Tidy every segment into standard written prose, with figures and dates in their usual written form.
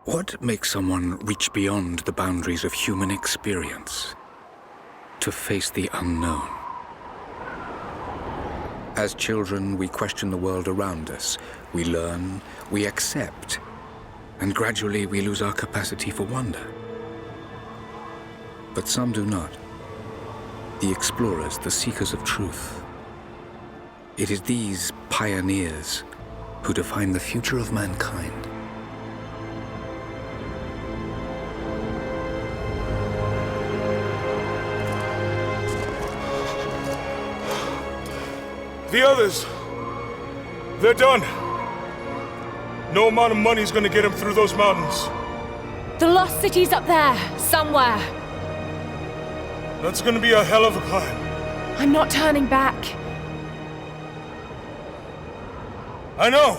What makes someone reach beyond the boundaries of human experience to face the unknown? As children, we question the world around us. We learn, we accept, and gradually we lose our capacity for wonder. But some do not. The explorers, the seekers of truth. It is these pioneers who define the future of mankind. The others, they're done. No amount of money's gonna get them through those mountains. The lost city's up there, somewhere. That's gonna be a hell of a climb. I'm not turning back. I know.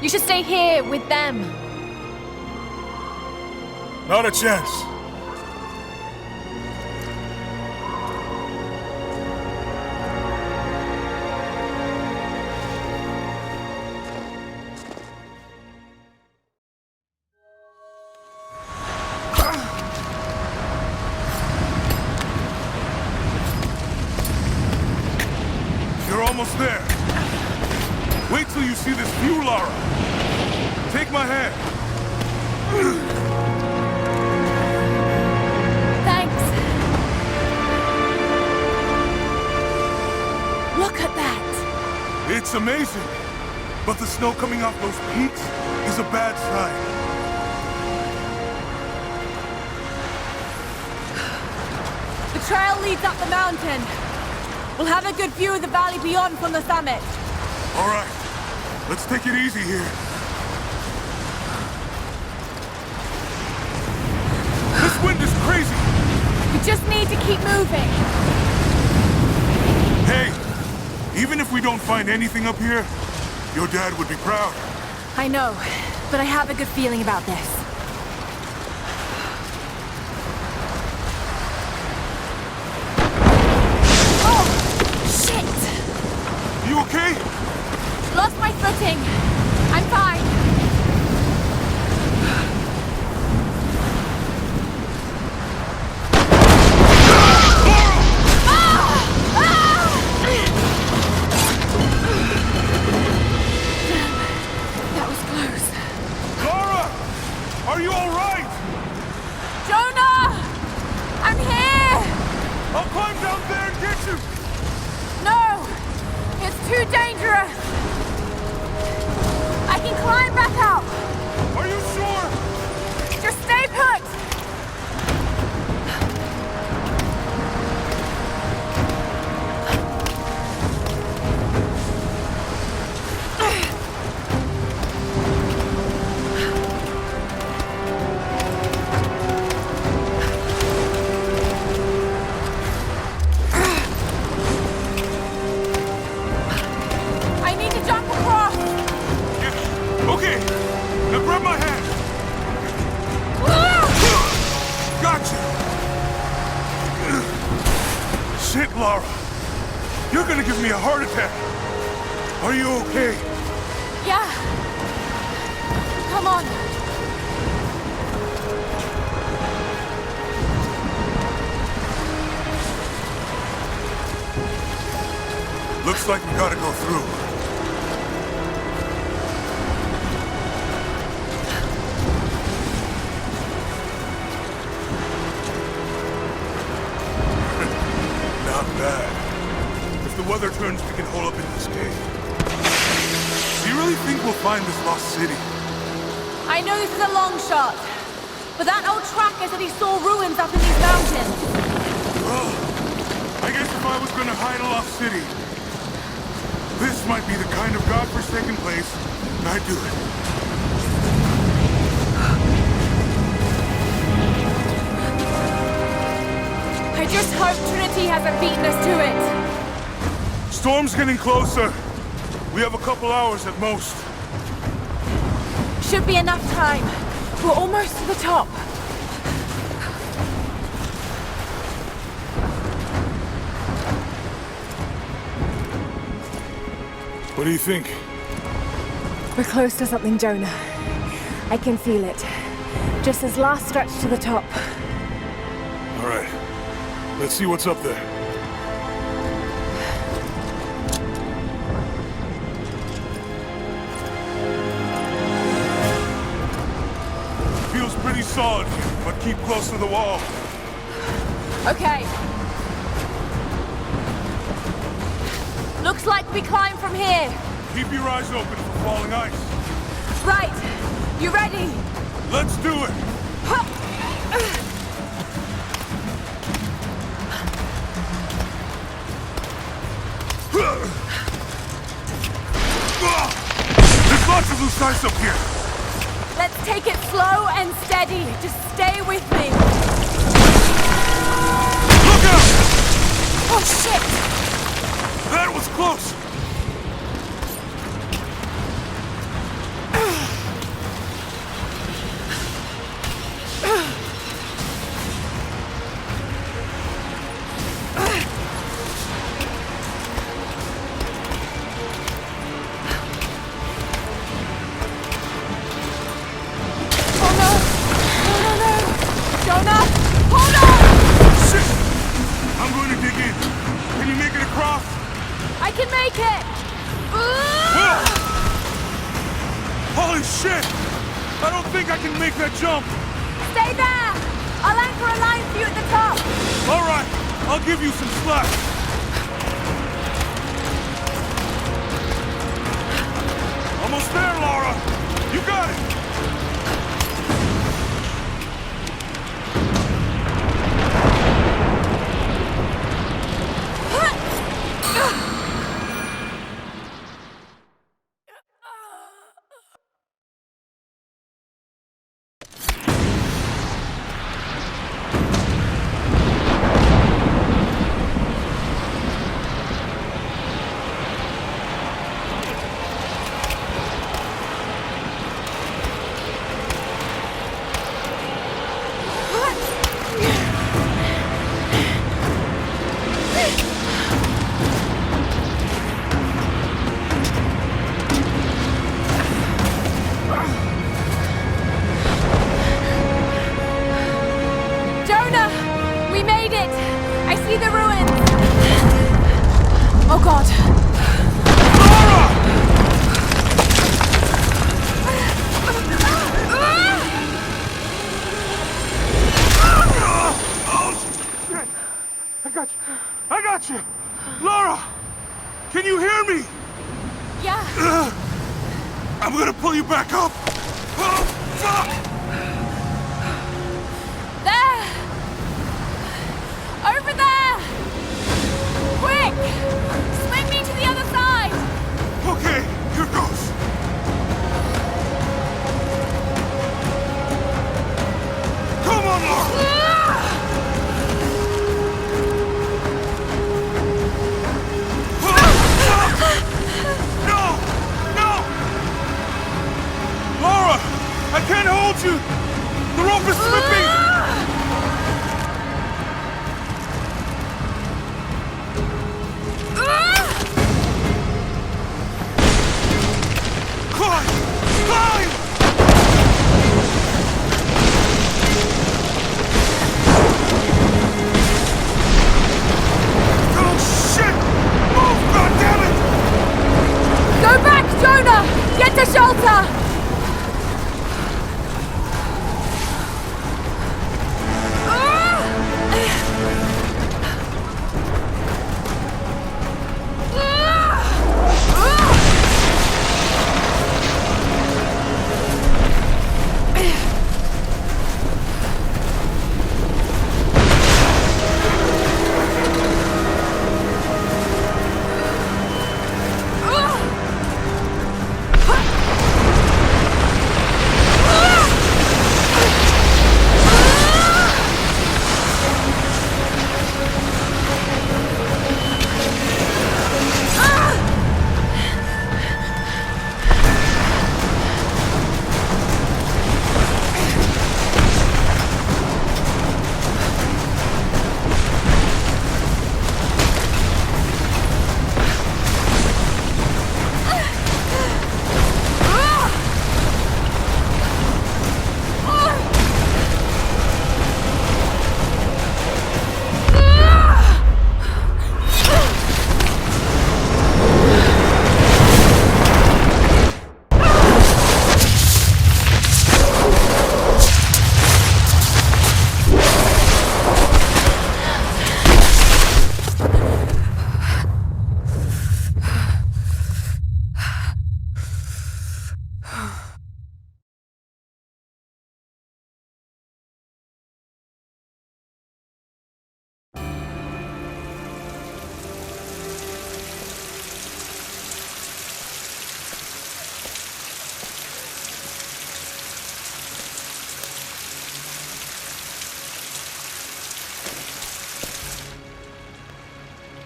You should stay here with them. Not a chance. You're almost there. Wait till you see this view, Lara. Take my hand. Thanks. Look at that. It's amazing. But the snow coming off those peaks is a bad sign. The trail leads up the mountain. We'll have a good view of the valley beyond from the summit. All right. Let's take it easy here. This wind is crazy! We just need to keep moving. Hey, even if we don't find anything up here, your dad would be proud. I know, but I have a good feeling about this. Oh, shit! You okay? Lost my footing. I'm fine. That was close. Lara! Are you all right? Jonah! I'm here! I'll climb down there and get you! No! It's too dangerous! I can climb back out! Are you sure? Just stay put! I need to jump across! Yeah. Okay. Now grab my hand. Gotcha. Shit, Lara. You're gonna give me a heart attack. Are you okay? Yeah. Come on. Looks like we gotta go through. Not bad. If the weather turns, we can hole up in this cave. Do you really think we'll find this lost city? I know this is a long shot, but that old tracker said he saw ruins up in these mountains. Well, I guess if I was gonna hide a lost city, this might be the kind of godforsaken place I'd do it. I just hope Trinity hasn't beaten us to it. Storm's getting closer. We have a couple hours at most. Should be enough time. We're almost to the top. What do you think? We're close to something, Jonah. I can feel it. Just this last stretch to the top. All right. Let's see what's up there. Feels pretty solid here, but keep close to the wall. Okay. Looks like we climb from here. Keep your eyes open for falling ice. Right. You ready? Let's do it! There's lots of loose ice up here! Let's take it slow and steady. Just stay with me. Look out! Oh, shit! That was close! Holy shit! I don't think I can make that jump! Stay there! I'll anchor a line for you at the top! Alright, I'll give you some slack! Almost there, Laura! You got it! Oh God! I got you! Laura! Can you hear me? Yeah. I'm gonna pull you back up! Oh, fuck! There! Over there! Quick! Swing me to the other side! Okay, here goes! Come on, Laura! I can't hold you! The rope is slipping! Climb! Climb! Oh shit! Move, goddammit! Go back, Jonah! Get to shelter!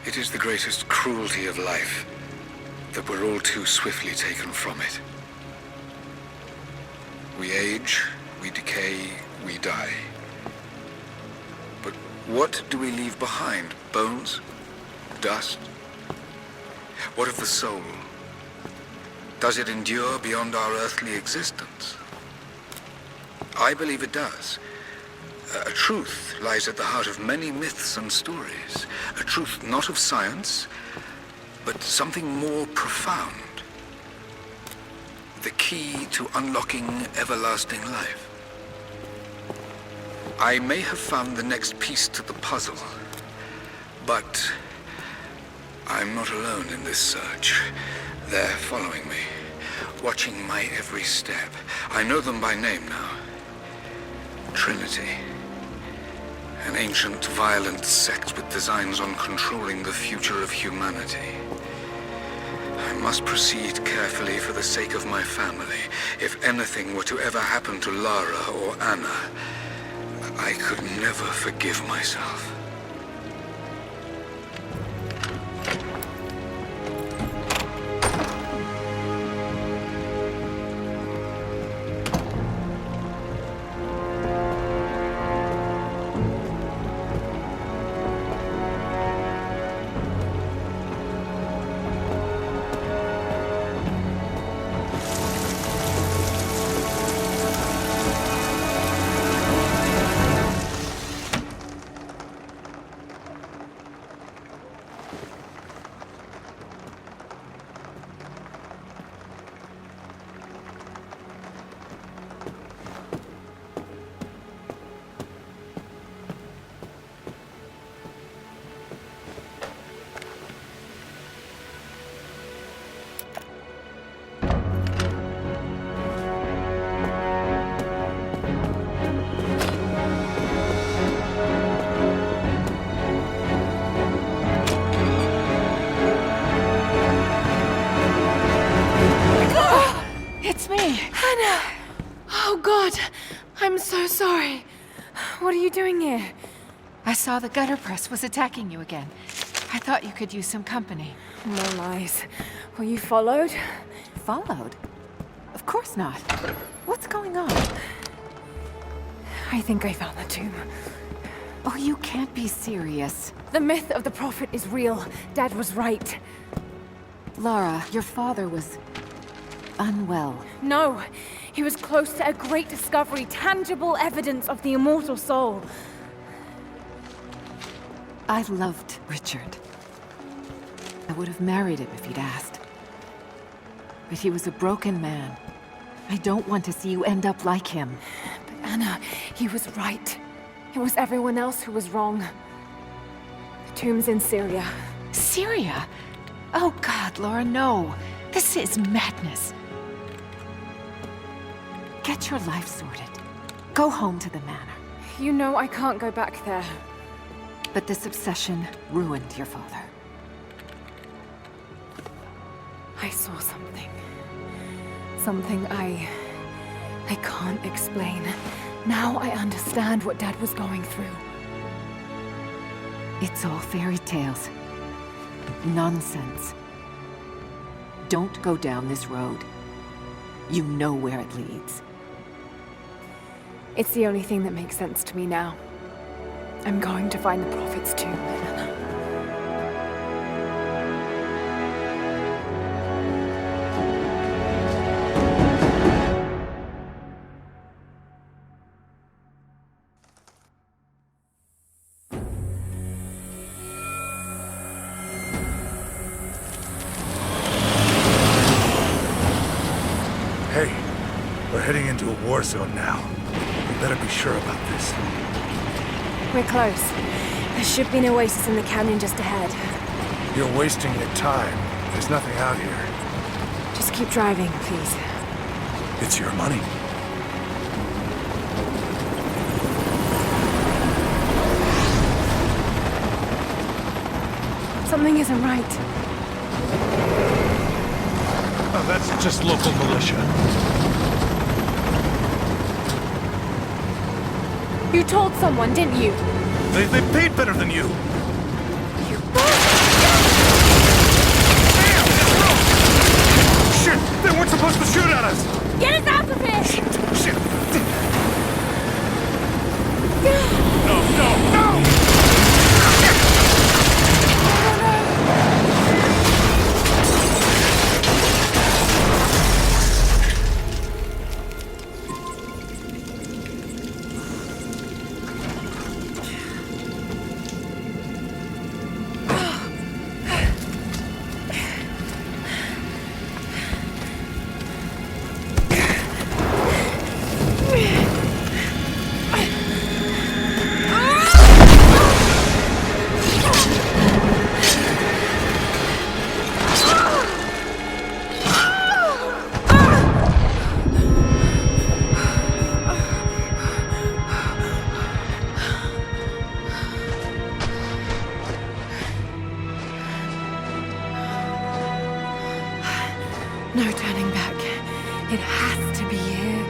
It is the greatest cruelty of life that we're all too swiftly taken from it. We age, we decay, we die. But what do we leave behind? Bones? Dust? What of the soul? Does it endure beyond our earthly existence? I believe it does. A truth lies at the heart of many myths and stories. A truth not of science, but something more profound. The key to unlocking everlasting life. I may have found the next piece to the puzzle, but I'm not alone in this search. They're following me, watching my every step. I know them by name now. Trinity. An ancient, violent sect with designs on controlling the future of humanity. I must proceed carefully for the sake of my family. If anything were to ever happen to Lara or Anna, I could never forgive myself. It's me. Hannah! Oh, God. I'm so sorry. What are you doing here? I saw the gutter press was attacking you again. I thought you could use some company. No lies. Were you followed? Followed? Of course not. What's going on? I think I found the tomb. Oh, you can't be serious. The myth of the prophet is real. Dad was right. Lara, your father was unwell. No, he was close to a great discovery, tangible evidence of the immortal soul. I loved Richard. I would have married him if he'd asked. But he was a broken man. I don't want to see you end up like him. But Anna, he was right. It was everyone else who was wrong. The tomb's in Syria. Syria? Oh God, Laura, no. This is madness. Get your life sorted. Go home to the manor. You know I can't go back there. But this obsession ruined your father. I saw something. Something I can't explain. Now I understand what Dad was going through. It's all fairy tales. Nonsense. Don't go down this road. You know where it leads. It's the only thing that makes sense to me now. I'm going to find the Prophet's tomb, Anna. Hey, we're heading into a war zone now. We better be sure about this. We're close. There should be an oasis in the canyon just ahead. You're wasting your time. There's nothing out here. Just keep driving, please. It's your money. Something isn't right. Oh, that's just local militia. You told someone, didn't you? They paid better than you. You bastard! us! Get us out of here! Shit! No, no, no! No turning back. It has to be here.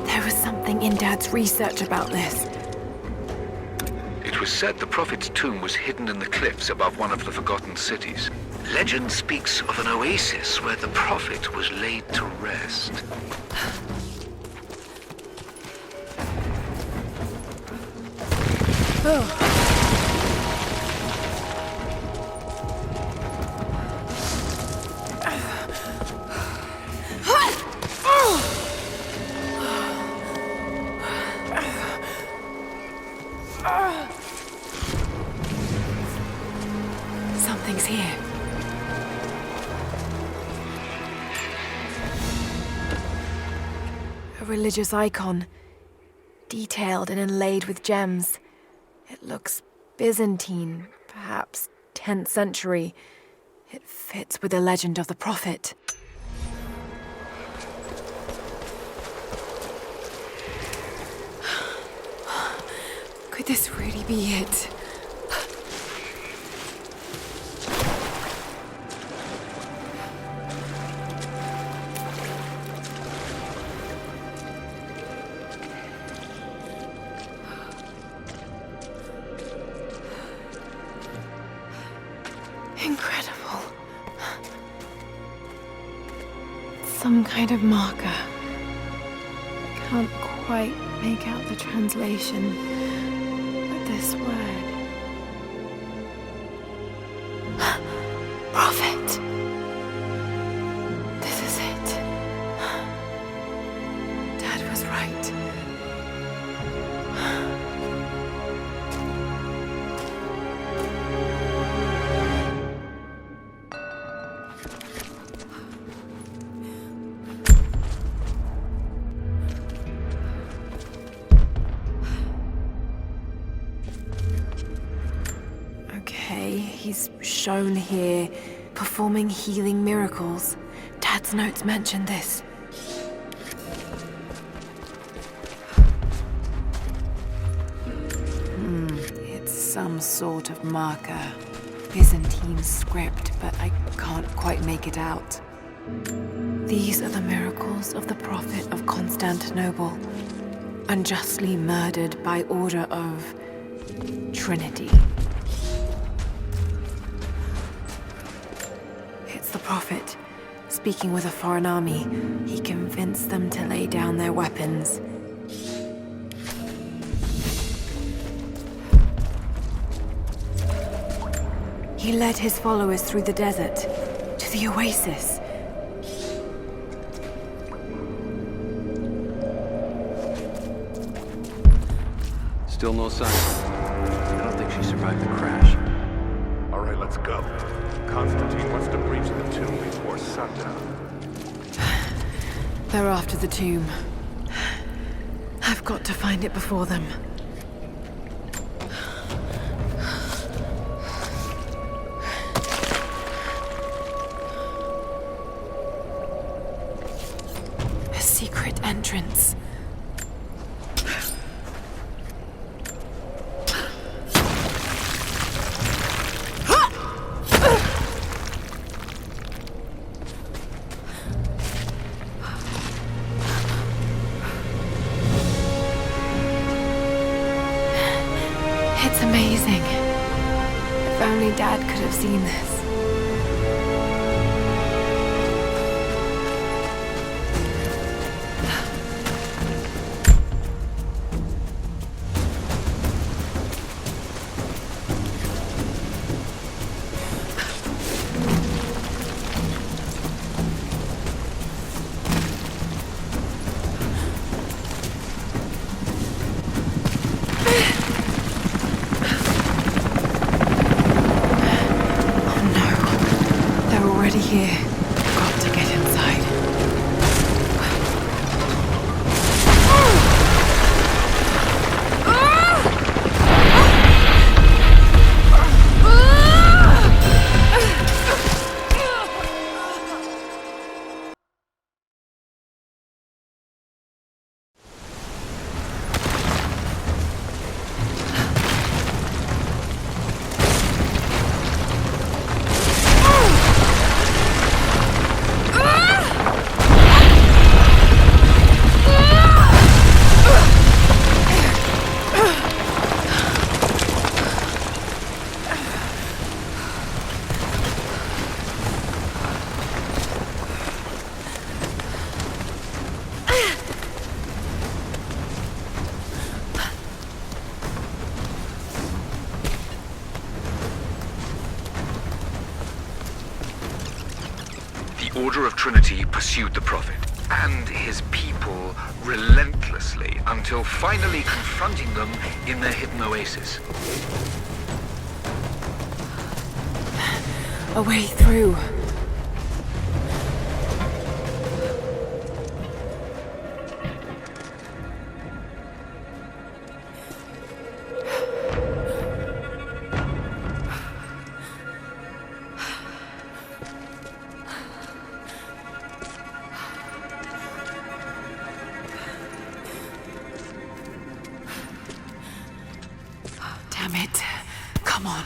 There was something in Dad's research about this. It was said the Prophet's tomb was hidden in the cliffs above one of the forgotten cities. Legend speaks of an oasis where the Prophet was laid to rest. Something's here. A religious icon, detailed and inlaid with gems. It looks Byzantine, perhaps 10th century. It fits with the legend of the Prophet. Could this really be it? Incredible. Some kind of marker. Can't quite make out the translation, but this word. Prophet. This is it. Dad was right. He's shown here, performing healing miracles. Dad's notes mention this. It's some sort of marker. Byzantine script, but I can't quite make it out. These are the miracles of the Prophet of Constantinople, unjustly murdered by order of Trinity. It's the Prophet, speaking with a foreign army. He convinced them to lay down their weapons. He led his followers through the desert. To the oasis. Still no sign. I don't think she survived the crash. All right, let's go. Constantine wants to breach the tomb before sundown. They're after the tomb. I've got to find it before them. A secret entrance. It's amazing. If only Dad could have seen this. Here. Got to get inside. The Order of Trinity pursued the Prophet and his people relentlessly until finally confronting them in their hidden oasis. A way through. Damn it. Come on.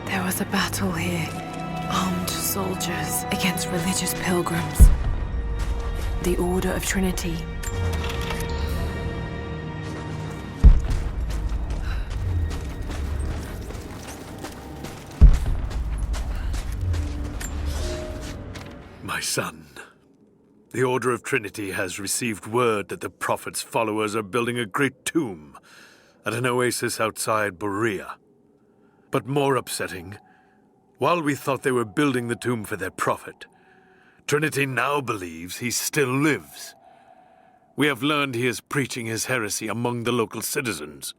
There was a battle here. Armed soldiers against religious pilgrims. The Order of Trinity. My son, the Order of Trinity has received word that the Prophet's followers are building a great tomb at an oasis outside Berea. But more upsetting, while we thought they were building the tomb for their Prophet, Trinity now believes he still lives. We have learned he is preaching his heresy among the local citizens,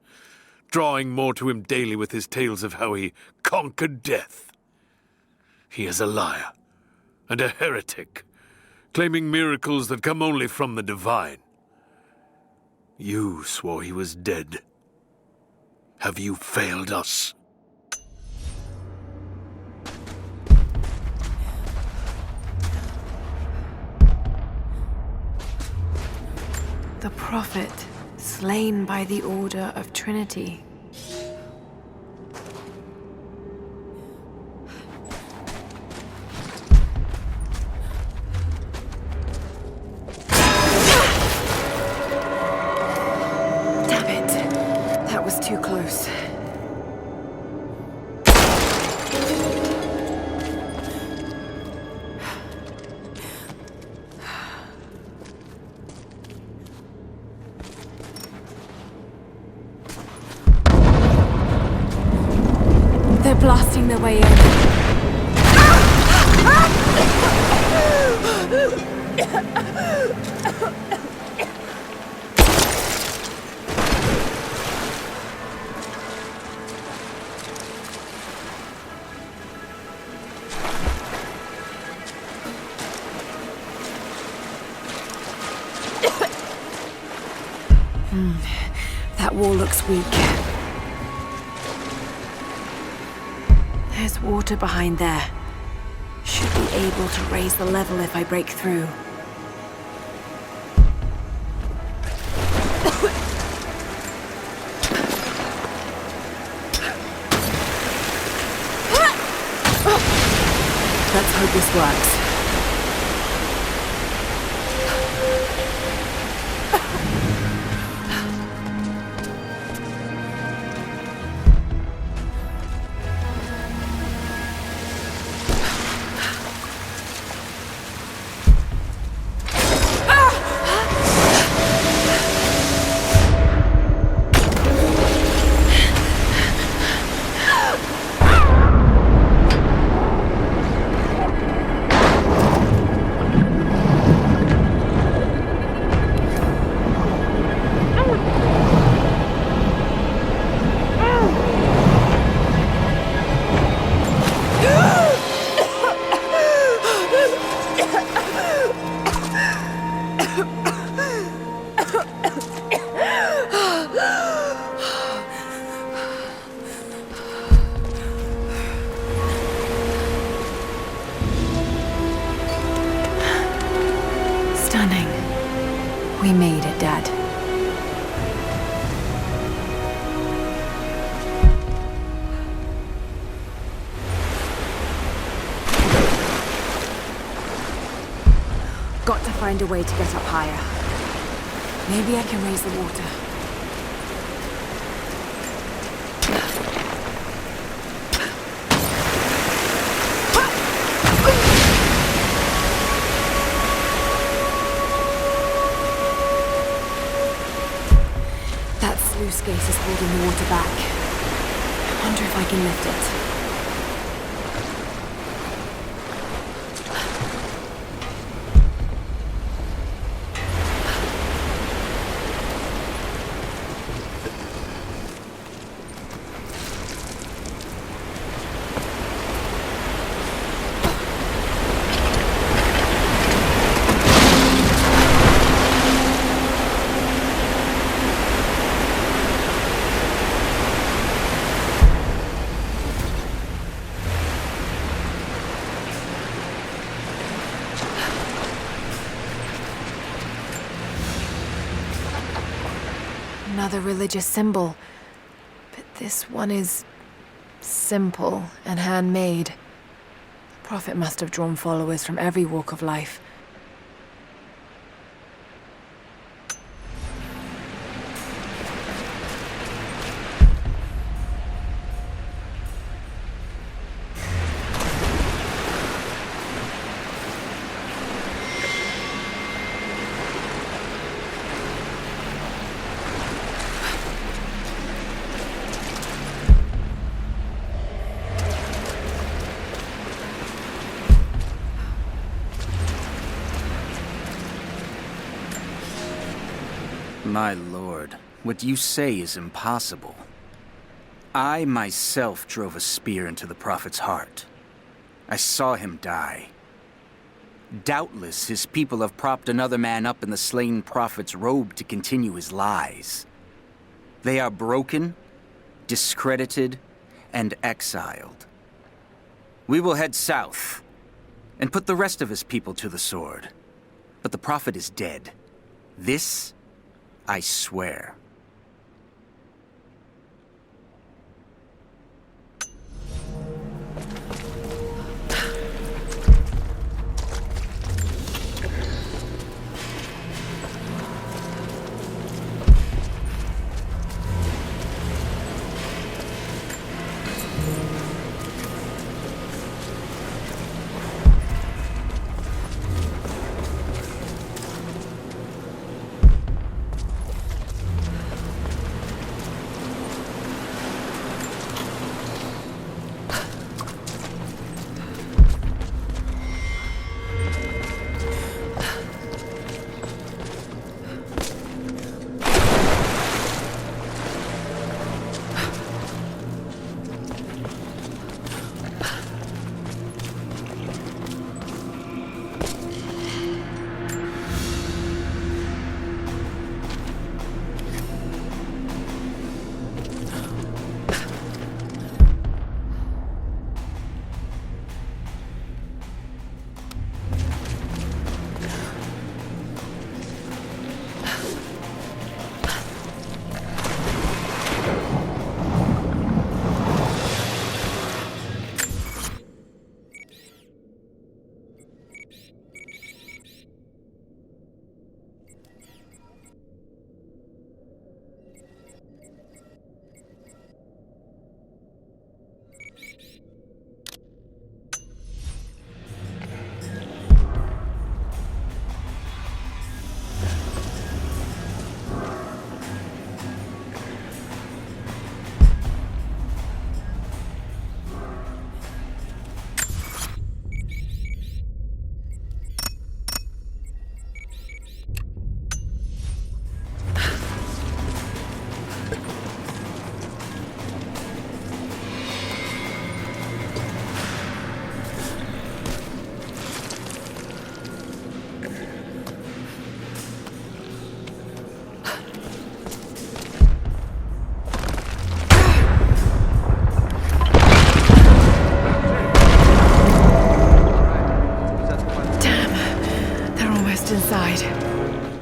drawing more to him daily with his tales of how he conquered death. He is a liar and a heretic, claiming miracles that come only from the divine. You swore he was dead. Have you failed us? The Prophet, slain by the Order of Trinity. forcing their way in. That wall looks weak. There's water behind there. Should be able to raise the level if I break through. Let's hope this works. Stunning. We made it, Dad. Got to find a way to get up higher. Maybe I can raise the water. That sluice gate is holding the water back. I wonder if I can lift it. Another religious symbol, but this one is simple and handmade. The Prophet must have drawn followers from every walk of life. My lord, what you say is impossible. I myself drove a spear into the Prophet's heart. I saw him die. Doubtless his people have propped another man up in the slain Prophet's robe to continue his lies. They are broken, discredited, and exiled. We will head south and put the rest of his people to the sword. But the Prophet is dead. This I swear.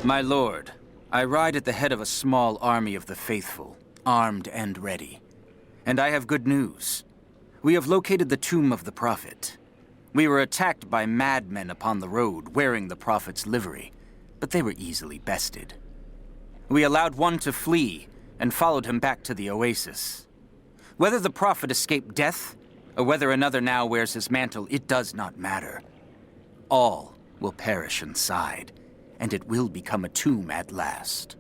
My lord, I ride at the head of a small army of the faithful, armed and ready. And I have good news. We have located the tomb of the Prophet. We were attacked by madmen upon the road wearing the Prophet's livery, but they were easily bested. We allowed one to flee and followed him back to the oasis. Whether the Prophet escaped death, or whether another now wears his mantle, it does not matter. All will perish inside, and it will become a tomb at last.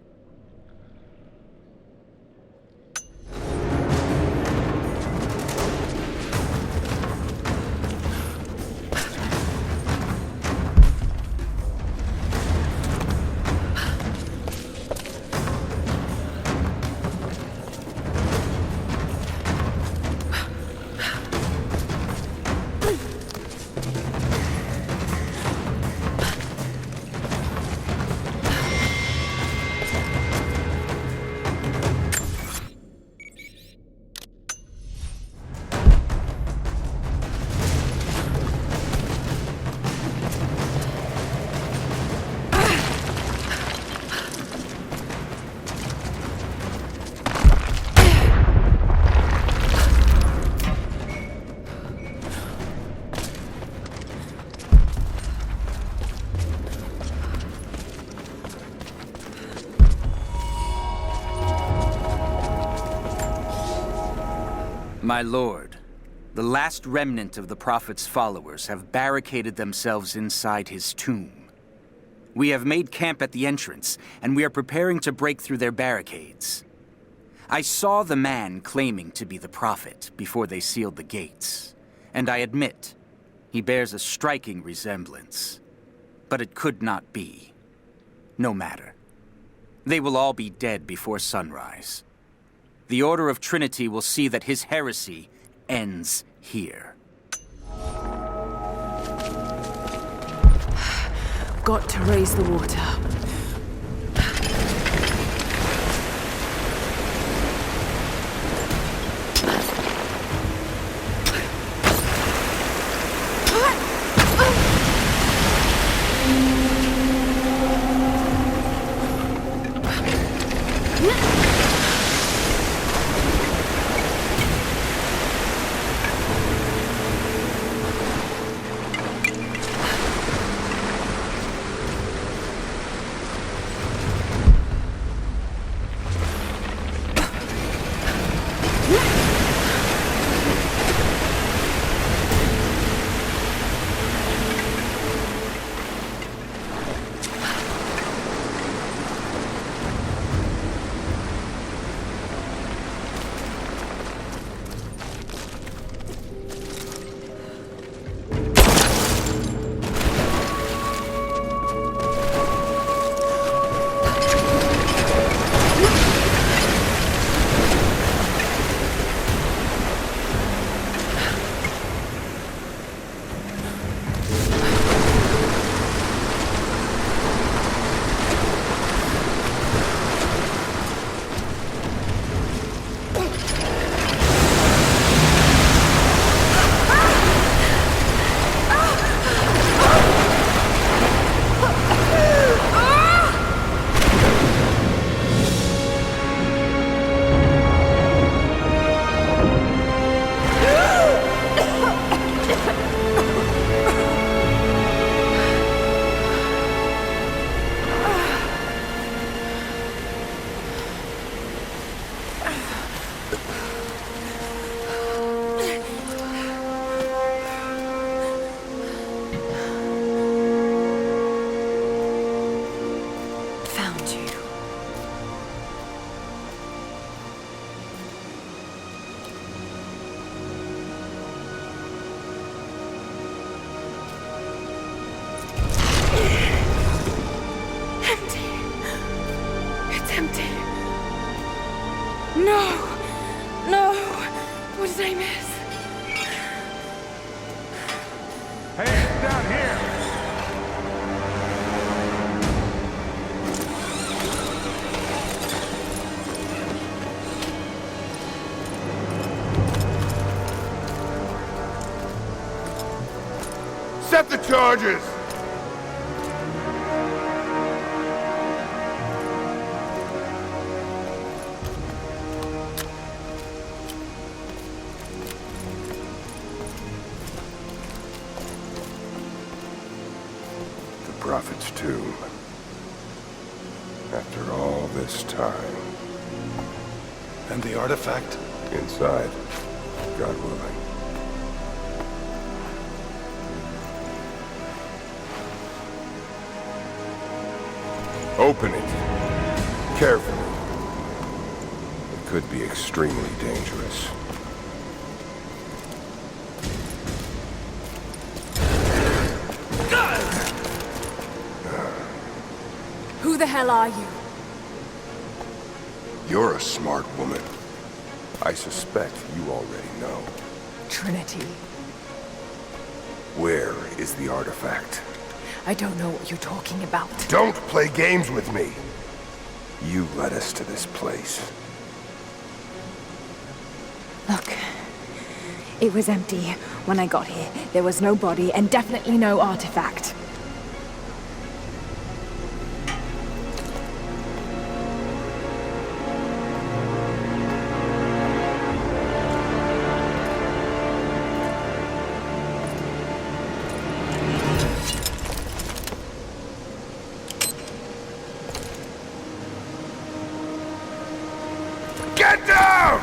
My lord, the last remnant of the Prophet's followers have barricaded themselves inside his tomb. We have made camp at the entrance, and we are preparing to break through their barricades. I saw the man claiming to be the Prophet before they sealed the gates, and I admit, he bears a striking resemblance. But it could not be. No matter. They will all be dead before sunrise. The Order of Trinity will see that his heresy ends here. Got to raise the water. Set the charges! Prophet's tomb. After all this time. And the artifact? Inside, God willing. Open it. Carefully. It could be extremely dangerous. Who the hell are you? You're a smart woman. I suspect you already know. Trinity. Where is the artifact? I don't know what you're talking about. Don't play games with me! You led us to this place. Look, it was empty when I got here. There was no body and definitely no artifact. Get down!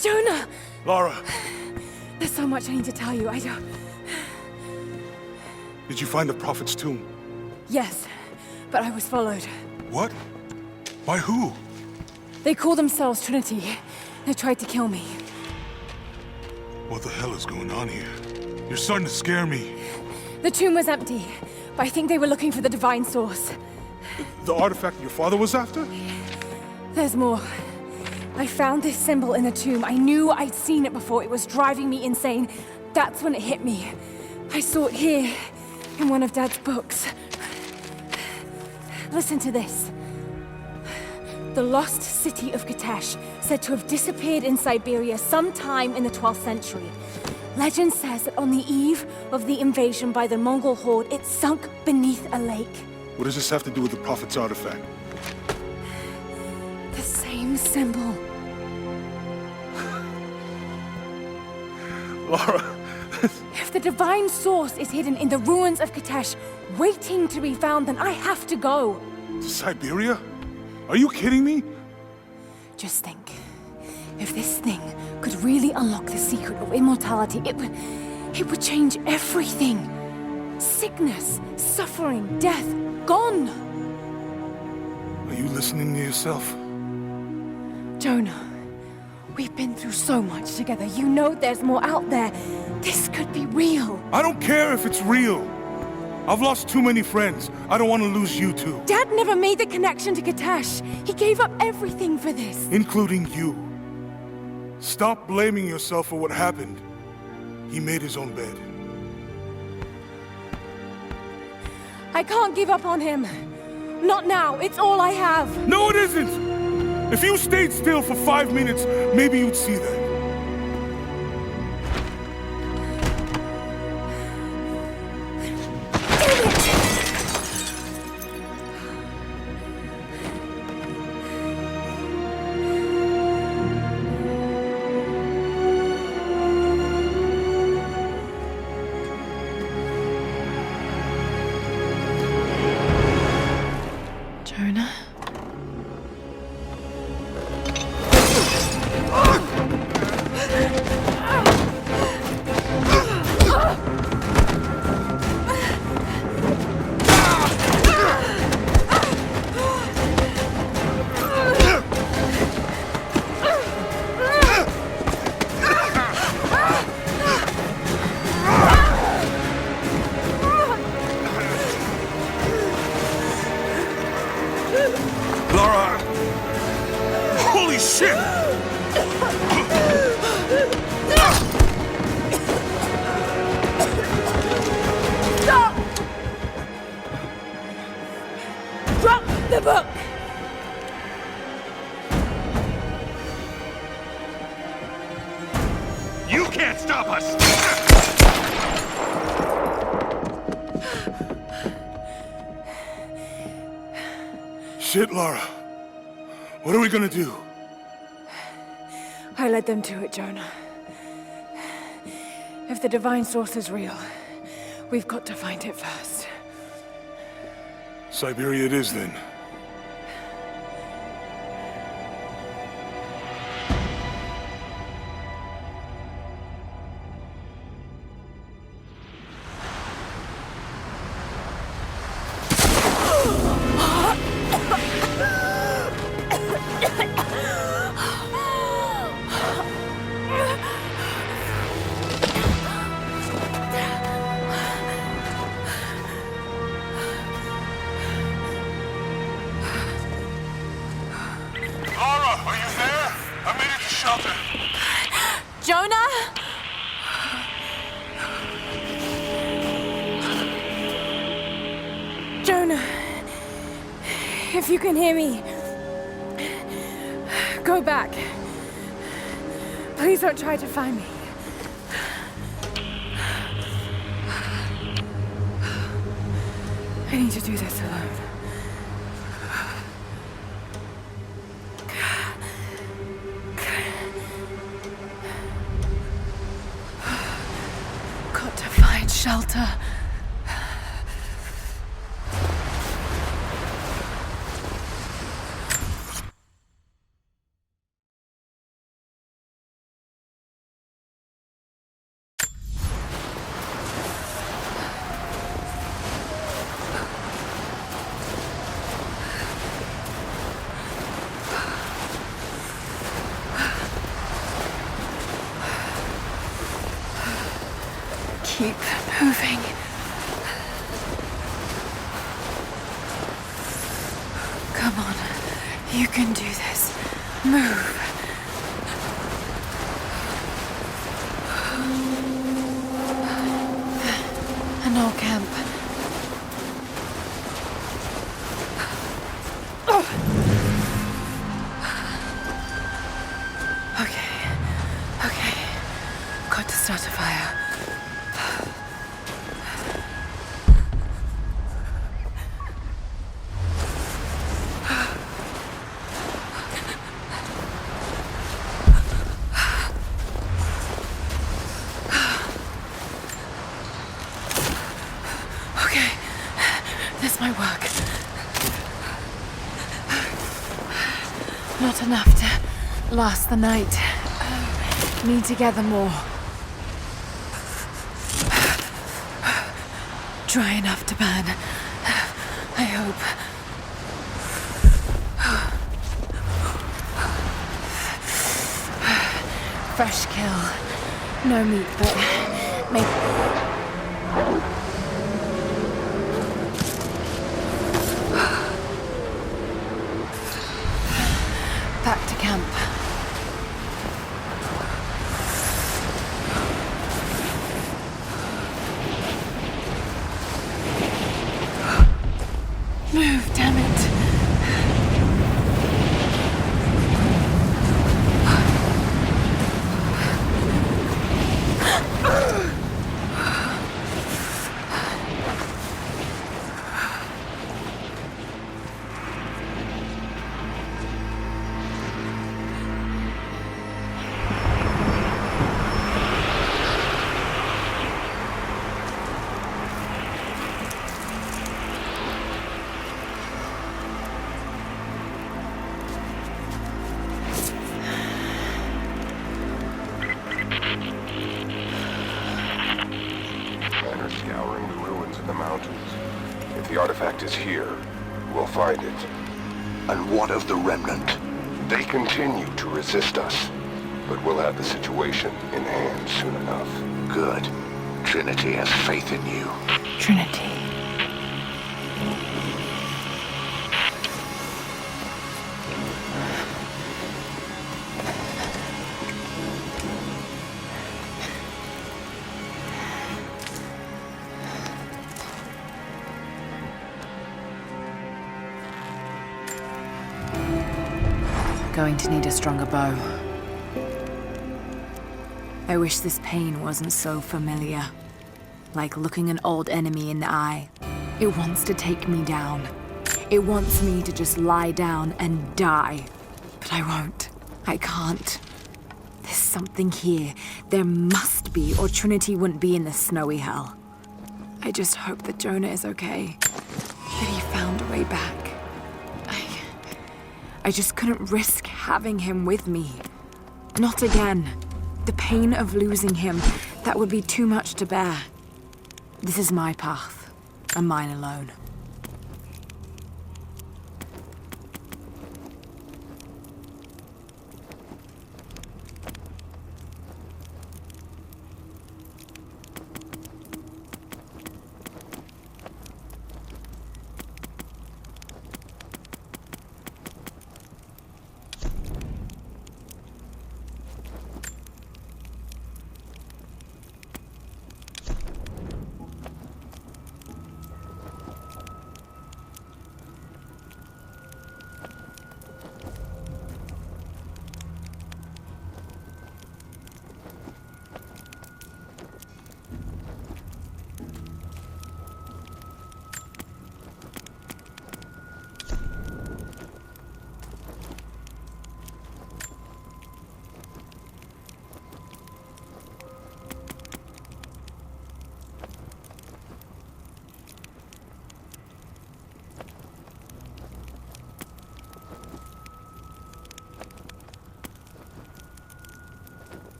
Jonah! Lara, There's so much I need to tell you. I don't... did you find the Prophet's tomb? Yes, but I was followed. What? By who? They call themselves Trinity. They tried to kill me. What the hell is going on here? You're starting to scare me. The tomb was empty, but I think they were looking for the divine source. The artifact your father was after? There's more. I found this symbol in the tomb. I knew I'd seen it before. It was driving me insane. That's when it hit me. I saw it here, in one of Dad's books. Listen to this. The lost city of Kitesh, said to have disappeared in Siberia sometime in the 12th century. Legend says that on the eve of the invasion by the Mongol horde, it sunk beneath a lake. What does this have to do with the Prophet's artifact? The same symbol. Lara... If the divine source is hidden in the ruins of Kitesh, waiting to be found, then I have to go. To Siberia? Are you kidding me? Just think. If this thing could really unlock the secret of immortality, it would change everything. Sickness, suffering, death, gone. Are you listening to yourself? Jonah, we've been through so much together. You know there's more out there. This could be real. I don't care if it's real. I've lost too many friends. I don't want to lose you too. Dad never made the connection to Kitesh. He gave up everything for this. Including you. Stop blaming yourself for what happened. He made his own bed. I can't give up on him. Not now. It's all I have. No, it isn't! If you stayed still for 5 minutes, maybe you'd see that. Jonah? Lara! Holy shit! Stop! Drop the book! You can't stop us! Shit, Lara. What are we gonna do? I led them to it, Jonah. If the divine source is real, we've got to find it first. Siberia it is, then. Lara, are you there? I made it to shelter. Jonah? Jonah, if you can hear me, go back. Please don't try to find me. I need to do this alone. Got to find shelter. Keep moving. Come on. You can do this. Move. An old camp. Okay. Got to start a fire. Okay, this might work. Not enough to last the night. Need to gather more. Dry enough to burn. I hope. Fresh kill. No meat, but make. Back to camp. artifact is here. We'll find it. And what of the Remnant? They continue to resist us, but we'll have the situation in hand soon enough. Good. Trinity has faith in you. Trinity. Going to need a stronger bow. I wish this pain wasn't so familiar. Like looking an old enemy in the eye. It wants to take me down. It wants me to just lie down and die. But I won't. I can't. There's something here. There must be, or Trinity wouldn't be in this snowy hell. I just hope that Jonah is okay. That he found a way back. I just couldn't risk having him with me. Not again. The pain of losing him, that would be too much to bear. This is my path, and mine alone.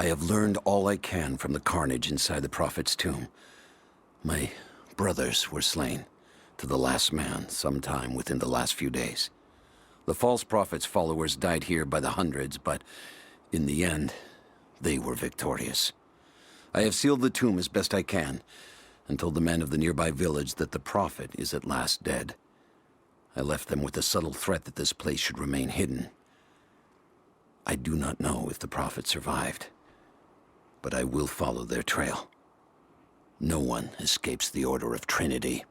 have learned all I can from the carnage inside the Prophet's tomb. My brothers were slain, to the last man, sometime within the last few days. The false Prophet's followers died here by the hundreds, but in the end, they were victorious. I have sealed the tomb as best I can, and told the men of the nearby village that the Prophet is at last dead. I left them with the subtle threat that this place should remain hidden. I do not know if the Prophet survived, but I will follow their trail. No one escapes the Order of Trinity.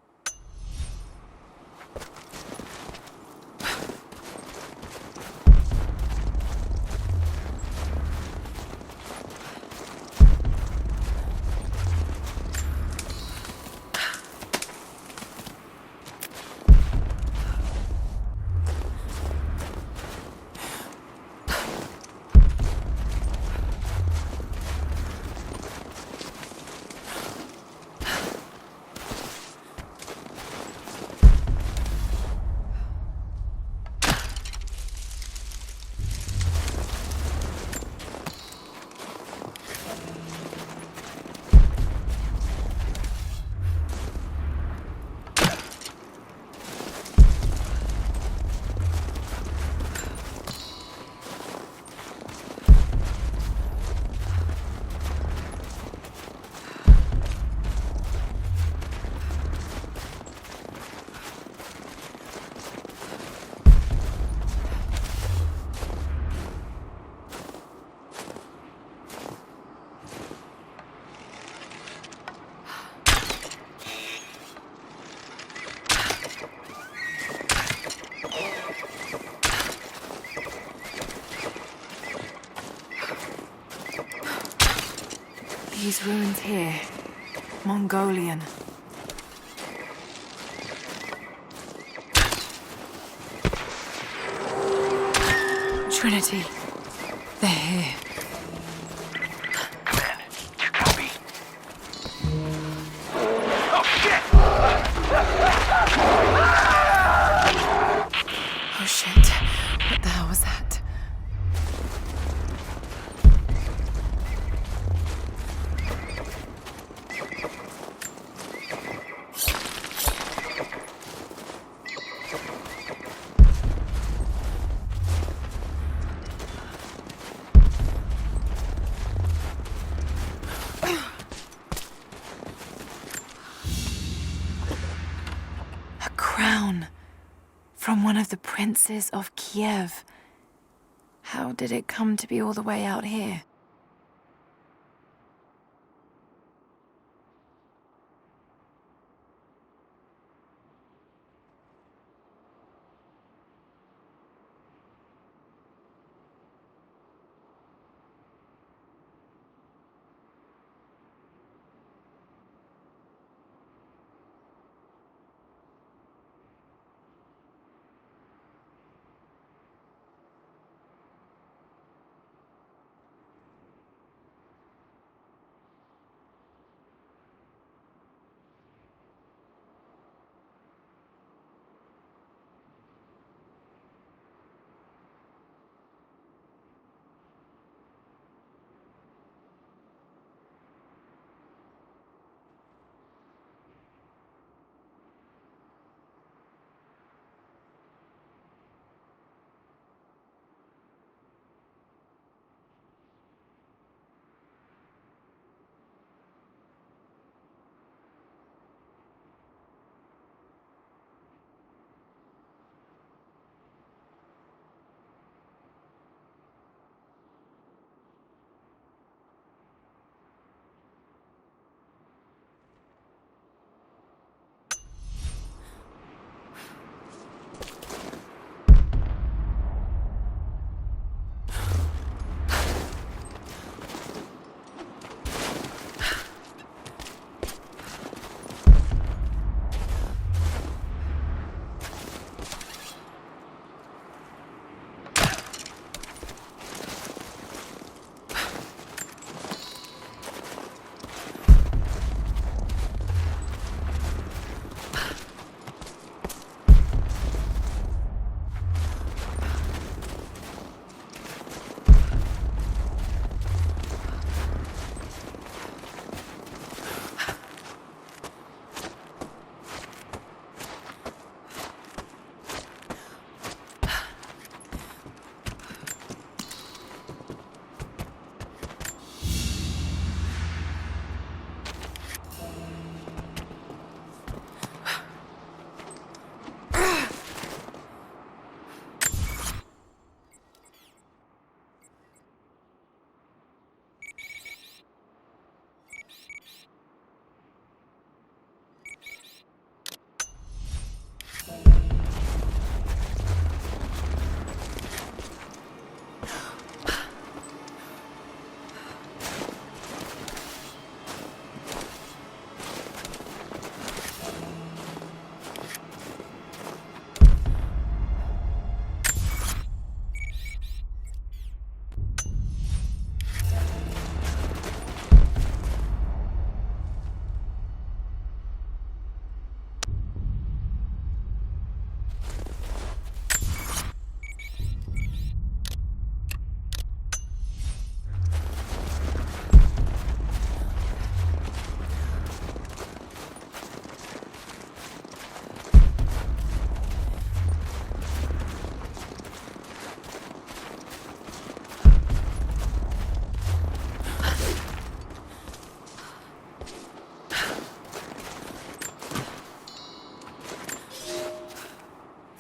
These ruins here, Mongolian. Trinity, they're here. Ben, you copy? Oh, shit! Oh shit, what the hell was that? From one of the princes of Kiev. How did it come to be all the way out here?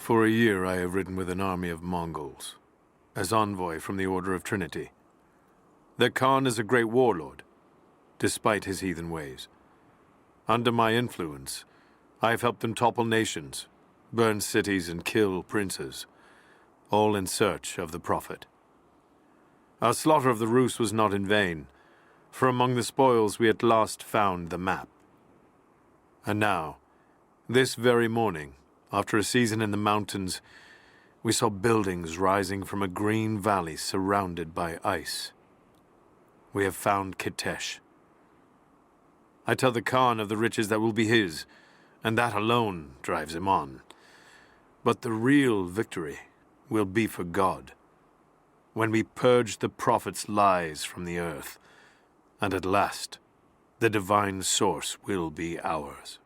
For a year I have ridden with an army of Mongols, as envoy from the Order of Trinity. Their Khan is a great warlord, despite his heathen ways. Under my influence, I have helped them topple nations, burn cities and kill princes, all in search of the Prophet. Our slaughter of the Rus was not in vain, for among the spoils we at last found the map. And now, this very morning, after a season in the mountains, we saw buildings rising from a green valley surrounded by ice. We have found Kitesh. I tell the Khan of the riches that will be his, and that alone drives him on. But the real victory will be for God, when we purge the Prophet's lies from the earth, and at last, the divine source will be ours.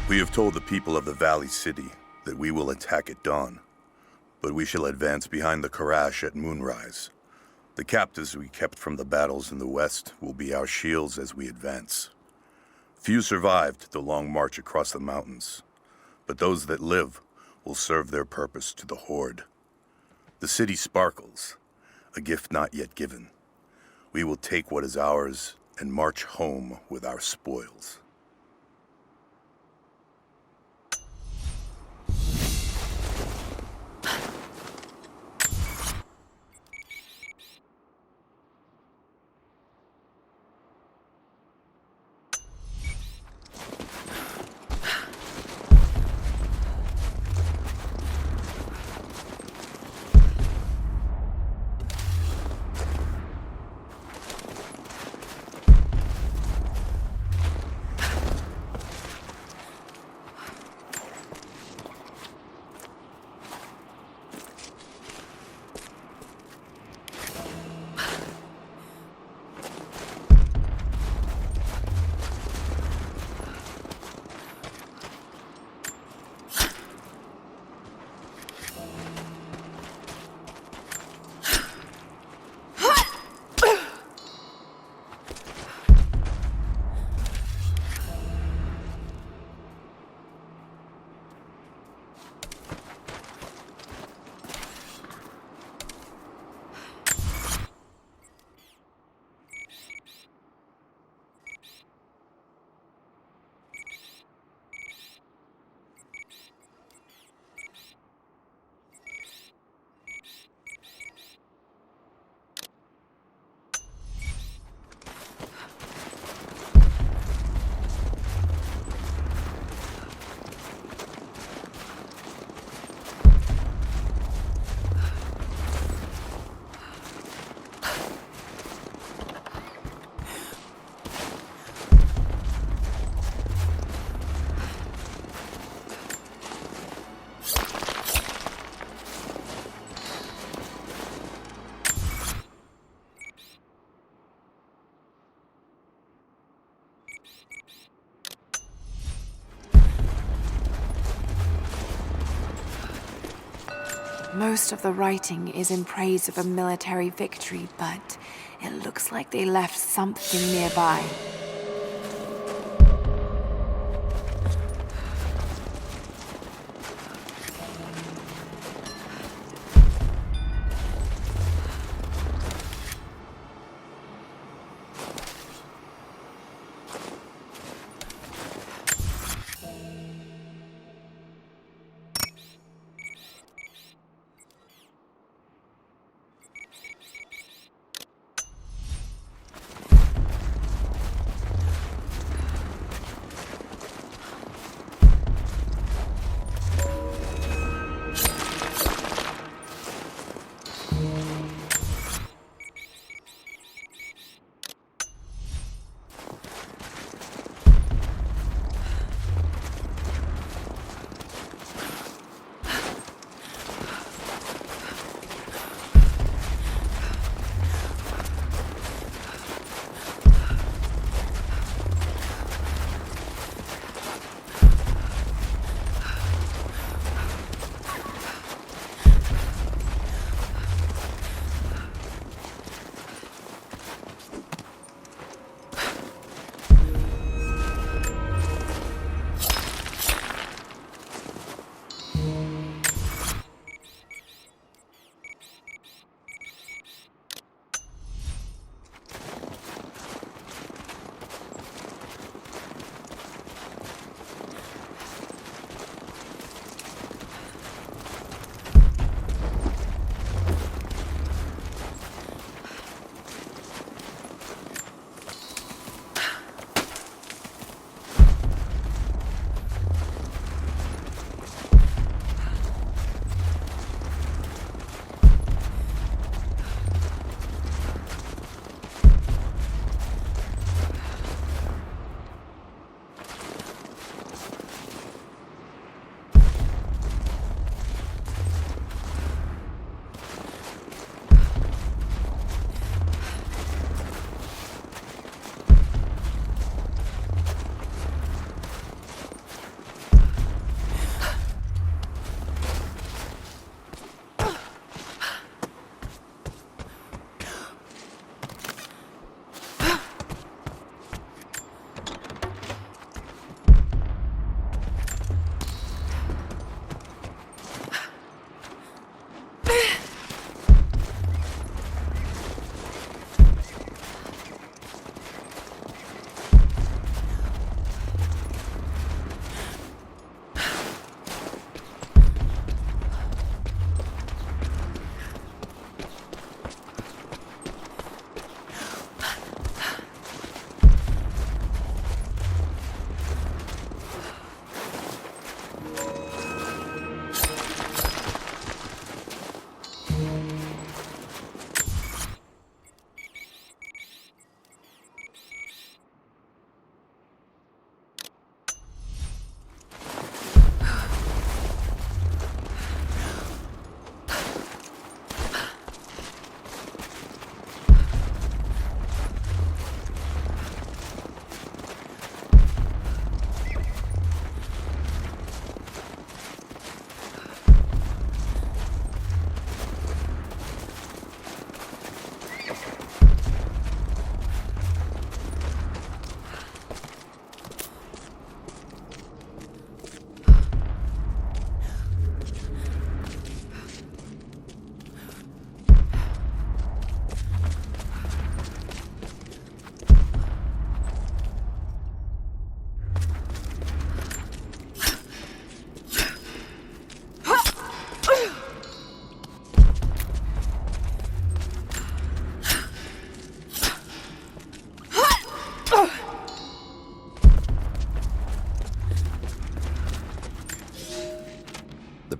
We have told the people of the Valley City that we will attack at dawn, but we shall advance behind the Karash at moonrise. The captives we kept from the battles in the west will be our shields as we advance. Few survived the long march across the mountains, but those that live will serve their purpose to the Horde. The city sparkles, a gift not yet given. We will take what is ours and march home with our spoils. Most of the writing is in praise of a military victory, but it looks like they left something nearby.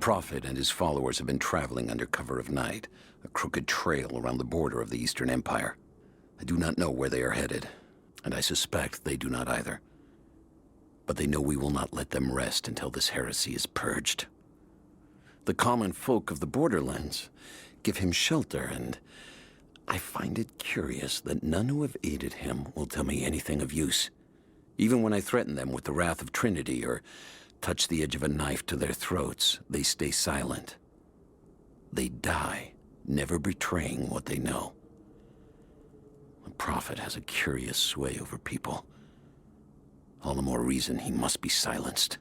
Prophet and his followers have been traveling under cover of night, a crooked trail around the border of the Eastern Empire. I do not know where they are headed, and I suspect they do not either. But they know we will not let them rest until this heresy is purged. The common folk of the borderlands give him shelter, and I find it curious that none who have aided him will tell me anything of use. Even when I threaten them with the wrath of Trinity or touch the edge of a knife to their throats, they stay silent. They die, never betraying what they know. The Prophet has a curious sway over people. All the more reason he must be silenced.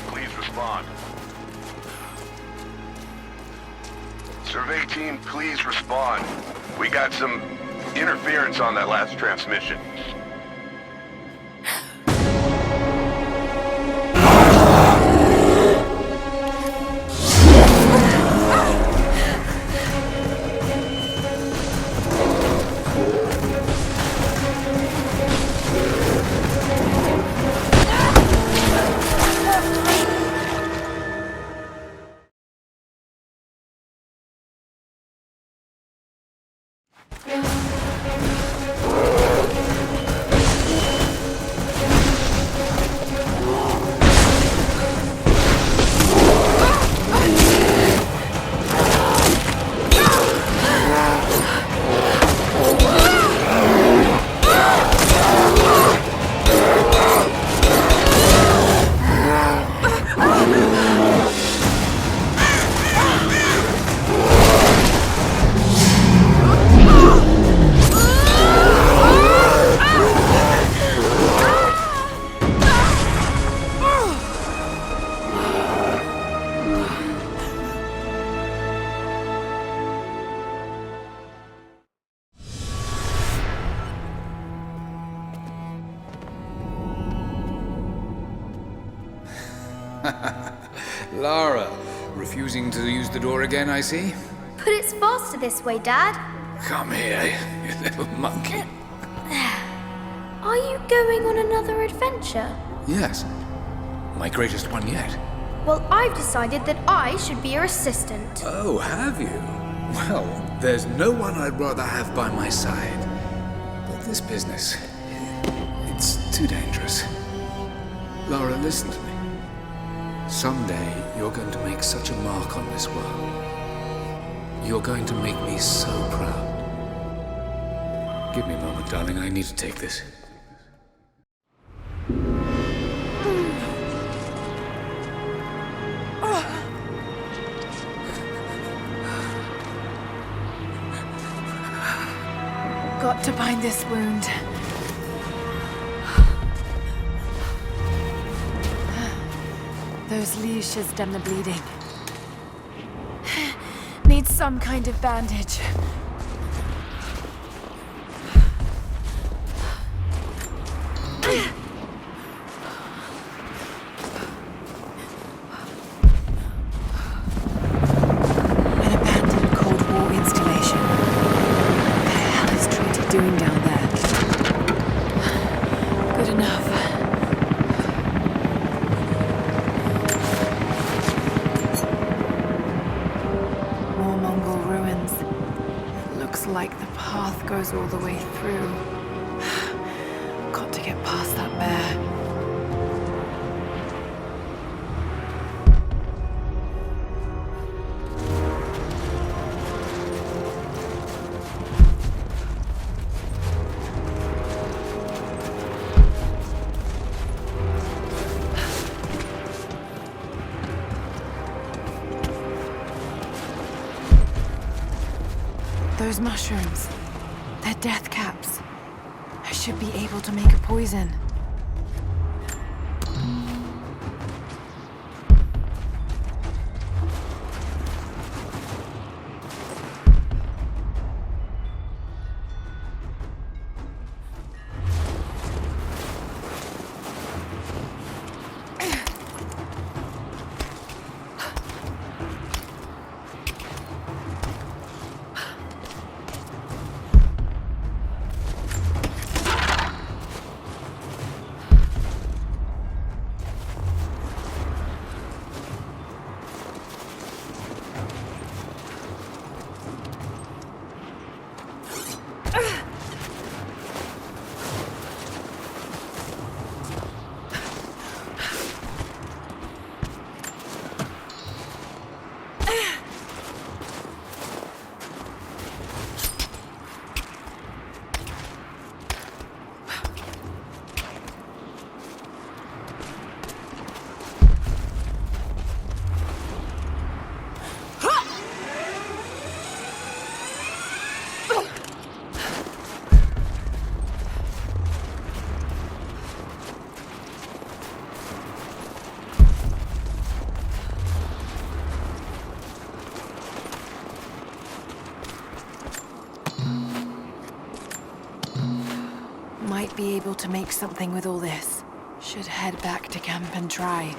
Please respond. Survey team, please respond. We got some interference on that last transmission. Lara, refusing to use the door again, I see? But it's faster this way, Dad. Come here, you little monkey. Are you going on another adventure? Yes, my greatest one yet. Well, I've decided that I should be your assistant. Oh, have you? Well, there's no one I'd rather have by my side. But this business, it's too dangerous. Lara, listen to me. Someday, you're going to make such a mark on this world. You're going to make me so proud. Give me a moment, darling. I need to take this. Got to bind this wound. Those leaves should stem the bleeding. Need some kind of bandage. An abandoned Cold War installation. What the hell is Trinity doing down there? Good enough. like the path goes all the way through. Got to get past that bear. Those mushrooms, they're death caps. I should be able to make a poison. Might be able to make something with all this. Should head back to camp and try.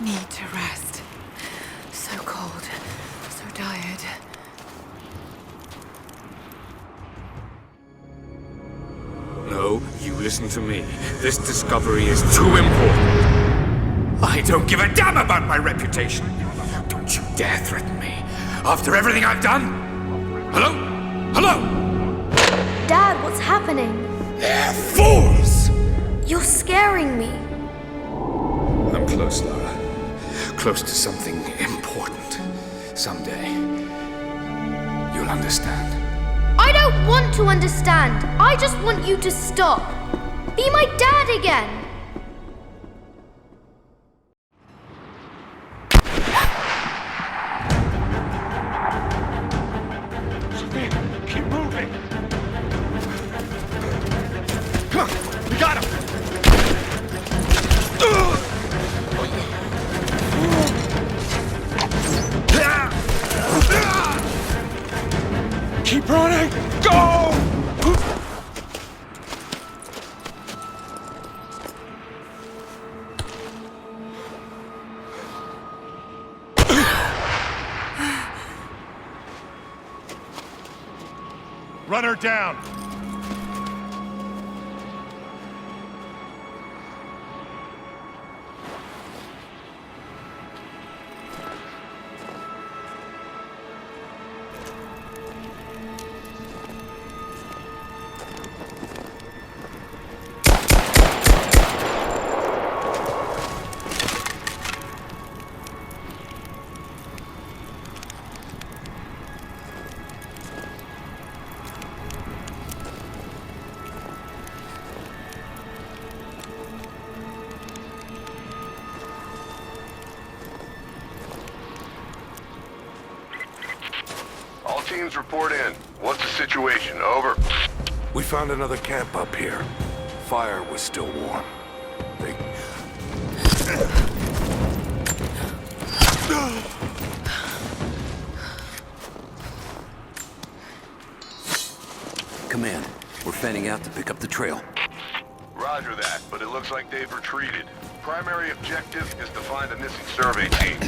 Need to rest. So cold, so tired. No, you listen to me. This discovery is too important. I don't give a damn about my reputation. Don't you dare threaten me. After everything I've done? Hello? Hello? Dad, what's happening? They're fools! You're scaring me. I'm close, Lara. close to something important. Someday, you'll understand. I don't want to understand. I just want you to stop. Be my dad again. Keep moving! We got him! Keep running! Go! Run her down! All teams report in. What's the situation? Over. We found another camp up here. Fire was still warm. Command, we're fanning out to pick up the trail. Roger that, but it looks like they've retreated. Primary objective is to find a missing survey team.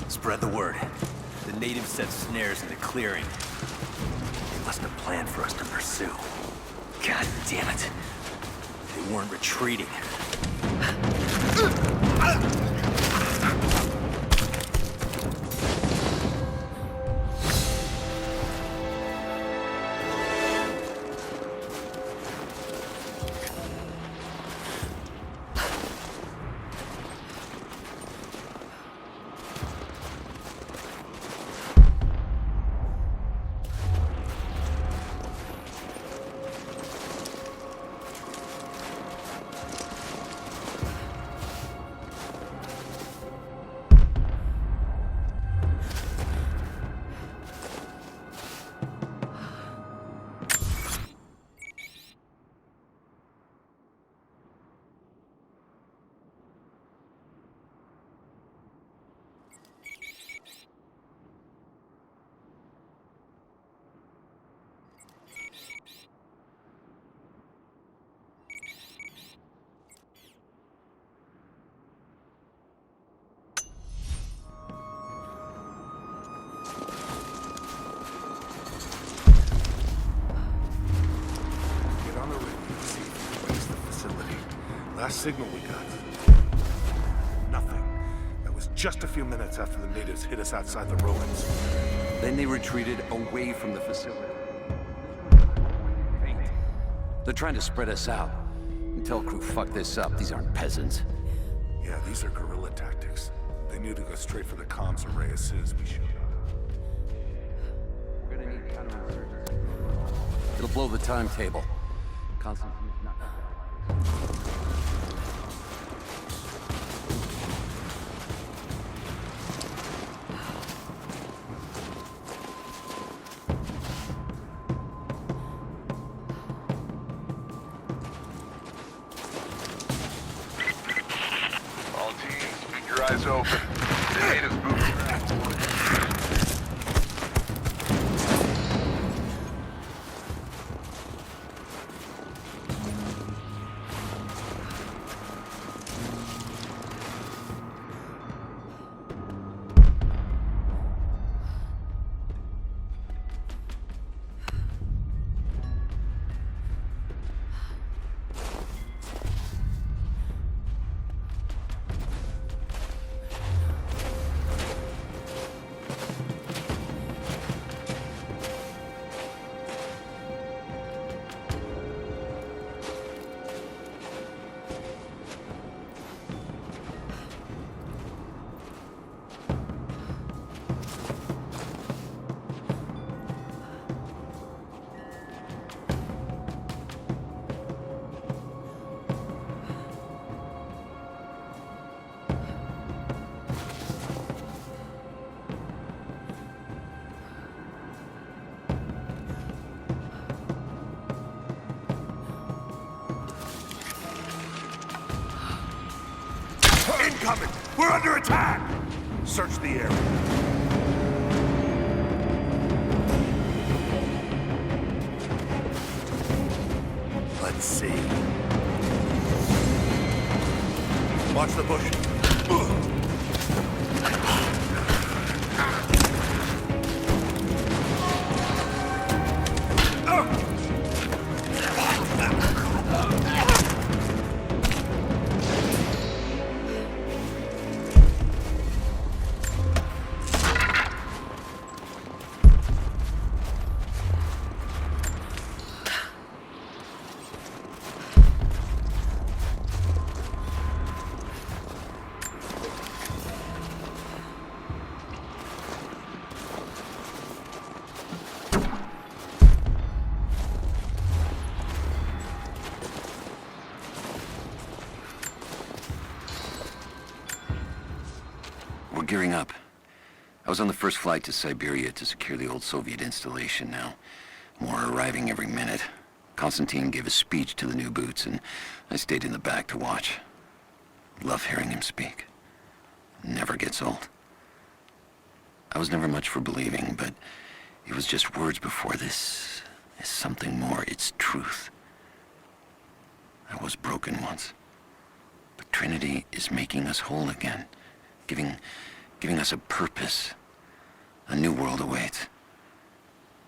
Spread the word. The natives set snares in the clearing. They must have planned for us to pursue. God damn it. They weren't retreating. Last signal we got. Nothing. That was just a few minutes after the natives hit us outside the ruins. Then they retreated away from the facility. They're trying to spread us out. Tell crew, fuck this up. These aren't peasants. Yeah, these are guerrilla tactics. They knew to go straight for the comms array as soon as we showed up. We're gonna need counterinsurgency. It'll blow the timetable. Constantine's not All teams, keep your eyes open. The natives moving. Incoming! We're under attack! Search the area. Let's see. Watch the bush. We're gearing up. I was on the first flight to Siberia to secure the old Soviet installation now. More are arriving every minute. Constantine gave a speech to the new boots, and I stayed in the back to watch. Love hearing him speak. Never gets old. I was never much for believing, but it was just words before. This is something more. It's truth. I was broken once. But Trinity is making us whole again. Giving us a purpose. A new world awaits.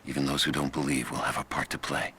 Even those who don't believe will have a part to play.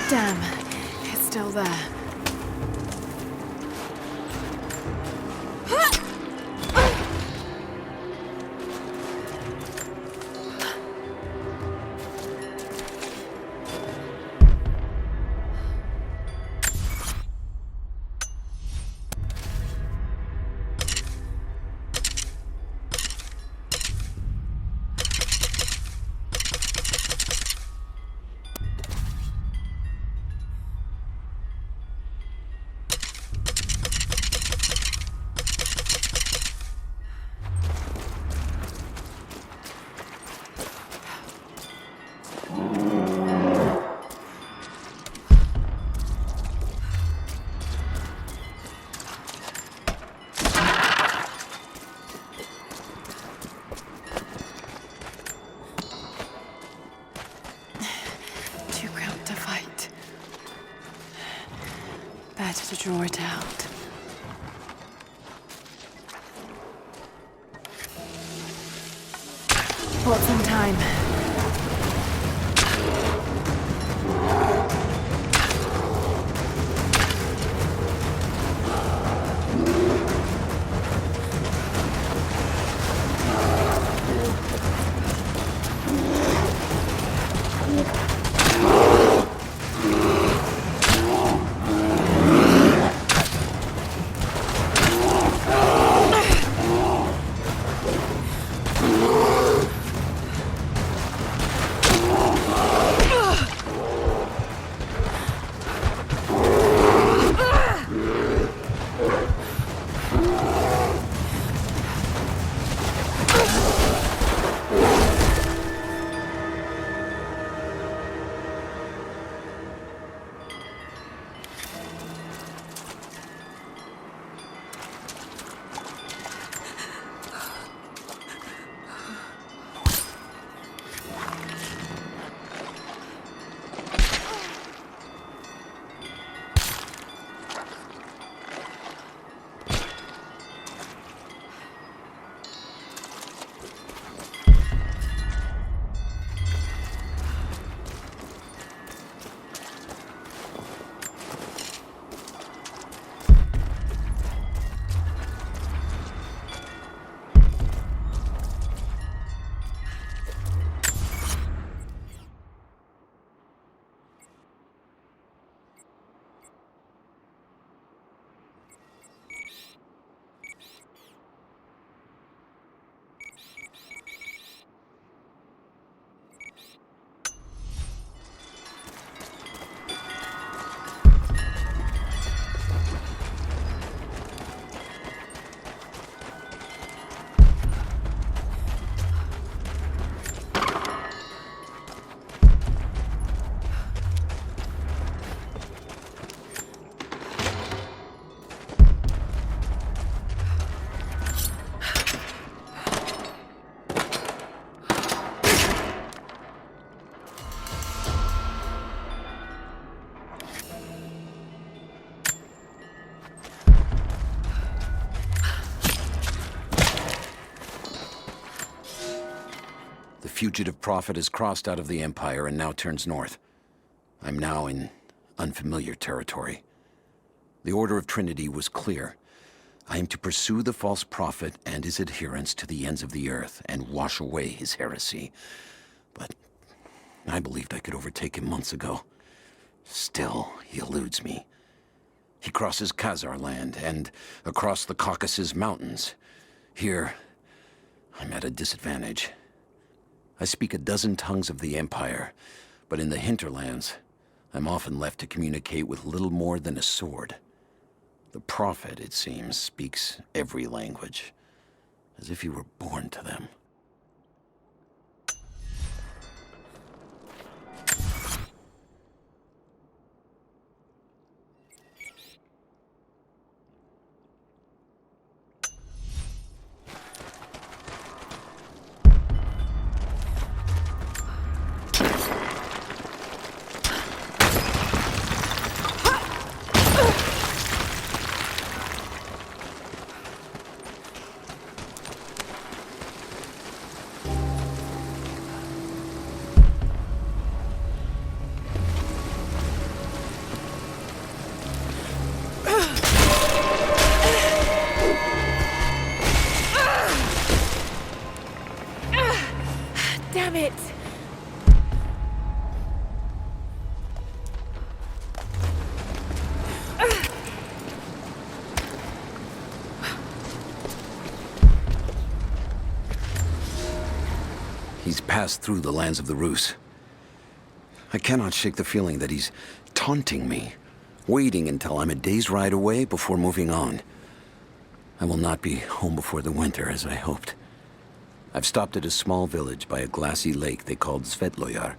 Damn, it's still there. better to draw it out. Bought some time. The fugitive prophet has crossed out of the Empire and now turns north. I'm now in unfamiliar territory. The Order of Trinity was clear. I am to pursue the false prophet and his adherents to the ends of the earth and wash away his heresy. But I believed I could overtake him months ago. Still, he eludes me. He crosses Khazar land and across the Caucasus Mountains. Here, I'm at a disadvantage. I speak a dozen tongues of the Empire, but in the hinterlands, I'm often left to communicate with little more than a sword. The Prophet, it seems, speaks every language, as if he were born to them. Damn it! He's passed through the lands of the Rus. I cannot shake the feeling that he's taunting me, waiting until I'm a day's ride away before moving on. I will not be home before the winter, as I hoped. I've stopped at a small village by a glassy lake they called Svetloyar.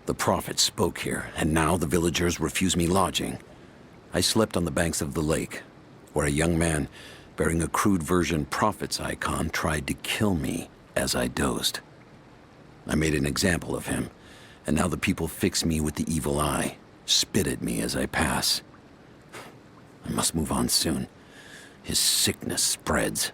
The Prophet spoke here, and now the villagers refuse me lodging. I slept on the banks of the lake, where a young man bearing a crude version Prophet's icon tried to kill me as I dozed. I made an example of him, and now the people fix me with the evil eye, spit at me as I pass. I must move on soon. His sickness spreads.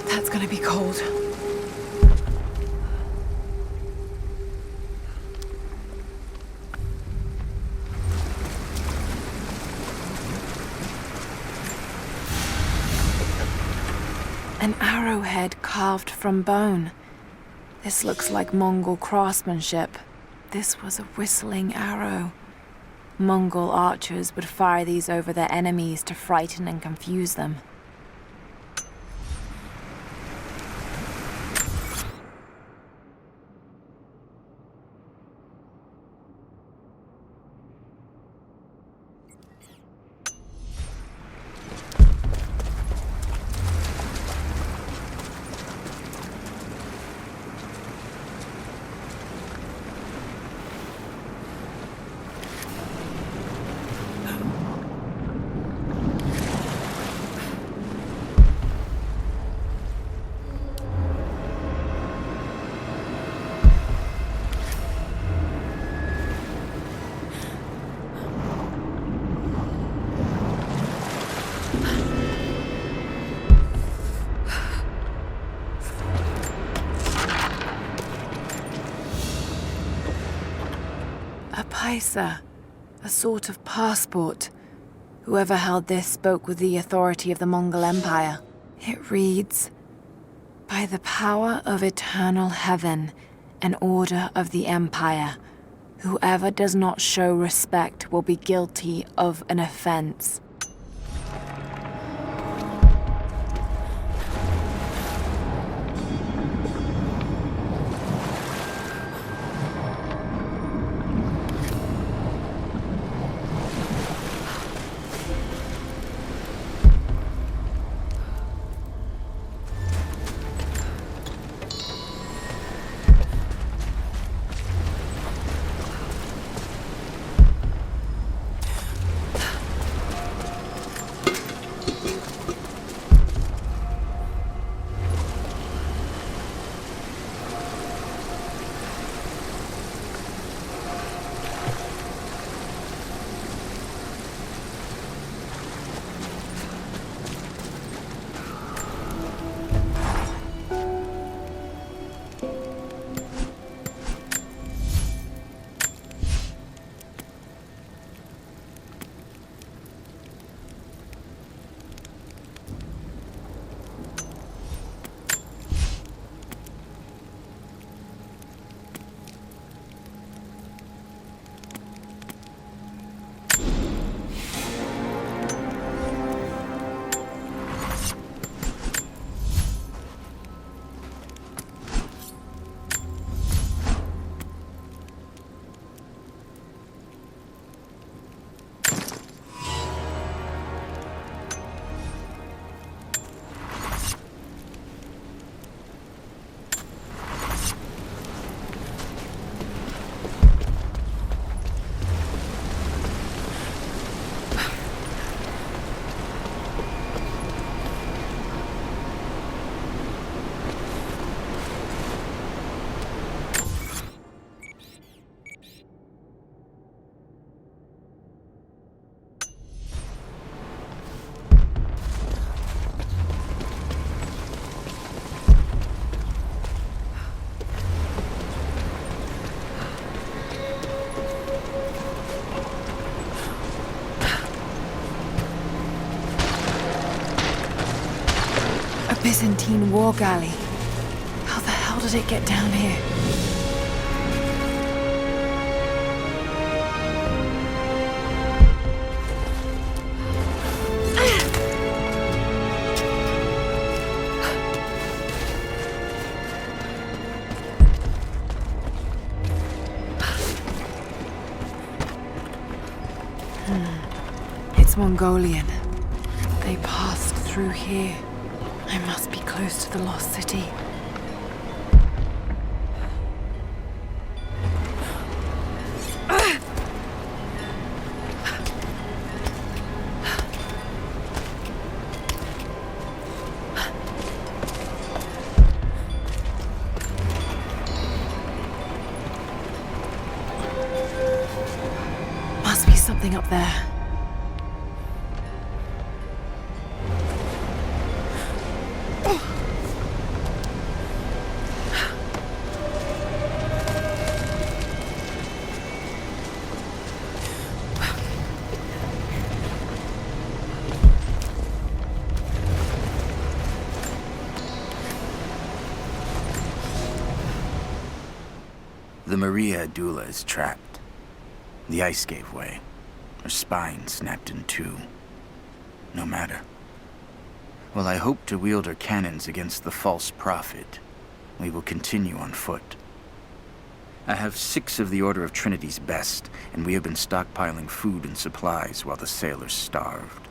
That's gonna be cold. An arrowhead carved from bone. This looks like Mongol craftsmanship. This was a whistling arrow. Mongol archers would fire these over their enemies to frighten and confuse them. A sort of passport. Whoever held this spoke with the authority of the Mongol Empire. It reads, "By the power of eternal heaven and order of the Empire, whoever does not show respect will be guilty of an offense." Byzantine war galley. How the hell did it get down here? It's Mongolian. They passed through here. I must be close to the lost city. Must be something up there. The Maria Adula is trapped. The ice gave way. Her spine snapped in two. No matter. While I hope to wield her cannons against the false prophet, we will continue on foot. I have 6 of the Order of Trinity's best, and we have been stockpiling food and supplies while the sailors starved.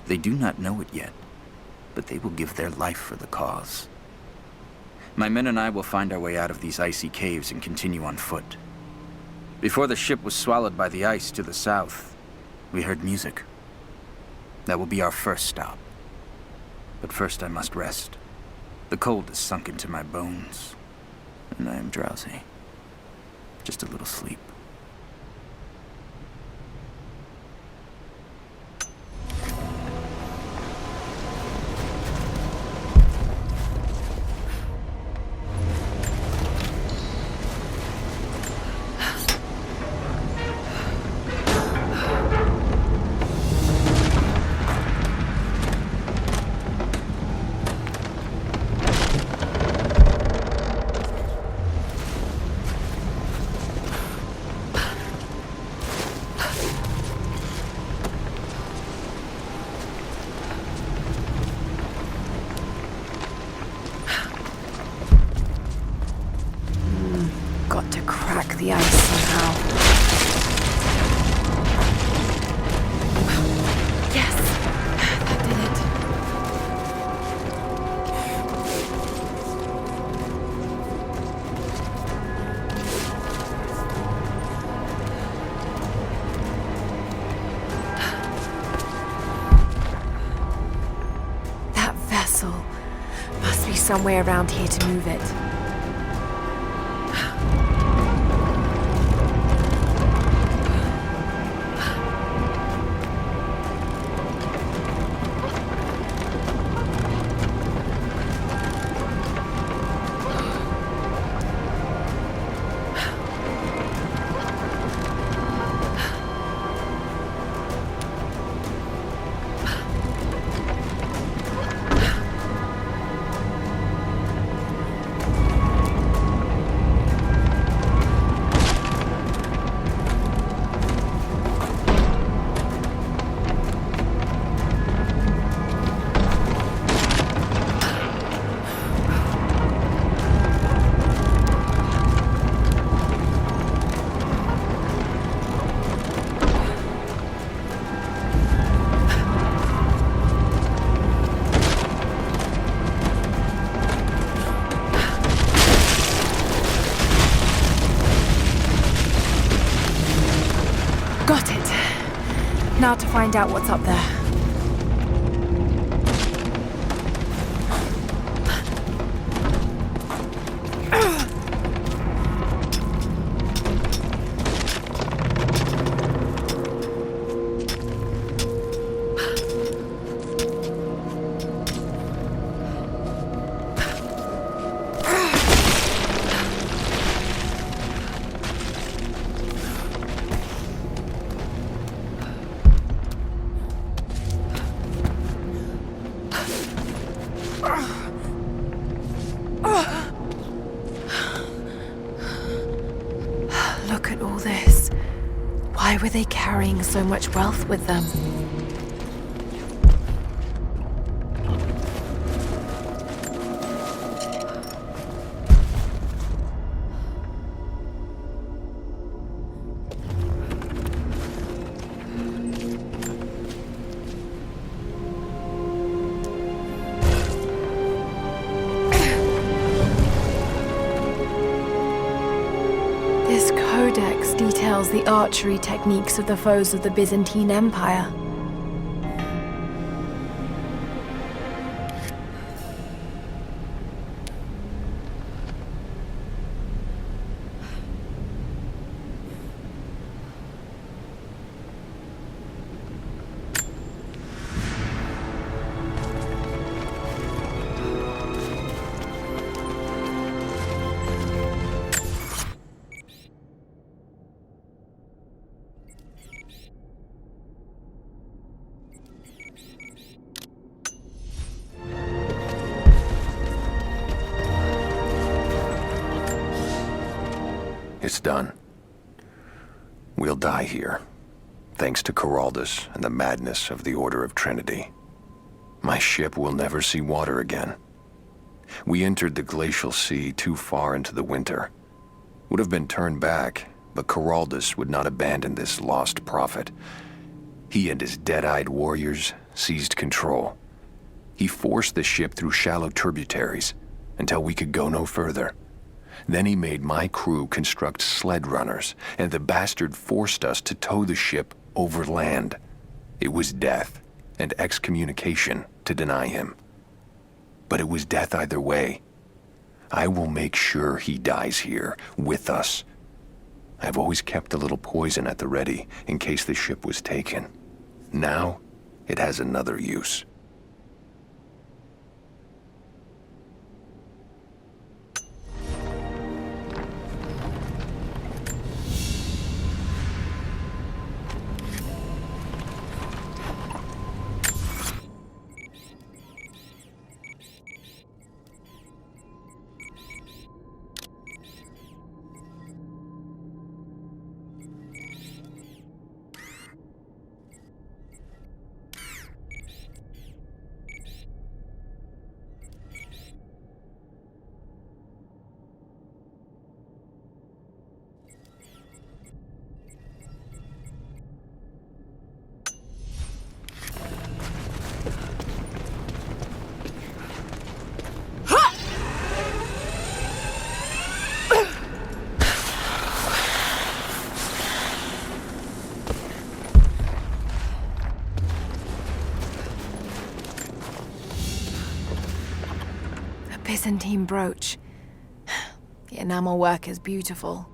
They do not know it yet, but they will give their life for the cause. My men and I will find our way out of these icy caves and continue on foot. Before the ship was swallowed by the ice to the south, we heard music. That will be our first stop. But first I must rest. The cold has sunk into my bones, and I am drowsy. Just a little sleep. Got to crack the ice somehow. Yes! That did it. That vessel must be somewhere around here to move it. Got it. Now to find out what's up there. Look at all this. Why were they carrying so much wealth with them? This codex details the archery techniques of the foes of the Byzantine Empire. It's done. We'll die here, thanks to Caraldus and the madness of the Order of Trinity. My ship will never see water again. We entered the glacial sea too far into the winter. Would have been turned back, but Caraldus would not abandon this lost prophet. He and his dead-eyed warriors seized control. He forced the ship through shallow tributaries until we could go no further. Then he made my crew construct sled runners, and the bastard forced us to tow the ship over land. It was death and excommunication to deny him. But it was death either way. I will make sure he dies here, with us. I've always kept a little poison at the ready, in case the ship was taken. Now, it has another use. Byzantine brooch. The enamel work is beautiful.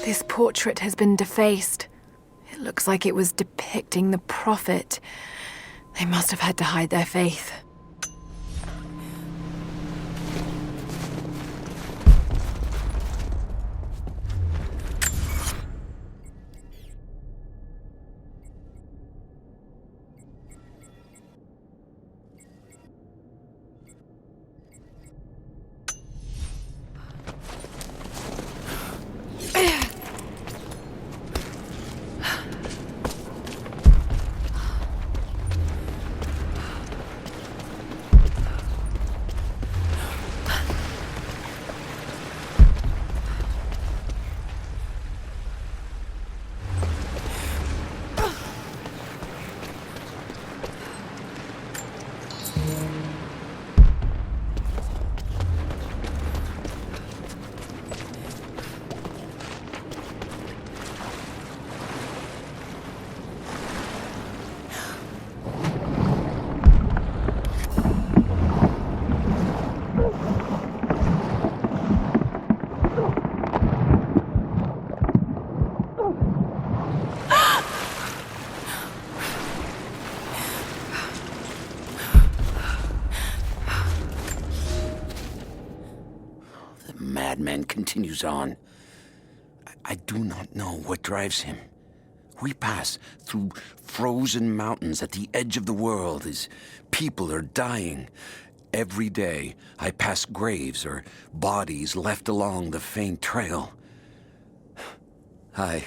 This portrait has been defaced. It looks like it was depicting the prophet. They must have had to hide their faith. Madman continues on. I do not know what drives him. We pass through frozen mountains at the edge of the world. His people are dying. Every day, I pass graves or bodies left along the faint trail. I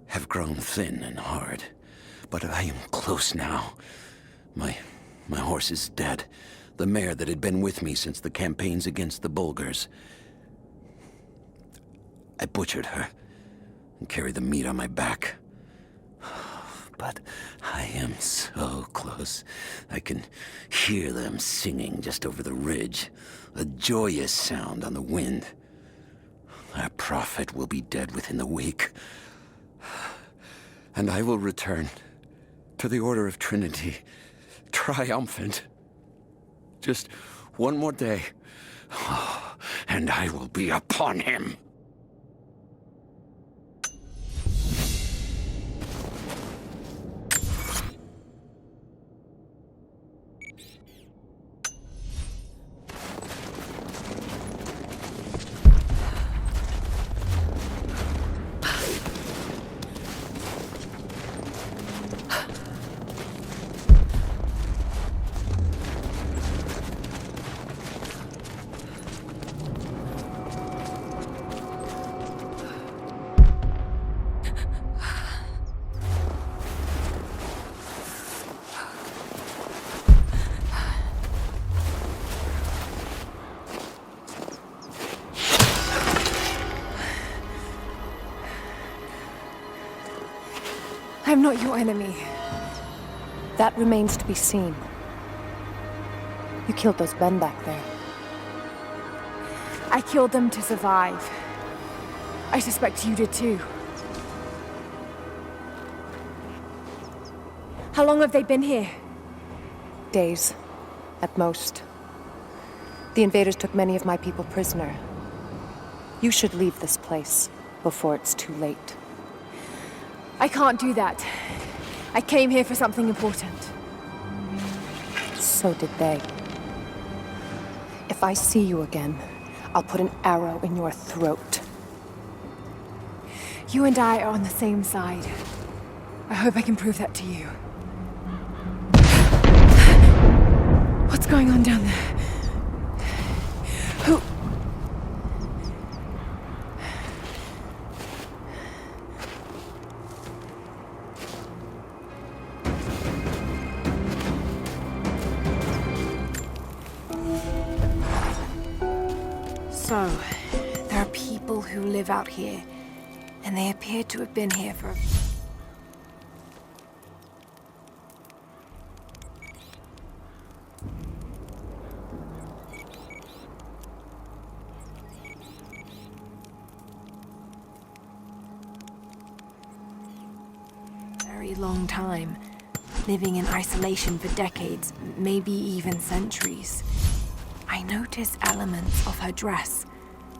have grown thin and hard, but I am close now. My horse is dead. The mare that had been with me since the campaigns against the Bulgars. I butchered her and carried the meat on my back. But I am so close. I can hear them singing just over the ridge. A joyous sound on the wind. Our prophet will be dead within the week. And I will return to the Order of Trinity, triumphant. Just one more day, and I will be upon him. I'm not your enemy. That remains to be seen. You killed those men back there. I killed them to survive. I suspect you did too. How long have they been here? Days, at most. The invaders took many of my people prisoner. You should leave this place before it's too late. I can't do that. I came here for something important. So did they. If I see you again, I'll put an arrow in your throat. You and I are on the same side. I hope I can prove that to you. What's going on down there? Who... So, there are people who live out here, and they appear to have been here for... very long time, living in isolation for decades, maybe even centuries. I noticed elements of her dress,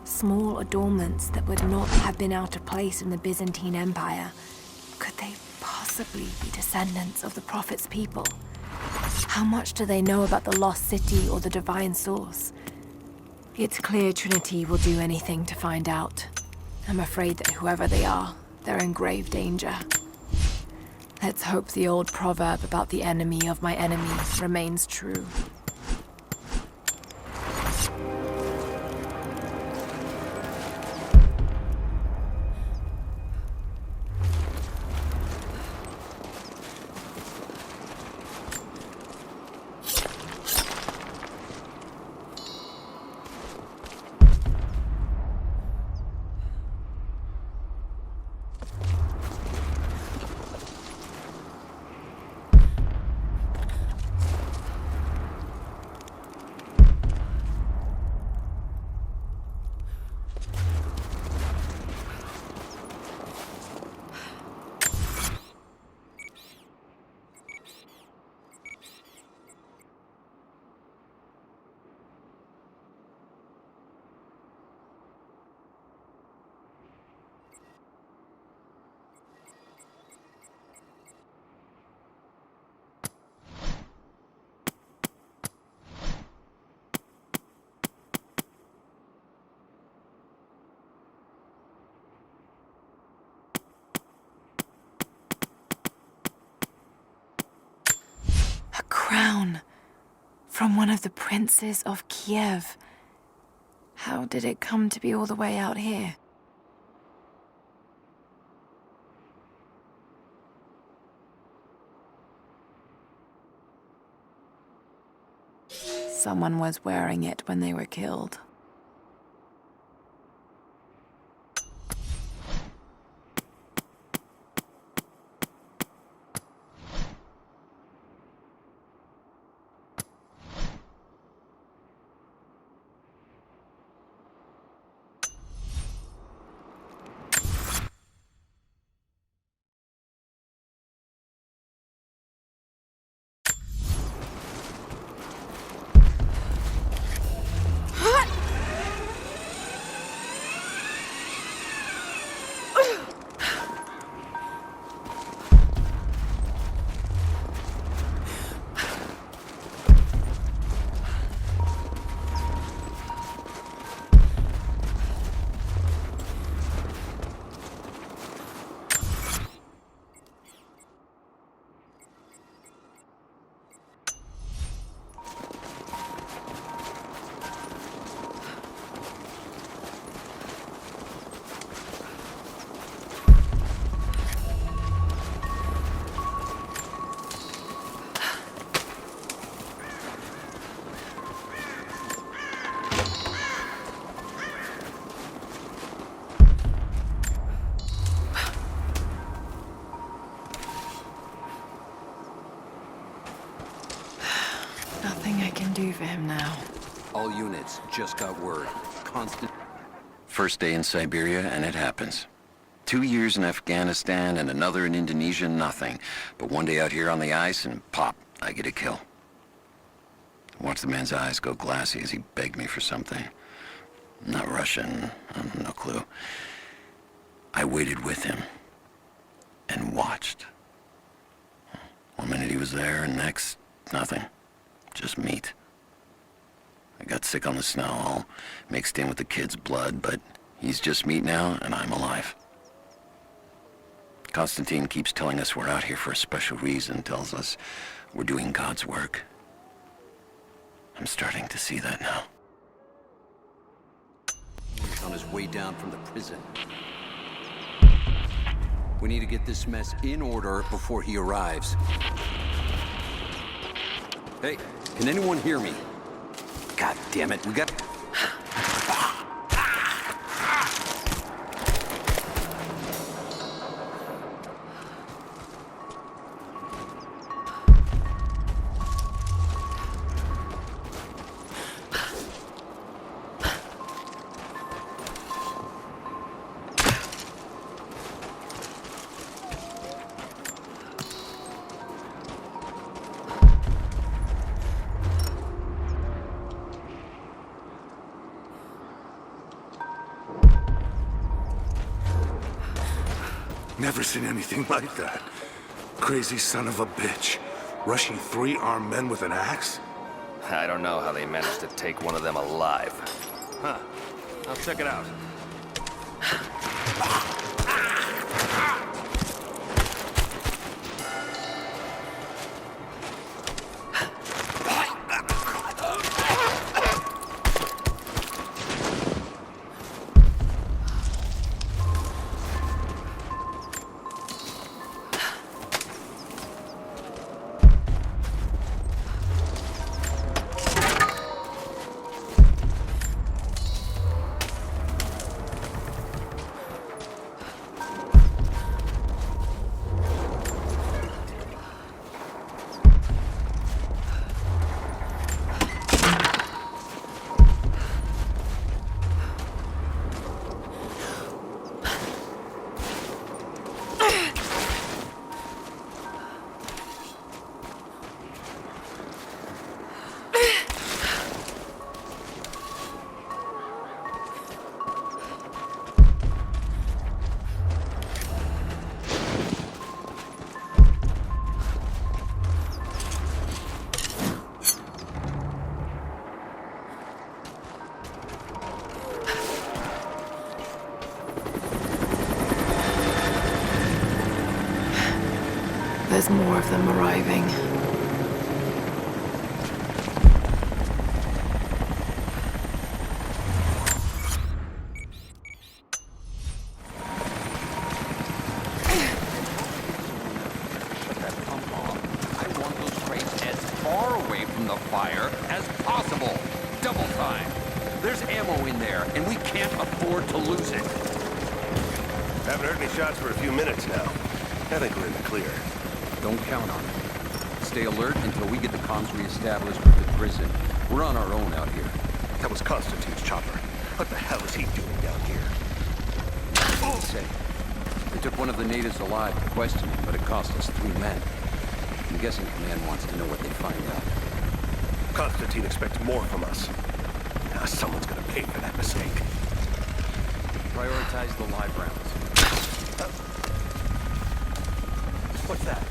small adornments that would not have been out of place in the Byzantine Empire. Could they possibly be descendants of the Prophet's people? How much do they know about the lost city or the divine source? It's clear Trinity will do anything to find out. I'm afraid that whoever they are, they're in grave danger. Let's hope the old proverb about the enemy of my enemy remains true. From one of the princes of Kiev. How did it come to be all the way out here? Someone was wearing it when they were killed. Nothing I can do for him now. All units, just got word. Constant. First day in Siberia, and it happens. 2 years in Afghanistan and another in Indonesia, nothing. But one day out here on the ice, and pop, I get a kill. Watch the man's eyes go glassy as he begged me for something. Not Russian, no clue. I waited with him and watched. 1 minute he was there, and next, nothing. Just meat. I got sick on the snow, all mixed in with the kid's blood, but he's just meat now, and I'm alive. Constantine keeps telling us we're out here for a special reason, tells us we're doing God's work. I'm starting to see that now. He's on his way down from the prison. We need to get this mess in order before he arrives. Hey, can anyone hear me? God damn it, we got... Never seen anything like that. Crazy son of a bitch. Rushing 3 armed men with an axe? I don't know how they managed to take one of them alive. Huh. I'll check it out. There's more of them arriving. go in there, and we can't afford to lose it. Haven't heard any shots for a few minutes now. I think we're in the clear. Don't count on it. Stay alert until we get the comms re-established with the prison. We're on our own out here. That was Constantine's chopper. What the hell is he doing down here? Say, they took one of the natives alive to question him, but it cost us 3 men. I'm guessing Command wants to know what they find out. Constantine expects more from us. Now someone's gonna pay for that mistake. Prioritize the live rounds. What's that?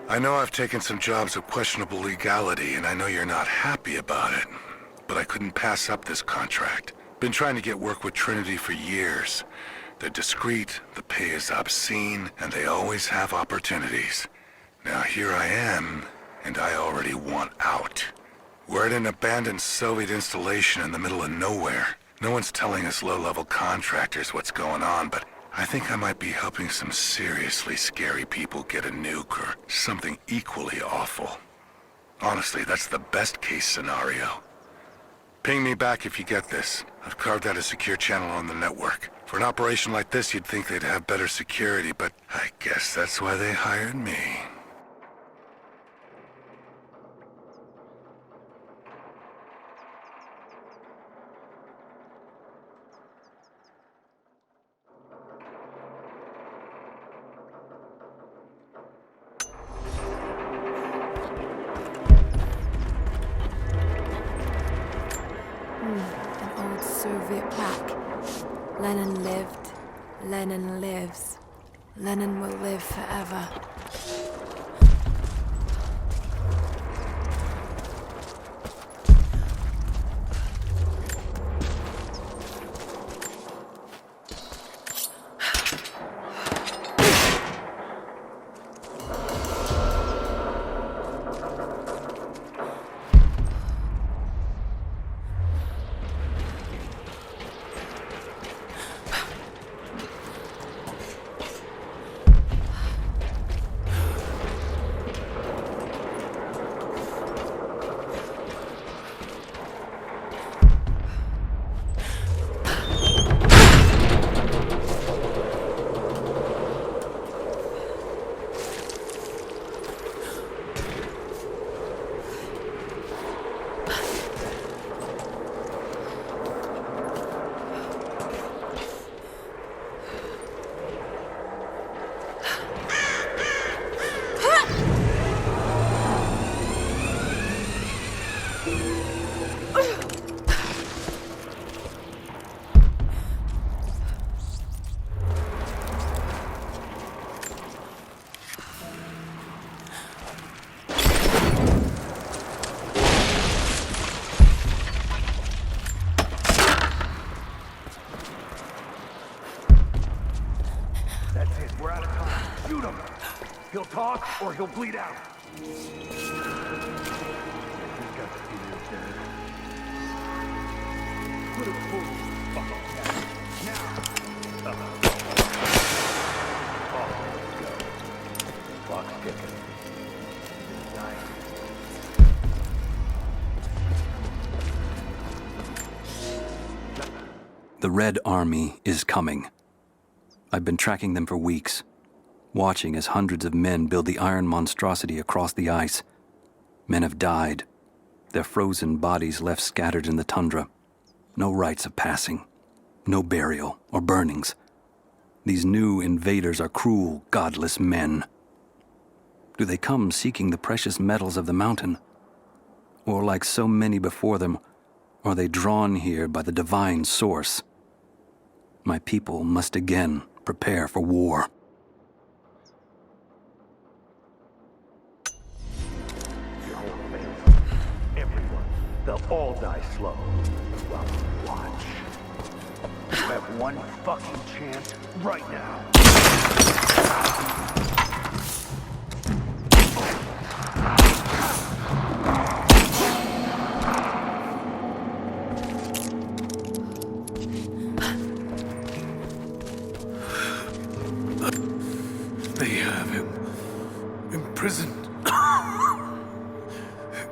I know I've taken some jobs of questionable legality, and I know you're not happy about it. But I couldn't pass up this contract. Been trying to get work with Trinity for years. They're discreet, the pay is obscene, and they always have opportunities. Now here I am, and I already want out. We're at an abandoned Soviet installation in the middle of nowhere. No one's telling us low-level contractors what's going on, but I think I might be helping some seriously scary people get a nuke or something equally awful. Honestly, that's the best-case scenario. Ping me back if you get this. I've carved out a secure channel on the network. For an operation like this, you'd think they'd have better security, but I guess that's why they hired me. An old Soviet Soviet plaque. Lenin lived, Lenin lives. Lenin will live forever. That's it, we're out of time. Shoot him! He'll talk or he'll bleed out. Put a full fuck on that. Now! Oh, let's go. Clock's ticking. The Red Army is coming. I've been tracking them for weeks, watching as hundreds of men build the iron monstrosity across the ice. Men have died, their frozen bodies left scattered in the tundra. No rites of passing, no burial or burnings. These new invaders are cruel, godless men. Do they come seeking the precious metals of the mountain? Or like so many before them, are they drawn here by the divine source? My people must again prepare for war. Your whole family, everyone, they'll all die slow. Well, watch. You have one fucking chance right now. They have him imprisoned.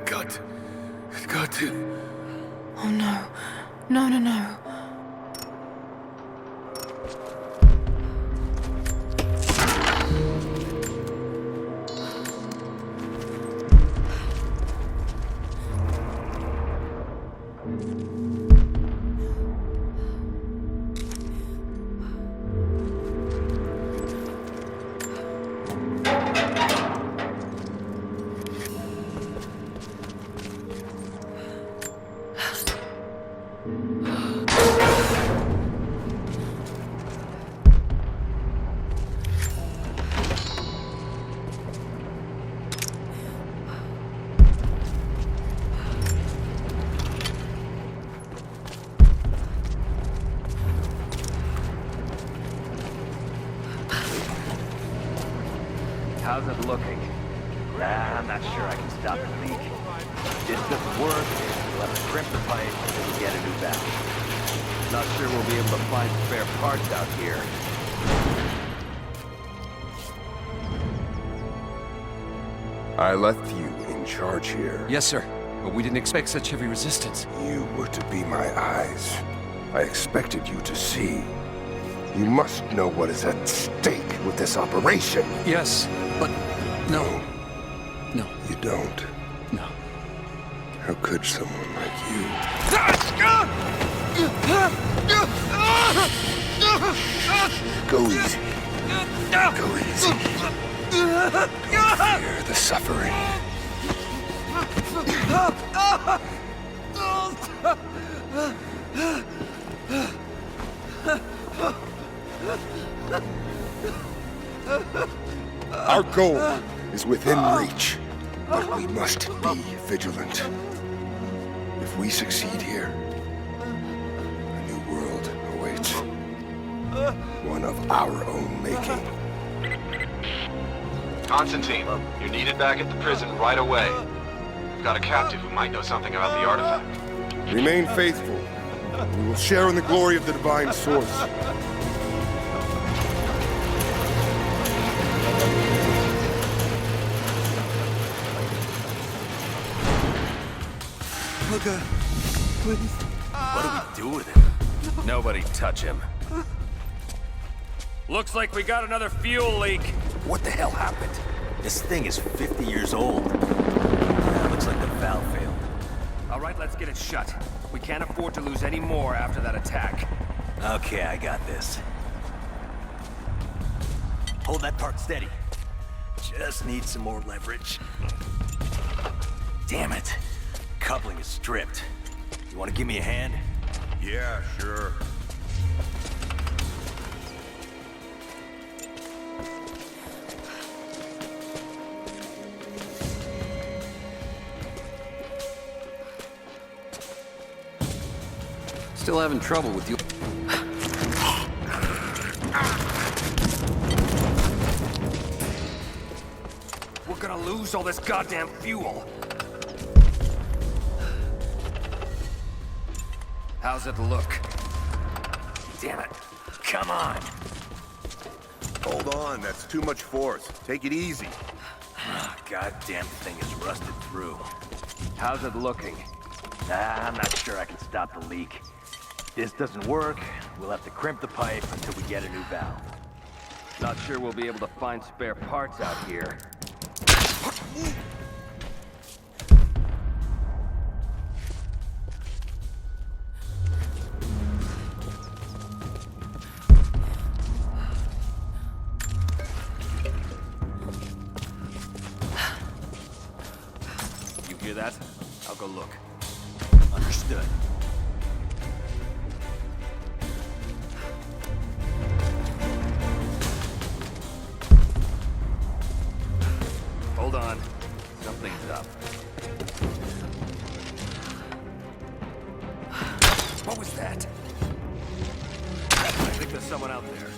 Got to. Oh no. No, no, no. How's it looking? I'm not sure I can stop the leak. This doesn't work, we'll have to crimp the pipe and get a new valve. Not sure we'll be able to find spare parts out here. I left you in charge here. Yes, sir. But we didn't expect such heavy resistance. You were to be my eyes. I expected you to see. You must know what is at stake with this operation. Yes, but no. No. You don't? No. How could someone like you? Go easy. Go easy. Don't fear the suffering. Our goal is within reach, but we must be vigilant. If we succeed here, a new world awaits. One of our own making. Constantine, you're needed back at the prison right away. We've got a captive who might know something about the artifact. Remain faithful. We will share in the glory of the divine source. Luca, please. What do we do with him? Nobody touch him. Looks like we got another fuel leak. What the hell happened? This thing is 50 years old. Yeah, looks like the valve failed. All right, let's get it shut. We can't afford to lose any more after that attack. Okay, I got this. Hold that part steady. Just need some more leverage. Damn it. Coupling is stripped. You want to give me a hand? Yeah, sure. Still having trouble with you. We're gonna lose all this goddamn fuel. How's it look? Damn it. Come on. Hold on, that's too much force. Take it easy. Goddamn thing is rusted through. How's it looking? I'm not sure I can stop the leak. If this doesn't work, we'll have to crimp the pipe until we get a new valve. Not sure we'll be able to find spare parts out here. You hear that? I'll go look. Understood. Hold on. Something's up. What was that? I think there's someone out there.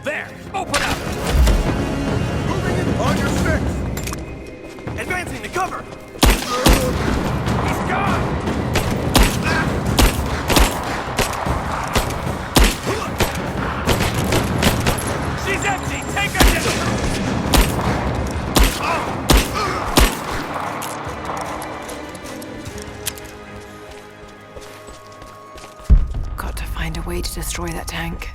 There! Open up! Moving in on your six! Advancing to cover! He's gone! She's empty! Take her down! Got to find a way to destroy that tank.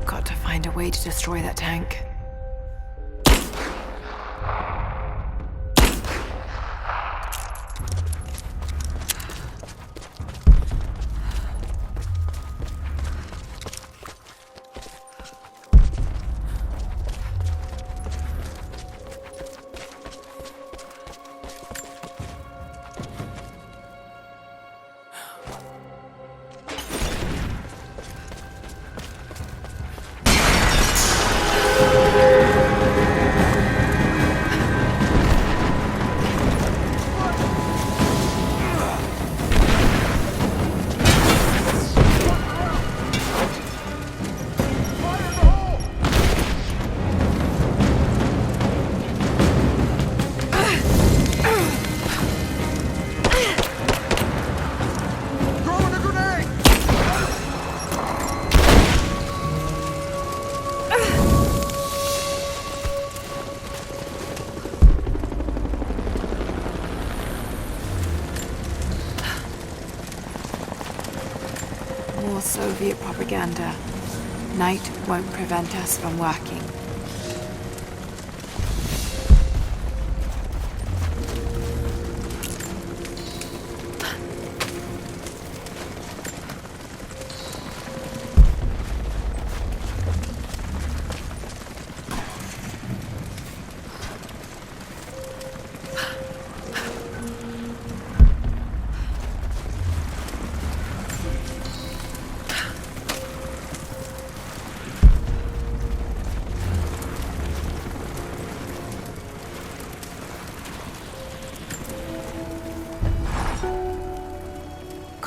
Got to find a way to destroy that tank. More Soviet propaganda. Night won't prevent us from working.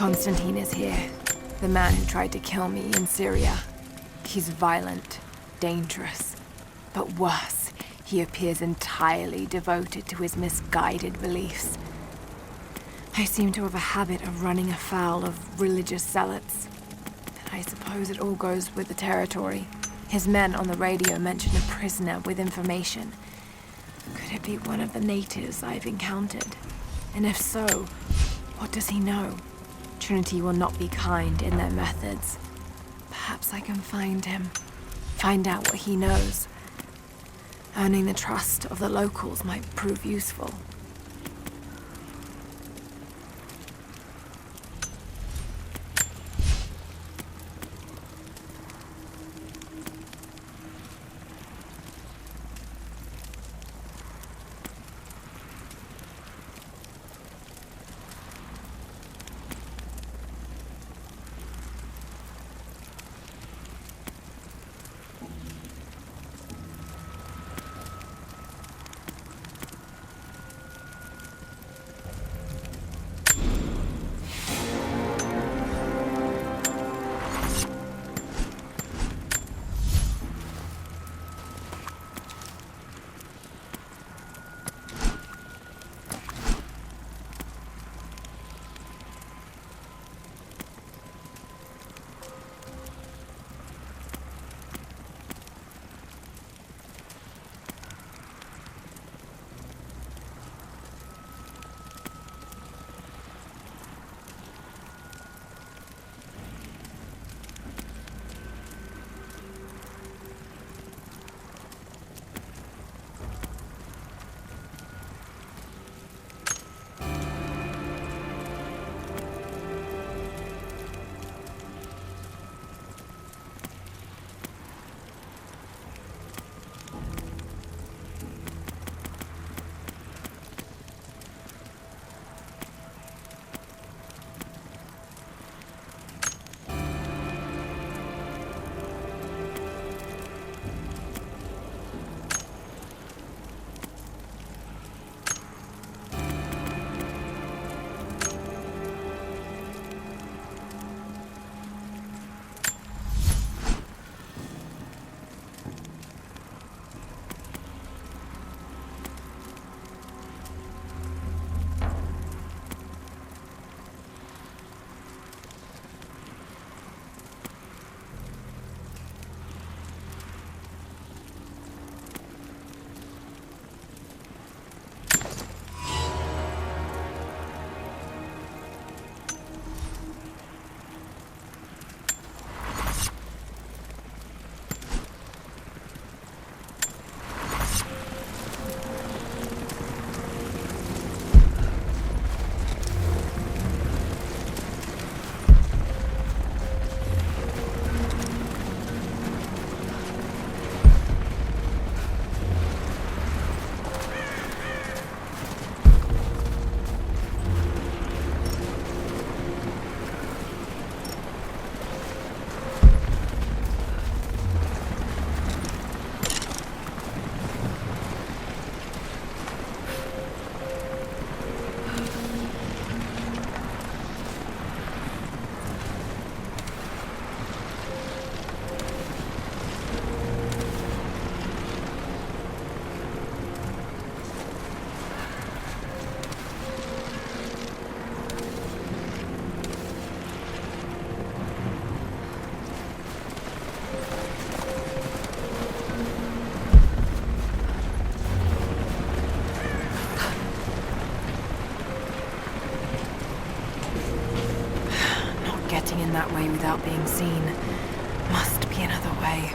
Constantine is here. The man who tried to kill me in Syria. He's violent, dangerous, but worse, he appears entirely devoted to his misguided beliefs. I seem to have a habit of running afoul of religious zealots. I suppose it all goes with the territory. His men on the radio mentioned a prisoner with information. Could it be one of the natives I've encountered? And if so, what does he know? Trinity will not be kind in their methods. Perhaps I can find him. Find out what he knows. Earning the trust of the locals might prove useful. that way without being seen. Must be another way.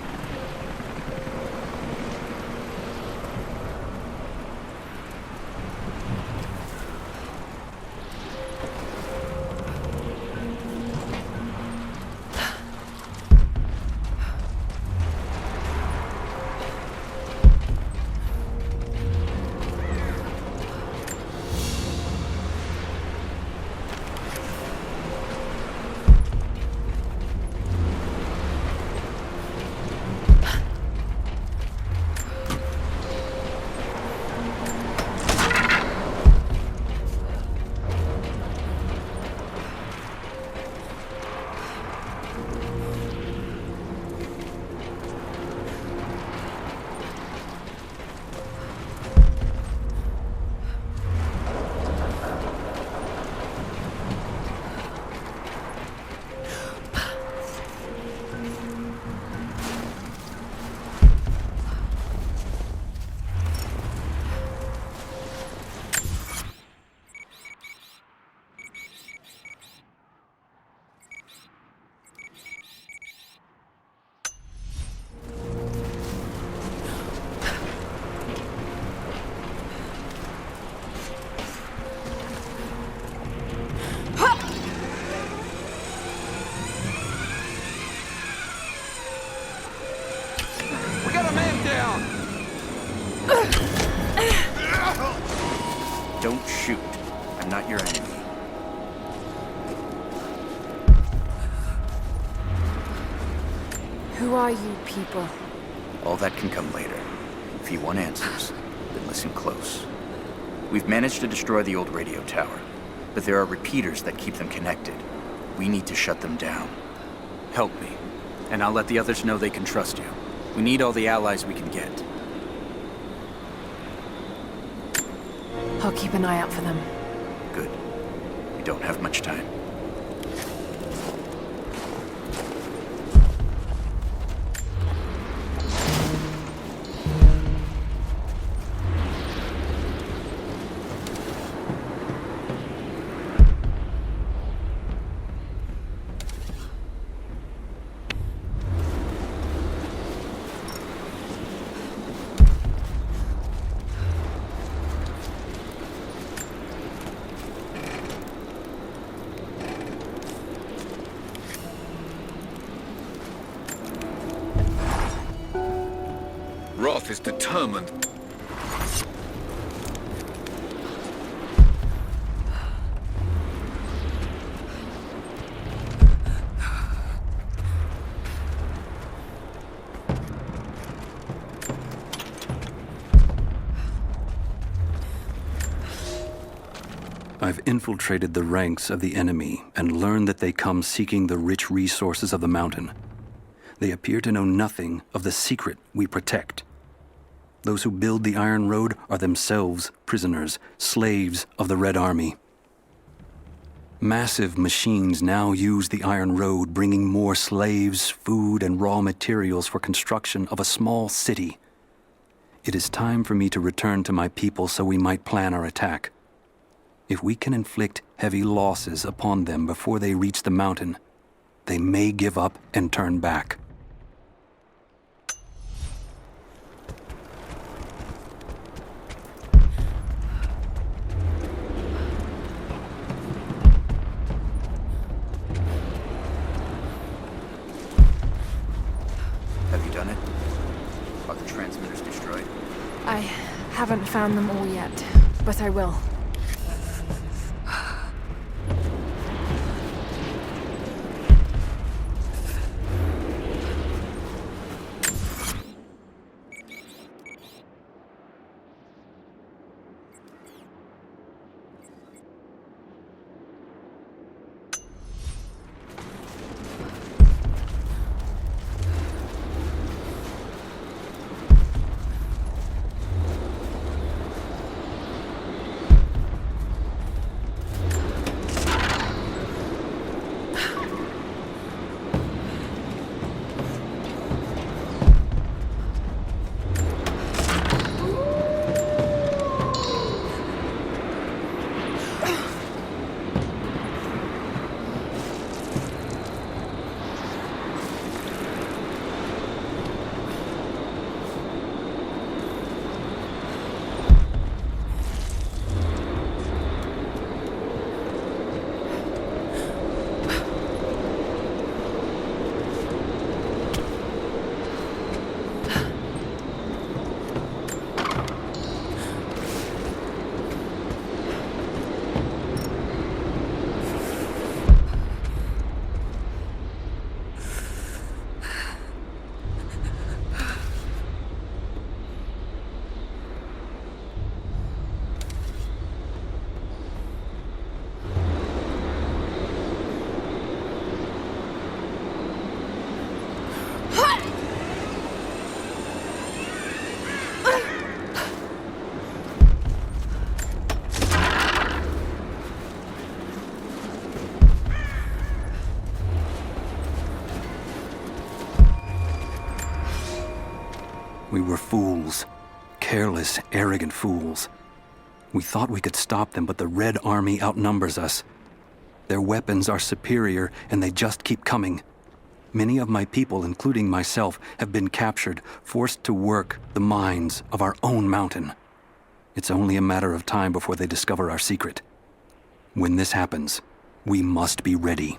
Don't shoot. I'm not your enemy. Who are you people? All that can come later. If you want answers, then listen close. We've managed to destroy the old radio tower, but there are repeaters that keep them connected. We need to shut them down. Help me, and I'll let the others know they can trust you. We need all the allies we can get. I'll keep an eye out for them. Good. We don't have much time. Roth is determined. I've infiltrated the ranks of the enemy and learned that they come seeking the rich resources of the mountain. They appear to know nothing of the secret we protect. Those who build the Iron Road are themselves prisoners, slaves of the Red Army. Massive machines now use the Iron Road, bringing more slaves, food, and raw materials for construction of a small city. It is time for me to return to my people so we might plan our attack. If we can inflict heavy losses upon them before they reach the mountain, they may give up and turn back. Have you done it? Are the transmitters destroyed? I haven't found them all yet, but I will. We were fools. Careless, arrogant fools. We thought we could stop them, but the Red Army outnumbers us. Their weapons are superior, and they just keep coming. Many of my people, including myself, have been captured, forced to work the mines of our own mountain. It's only a matter of time before they discover our secret. When this happens, we must be ready.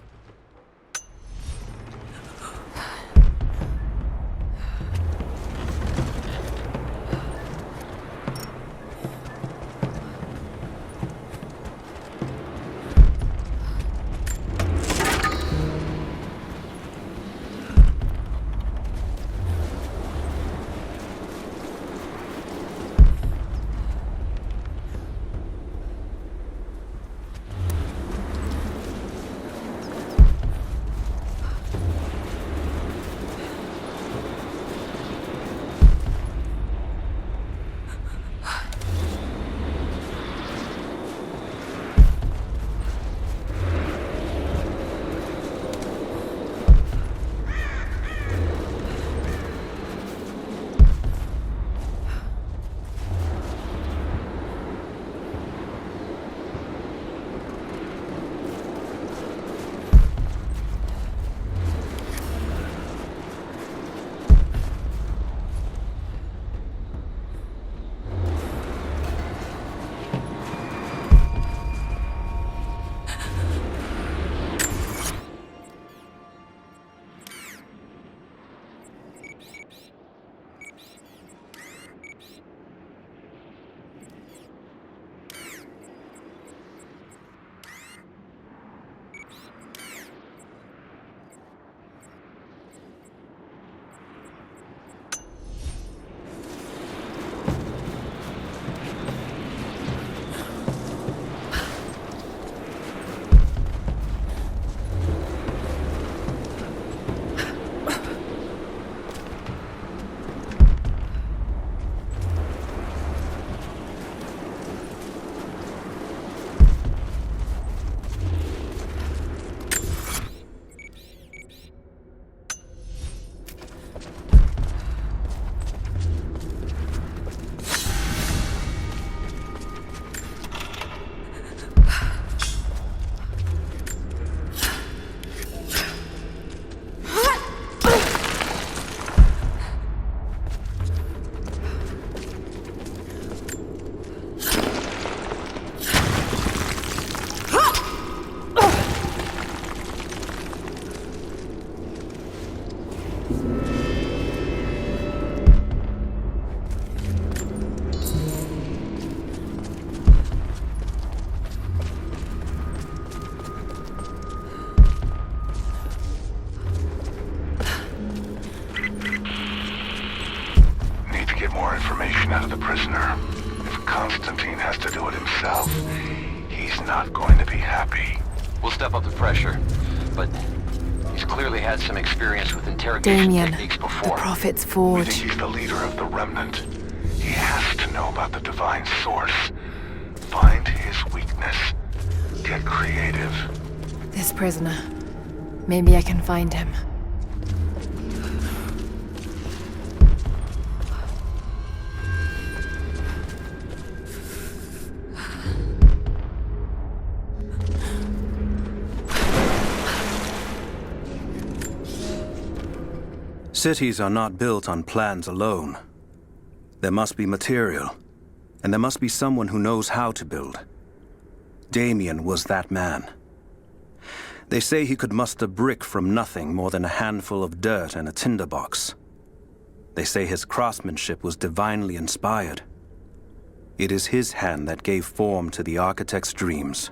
Out of the prisoner. If Constantine has to do it himself, he's not going to be happy. We'll step up the pressure, but he's clearly had some experience with interrogation Damien, techniques before. the Prophet's We Forge. think he's the leader of the Remnant. He has to know about the Divine Source. Find his weakness. Get creative. This prisoner. Maybe I can find him. Cities are not built on plans alone. There must be material, and there must be someone who knows how to build. Damien was that man. They say he could muster brick from nothing more than a handful of dirt and a tinderbox. They say his craftsmanship was divinely inspired. It is his hand that gave form to the architect's dreams.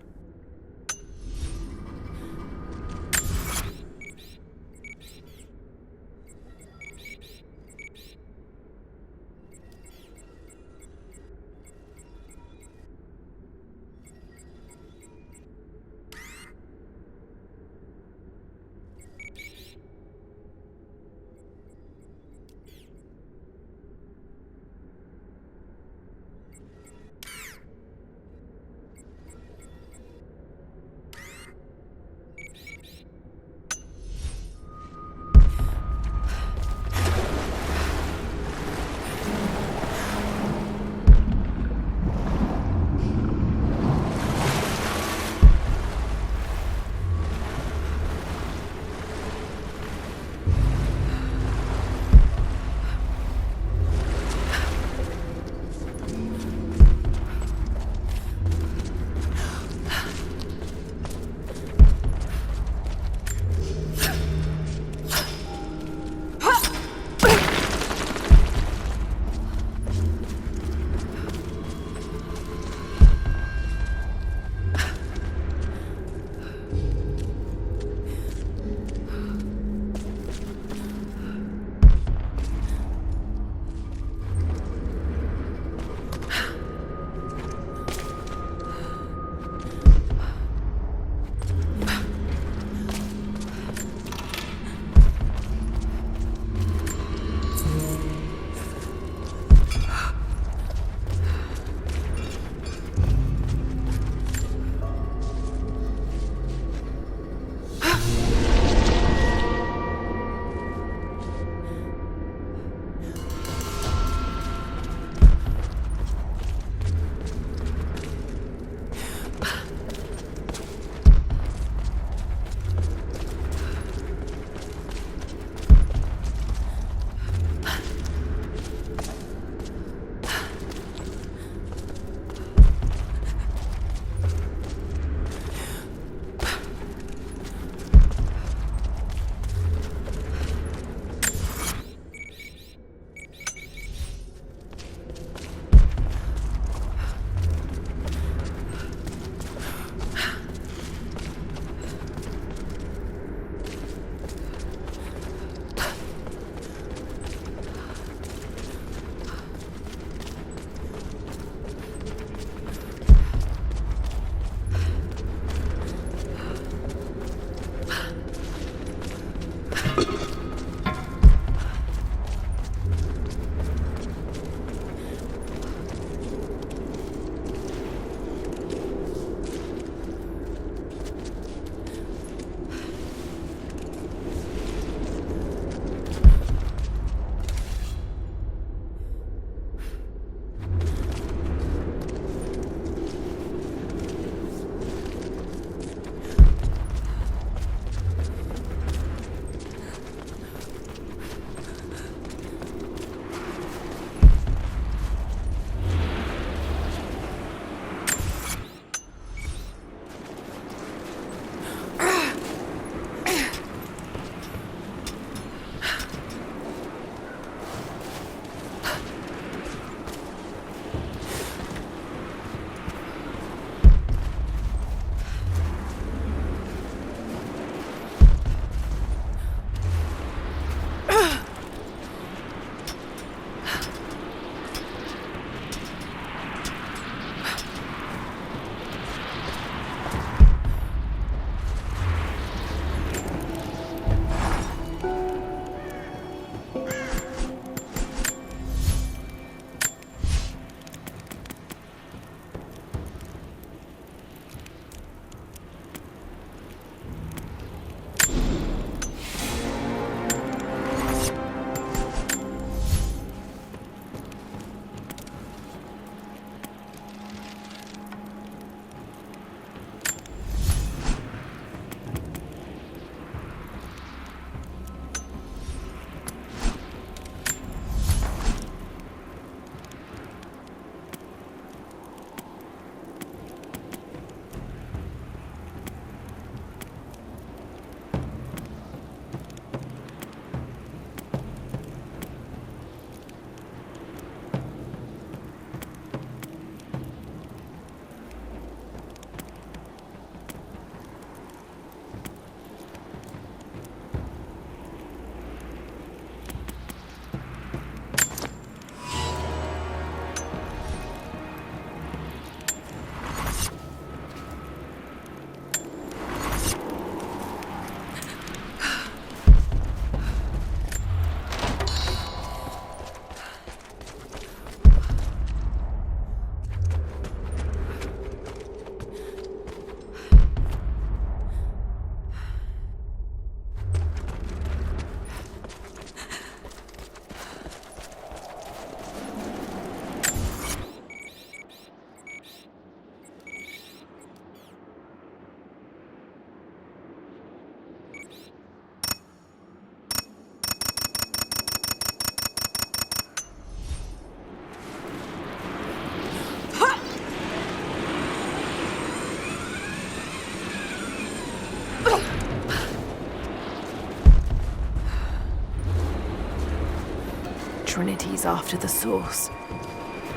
Trinity's after the source.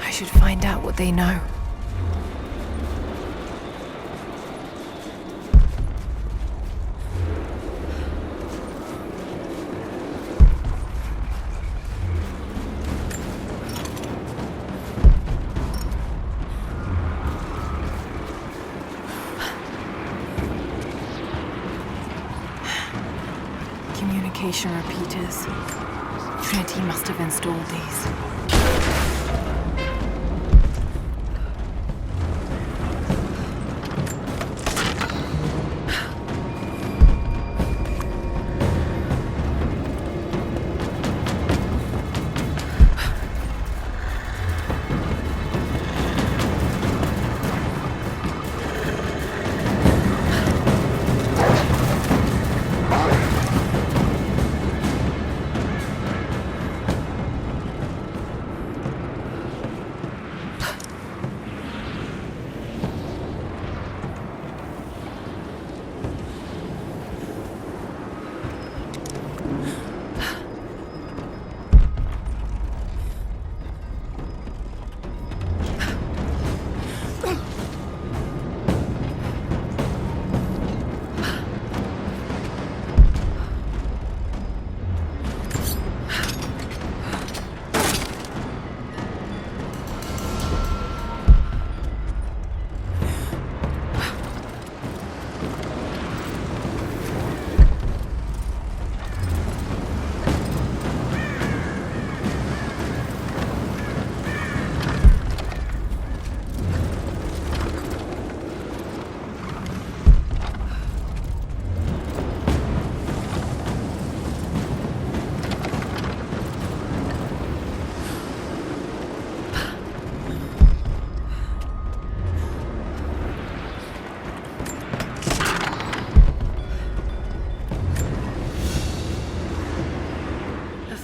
I should find out what they know. Communication repeaters. Trinity must have installed these.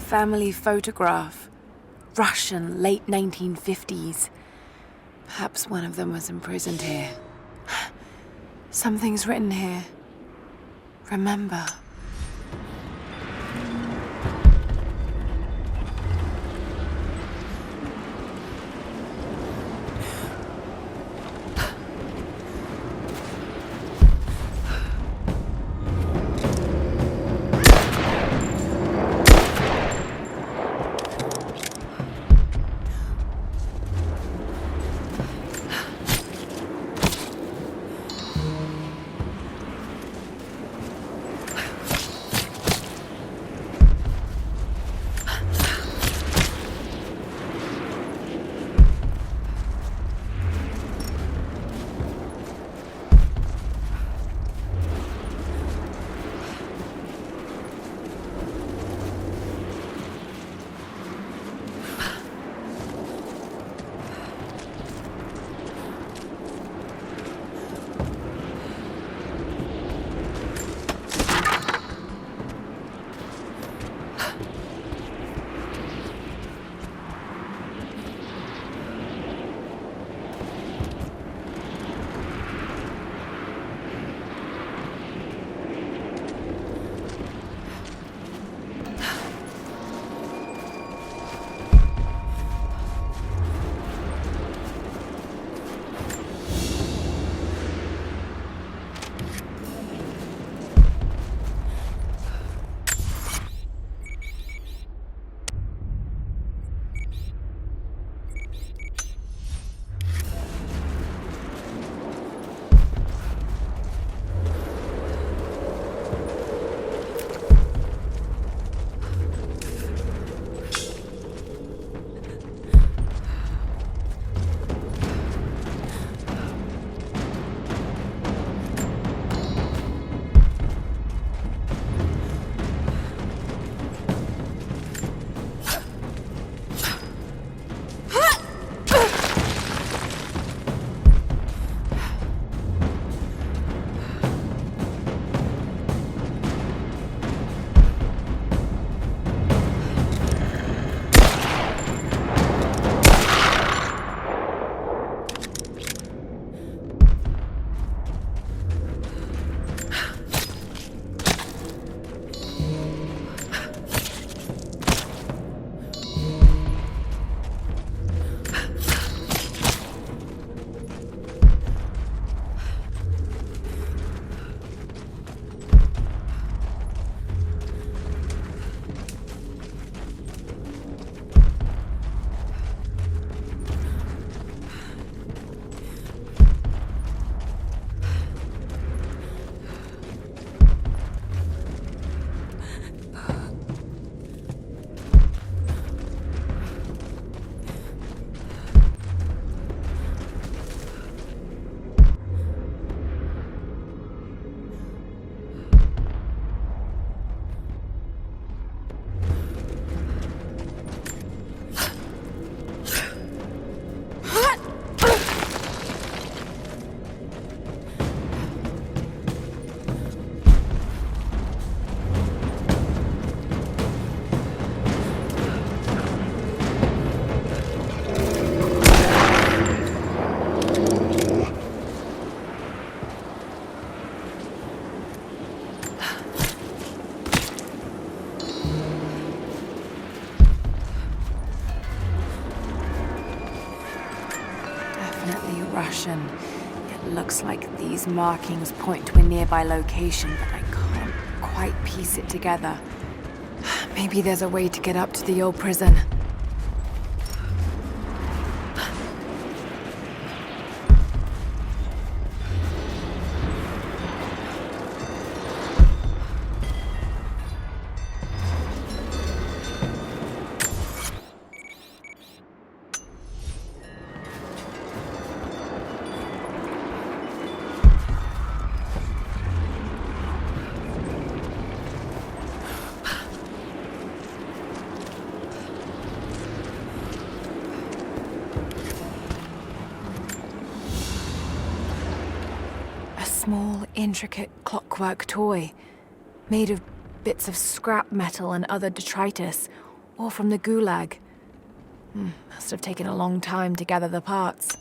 Family photograph. Russian, late 1950s. Perhaps one of them was imprisoned here. Something's written here. Remember. Russian. It looks like these markings point to a nearby location, but I can't quite piece it together. Maybe there's a way to get up to the old prison. Small, intricate clockwork toy, made of bits of scrap metal and other detritus, all from the gulag. Must have taken a long time to gather the parts.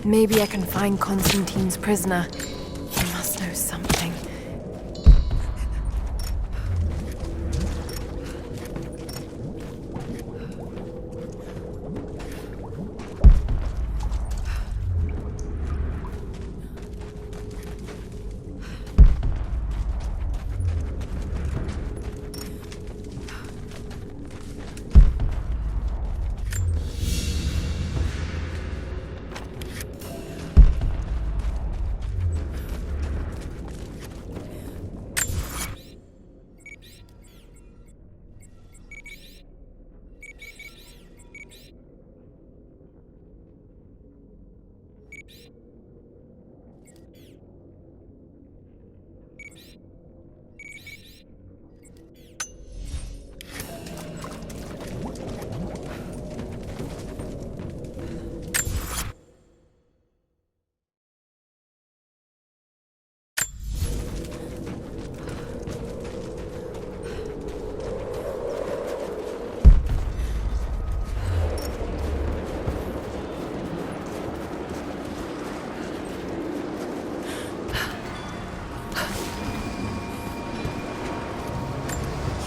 Maybe I can find Constantine's prisoner. He must know something.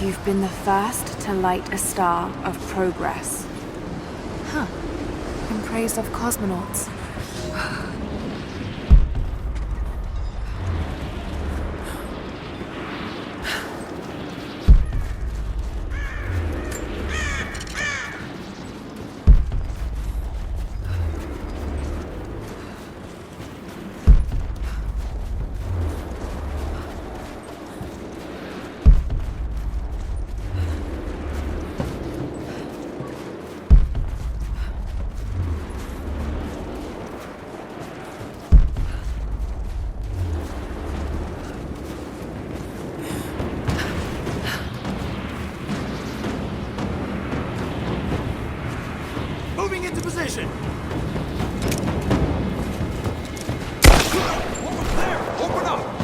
You've been the first to light a star of progress. Huh. In praise of cosmonauts. Moving into position! Over there! Open up!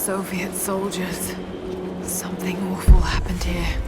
Soviet soldiers. Something awful happened here.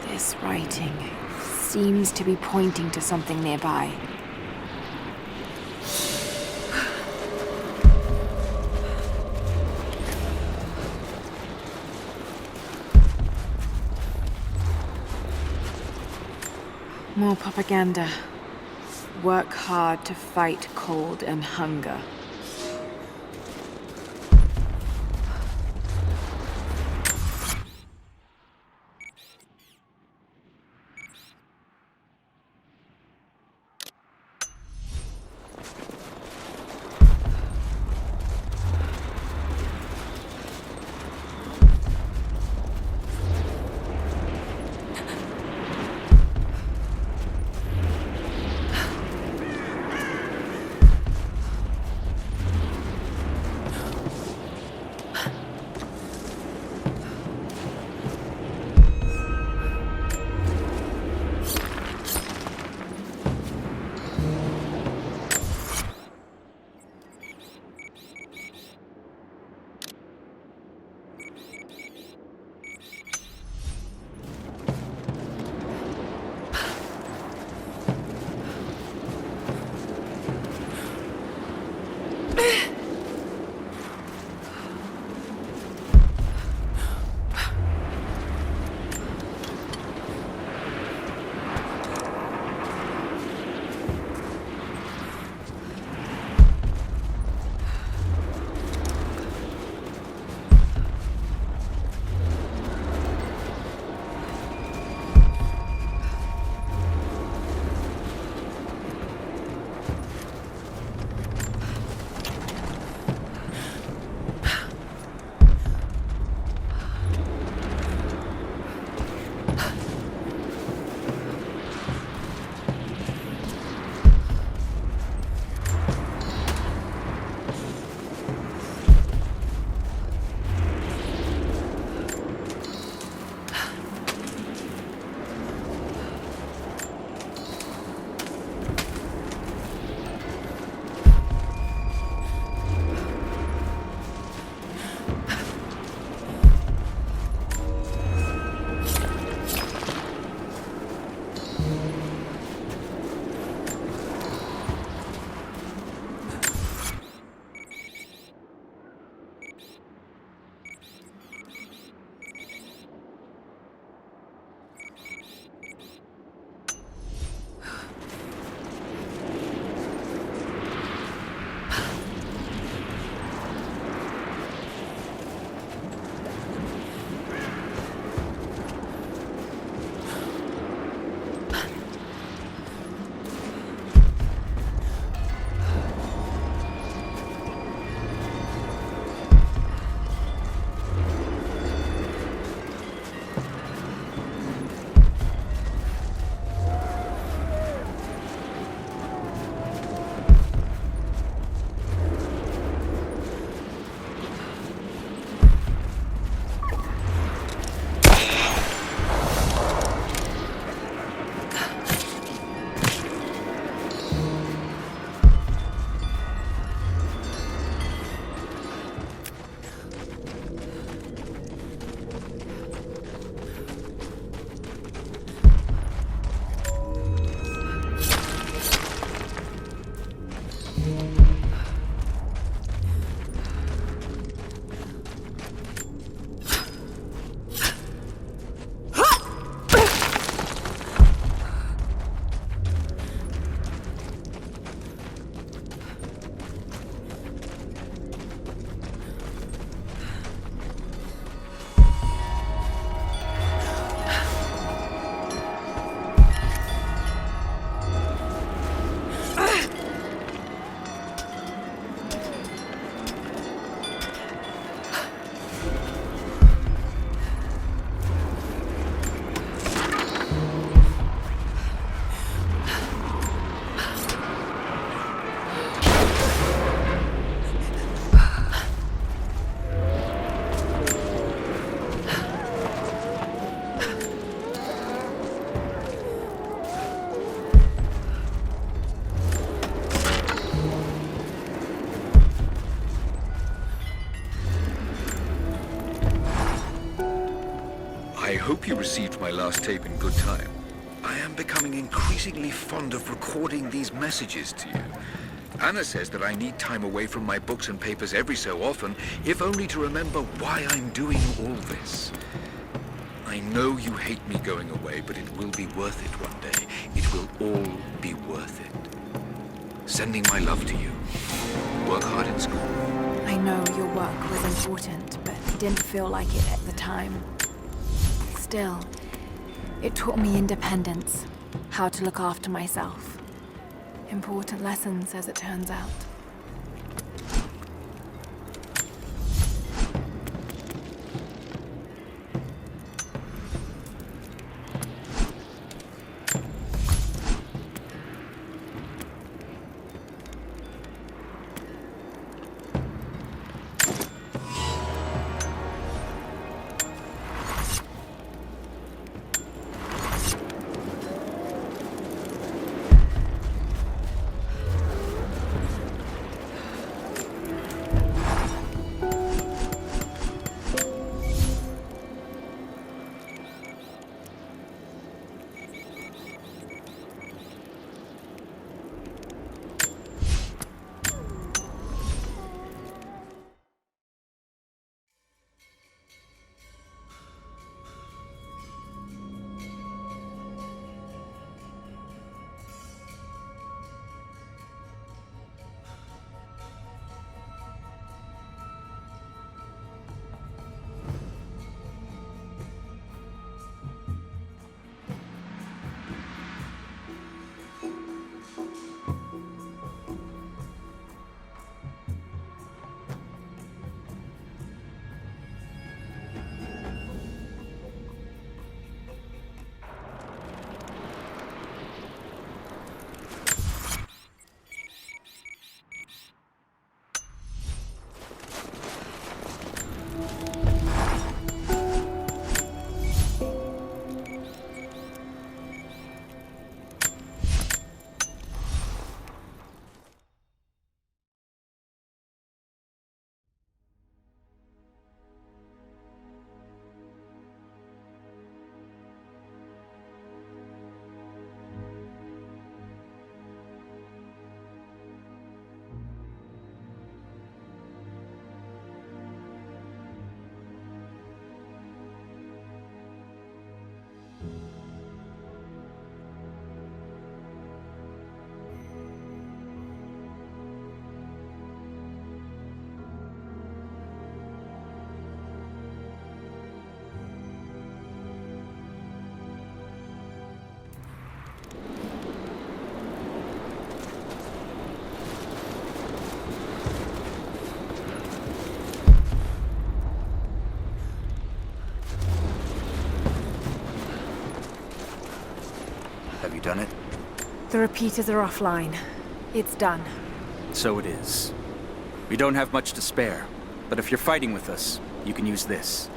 This writing seems to be pointing to something nearby. More propaganda. Work hard to fight cold and hunger. hope you received my last tape in good time. I am becoming increasingly fond of recording these messages to you. Anna says that I need time away from my books and papers every so often, if only to remember why I'm doing all this. I know you hate me going away, but it will be worth it one day. It will all be worth it. Sending my love to you. Work hard in school. I know your work was important, but it didn't feel like it at the time. Still, it taught me independence, how to look after myself. Important lessons, as it turns out. Have you done it? The repeaters are offline. It's done. So it is. We don't have much to spare, but if you're fighting with us, you can use this.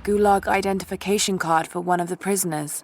Gulag identification card for one of the prisoners.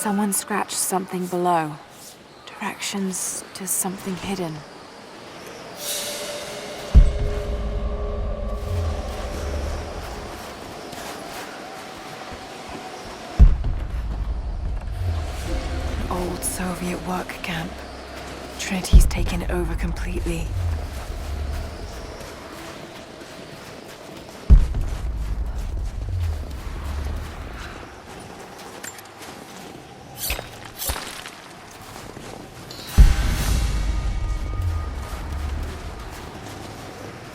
Someone scratched something below. Directions to something hidden. Old Soviet work camp. Trinity's taken it over completely.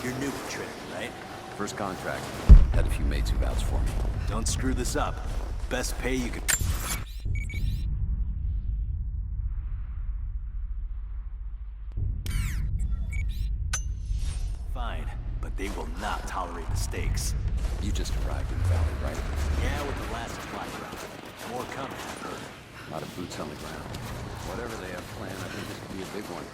You're new to Trinity, right? First contract. Had a few mates who vouched for me. Don't screw this up. Best pay you could... Fine, but they will not tolerate mistakes. You just arrived in the valley, right? Yeah, with the last supply drop. More coming, I've heard. A lot of boots on the ground. Whatever they have planned, I think this could be a big one.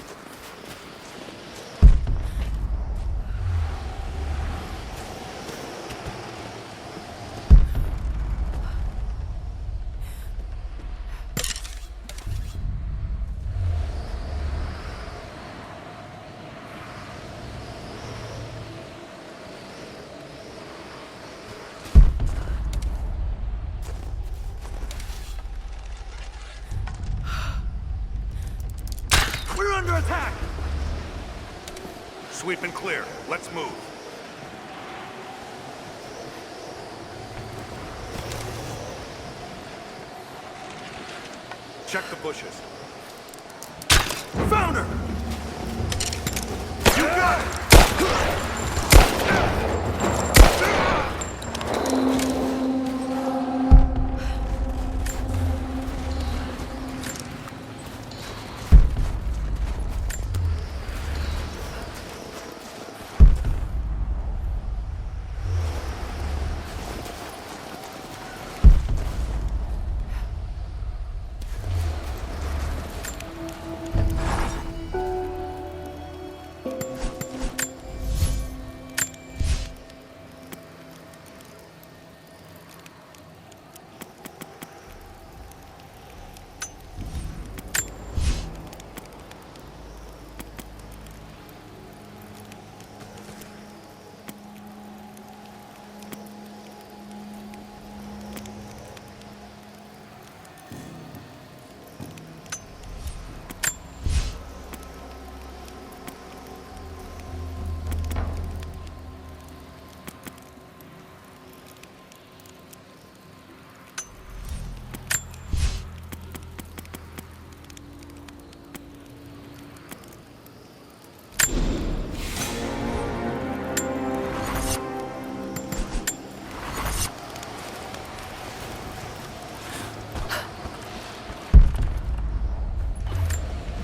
We're under attack! Sweep and clear. Let's move. Check the bushes. Found her! You got it!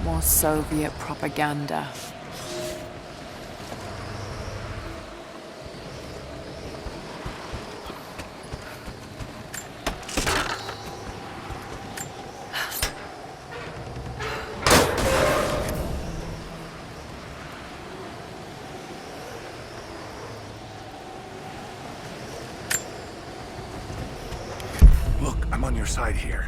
More Soviet propaganda. Look, I'm on your side here.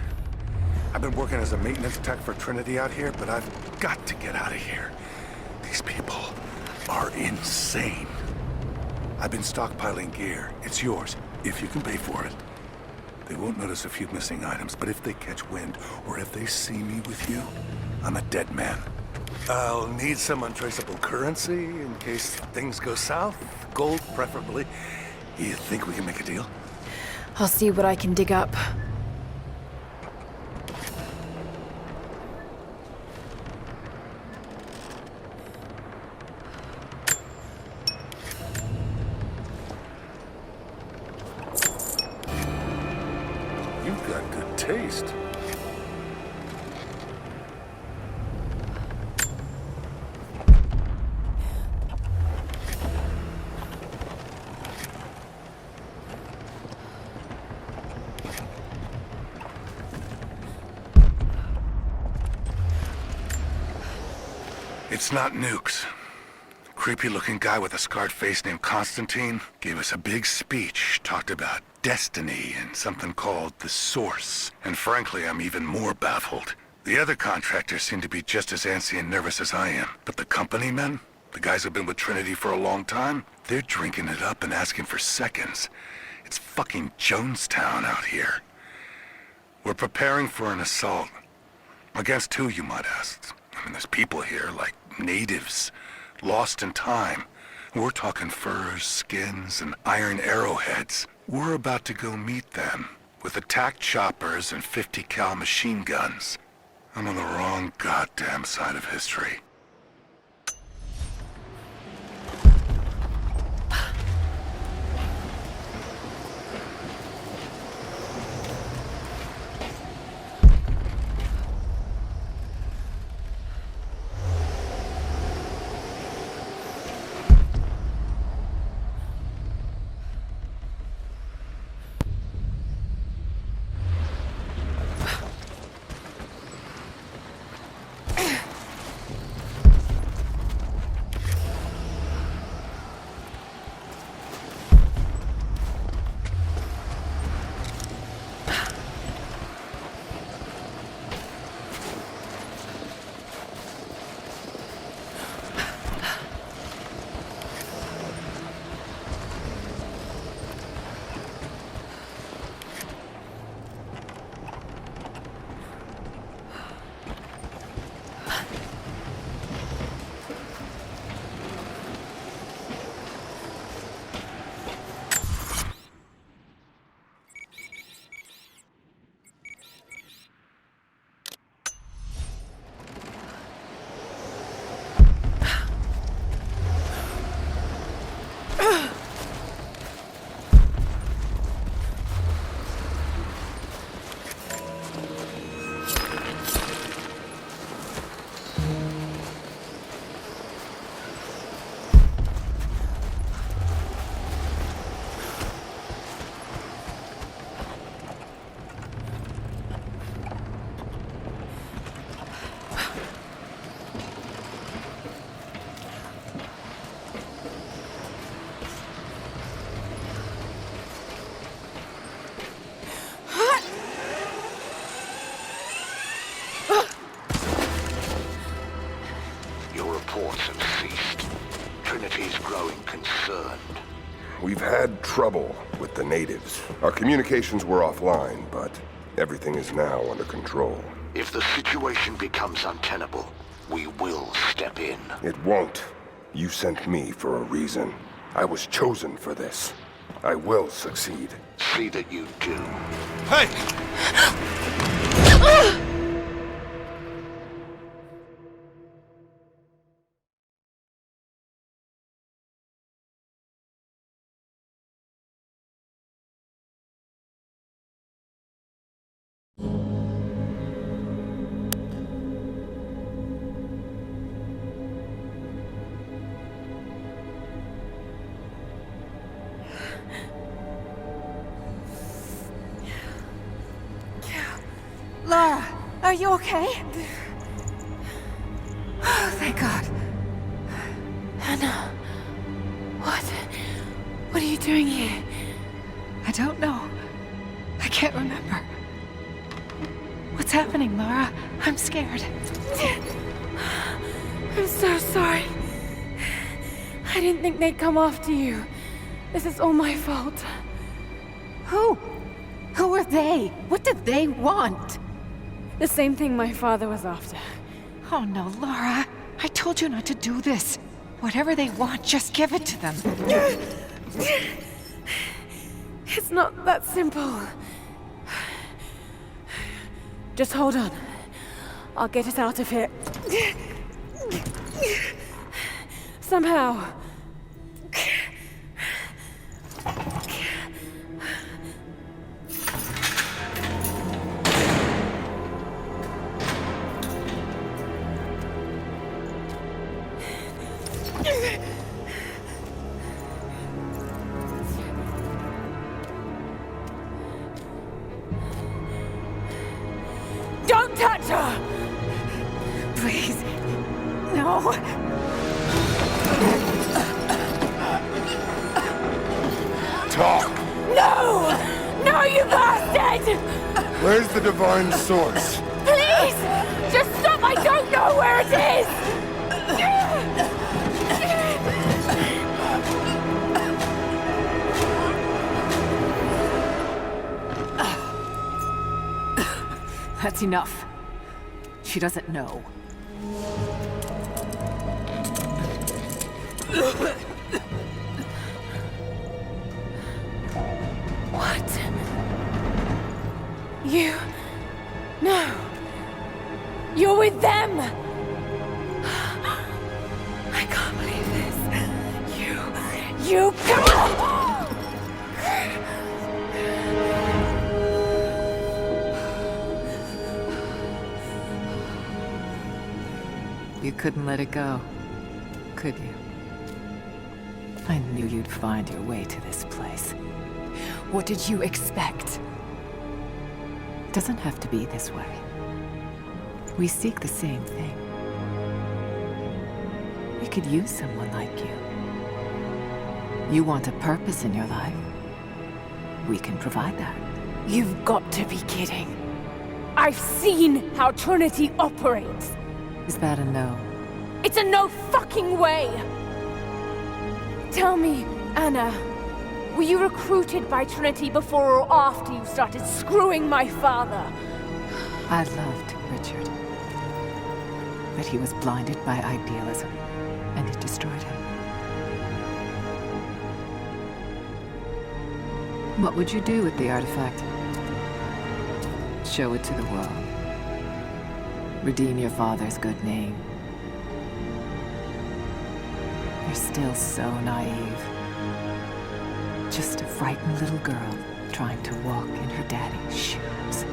I've been working as a maintenance tech for Trinity out here, but I've got to get out of here. These people are insane. I've been stockpiling gear. It's yours, if you can pay for it. They won't notice a few missing items, but if they catch wind, or if they see me with you, I'm a dead man. I'll need some untraceable currency in case things go south. Gold, preferably. You think we can make a deal? I'll see what I can dig up. You've got good taste. It's not nukes. creepy-looking guy with a scarred face named Constantine gave us a big speech, talked about destiny and something called the Source. And frankly, I'm even more baffled. The other contractors seem to be just as antsy and nervous as I am. But the company men, the guys who've been with Trinity for a long time, they're drinking it up and asking for seconds. It's fucking Jonestown out here. We're preparing for an assault. Against who, you might ask? I mean, there's people here, like natives, lost in time. We're talking furs, skins, and iron arrowheads. We're about to go meet them with attack choppers and 50 cal machine guns. I'm on the wrong goddamn side of history. We've had trouble with the natives. Our communications were offline, but everything is now under control. If the situation becomes untenable, we will step in. It won't. You sent me for a reason. I was chosen for this. I will succeed. See that you do. Hey! Lara, are you okay? Oh, thank God. Anna, what are you doing here? I don't know. I can't remember. What's happening, Lara? I'm scared. I'm so sorry. I didn't think they'd come after you. This is all my fault. Who? Who are they? What did they want? The same thing my father was after. Oh no, Lara. I told you not to do this. Whatever they want, just give it to them. It's not that simple. Just hold on. I'll get us out of here. Somehow. Don't touch her! Please. No. talk! No! No, you bastard! Where's the divine source? Please! Just stop! I don't know where it is! That's enough. She doesn't know. What? You... No. You're with them! I can't believe this. You... You couldn't let it go, could you? I knew you'd find your way to this place. What did you expect? It doesn't have to be this way. We seek the same thing. We could use someone like you. You want a purpose in your life. We can provide that. You've got to be kidding. I've seen how Trinity operates. Is that a no? It's a no fucking way! Tell me, Anna, were you recruited by Trinity before or after you started screwing my father? I loved Richard. But he was blinded by idealism, and it destroyed him. What would you do with the artifact? Show it to the world. Redeem your father's good name. You're still so naive. Just a frightened little girl trying to walk in her daddy's shoes.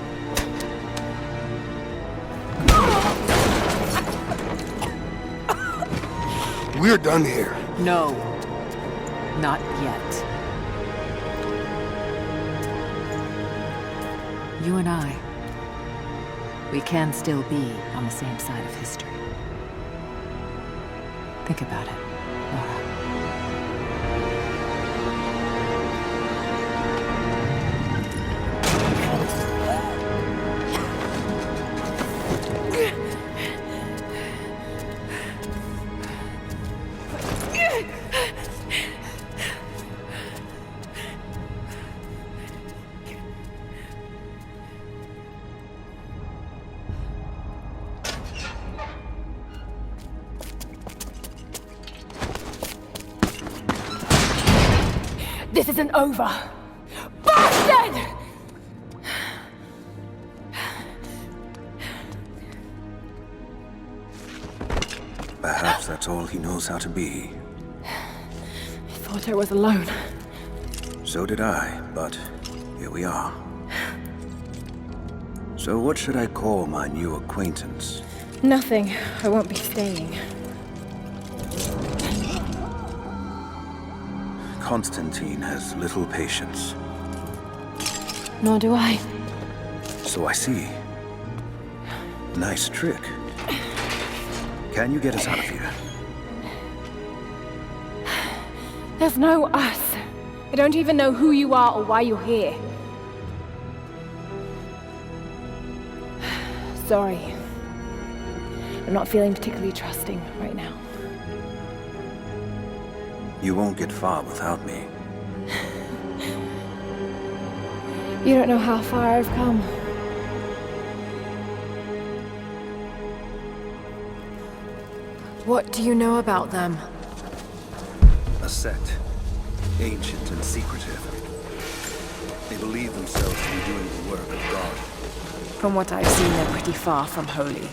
We're done here. No. Not yet. You and I, we can still be on the same side of history. Think about it, Laura. This isn't over! Bastard! Perhaps that's all he knows how to be. I thought I was alone. So did I, but here we are. So what should I call my new acquaintance? Nothing. I won't be staying. Constantine has little patience. Nor do I. So I see. Nice trick. Can you get us out of here? There's no us. I don't even know who you are or why you're here. Sorry. I'm not feeling particularly trusting right now. You won't get far without me. You don't know how far I've come. What do you know about them? A sect. Ancient and secretive. They believe themselves to be doing the work of God. From what I've seen, they're pretty far from holy.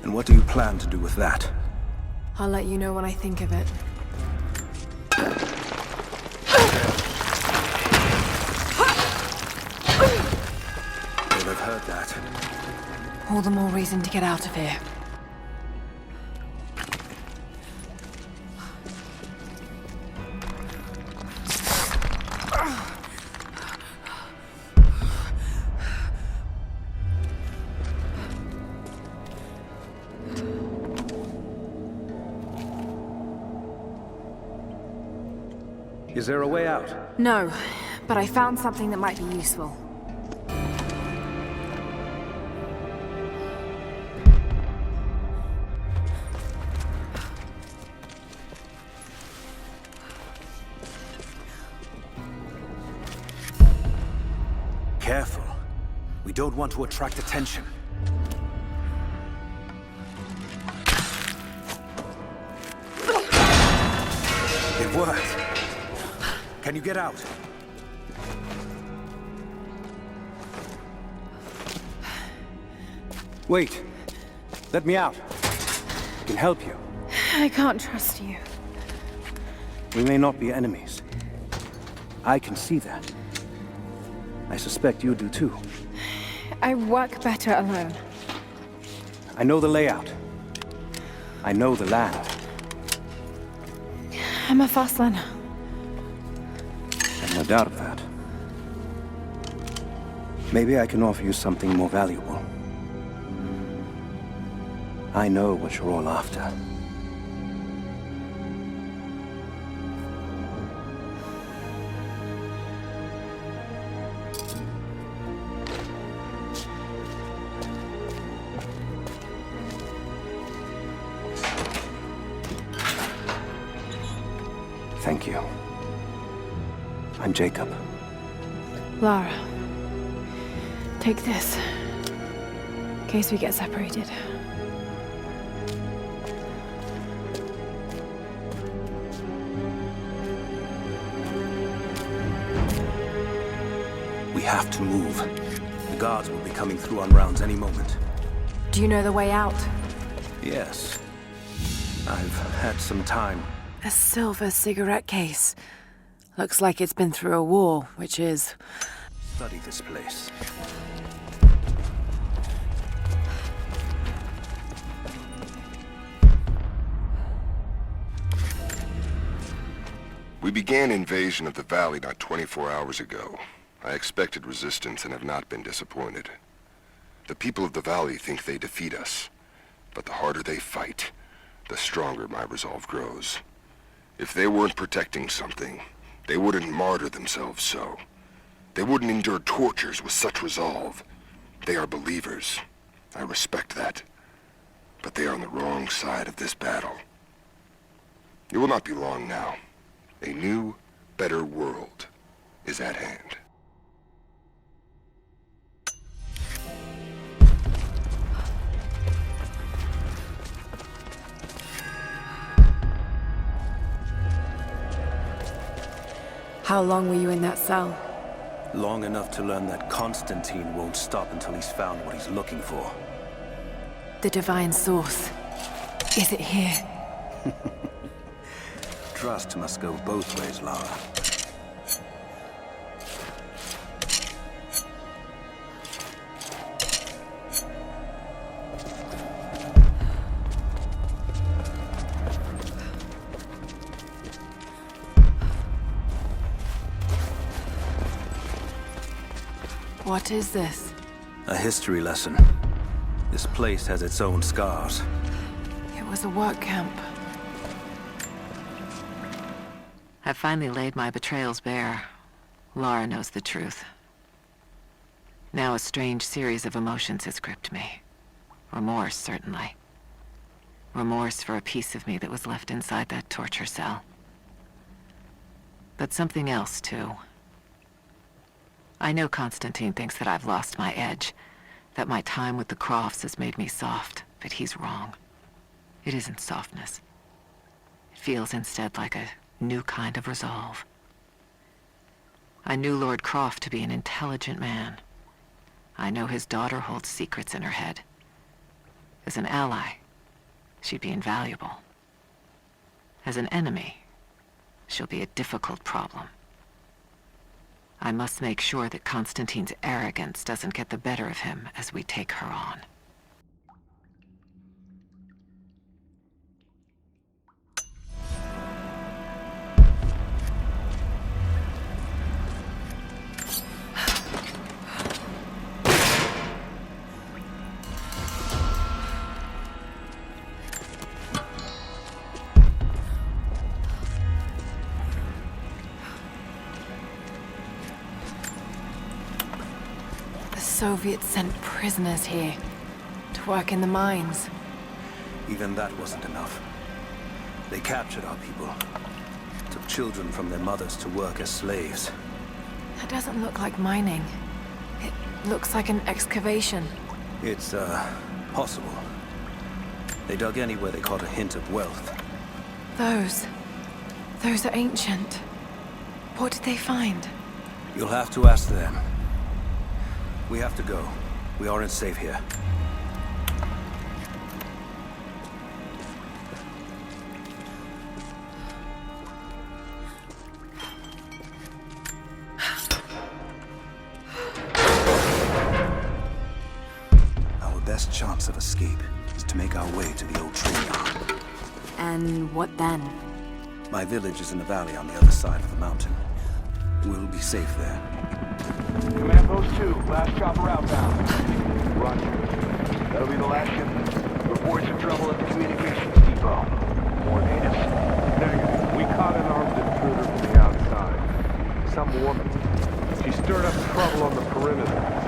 And what do you plan to do with that? I'll let you know when I think of it. Well, I've heard that. All the more reason to get out of here. Is there a way out? No, but I found something that might be useful. Careful. We don't want to attract attention. It worked. Can you get out? Wait. Let me out. I can help you. I can't trust you. We may not be enemies. I can see that. I suspect you do too. I work better alone. I know the layout. I know the land. I'm a fast learner. I've no doubt of that. Maybe I can offer you something more valuable. I know what you're all after. Thank you. I'm Jacob. Lara, take this. In case we get separated. We have to move. The guards will be coming through on rounds any moment. Do you know the way out? Yes. I've had some time. A silver cigarette case. Looks like it's been through a war, which is... Study this place. We began invasion of the valley not 24 hours ago. I expected resistance and have not been disappointed. The people of the valley think they defeat us, but the harder they fight, the stronger my resolve grows. If they weren't protecting something, they wouldn't martyr themselves so. They wouldn't endure tortures with such resolve. They are believers. I respect that. But they are on the wrong side of this battle. It will not be long now. A new, better world is at hand. How long were you in that cell? Long enough to learn that Constantine won't stop until he's found what he's looking for. The divine source. Is it here? Trust must go both ways, Lara. What is this? A history lesson. This place has its own scars. It was a work camp. I've finally laid my betrayals bare. Lara knows the truth. Now a strange series of emotions has gripped me. Remorse, certainly. Remorse for a piece of me that was left inside that torture cell. But something else, too. I know Constantine thinks that I've lost my edge, that my time with the Crofts has made me soft, but he's wrong. It isn't softness. It feels instead like a new kind of resolve. I knew Lord Croft to be an intelligent man. I know his daughter holds secrets in her head. As an ally, she'd be invaluable. As an enemy, she'll be a difficult problem. I must make sure that Constantine's arrogance doesn't get the better of him as we take her on. Soviets sent prisoners here to work in the mines. Even that wasn't enough. They captured our people, took children from their mothers to work as slaves. That doesn't look like mining. It looks like an excavation. It's, possible. They dug anywhere they caught a hint of wealth. Those are ancient. What did they find? You'll have to ask them. We have to go. We aren't safe here. Our best chance of escape is to make our way to the old train yard. And what then? My village is in the valley on the other side of the mountain. We'll be safe there. Command Post 2, last chopper outbound. Roger. That'll be the last shipment. Reports of trouble at the communications depot. More natives? Negative. We caught an armed intruder from the outside. Some woman. She stirred up trouble on the perimeter.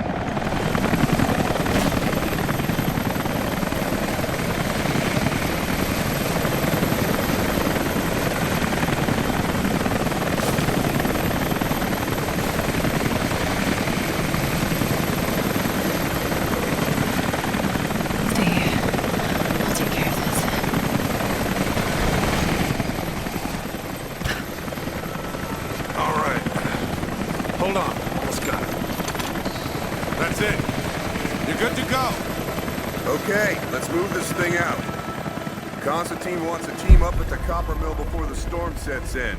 Hold on. Let's go. That's it. You're good to go. Okay, let's move this thing out. Constantine wants a team up at the copper mill before the storm sets in.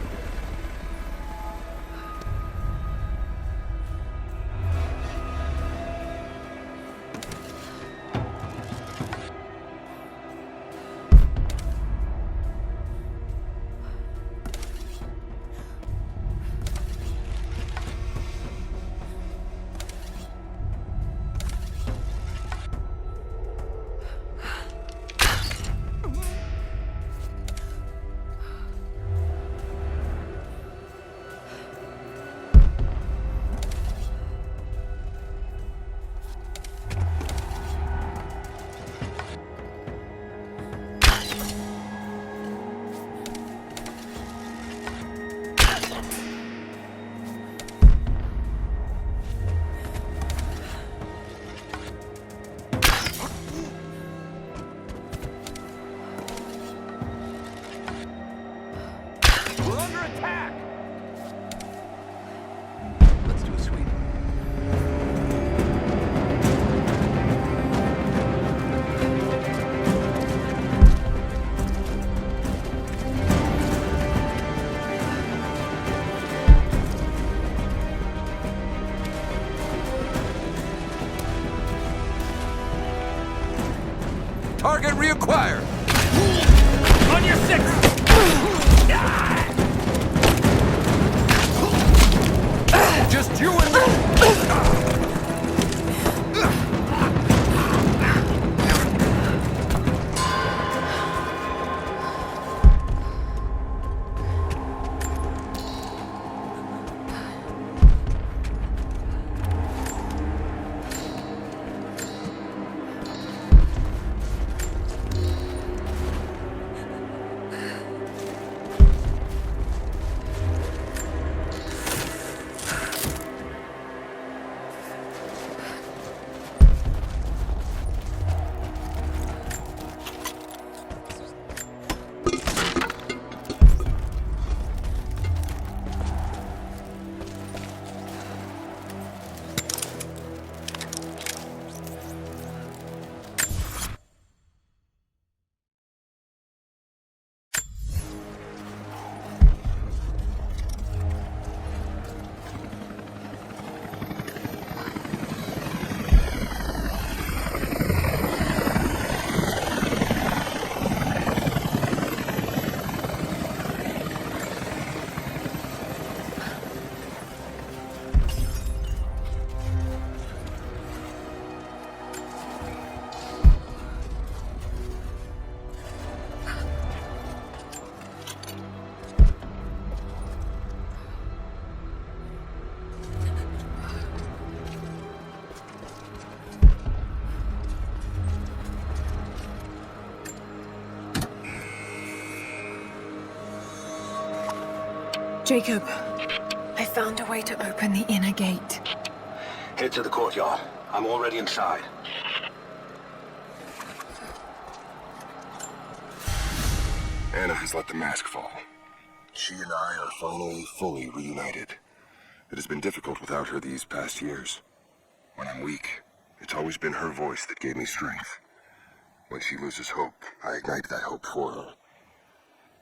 Target reacquired! On your six! Just you and me! Jacob, I found a way to open the inner gate. Head to the courtyard. I'm already inside. Anna has let the mask fall. She and I are finally fully reunited. It has been difficult without her these past years. When I'm weak, it's always been her voice that gave me strength. When she loses hope, I ignite that hope for her.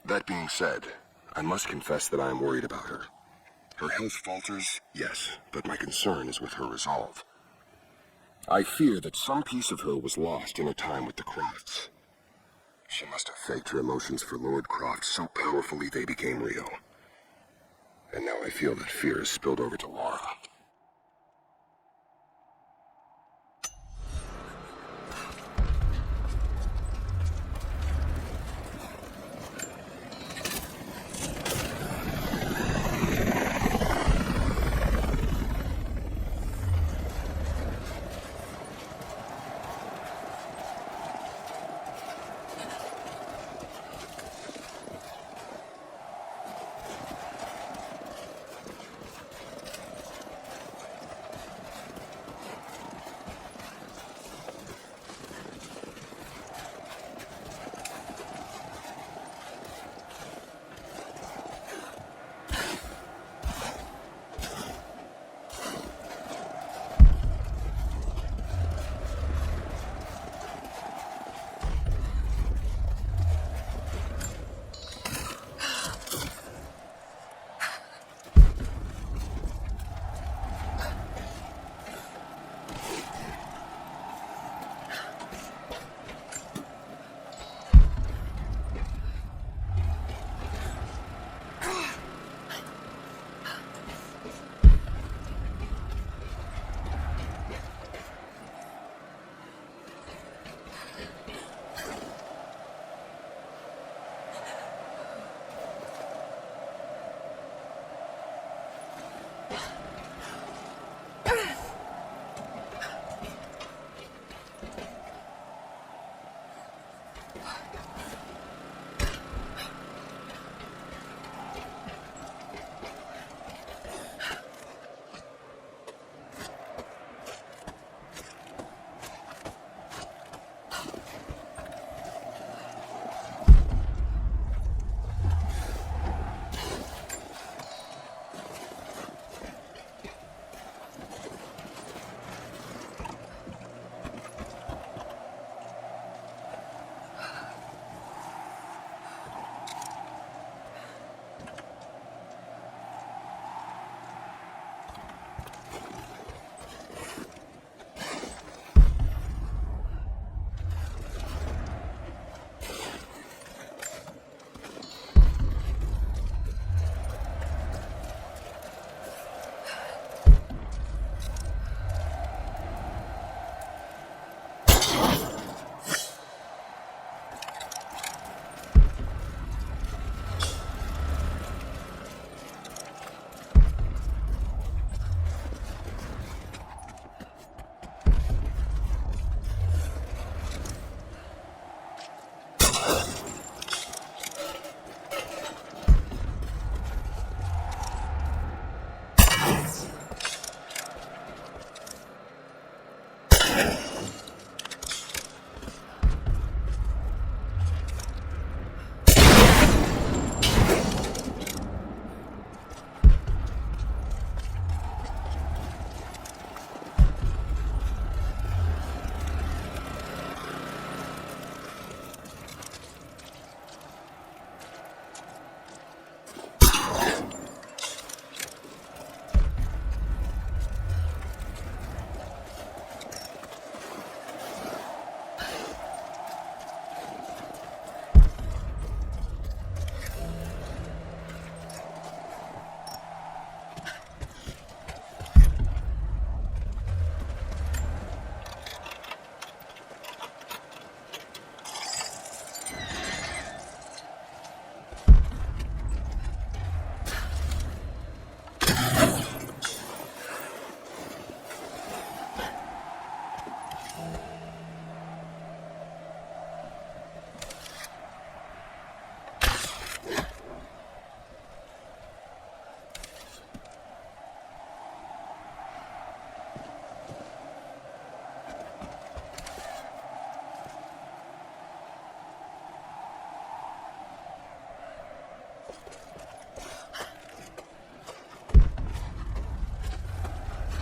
That being said, I must confess that I am worried about her. Her health falters, yes, but my concern is with her resolve. I fear that some piece of her was lost in her time with the Crofts. She must have faked her emotions for Lord Croft so powerfully they became real. And now I feel that fear has spilled over to Laura.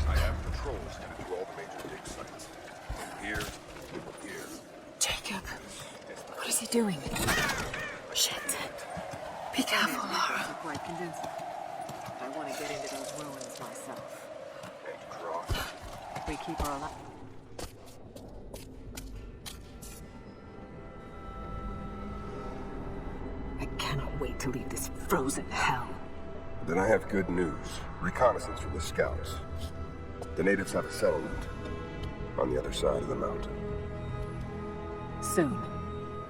I have patrols headed through all the major dig sites. Here. Jacob, what is he doing? Shit. Be careful, Laura. Quite convincing. I want to get into those ruins myself. And Croft. We keep her alive. I cannot wait to leave this frozen hell. Then I have good news. Reconnaissance from the scouts. The natives have a settlement on the other side of the mountain. Soon,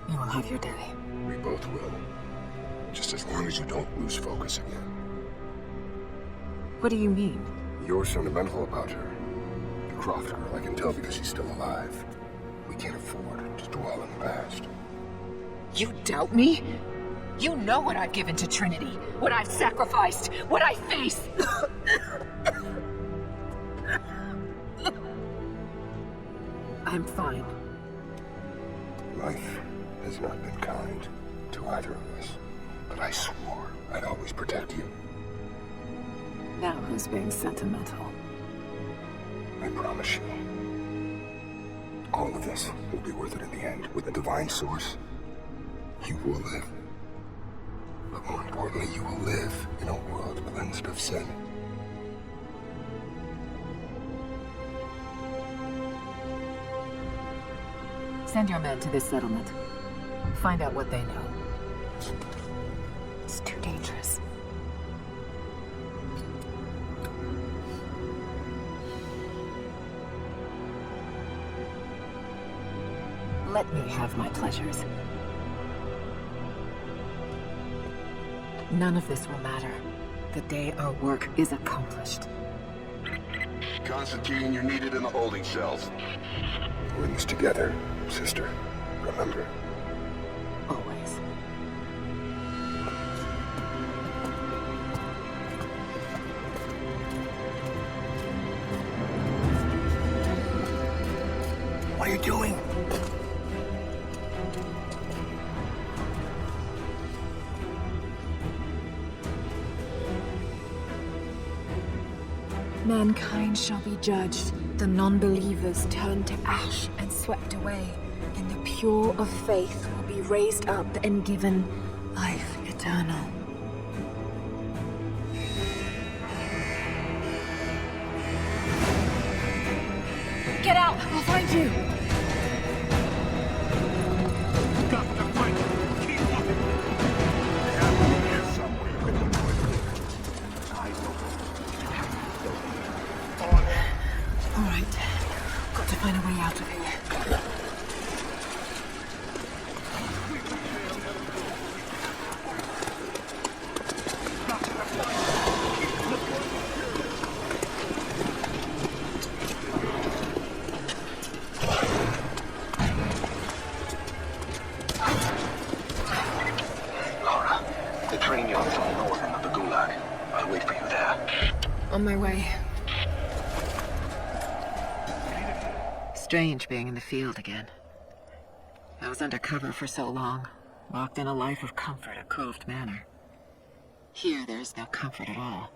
you will have your day. We both will. Just as long as you don't lose focus again. What do you mean? You're sentimental about her. The Croft girl, I can tell because she's still alive. We can't afford to dwell in the past. You doubt me? You know what I've given to Trinity, what I've sacrificed, what I face. I'm fine. Life has not been kind to either of us, but I swore I'd always protect you. Now who's being sentimental? I promise you. All of this will be worth it in the end. With the divine source, you will live. But more importantly, you will live in a world cleansed of sin. Send your men to this settlement. Find out what they know. It's too dangerous. Let me have my pleasures. None of this will matter the day our work is accomplished. Constantine, you're needed in the holding cells. We're in this together, sister. Remember. Always. What are you doing? Mankind shall be judged, the non-believers turned to ash and swept away, and the pure of faith will be raised up and given life eternal. Get out! I'll find you! All right. Got to find a way out of here. Laura, the train yard's on the north end of the Gulag. I'll wait for you there. On my way. Strange being in the field again. I was undercover for so long, locked in a life of comfort at Croft Manor. Here, there is no comfort at all.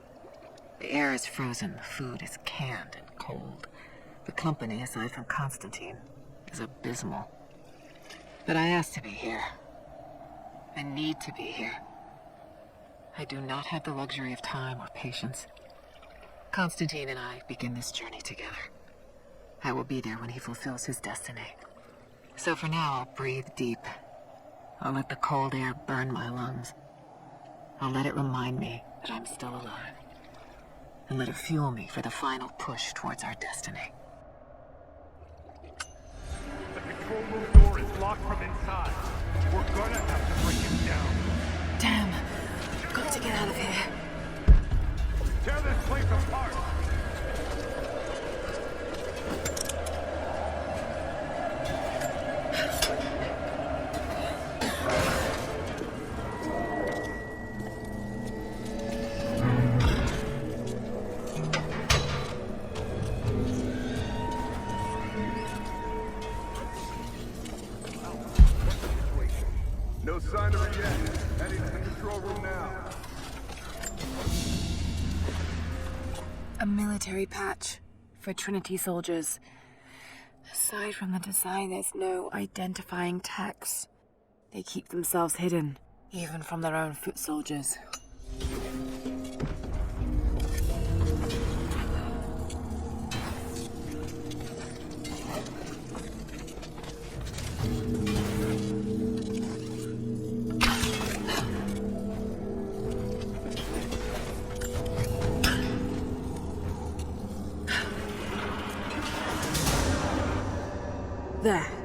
The air is frozen, the food is canned and cold. The company, aside from Constantine, is abysmal. But I asked to be here. I need to be here. I do not have the luxury of time or patience. Constantine and I begin this journey together. I will be there when he fulfills his destiny. So for now, I'll breathe deep. I'll let the cold air burn my lungs. I'll let it remind me that I'm still alive. And let it fuel me for the final push towards our destiny. The control room door is locked from inside. We're gonna have to break it down. Damn. I've got to get out of here. Tear this place apart! No sign of her yet. Heading to the control room now. A military patch for Trinity soldiers. Aside from the design, there's no identifying text. They keep themselves hidden, even from their own foot soldiers. There.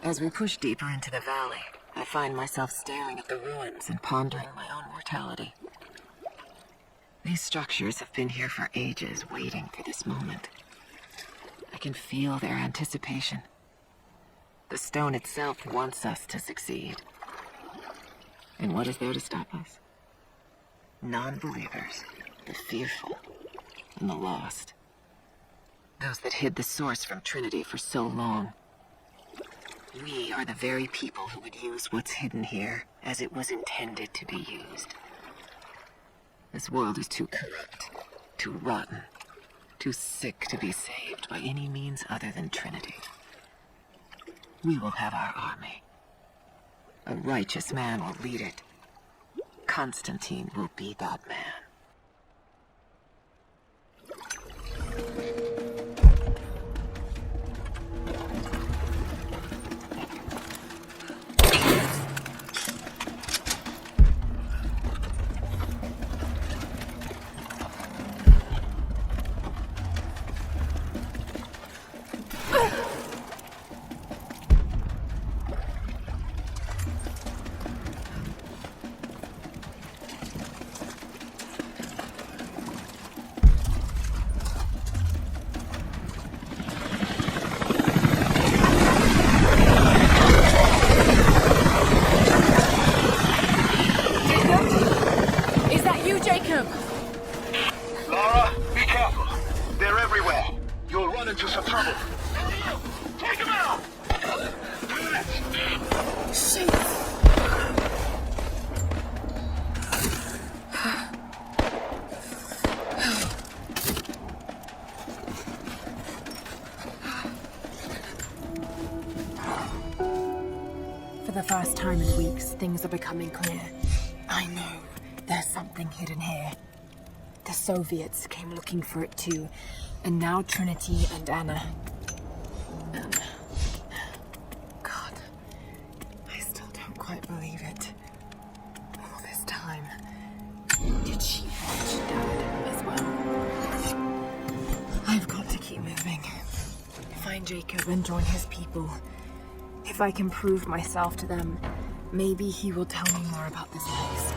As we push deeper into the valley, I find myself staring at the ruins and pondering my own mortality. These structures have been here for ages, waiting for this moment. I can feel their anticipation. The stone itself wants us to succeed. And what is there to stop us? Non-believers, the fearful, and the lost. Those that hid the source from Trinity for so long. We are the very people who would use what's hidden here as it was intended to be used. This world is too corrupt, too rotten, too sick to be saved by any means other than Trinity. We will have our army. A righteous man will lead it. Constantine will be that man. For the first time in weeks, things are becoming clear. I know there's something hidden here. The Soviets came looking for it too, and now Trinity and Anna. God, I still don't quite believe it. All this time, did she watch Dad as well? I've got to keep moving. Find Jacob and join his people. If I can prove myself to them, maybe he will tell me more about this place.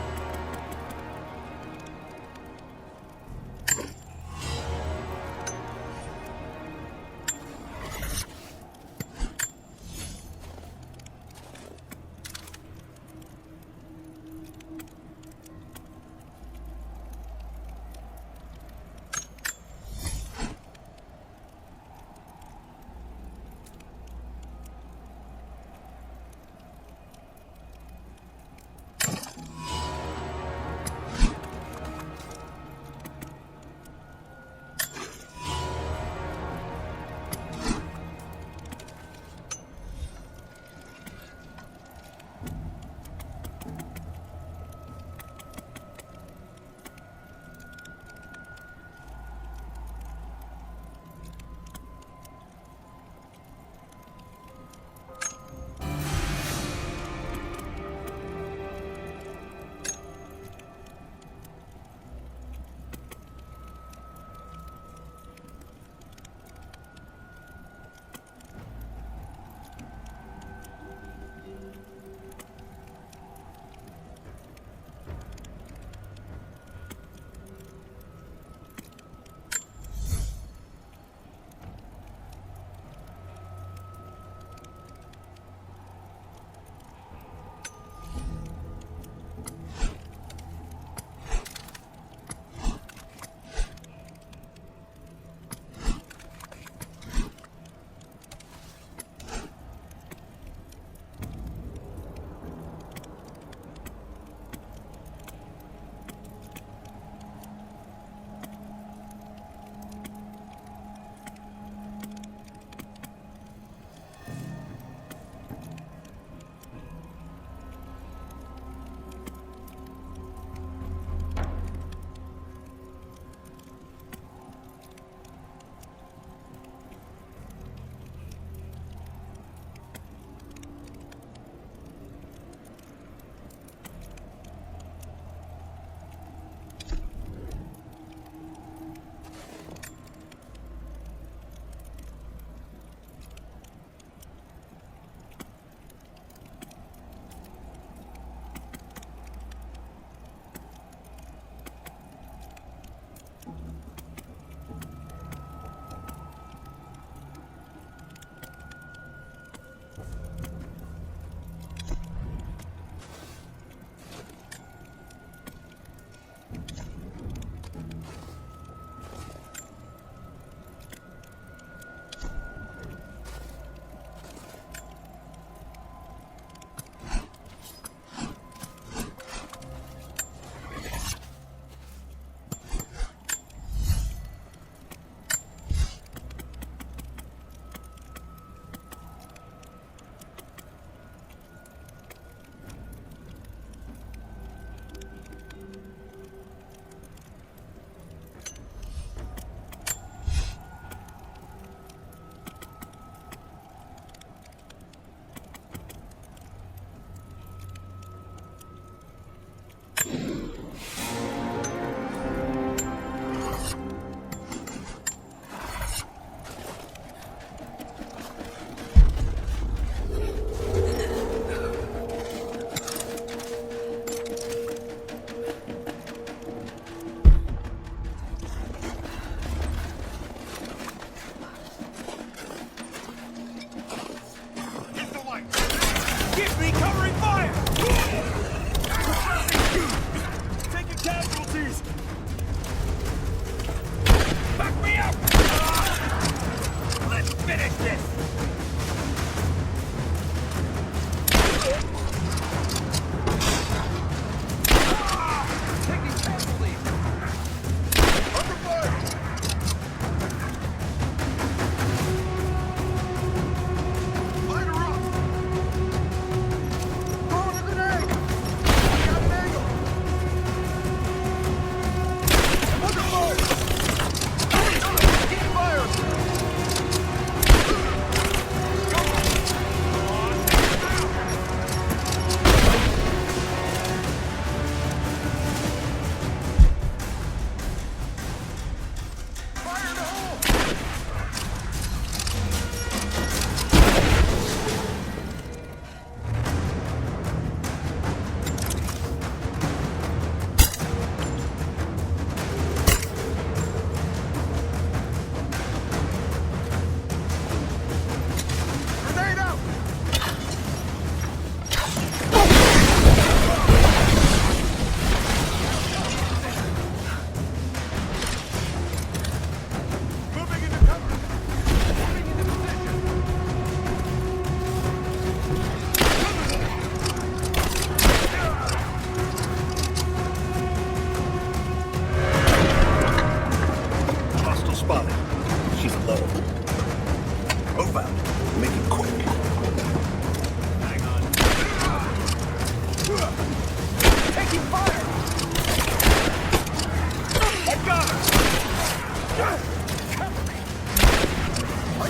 I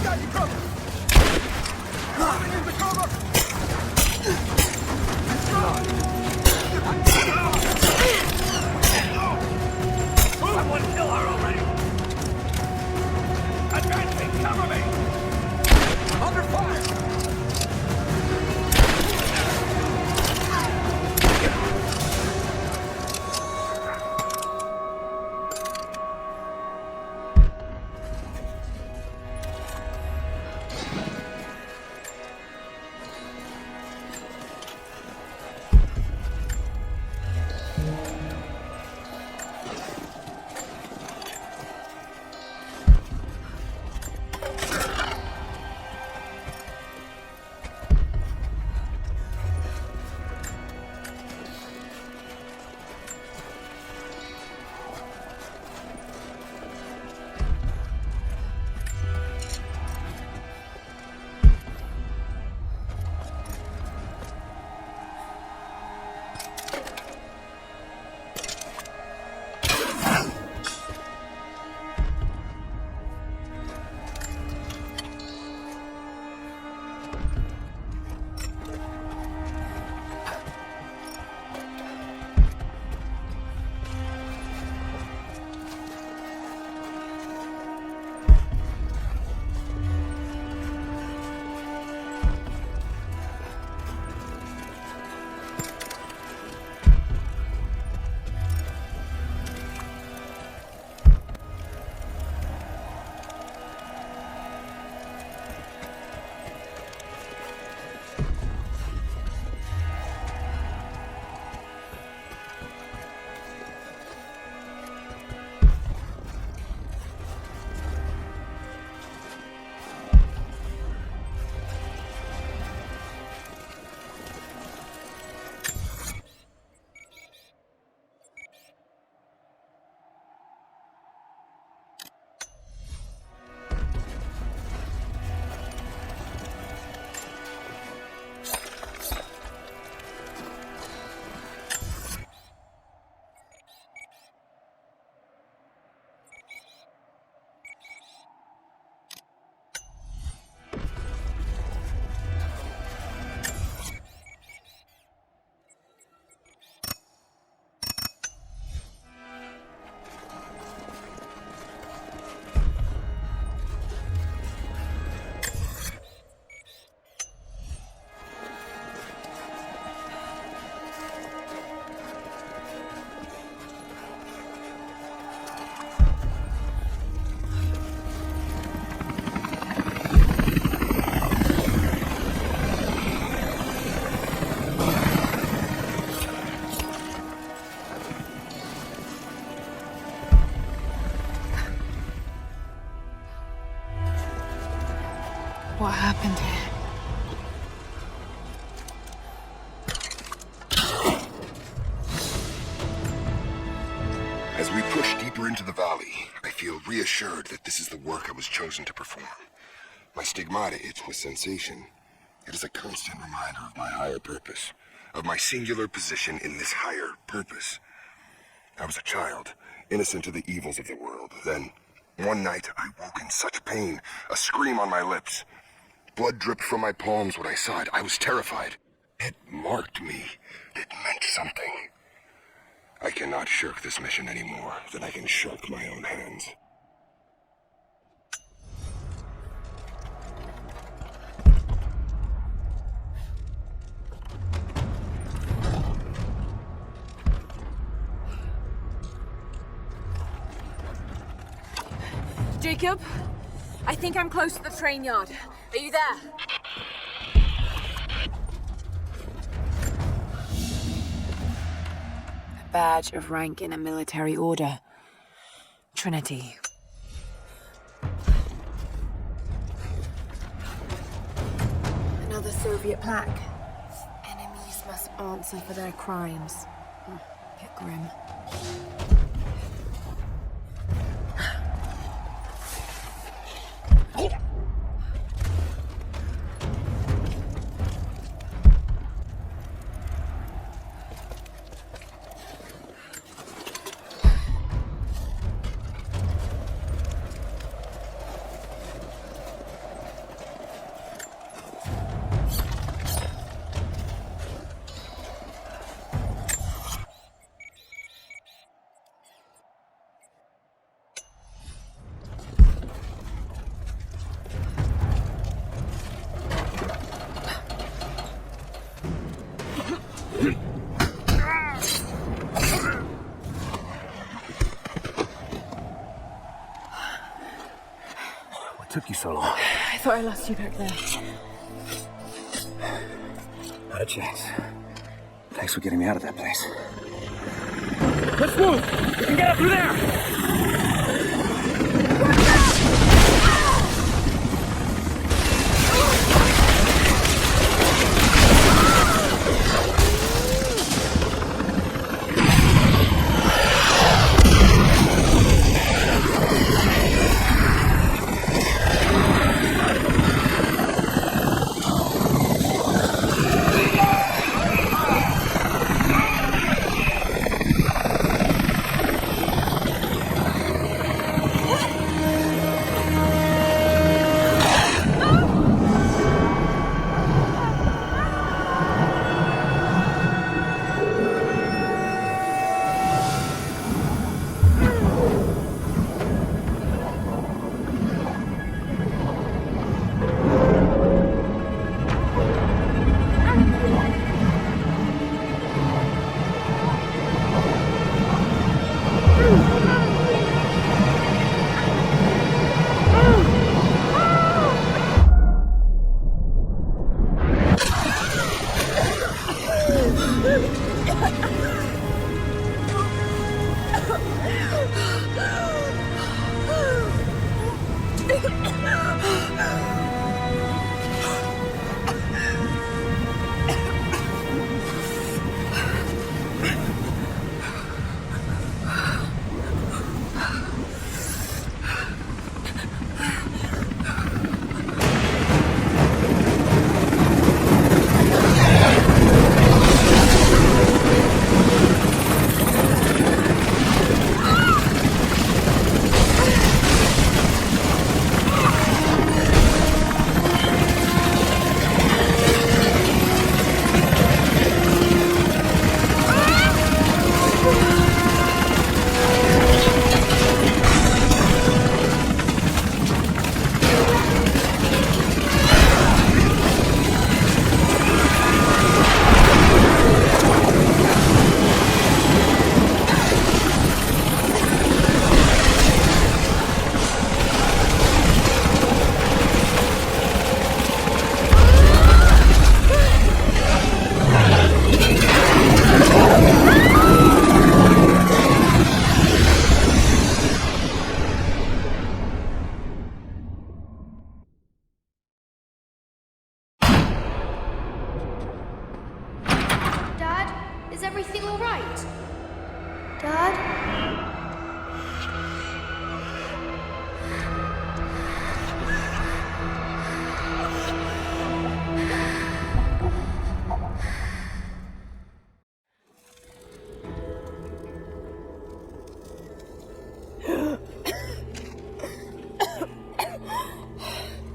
got you covered! Moving into cover! Someone kill her already! Advancing, cover me! Under fire! What happened here? As we push deeper into the valley, I feel reassured that this is the work I was chosen to perform. My stigmata itch with sensation. It is a constant reminder of my higher purpose, of my singular position in this higher purpose. I was a child, innocent of the evils of the world. Then, one night, I woke in such pain, a scream on my lips. Blood dripped from my palms when I saw it. I was terrified. It marked me. It meant something. I cannot shirk this mission any more than I can shirk my own hands. Jacob, I think I'm close to the train yard. Are you there? A badge of rank in a military order. Trinity. Another Soviet plaque. Enemies must answer for their crimes. Bit grim. took you so long? I thought I lost you back there. Not a chance. Thanks for getting me out of that place. Let's move! We can get up through there! Is everything all right? Dad?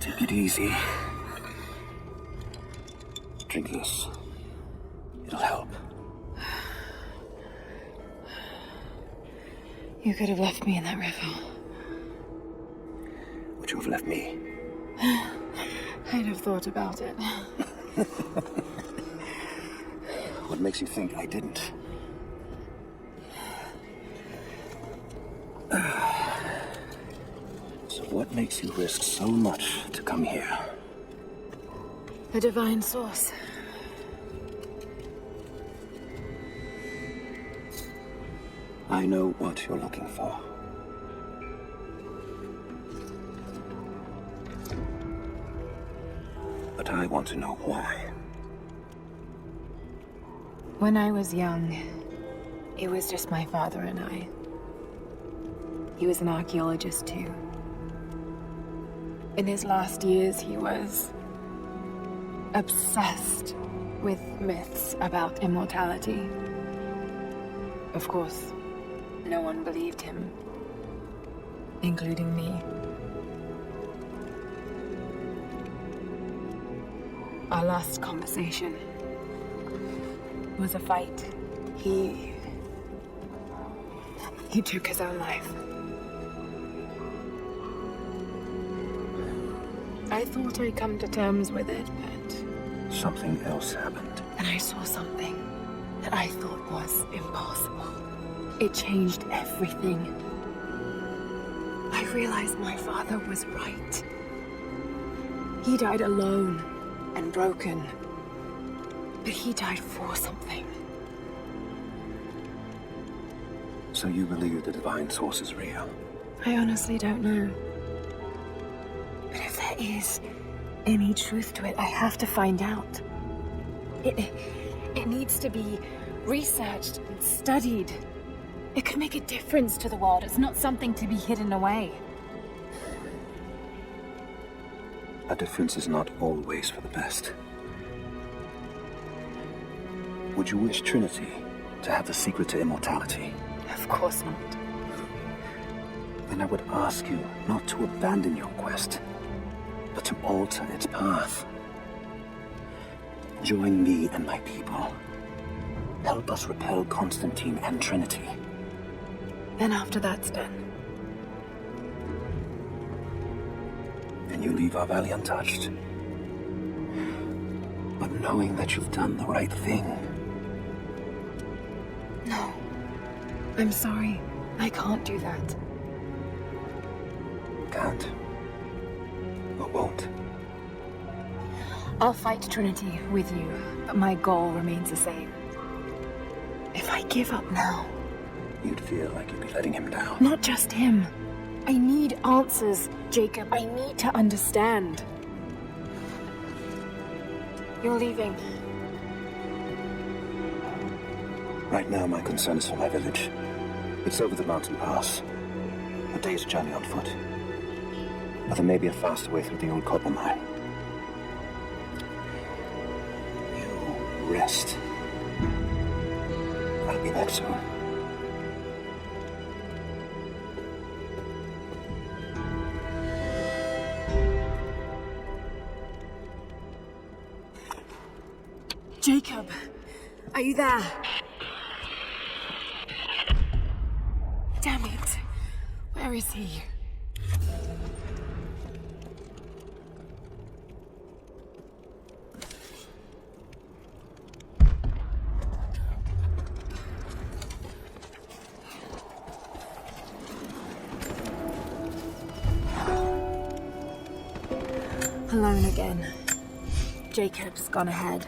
Take it easy. Drink this. It'll help. You could have left me in that river. Would you have left me? I'd have thought about it. What makes you think I didn't? So what makes you risk so much to come here? A divine source. I know what you're looking for. But I want to know why. When I was young, it was just my father and I. He was an archaeologist too. In his last years, he was obsessed with myths about immortality. Of course, no one believed him, including me. Our last conversation was a fight. He took his own life. I thought I'd come to terms with it, but something else happened. And I saw something that I thought was impossible. It changed everything. I realized my father was right. He died alone and broken. But he died for something. So you believe the divine source is real? I honestly don't know. But if there is any truth to it, I have to find out. It needs to be researched and studied. It could make a difference to the world. It's not something to be hidden away. A difference is not always for the best. Would you wish Trinity to have the secret to immortality? Of course not. Then I would ask you not to abandon your quest, but to alter its path. Join me and my people. Help us repel Constantine and Trinity. Then after that's done, And you leave our valley untouched. But knowing that you've done the right thing. no. I'm sorry. I can't do that. Can't. Or won't. I'll fight Trinity with you, but my goal remains the same. If I give up now... You'd feel like you'd be letting him down. Not just him. I need answers, Jacob. I need to understand. You're leaving. Right now, my concern is for my village. It's over the mountain pass. A day's journey on foot. But there may be a faster way through the old copper mine. You rest. I'll be back soon. Jacob, are you there? Damn it. Where is he? Alone again. Jacob's gone ahead.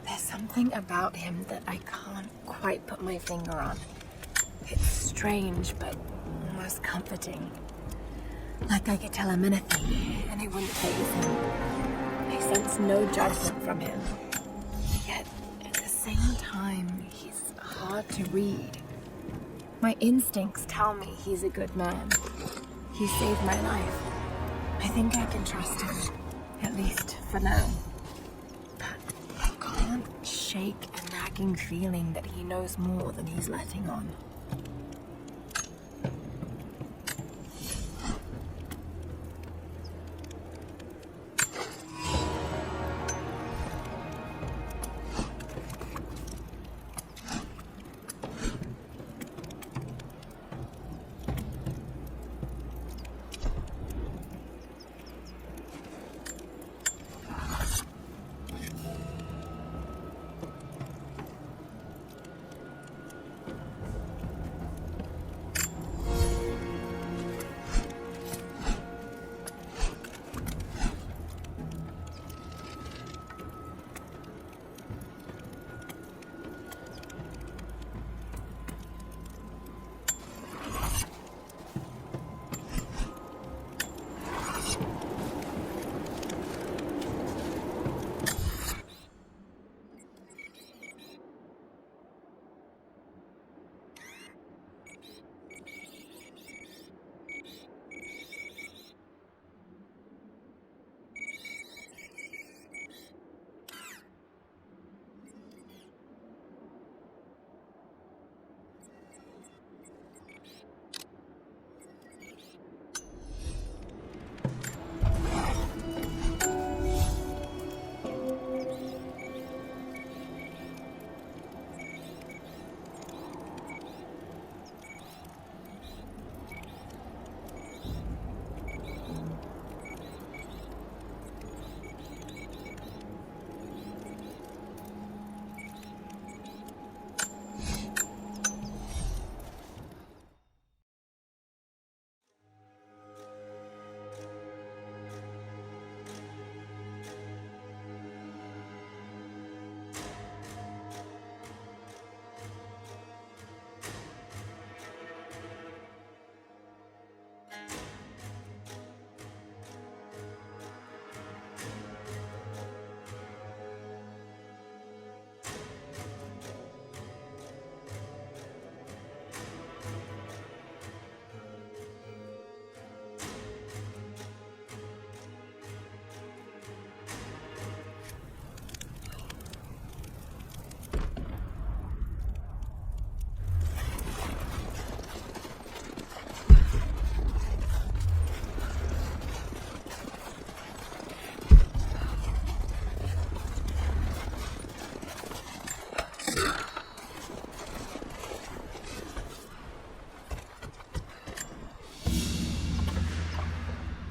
There's something about him that I can't quite put my finger on. It's strange, but almost comforting. Like I could tell him anything, and it wouldn't faze him. I sense no judgment from him. Yet, at the same time, he's hard to read. My instincts tell me he's a good man. He saved my life. I think I can trust him, at least for now. But I can't shake a nagging feeling that he knows more than he's letting on.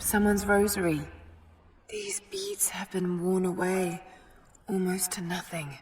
Someone's rosary. These beads have been worn away, almost to nothing.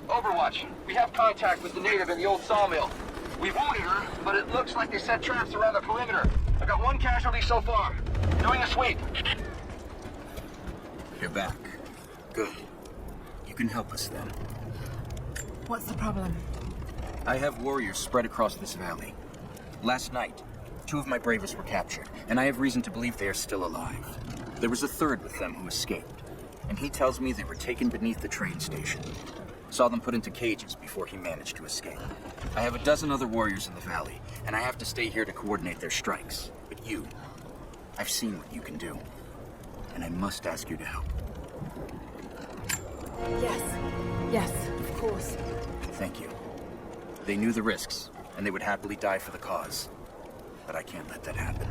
Overwatch, we have contact with the native in the old sawmill. We've wounded her, but it looks like they set traps around the perimeter. I got one casualty so far. Doing a sweep. You're back. Good. You can help us then. What's the problem? I have warriors spread across this valley. Last night, 2 of my bravest were captured, and I have reason to believe they are still alive. There was a third with them who escaped, and he tells me they were taken beneath the train station. Saw them put into cages before he managed to escape. I have a dozen other warriors in the valley, and I have to stay here to coordinate their strikes. But you, I've seen what you can do, and I must ask you to help. Yes, of course. Thank you. They knew the risks, and they would happily die for the cause. But I can't let that happen.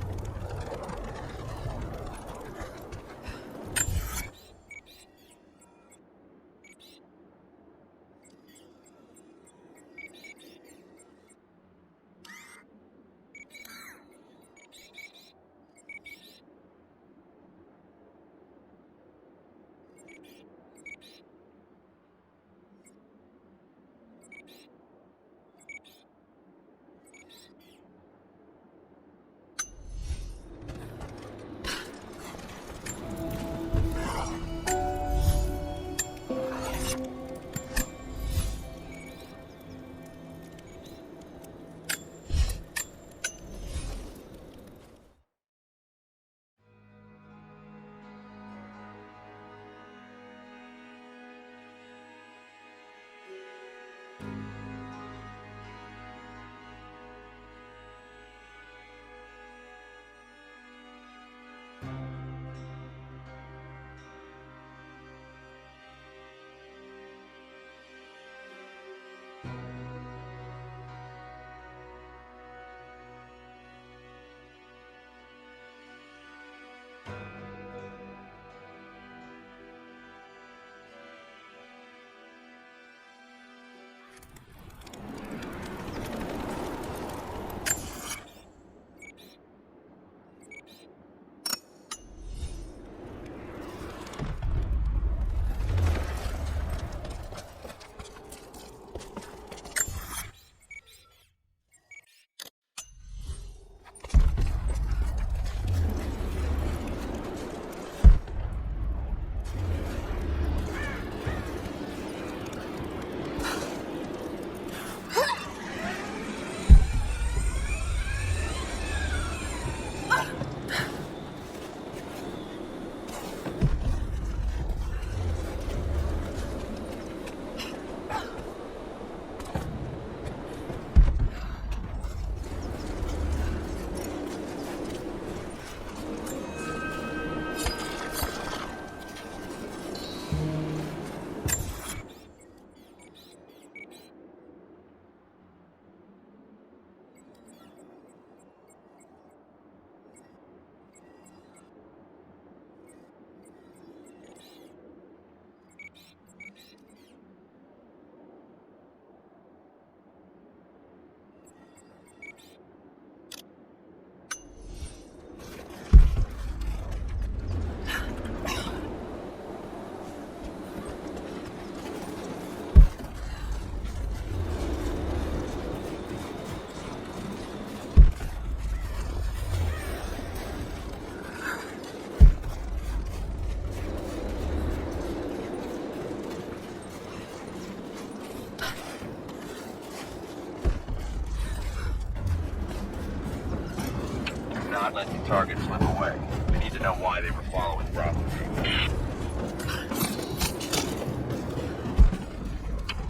not let the target slip away. We need to know why they were following Bravo.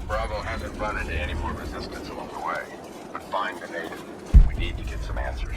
Bravo hasn't run into any more resistance along the way, but find the native. We need to get some answers.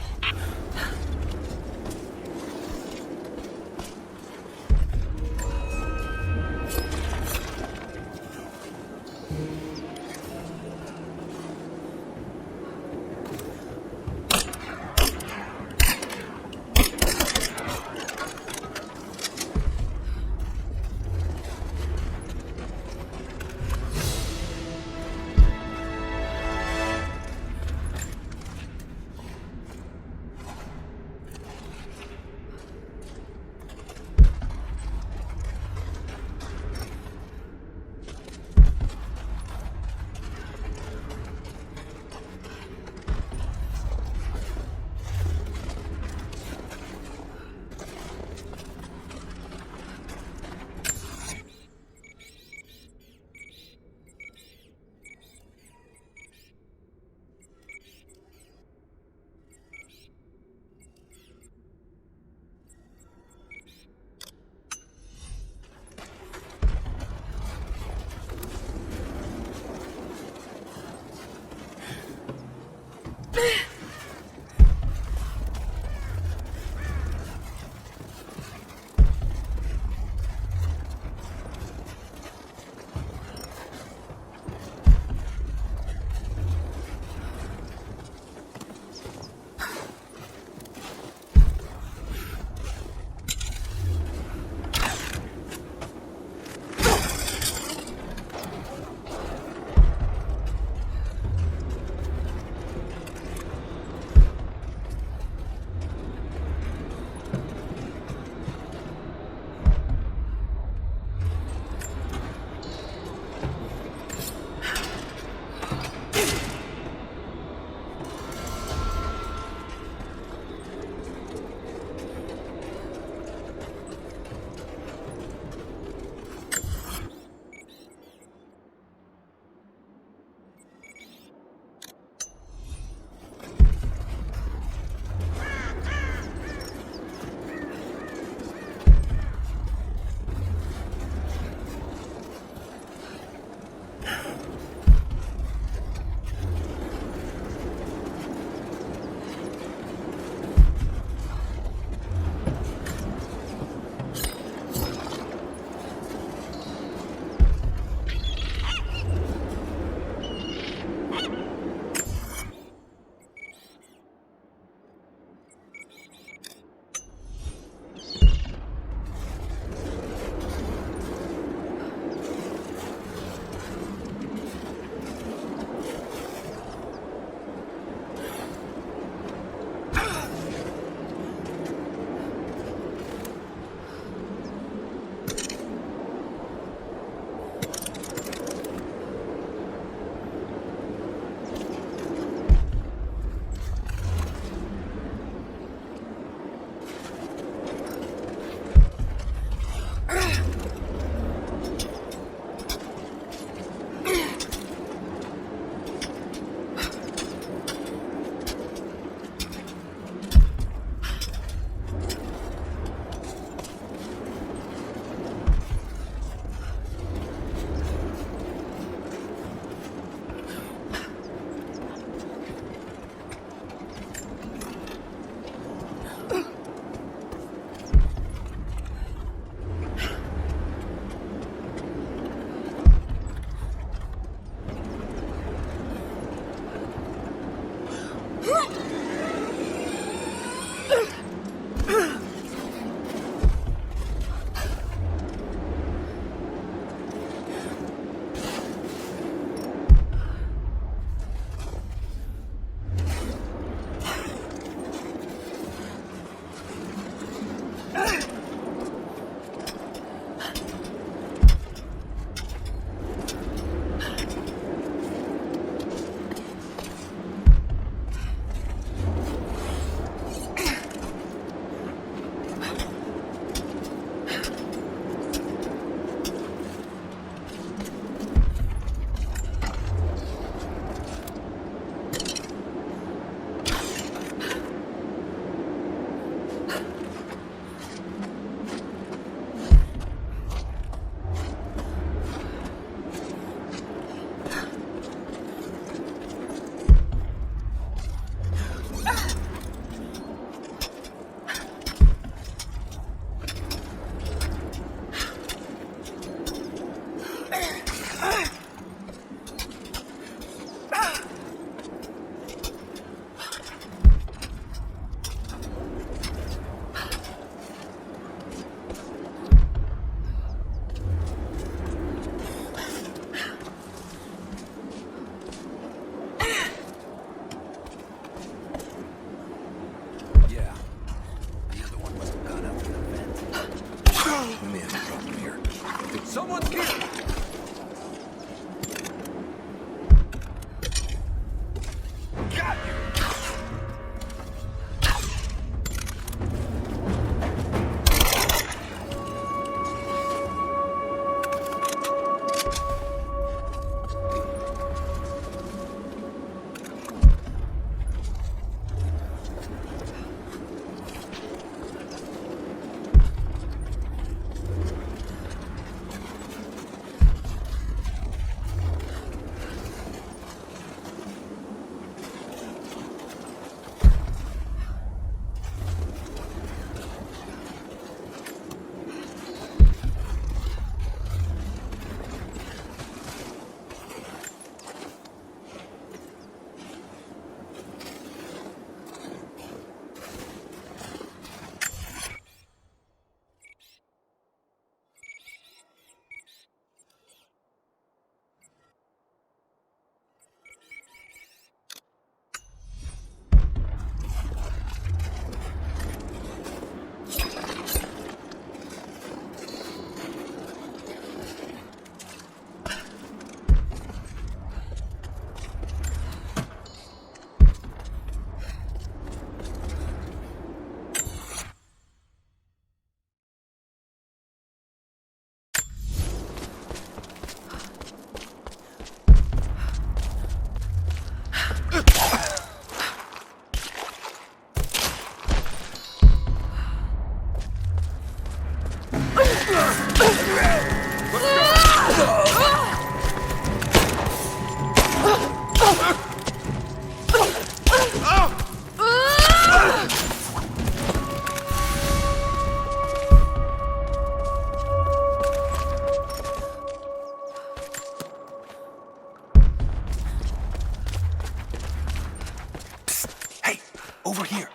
Over here.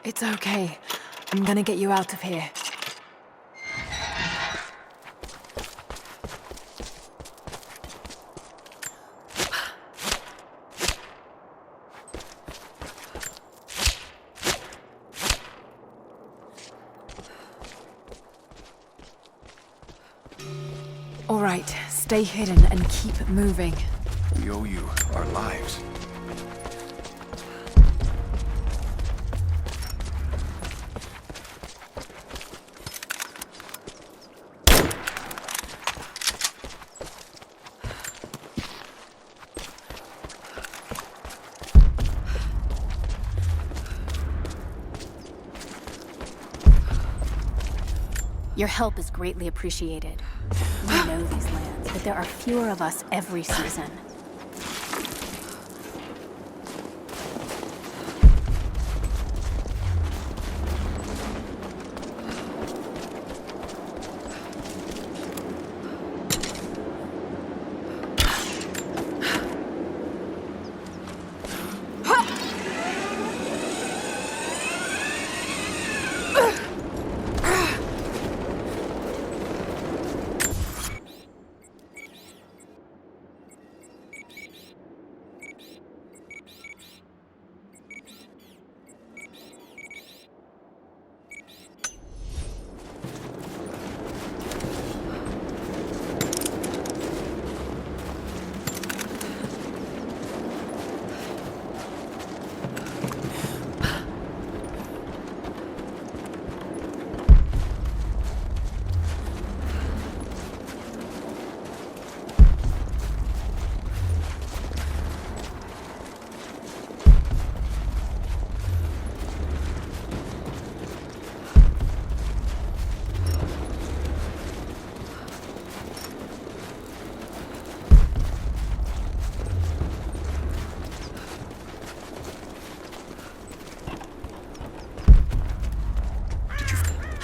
It's okay. I'm gonna get you out of here. All right, stay hidden and keep moving. We owe you our lives. Your help is greatly appreciated. We know these lands, but there are fewer of us every season.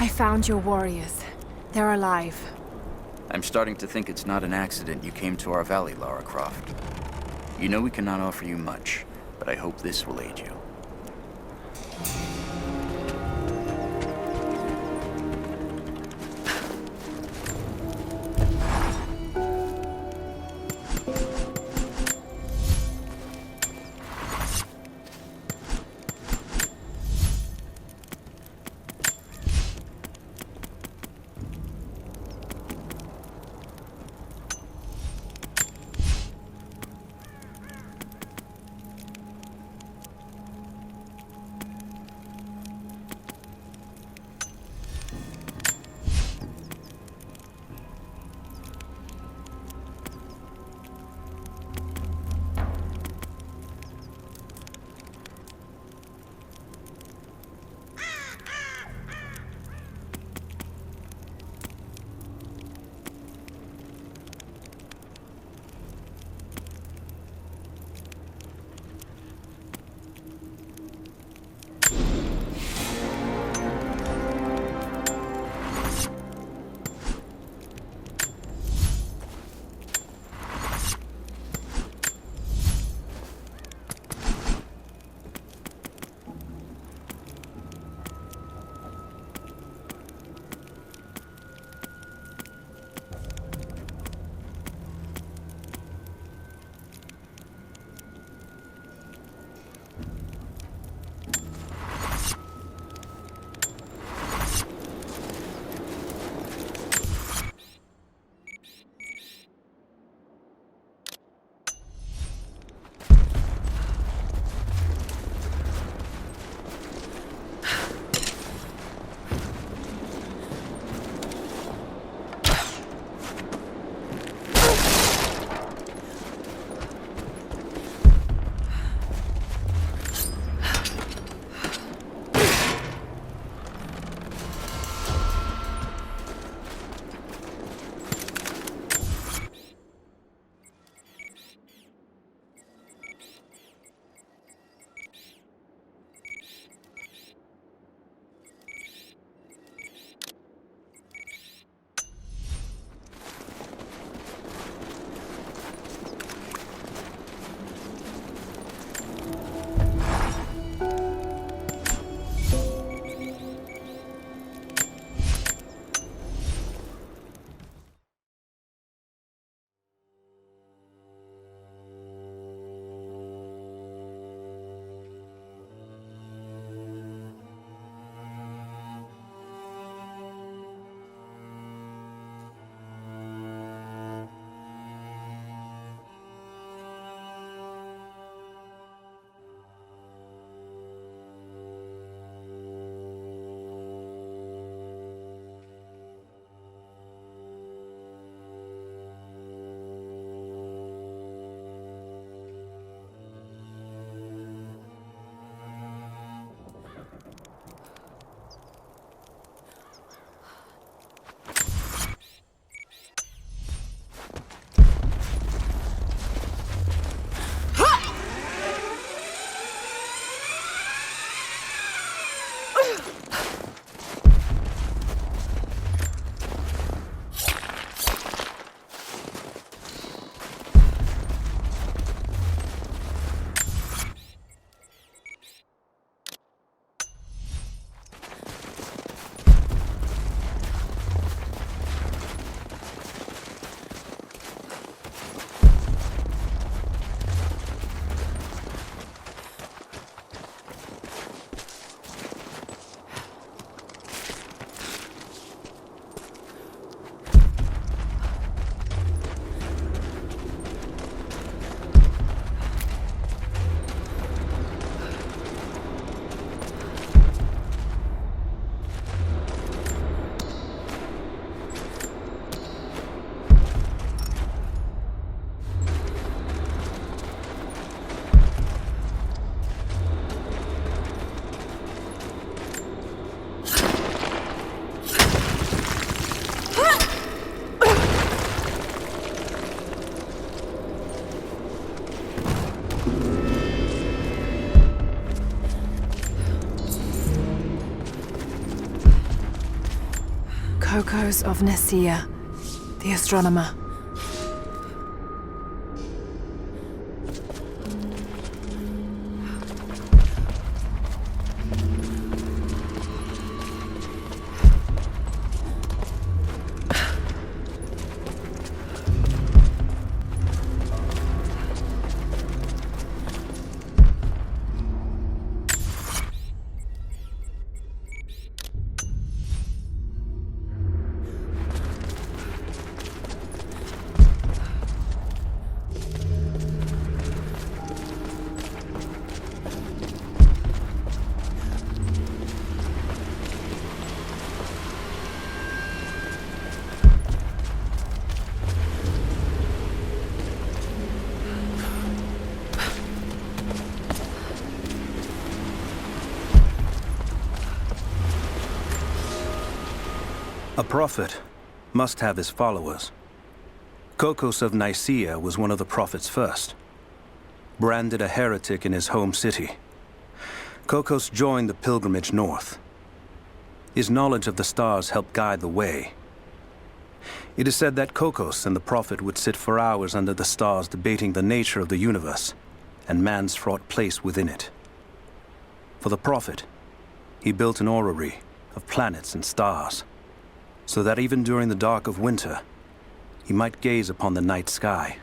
I found your warriors. They're alive. I'm starting to think it's not an accident you came to our valley, Lara Croft. You know we cannot offer you much, but I hope this will aid you. Kokos of Nicaea, the astronomer. A prophet must have his followers. Kokos of Nicaea was one of the prophets first. Branded a heretic in his home city, Kokos joined the pilgrimage north. His knowledge of the stars helped guide the way. It is said that Kokos and the prophet would sit for hours under the stars debating the nature of the universe and man's fraught place within it. For the prophet, he built an orrery of planets and stars, so that even during the dark of winter, he might gaze upon the night sky.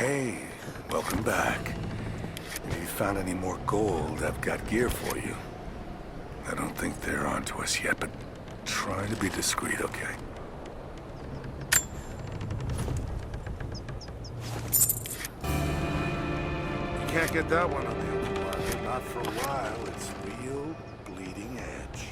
Hey, welcome back. If you found any more gold, I've got gear for you. I don't think they're onto us yet, but try to be discreet, okay? You can't get that one on the open market, not for a while. It's real bleeding edge.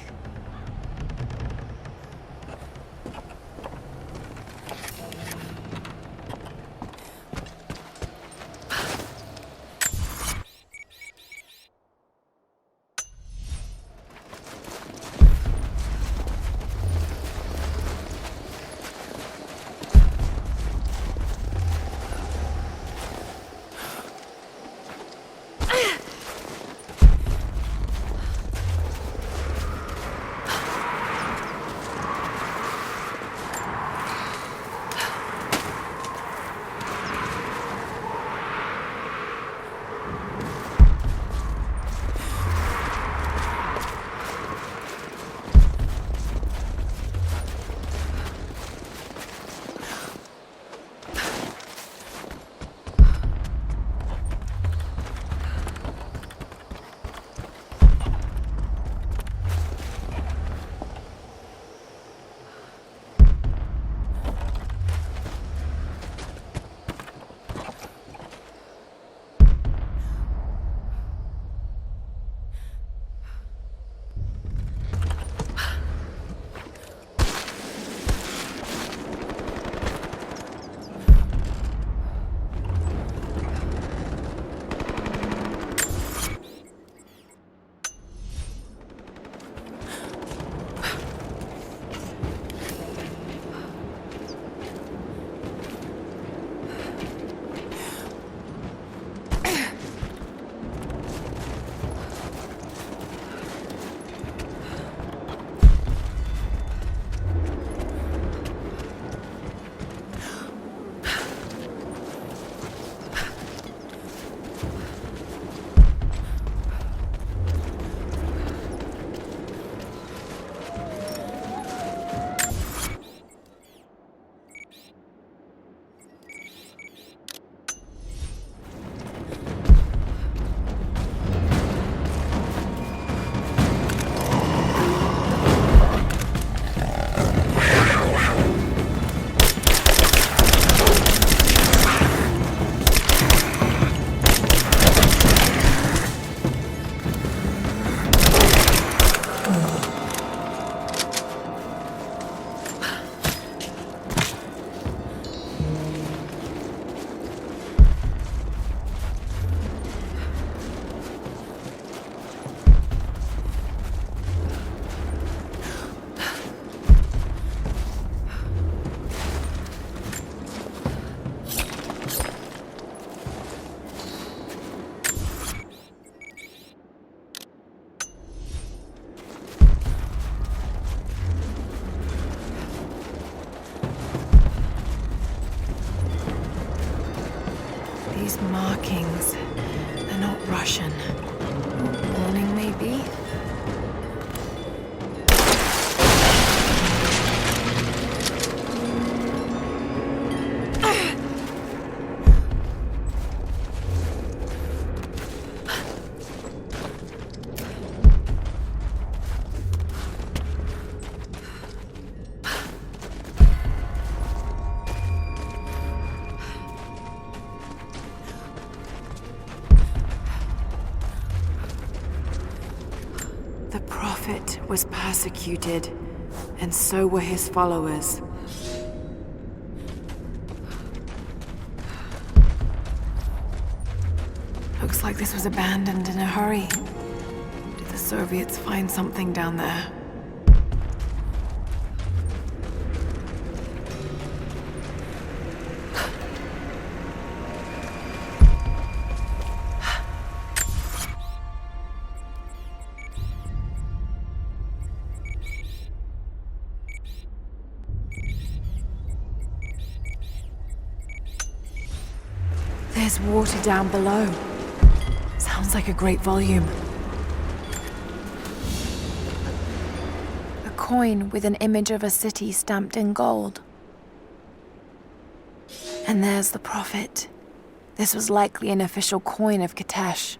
These markings, they're not Russian. Warning, maybe? The Prophet was persecuted, and so were his followers. Looks like this was abandoned in a hurry. Did the Soviets find something down there? There's water down below. Sounds like a great volume. A coin with an image of a city stamped in gold. And there's the Prophet, This was likely an official coin of Katesh.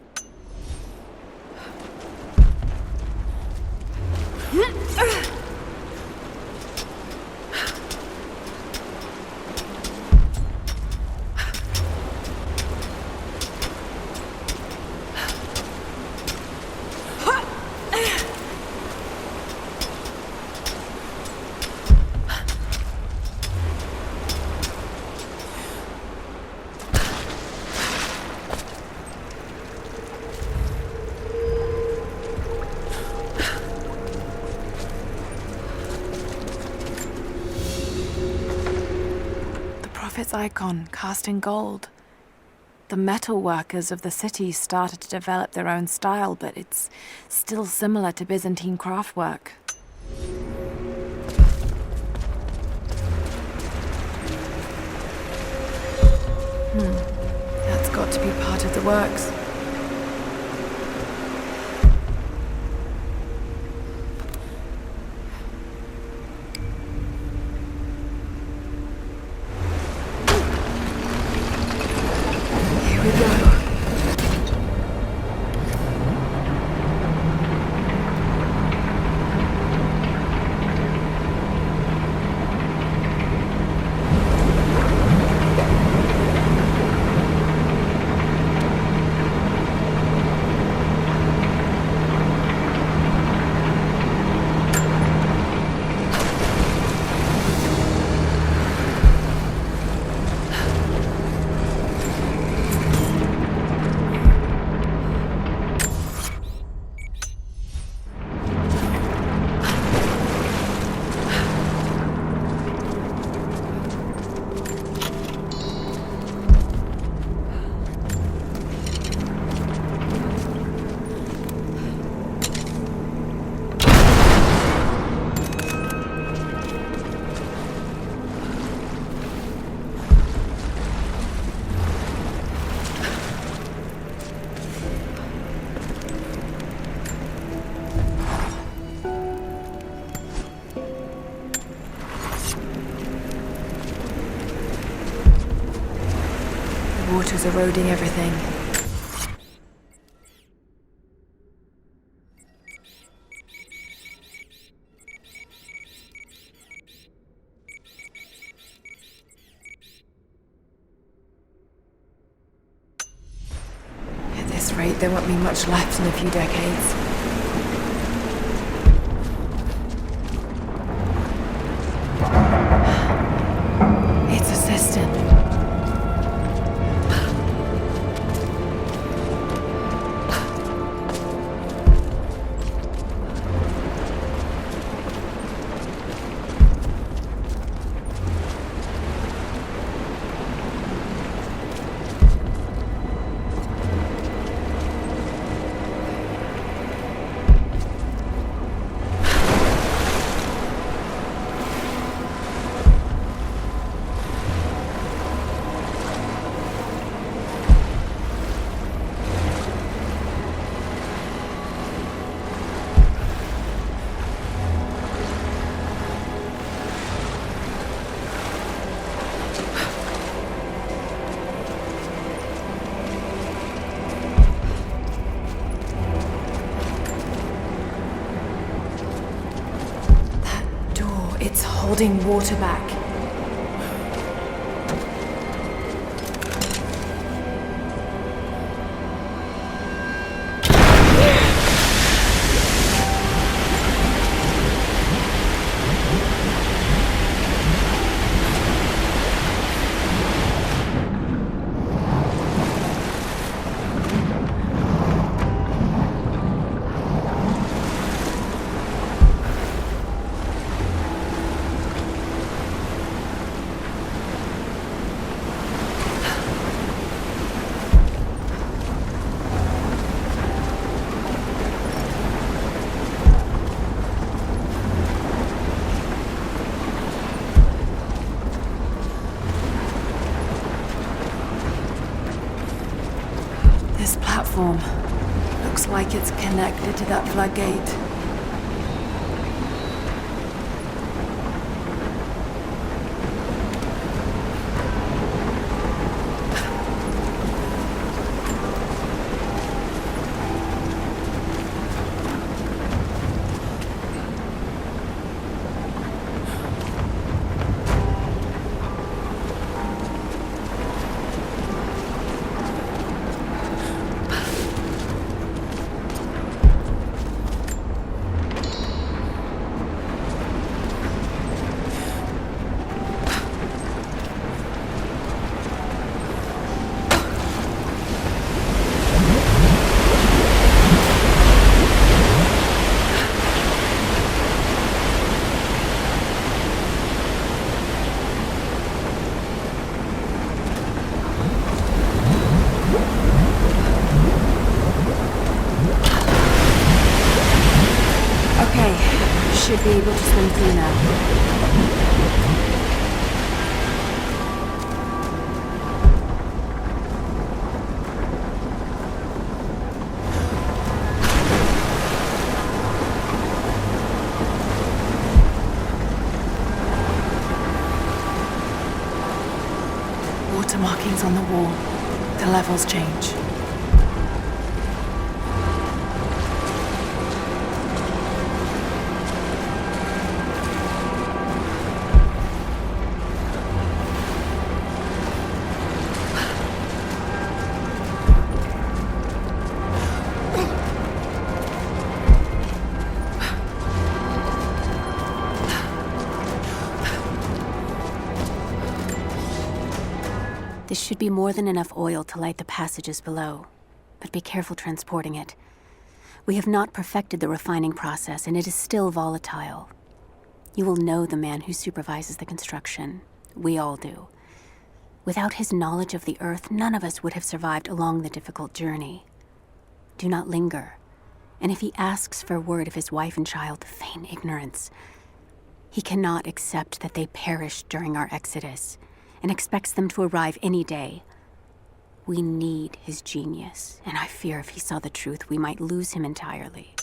Prophet's icon cast in gold. The metal workers of the city started to develop their own style, but it's still similar to Byzantine craftwork. That's got to be part of the works. Water's eroding everything. At this rate, there won't be much left in a few decades. Its assistant. It's holding water back. This platform looks like it's connected to that floodgate. should be able to swim through now. Water markings on the wall. The levels change. This should be more than enough oil to light the passages below, but be careful transporting it. We have not perfected the refining process, and it is still volatile. You will know the man who supervises the construction. We all do. Without his knowledge of the Earth, none of us would have survived along the difficult journey. Do not linger, and if he asks for word of his wife and child, feign ignorance. He cannot accept that they perished during our exodus, and expects them to arrive any day. We need his genius, and I fear if he saw the truth, we might lose him entirely.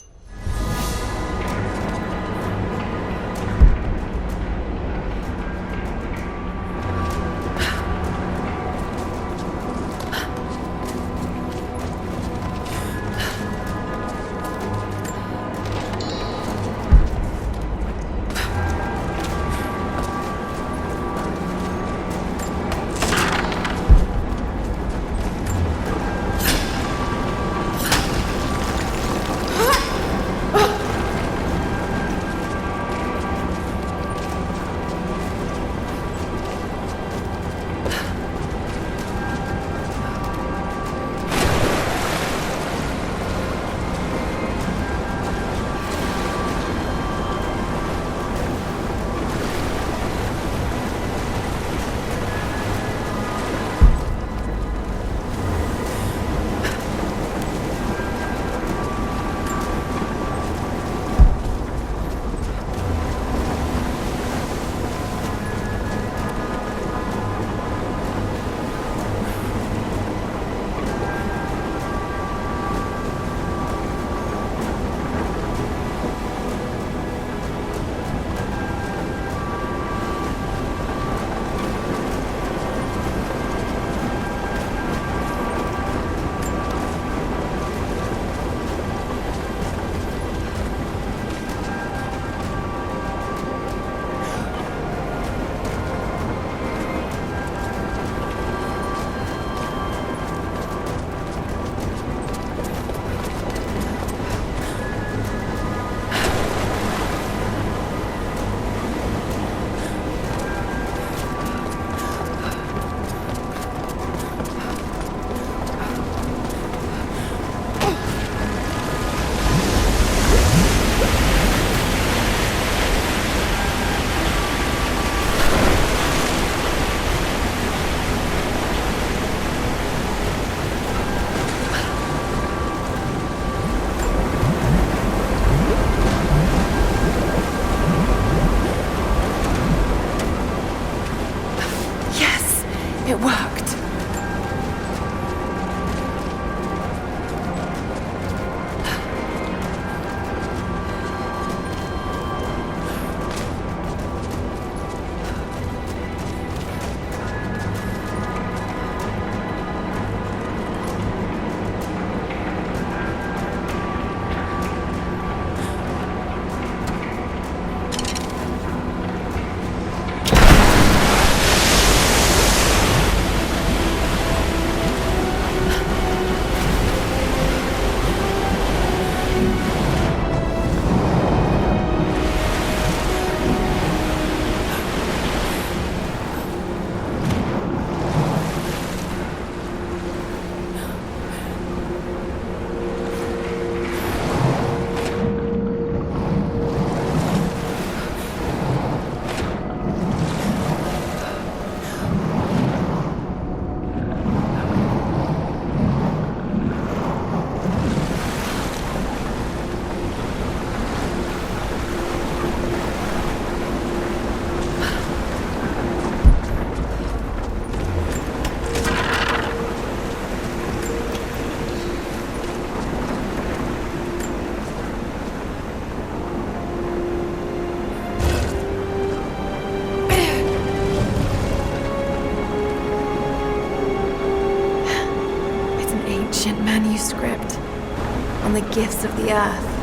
manuscript on the gifts of the earth.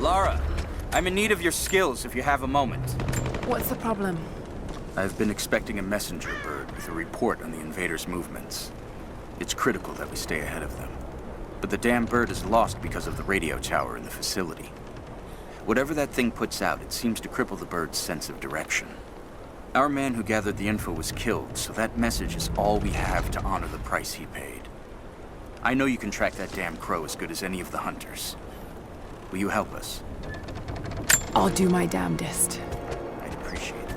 Lara, I'm in need of your skills if you have a moment. What's the problem? I've been expecting a messenger bird with a report on the invaders' movements. It's critical that we stay ahead of them. But the damn bird is lost because of the radio tower in the facility. Whatever that thing puts out, it seems to cripple the bird's sense of direction. Our man who gathered the info was killed, so that message is all we have to honor the price he paid. I know you can track that damn crow as good as any of the hunters. Will you help us? I'll do my damnedest. I'd appreciate that.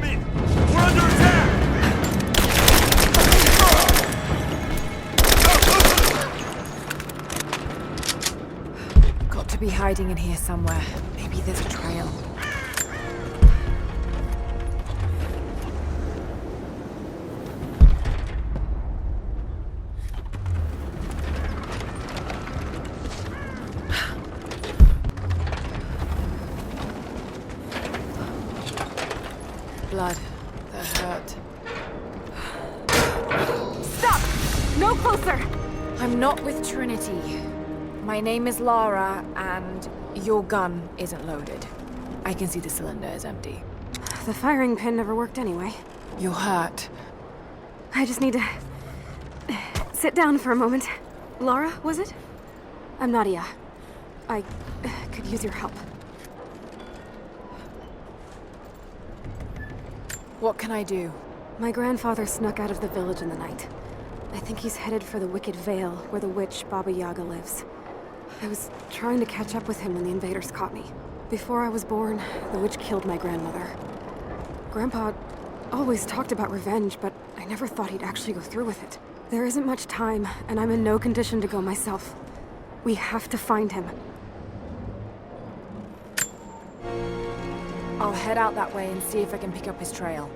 in! We're under attack! Got to be hiding in here somewhere. Maybe there's a trail. Blood. That hurt. Stop! No closer! I'm not with Trinity. My name is Lara, and your gun isn't loaded. I can see the cylinder is empty. The firing pin never worked anyway. You're hurt. I just need to sit down for a moment. Lara, was it? I'm Nadia. I could use your help. What can I do? My grandfather snuck out of the village in the night. I think he's headed for the Wicked Vale, where the witch Baba Yaga lives. I was trying to catch up with him when the invaders caught me. Before I was born, the witch killed my grandmother. Grandpa always talked about revenge, but I never thought he'd actually go through with it. There isn't much time, and I'm in no condition to go myself. We have to find him. I'll head out that way and see if I can pick up his trail.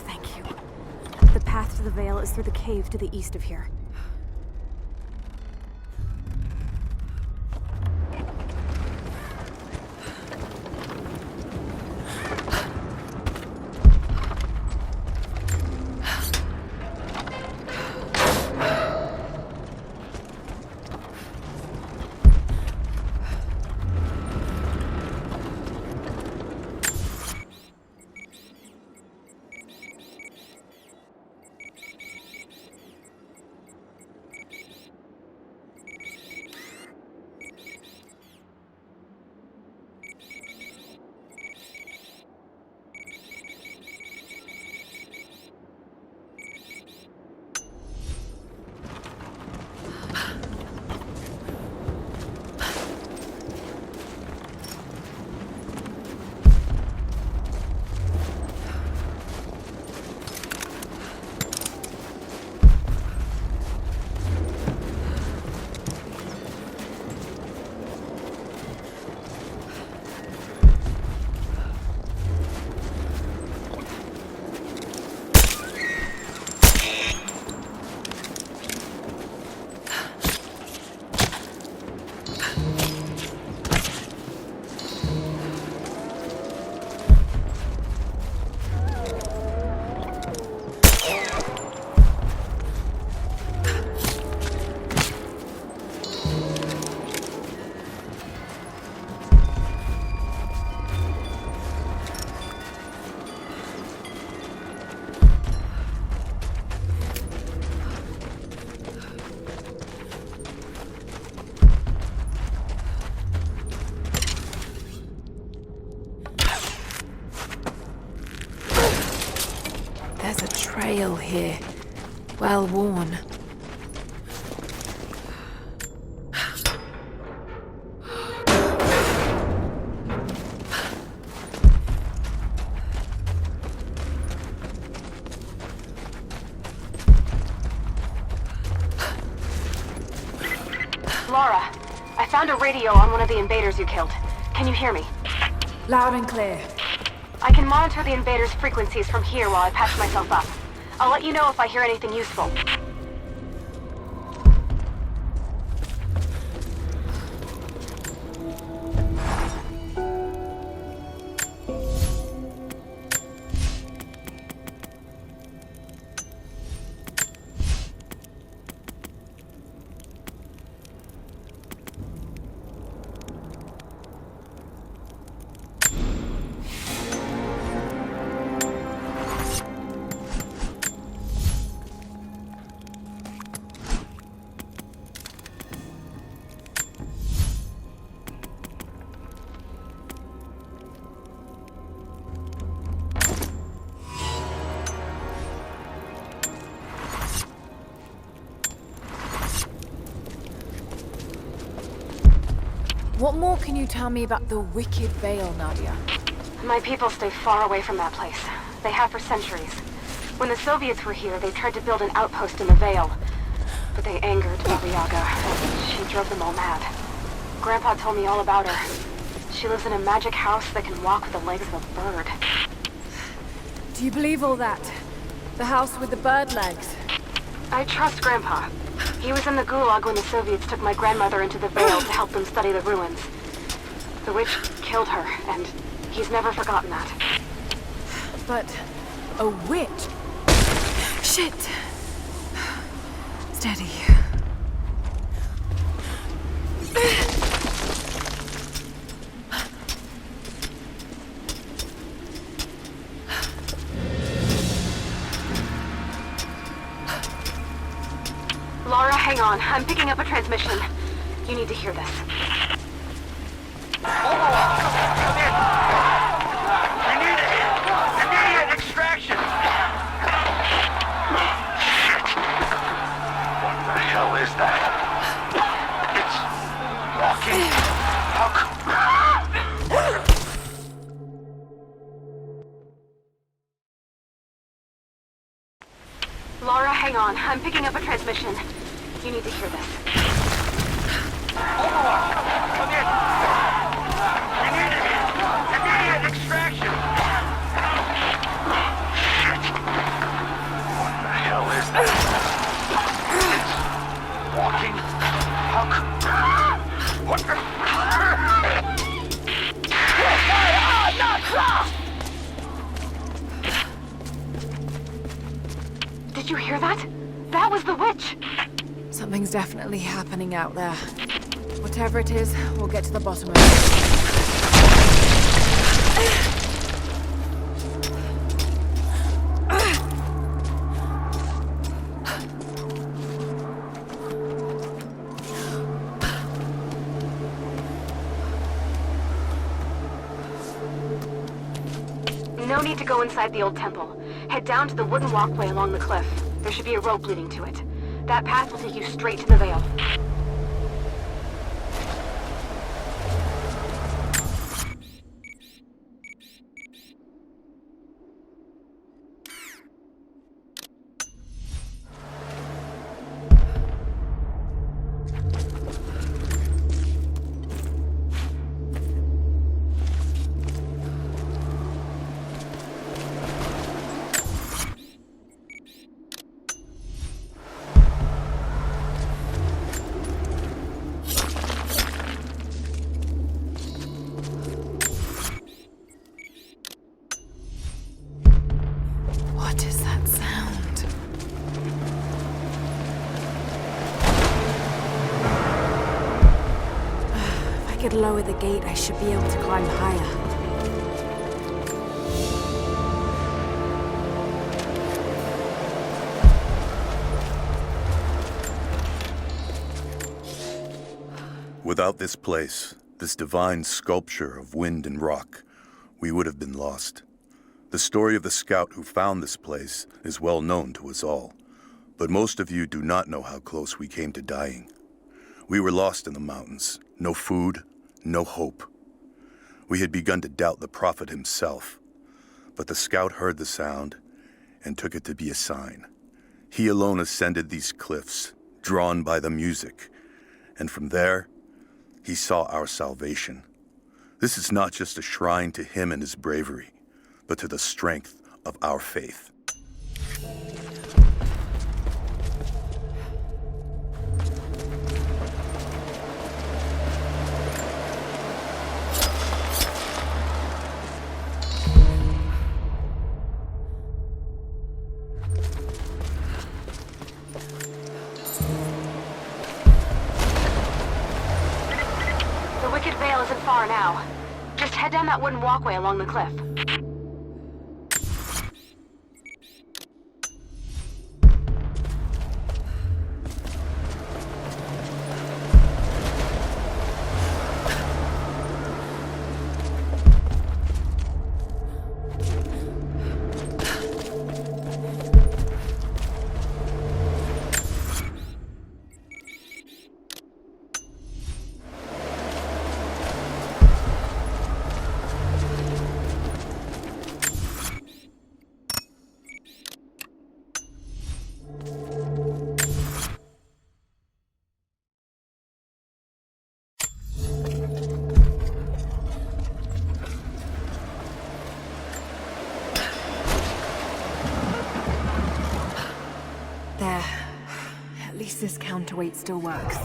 Thank you. The path to the Vale is through the cave to the east of here. There's a trail here. Well worn. Lara, I found a radio on one of the invaders you killed. Can you hear me? Loud and clear. I can monitor the invaders' frequencies from here while I patch myself up. I'll let you know if I hear anything useful. What more can you tell me about the Wicked Vale, Nadia? My people stay far away from that place. They have for centuries. When the Soviets were here, they tried to build an outpost in the Vale. But they angered Baba Yaga, and she drove them all mad. Grandpa told me all about her. She lives in a magic house that can walk with the legs of a bird. Do you believe all that? The house with the bird legs? I trust Grandpa. He was in the Gulag when the Soviets took my grandmother into the Vale to help them study the ruins. The witch killed her, and he's never forgotten that. But a witch? Shit! Steady. Laura, hang on. I'm picking up a transmission. You need to hear this. Come in! We need immediate extraction! Shit! What the hell is that? It's walking. Laura, hang on. I'm picking up a transmission. You need to hear this. Come in! We need immediate extraction! Shit! What the hell is that? It's walking. What the... Did you hear that? That was the witch! Something's definitely happening out there. Whatever it is, we'll get to the bottom of it. No need to go inside the old temple. Head down to the wooden walkway along the cliff. There should be a rope leading to it. That path will take you straight to the Vale. What is that sound? If I could lower the gate, I should be able to climb higher. Without this place, this divine sculpture of wind and rock, we would have been lost. The story of the scout who found this place is well known to us all, but most of you do not know how close we came to dying. We were lost in the mountains, no food, no hope. We had begun to doubt the prophet himself, but the scout heard the sound and took it to be a sign. He alone ascended these cliffs, drawn by the music, and from there, he saw our salvation. This is not just a shrine to him and his bravery, but to the strength of our faith. The Wicked Vale isn't far now. Just head down that wooden walkway along the cliff. case this counterweight still works.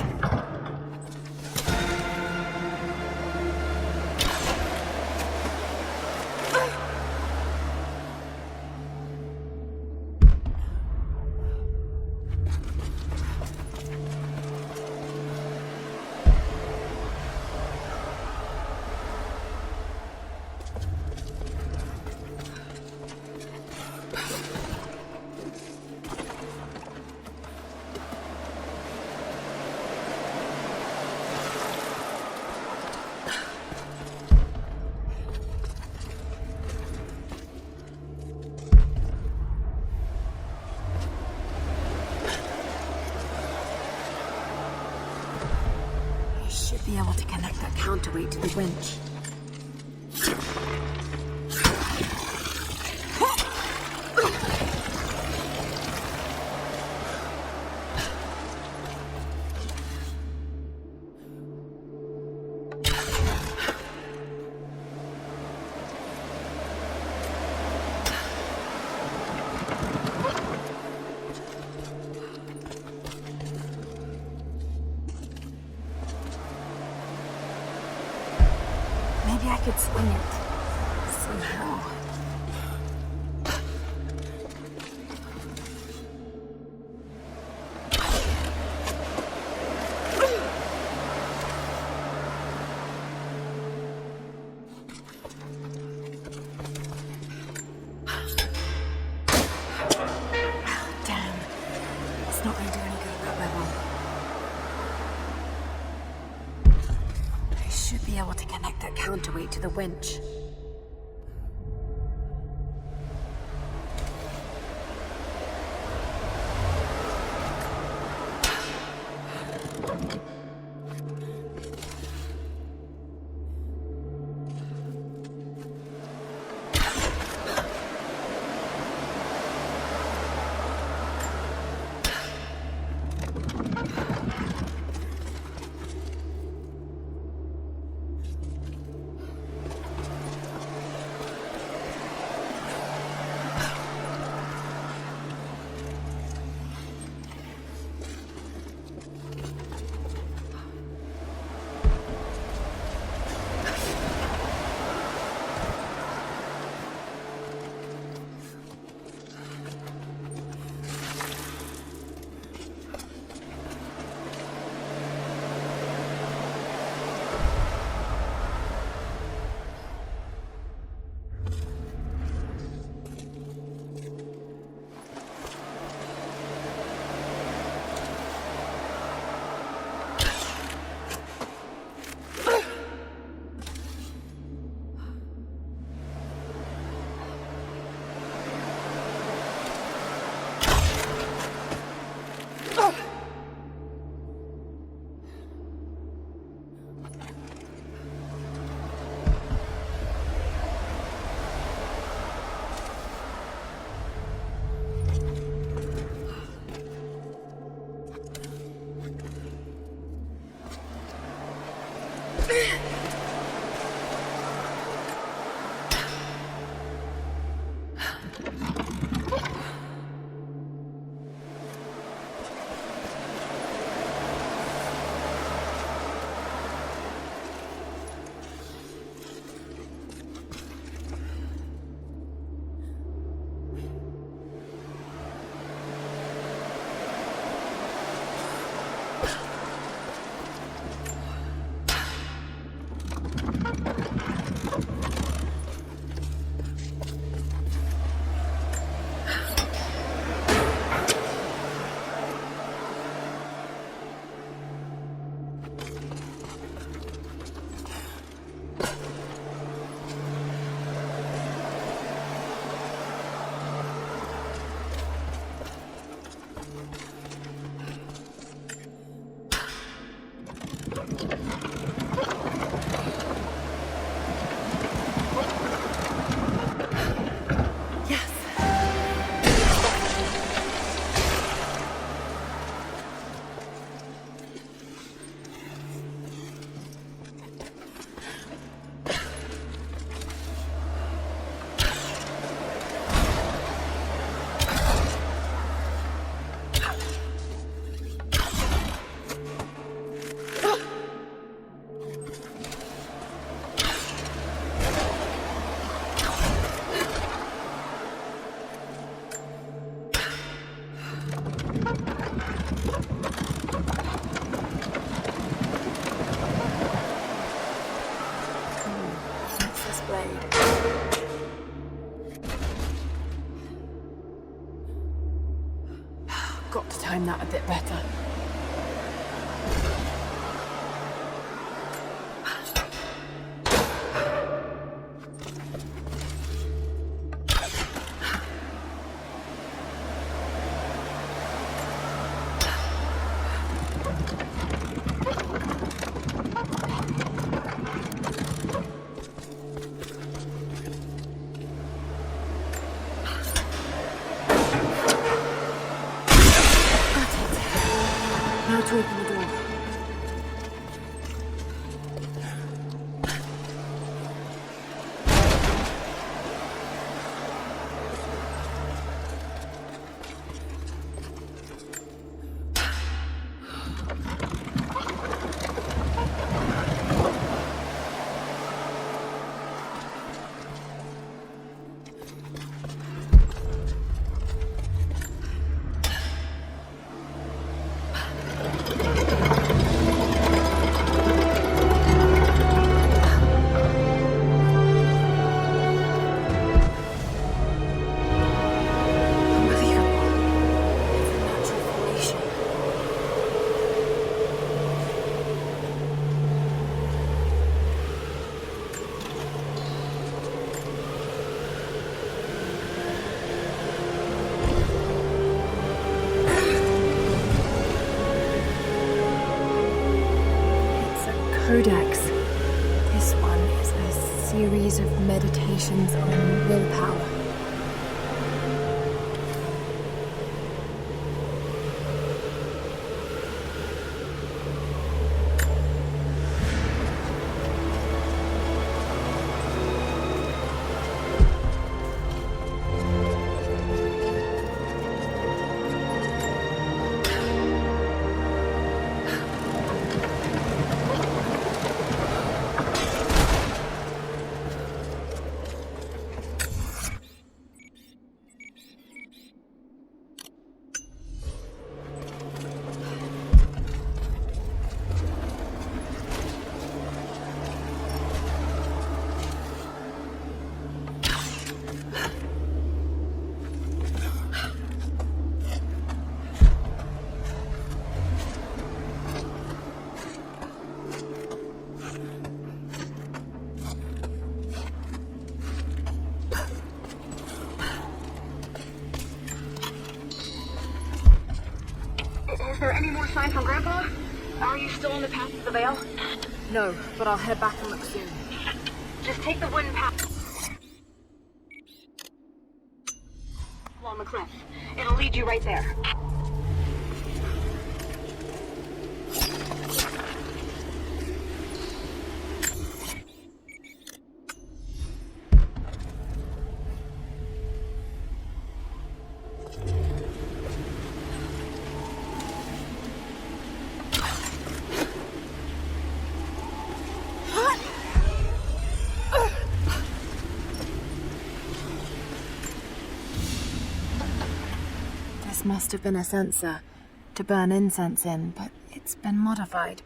Should be able to connect that counterweight to the winch. Maybe I could swing it somehow. Damn. It's not going to do any good at that level. I should be able to connect that counterweight to the winch. blade. Got to time that a bit better. Now to open the door. Codex. This one is a series of meditations on willpower. Is there any more sign from Grandpa? Are you still on the path to the Veil? No, but I'll head back and look soon. Just take the wooden path along the cliff. It'll lead you right there. This must have been a censer to burn incense in, but it's been modified.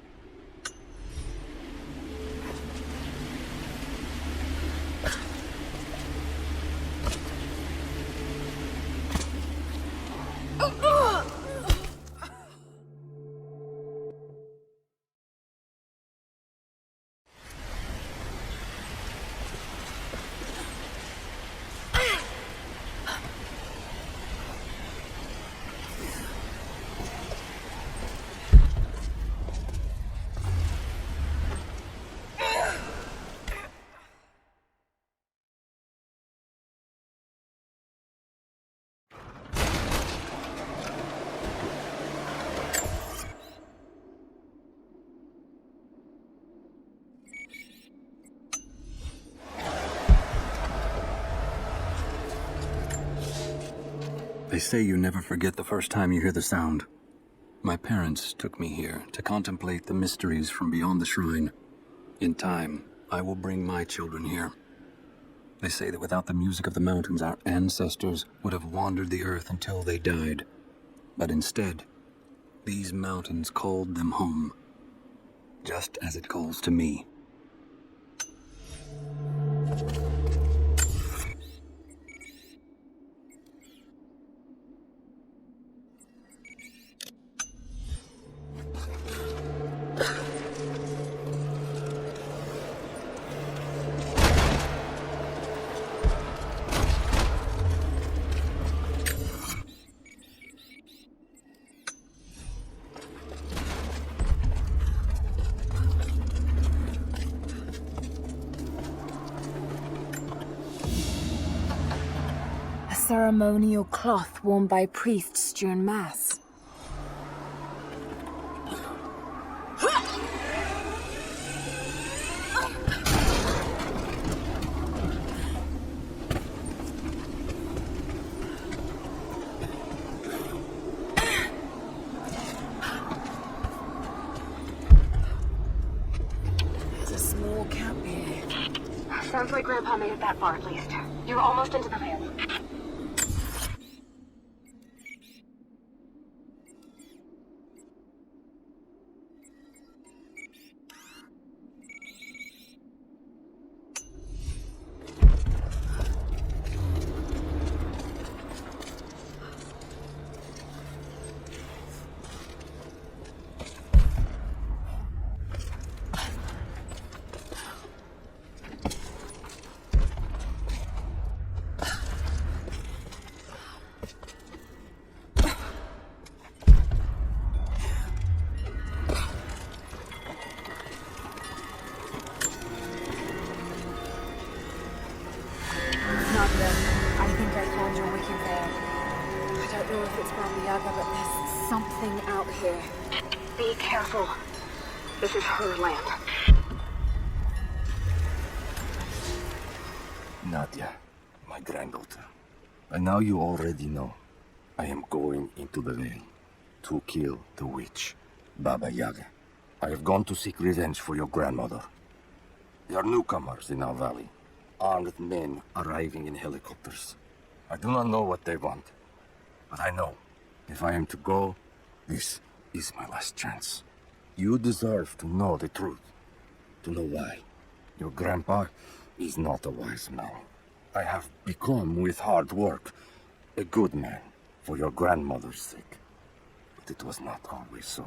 They say you never forget the first time you hear the sound. My parents took me here to contemplate the mysteries from beyond the shrine. In time, I will bring my children here. They say that without the music of the mountains, our ancestors would have wandered the earth until they died. But instead, these mountains called them home, just as it calls to me. ceremonial cloth worn by priests during Mass. There's a small camp here. Sounds like Grandpa made it that far at least. You're almost into the van. I think I found your wicked veil. I don't know if it's Baba Yaga, but there's something out here. Be careful. This is her land. Nadia, my granddaughter. And now you already know. I am going into the veil to kill the witch, Baba Yaga. I have gone to seek revenge for your grandmother. There are newcomers in our valley. Armed men arriving in helicopters. I do not know what they want, but I know if I am to go, this is my last chance. You deserve to know the truth, to know why. Your grandpa is not a wise man. I have become, with hard work, a good man for your grandmother's sake. But it was not always so.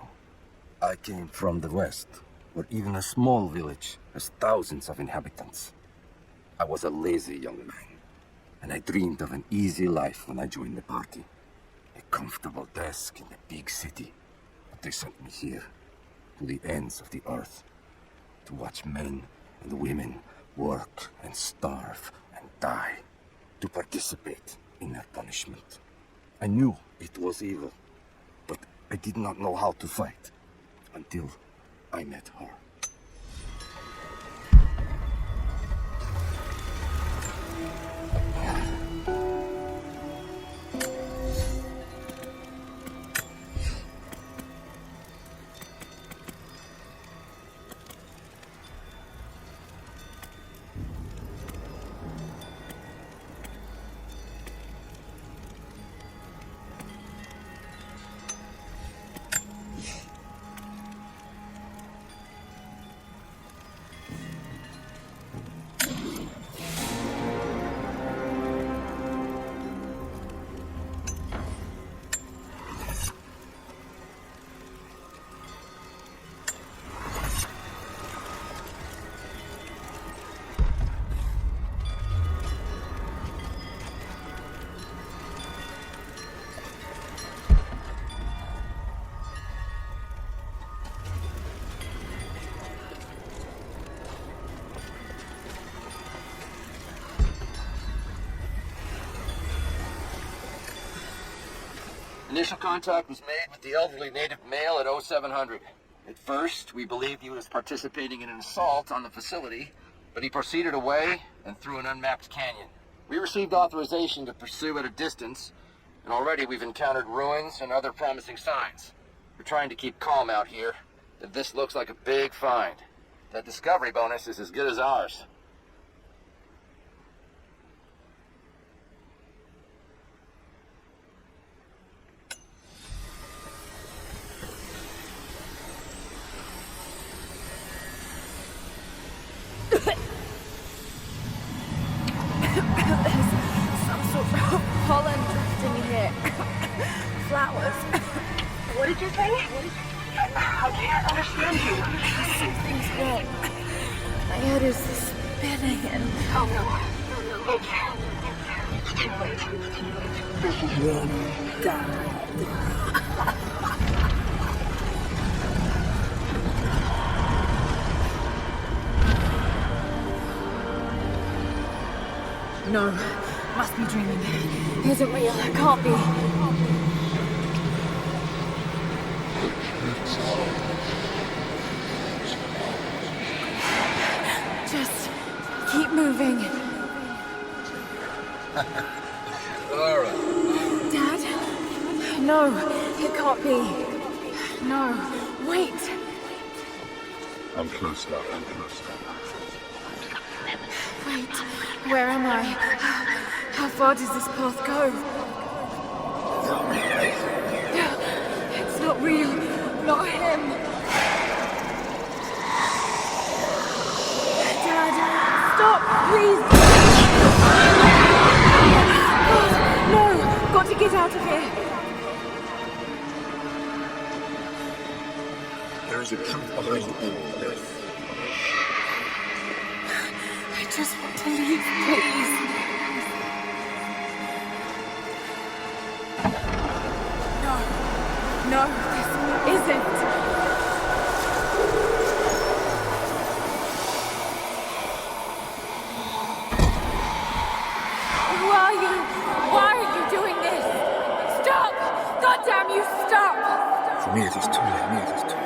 I came from the west, where even a small village has thousands of inhabitants. I was a lazy young man, and I dreamed of an easy life when I joined the party. A comfortable desk in a big city. But they sent me here, to the ends of the earth, to watch men and women work and starve and die, to participate in their punishment. I knew it was evil, but I did not know how to fight, until I met her. Initial contact was made with the elderly native male at 0700. At first, we believed he was participating in an assault on the facility, but he proceeded away and through an unmapped canyon. We received authorization to pursue at a distance, and already we've encountered ruins and other promising signs. We're trying to keep calm out here, but this looks like a big find. That discovery bonus is as good as ours. Pollen drifting here. Flowers. What did you say? I can't understand you. Something's wrong. My head is spinning and... Oh no. It's too late. This is Run, God. No. Must be dreaming. Isn't real. Can't be. Just keep moving. All right. Dad? No, it can't be. No, wait. I'm close now. I'm close now. Wait, where am I? How far does this path go? It's not real. Not him. Dad, stop, please. No, got to get out of here. There is a truth behind all this. I just want to leave, please. No, this isn't. Who are you? Why are you doing this? Stop! God damn you, stop! For me, it is too late. Me, it is too late.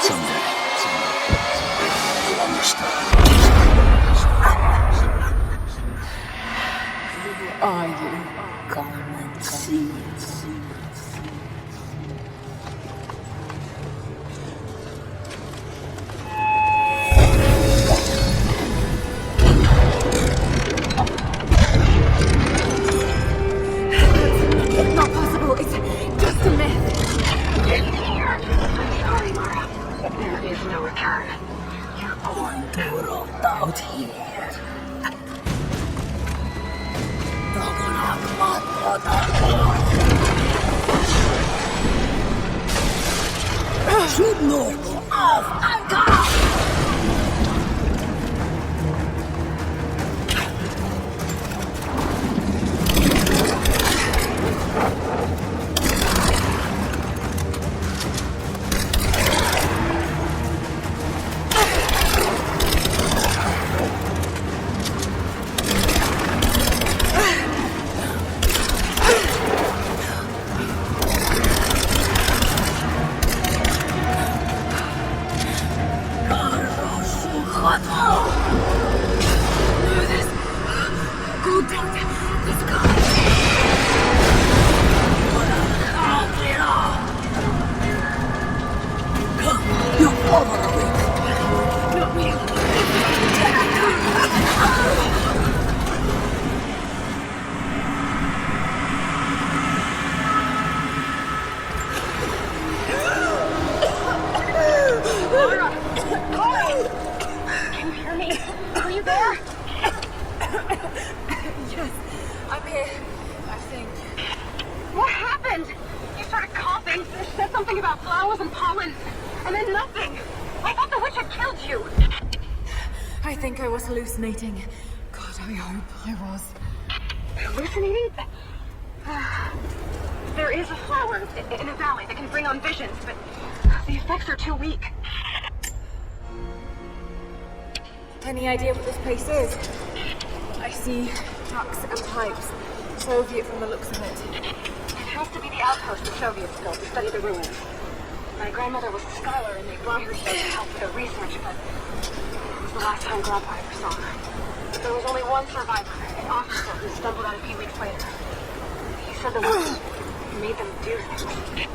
Someday, you'll understand. Who are you? Come and see. Not possible. It's just a myth. Sorry, Mara. There is no return. You're going to rot out here. Shoot north, off, and go! I think I was hallucinating. God, I hope I was. Hallucinating? There is a flower in a valley that can bring on visions, but the effects are too weak. Any idea what this place is? I see trucks and pipes. Soviet from the looks of it. It has to be the outpost the Soviets built to study the ruins. My grandmother was a scholar and they brought her here to help with her research, but it was the last time Grandpa ever saw her. But there was only one survivor, an officer who stumbled out a few weeks later. He said the witches made them do things.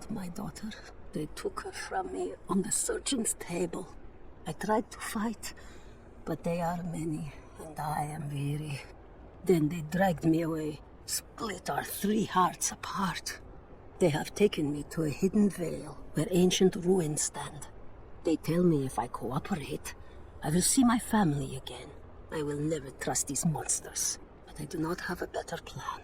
My daughter. They took her from me on the surgeon's table. I tried to fight, but they are many, and I am weary. Then they dragged me away, split our 3 hearts apart. They have taken me to a hidden vale where ancient ruins stand. They tell me if I cooperate, I will see my family again. I will never trust these monsters, but I do not have a better plan.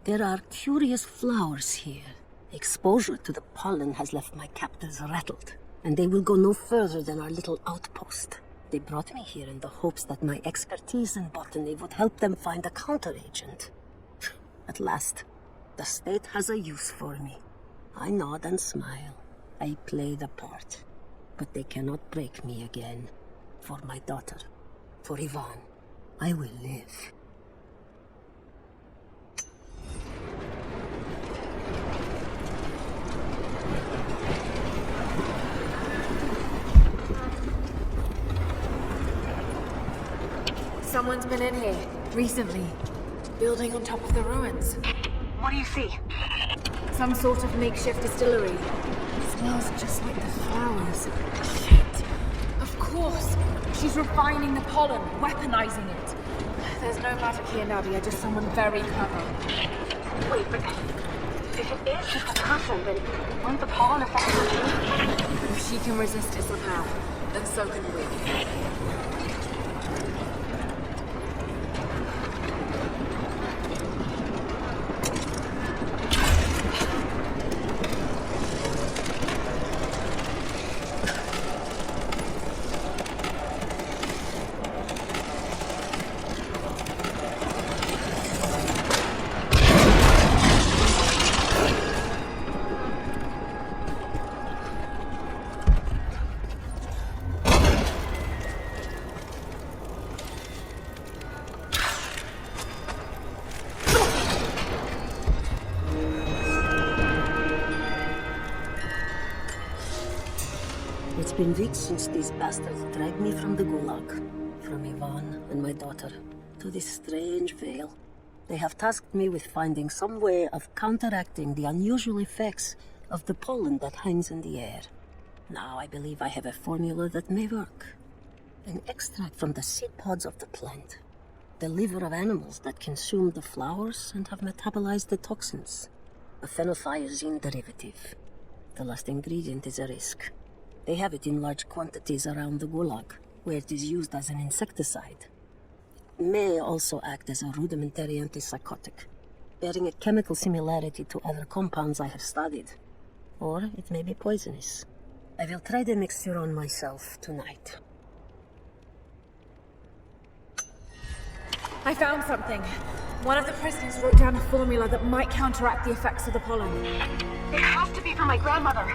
There are curious flowers here. Exposure to the pollen has left my captors rattled, and they will go no further than our little outpost. They brought me here in the hopes that my expertise in botany would help them find a counteragent. At last, the state has a use for me. I nod and smile. I play the part. But they cannot break me again. For my daughter, for Ivan, I will live. Someone's been in here, recently. Building on top of the ruins. What do you see? Some sort of makeshift distillery. Smells just like the flowers. Shit. Of course. She's refining the pollen, weaponizing it. There's no magic here, Nadia, just someone very clever. Wait, but if it is just a person, then wouldn't the pollen affect her? If she can resist it somehow, then so can we. It's been weeks since these bastards dragged me from the gulag, from Ivan and my daughter, to this strange vale. They have tasked me with finding some way of counteracting the unusual effects of the pollen that hangs in the air. Now I believe I have a formula that may work. An extract from the seed pods of the plant. The liver of animals that consume the flowers and have metabolized the toxins. A phenothiazine derivative. The last ingredient is a risk. They have it in large quantities around the gulag, where it is used as an insecticide. It may also act as a rudimentary antipsychotic, bearing a chemical similarity to other compounds I have studied. Or it may be poisonous. I will try the mixture on myself tonight. I found something. One of the prisoners wrote down a formula that might counteract the effects of the pollen. It has to be for my grandmother.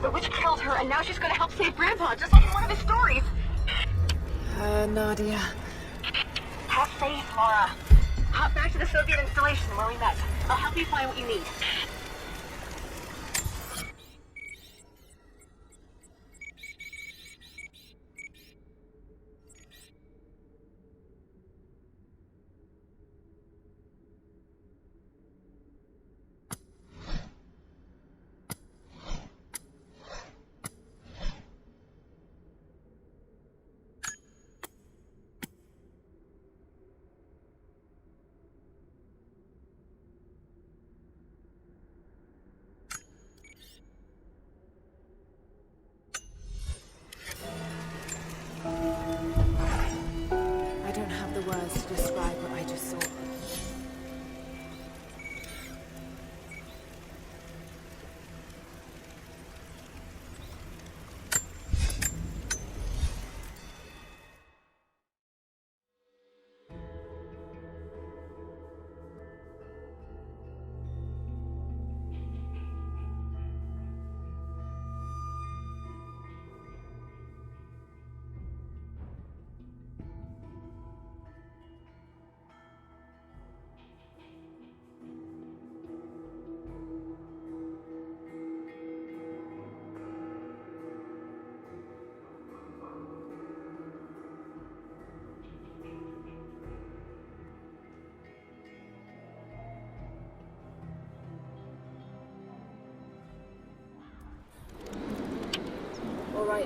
The witch killed her, and now she's gonna help save Grandpa, just like in one of his stories. Nadia. Have faith, Laura. Hop back to the Soviet installation where we met. I'll help you find what you need.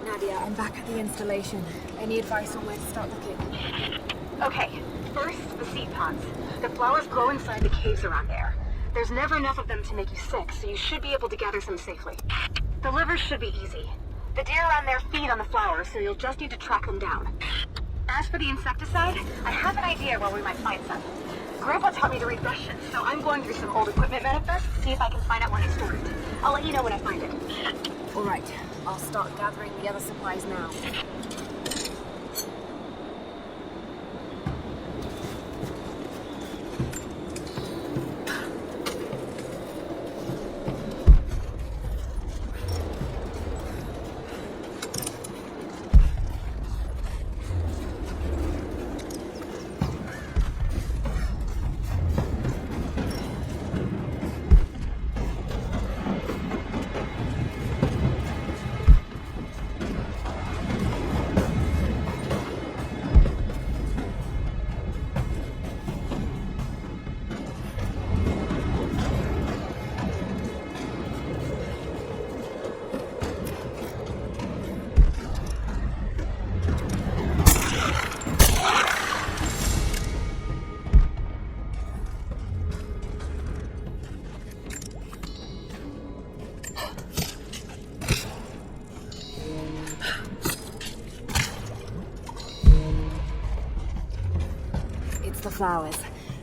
Nadia, I'm back at the installation. Any advice on where to start looking? Okay, first, the seed pods. The flowers grow inside the caves around there. There's never enough of them to make you sick, so you should be able to gather some safely. The livers should be easy. The deer around there feed on the flowers, so you'll just need to track them down. As for the insecticide, I have an idea where we might find some. Grandpa taught me to read Russian, so I'm going through some old equipment manifests to see if I can find out where he stored it. I'll let you know when I find it. All right, I'll start gathering the other supplies now. The flowers.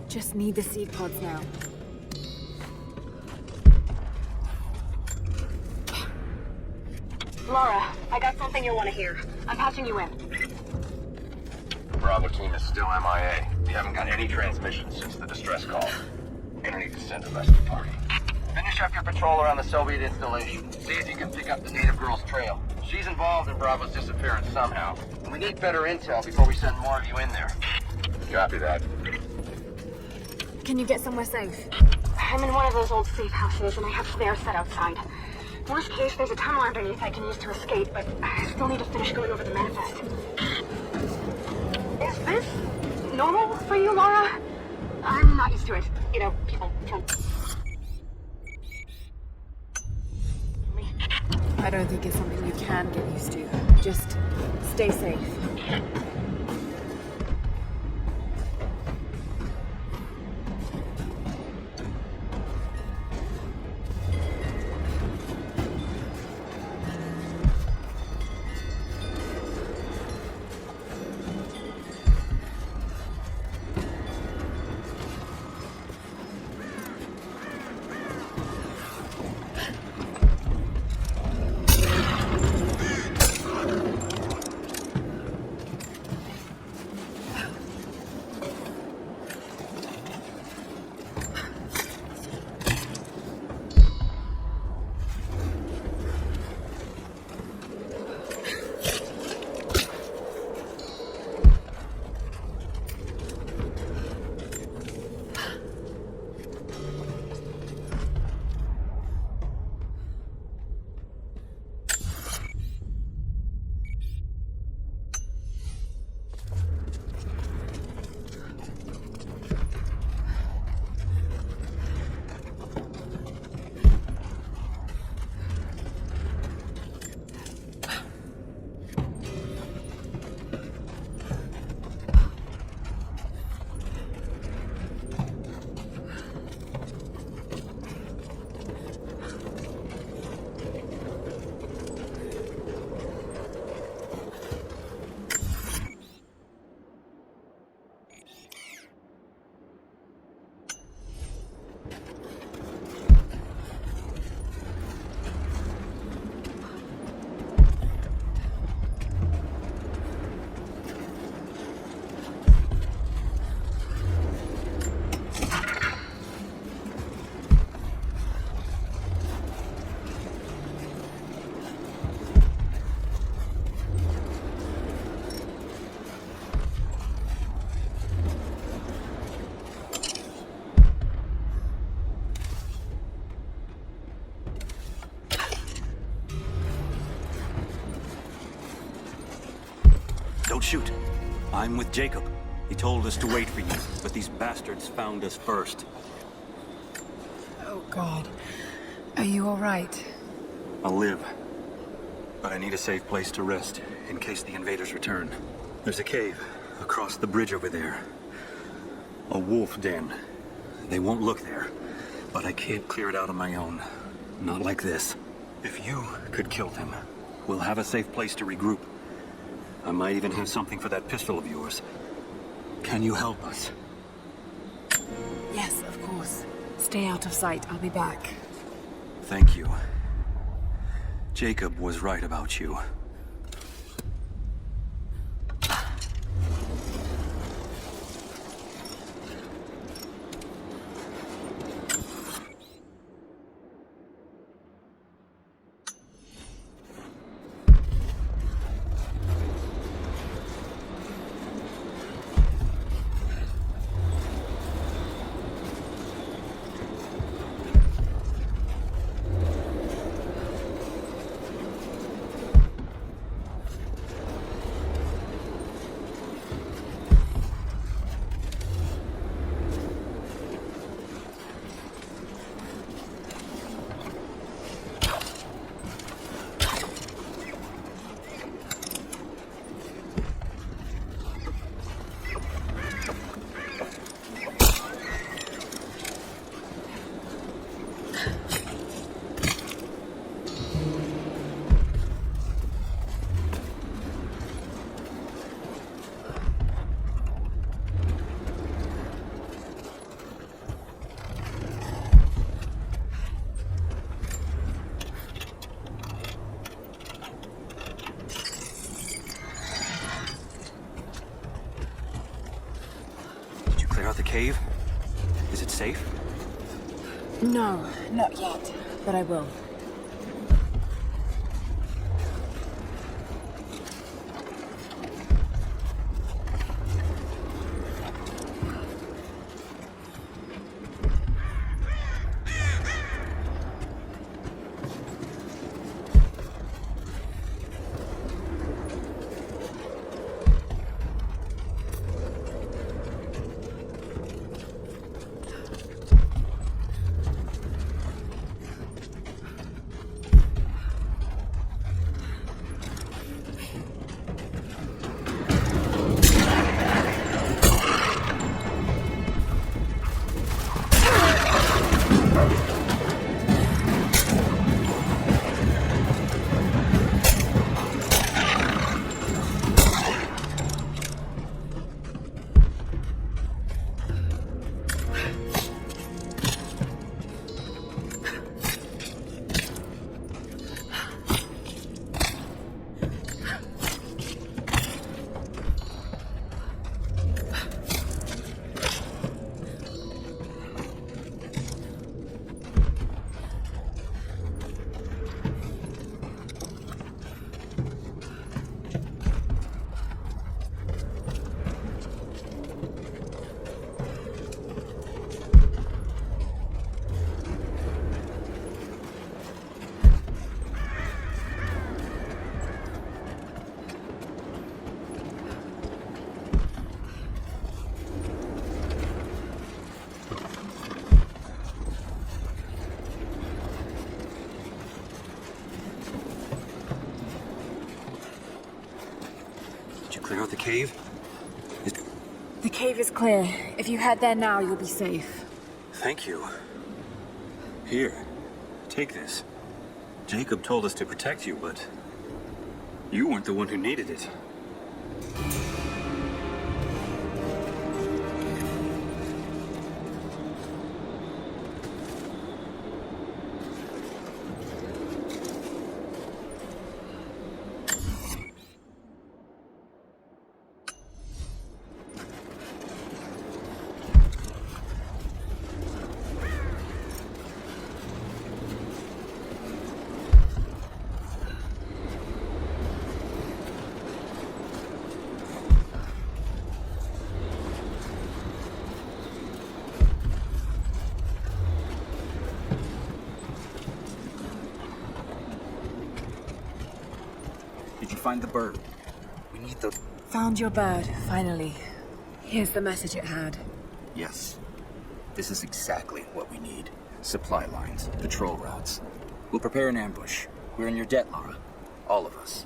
Just need the seed pods now. Laura, I got something you'll want to hear. I'm patching you in. Bravo team is still MIA. We haven't got any transmissions since the distress call. Gonna need to send a rescue party. Finish up your patrol around the Soviet installation. See if you can pick up the native girl's trail. She's involved in Bravo's disappearance somehow. And we need better intel before we send more of you in there. Copy that. Can you get somewhere safe? I'm in one of those old safe houses, and I have snares set outside. Worst case, there's a tunnel underneath I can use to escape, but I still need to finish going over the manifest. Is this normal for you, Laura? I'm not used to it. You know, people can... I don't think it's something you can get used to. Just stay safe. Don't shoot. I'm with Jacob. He told us to wait for you, but these bastards found us first. Oh, God. Are you all right? I'll live. But I need a safe place to rest, in case the invaders return. There's a cave across the bridge over there. A wolf den. They won't look there, but I can't clear it out on my own. Not like this. If you could kill them, we'll have a safe place to regroup. I might even have something for that pistol of yours. Can you help us? Yes, of course. Stay out of sight. I'll be back. Thank you. Jacob was right about you. The cave? Is it safe? No, not yet. But I will. Clear out the cave? The cave is clear. If you head there now, you'll be safe. Thank you. Here, take this. Jacob told us to protect you, but you weren't the one who needed it. Did you find the bird? We need the... Found your bird, finally. Here's the message it had. Yes. This is exactly what we need. Supply lines, patrol routes. We'll prepare an ambush. We're in your debt, Lara. All of us.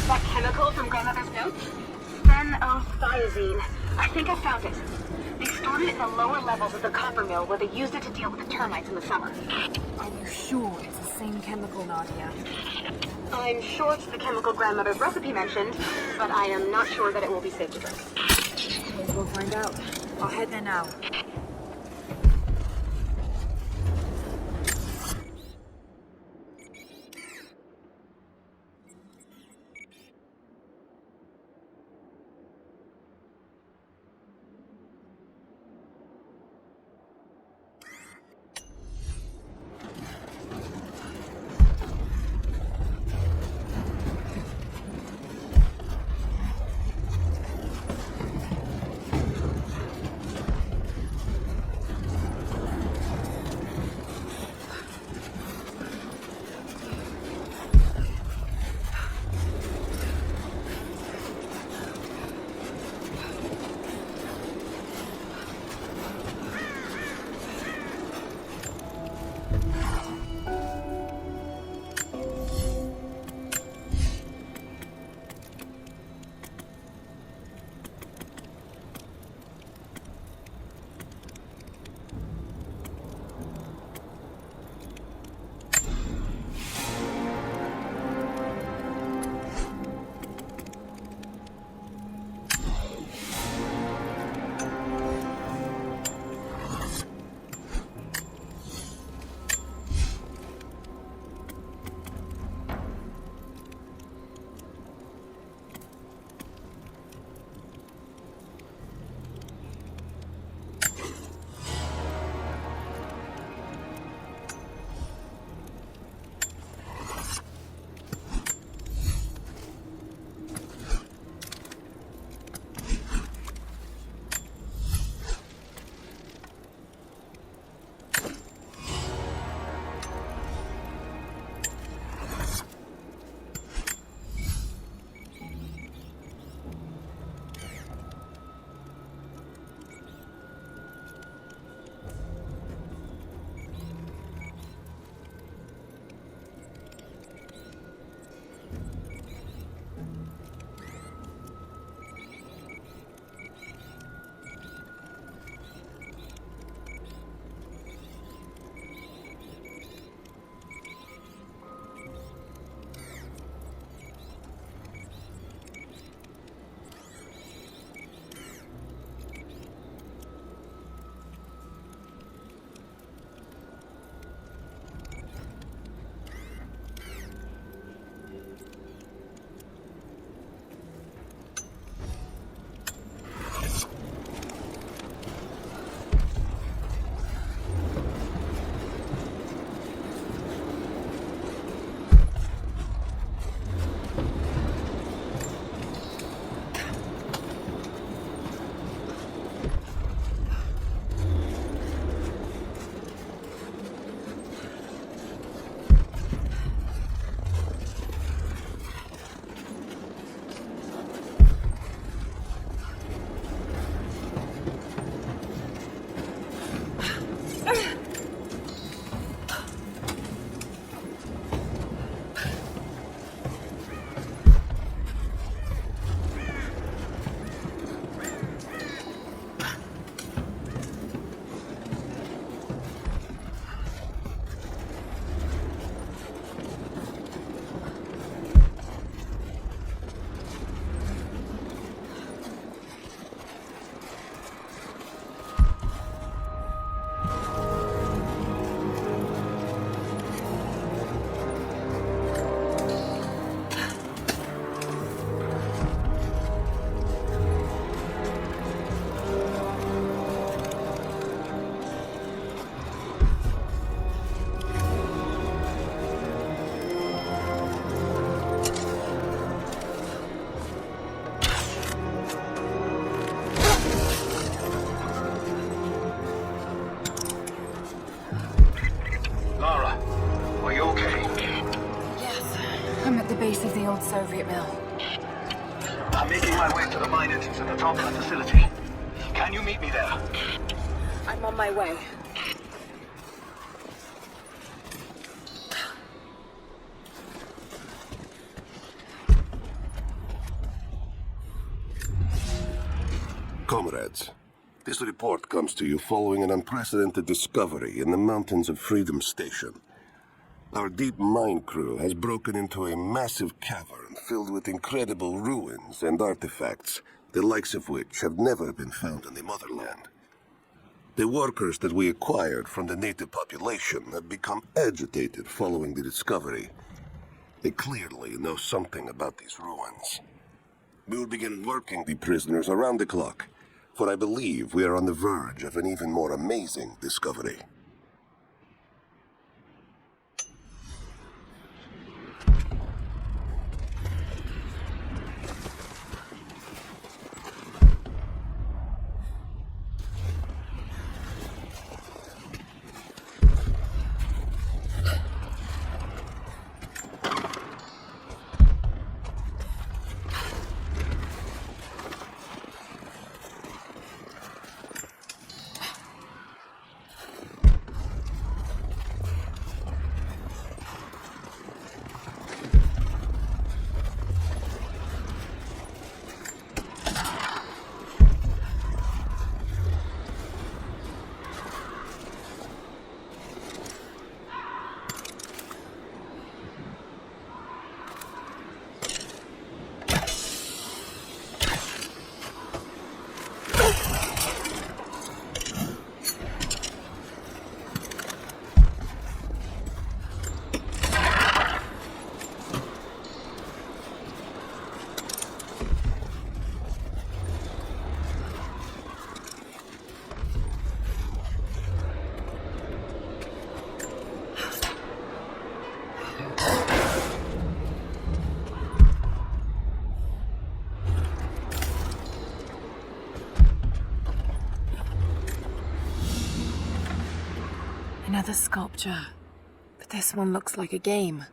That chemical from grandmother's notes? Phenothiazine. I think I found it. They stored it in the lower levels of the copper mill where they used it to deal with the termites in the summer. Are you sure it's the same chemical, Nadia? I'm sure it's the chemical grandmother's recipe mentioned, but I am not sure that it will be safe to drink. We'll find out. I'll head there now. base of the old Soviet mill. I'm making my way to the mine entrance at the top of the facility. Can you meet me there? I'm on my way. Comrades, this report comes to you following an unprecedented discovery in the mountains of Freedom Station. Our deep mine crew has broken into a massive cavern filled with incredible ruins and artifacts, the likes of which have never been found in the motherland. The workers that we acquired from the native population have become agitated following the discovery. They clearly know something about these ruins. We will begin working the prisoners around the clock, for I believe we are on the verge of an even more amazing discovery. Another sculpture, but this one looks like a game.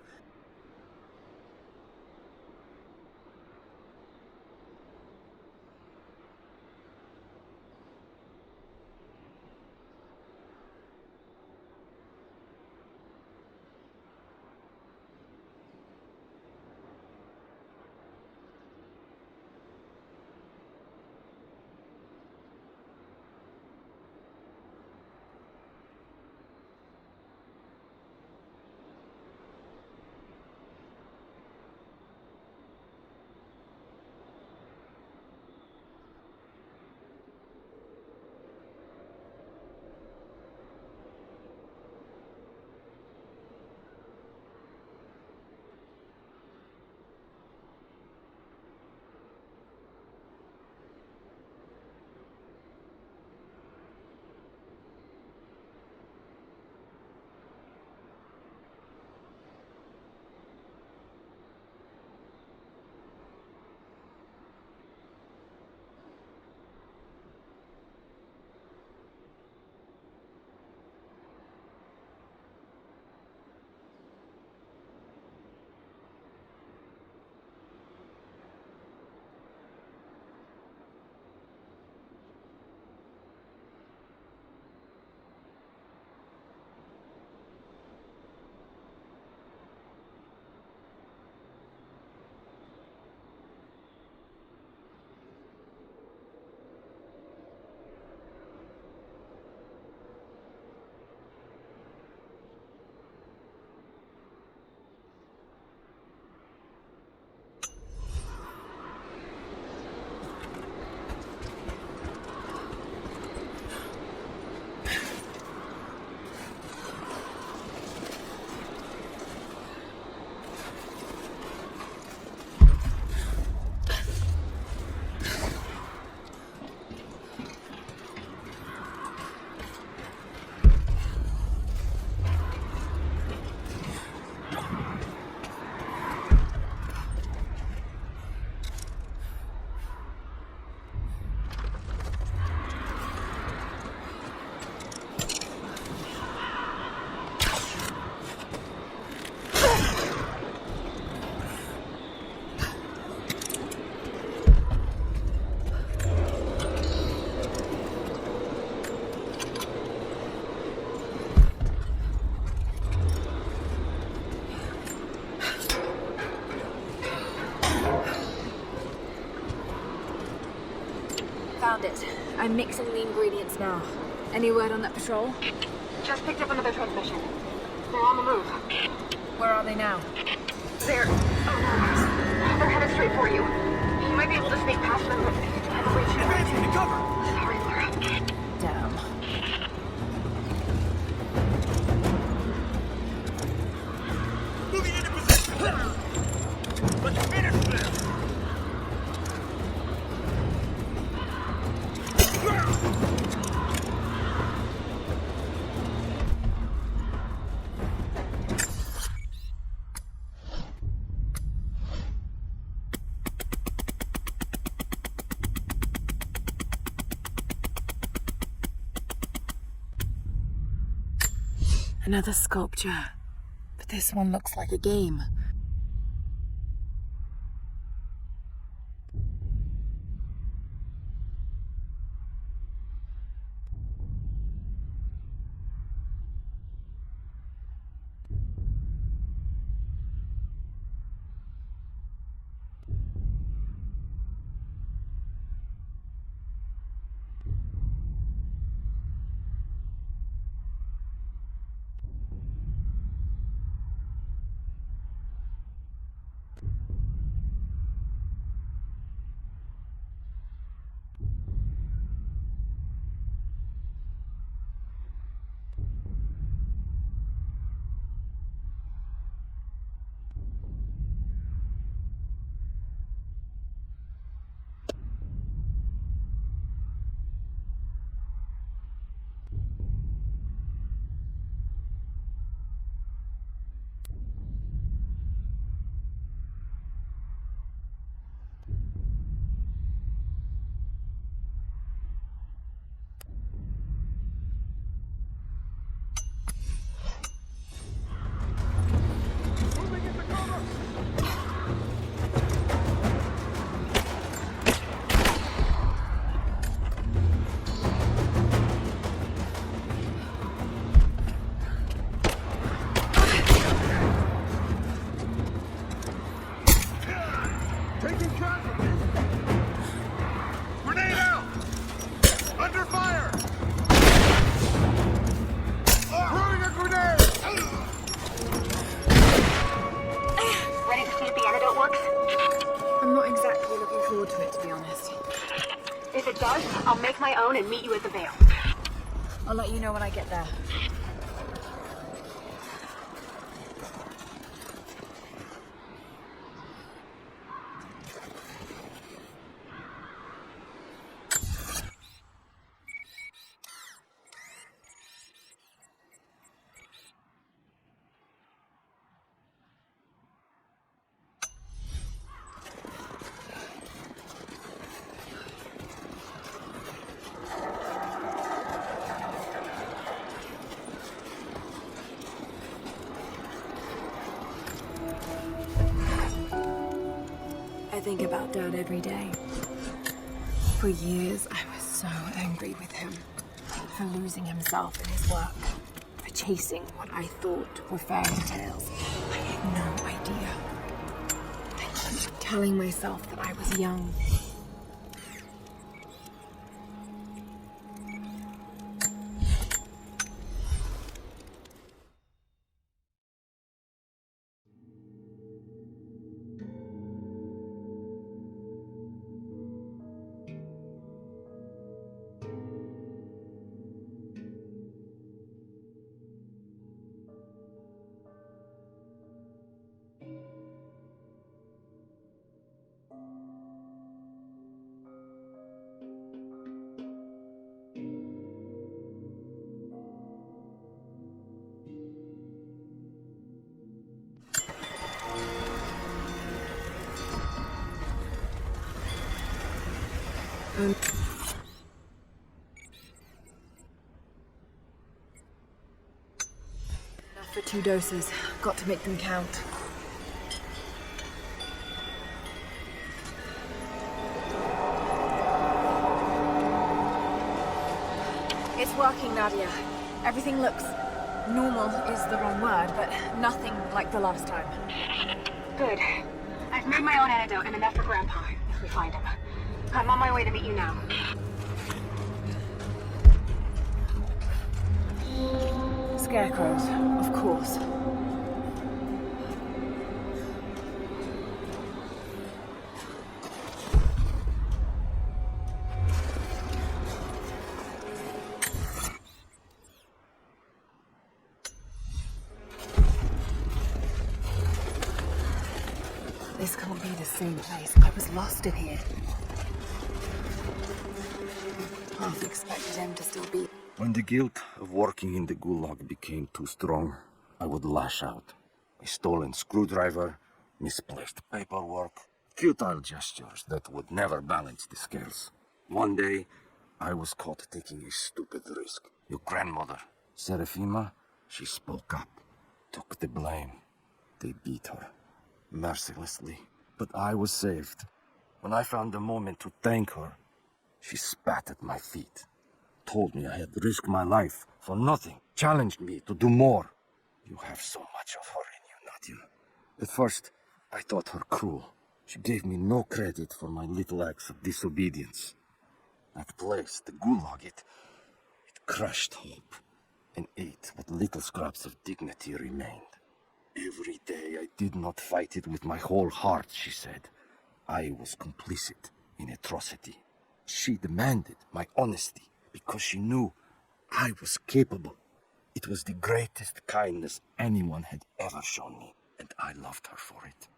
found it. I'm mixing the ingredients now. Any word on that patrol? Just picked up another transmission. They're on the move. Where are they now? They're... oh no. They're headed straight for you. You might be able to sneak past them, but I don't reach you. Advancing to cover! Sorry, Laura. Damn. Moving into position! Let's finish this! Another sculpture. But this one looks like a game. I'll make my own and meet you at the Vale. I'll let you know when I get there. I think about Dad every day. For years, I was so angry with him. For losing himself in his work. For chasing what I thought were fairy tales. I had no idea. I keep telling myself that I was young. Enough for 2 doses. Got to make them count. It's working, Nadia. Everything looks... normal is the wrong word, but nothing like the last time. Good. I've made my own antidote and enough for Grandpa, if we find him. I'm on my way to meet you now. Scarecrows, of course. This can't be the same place. I was lost in here. Half expected him to still be. When the guilt of working in the gulag became too strong, I would lash out. A stolen screwdriver, misplaced paperwork, futile gestures that would never balance the scales. One day, I was caught taking a stupid risk. Your grandmother, Serafima, she spoke up, took the blame. They beat her, mercilessly, but I was saved. When I found a moment to thank her, she spat at my feet, told me I had risked my life for nothing, challenged me to do more. You have so much of her in you, Nadia. At first, I thought her cruel. She gave me no credit for my little acts of disobedience. That place, the gulag, it crushed hope and ate what little scraps of dignity remained. Every day I did not fight it with my whole heart, she said. I was complicit in atrocity. She demanded my honesty because she knew I was capable. It was the greatest kindness anyone had ever shown me, and I loved her for it.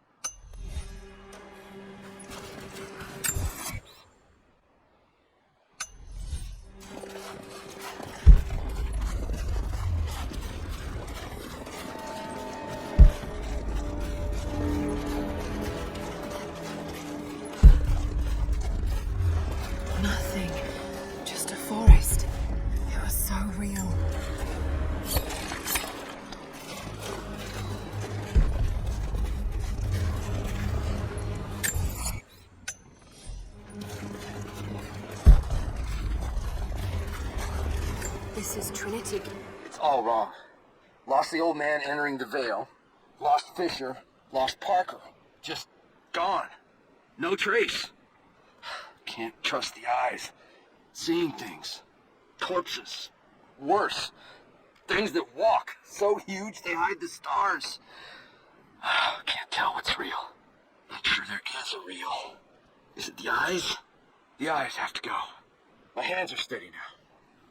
Nothing. Just a forest. It was so real. This is Trinity. It's all wrong. Lost the old man entering the Vale. Lost Fisher. Lost Parker. Just gone. No trace. Can't trust the eyes. Seeing things. Corpses. Worse. Things that walk. So huge they hide the stars. Can't tell what's real. Not sure there is a real. Is it the eyes? The eyes have to go. My hands are steady now.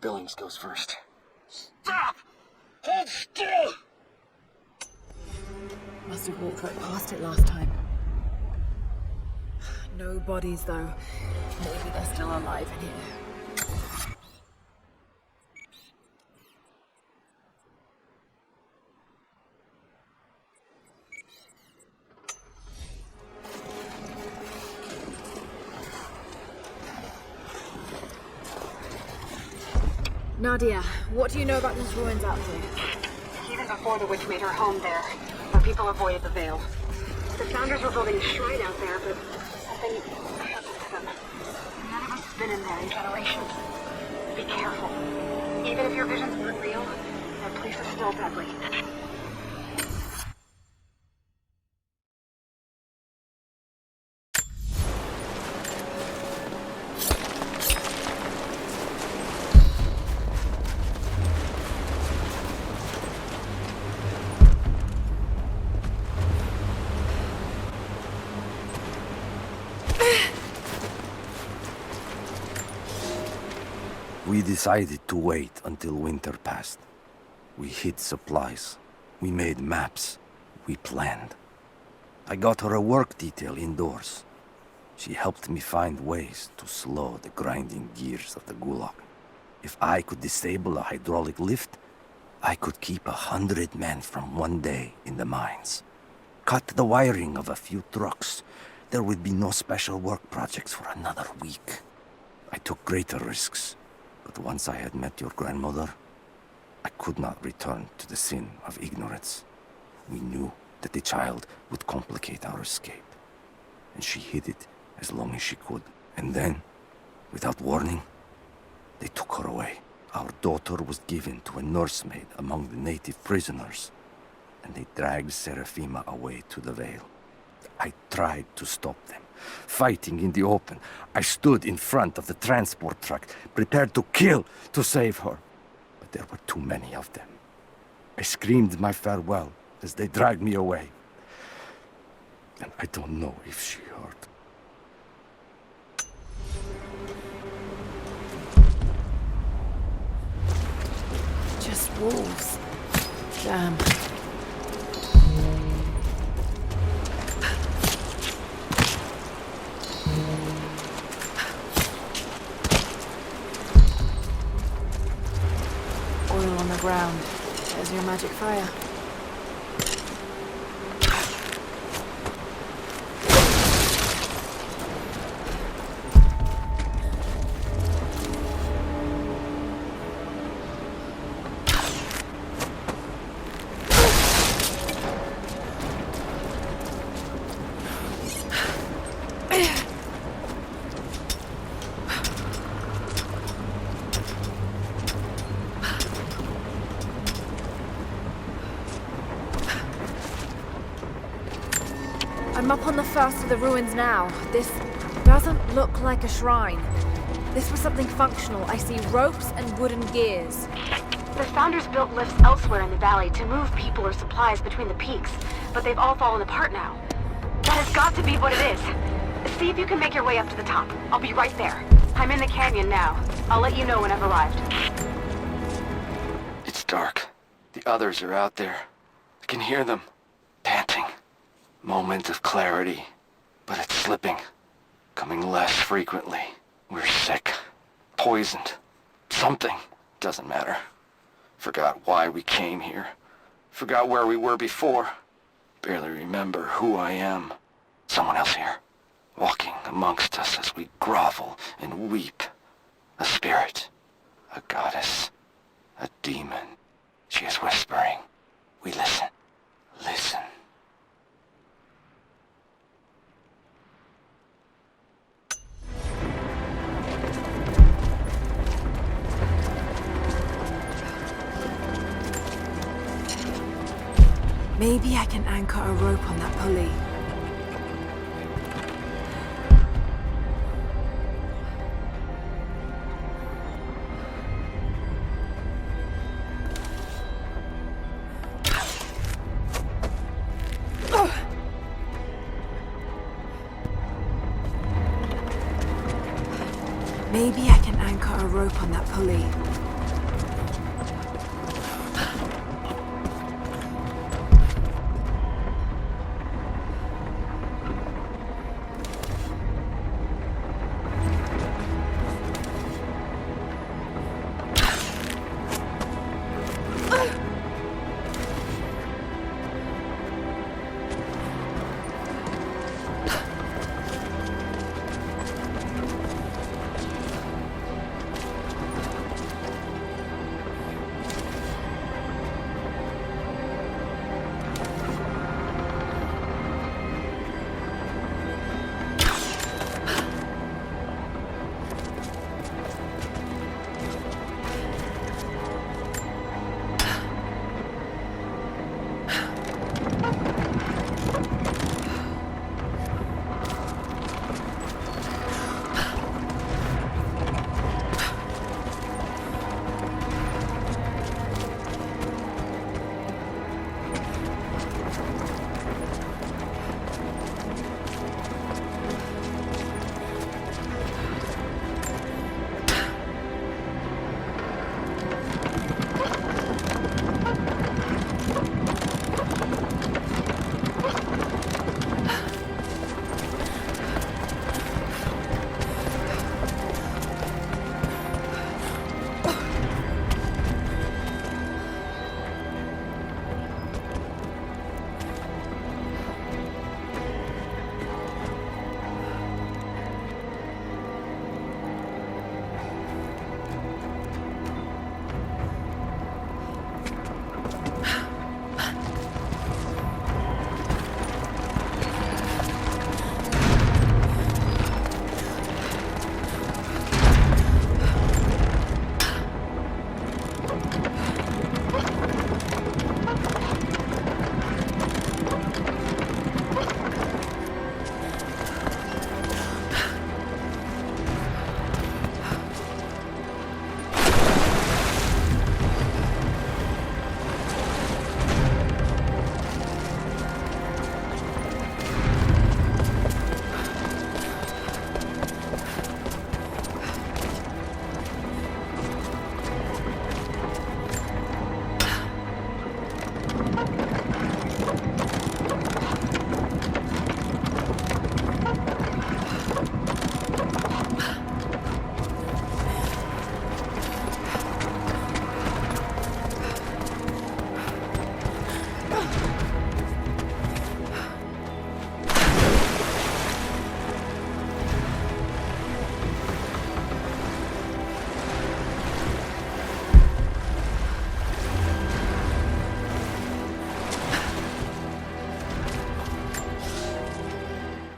Billings goes first. Stop! Hold still! Must have walked right past it last time. No bodies, though. Maybe they're still alive in here. Nadia, what do you know about these ruins out here? Even before the witch made her home there, our people avoided the Vale. The founders were building a shrine out there, but something happened to them. None of us has been in there in generations. Be careful. Even if your visions weren't real, that place is still deadly. We decided to wait until winter passed. We hid supplies. We made maps. We planned. I got her a work detail indoors. She helped me find ways to slow the grinding gears of the gulag. If I could disable a hydraulic lift, I could keep 100 men from one day in the mines. Cut the wiring of a few trucks. There would be no special work projects for another week. I took greater risks. But once I had met your grandmother, I could not return to the sin of ignorance. We knew that the child would complicate our escape, and she hid it as long as she could. And then, without warning, they took her away. Our daughter was given to a nursemaid among the native prisoners, and they dragged Serafima away to the Vale. I tried to stop them, fighting in the open. I stood in front of the transport truck, prepared to kill to save her. But There were too many of them. I screamed my farewell as they dragged me away. And I don't know if she heard. Just wolves. Damn. Oil on the ground. There's your magic fire. I'm up on the first of the ruins now. This doesn't look like a shrine. This was something functional. I see ropes and wooden gears. The Founders built lifts elsewhere in the valley to move people or supplies between the peaks, but they've all fallen apart now. That has got to be what it is. See if you can make your way up to the top. I'll be right there. I'm in the canyon now. I'll let you know when I've arrived. It's dark. The others are out there. I can hear them, panting. Moment of clarity, but it's slipping. Coming less frequently. We're sick. Poisoned. Something. Doesn't matter. Forgot why we came here. Forgot where we were before. Barely remember who I am. Someone else here. Walking amongst us as we grovel and weep. A spirit. A goddess. A demon. She is whispering. We listen. Listen. Maybe I can anchor a rope on that pulley. Maybe I can anchor a rope on that pulley.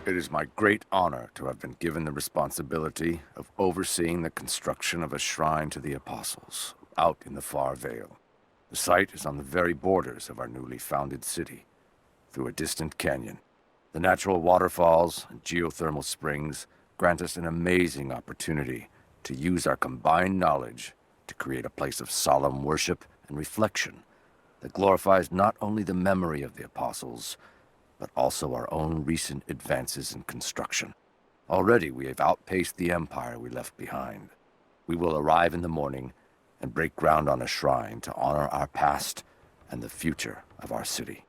It is my great honor to have been given the responsibility of overseeing the construction of a shrine to the Apostles out in the far Vale. The site is on the very borders of our newly founded city, through a distant canyon. The natural waterfalls and geothermal springs grant us an amazing opportunity to use our combined knowledge to create a place of solemn worship and reflection that glorifies not only the memory of the Apostles, but also our own recent advances in construction. Already we have outpaced the empire we left behind. We will arrive in the morning and break ground on a shrine to honor our past and the future of our city.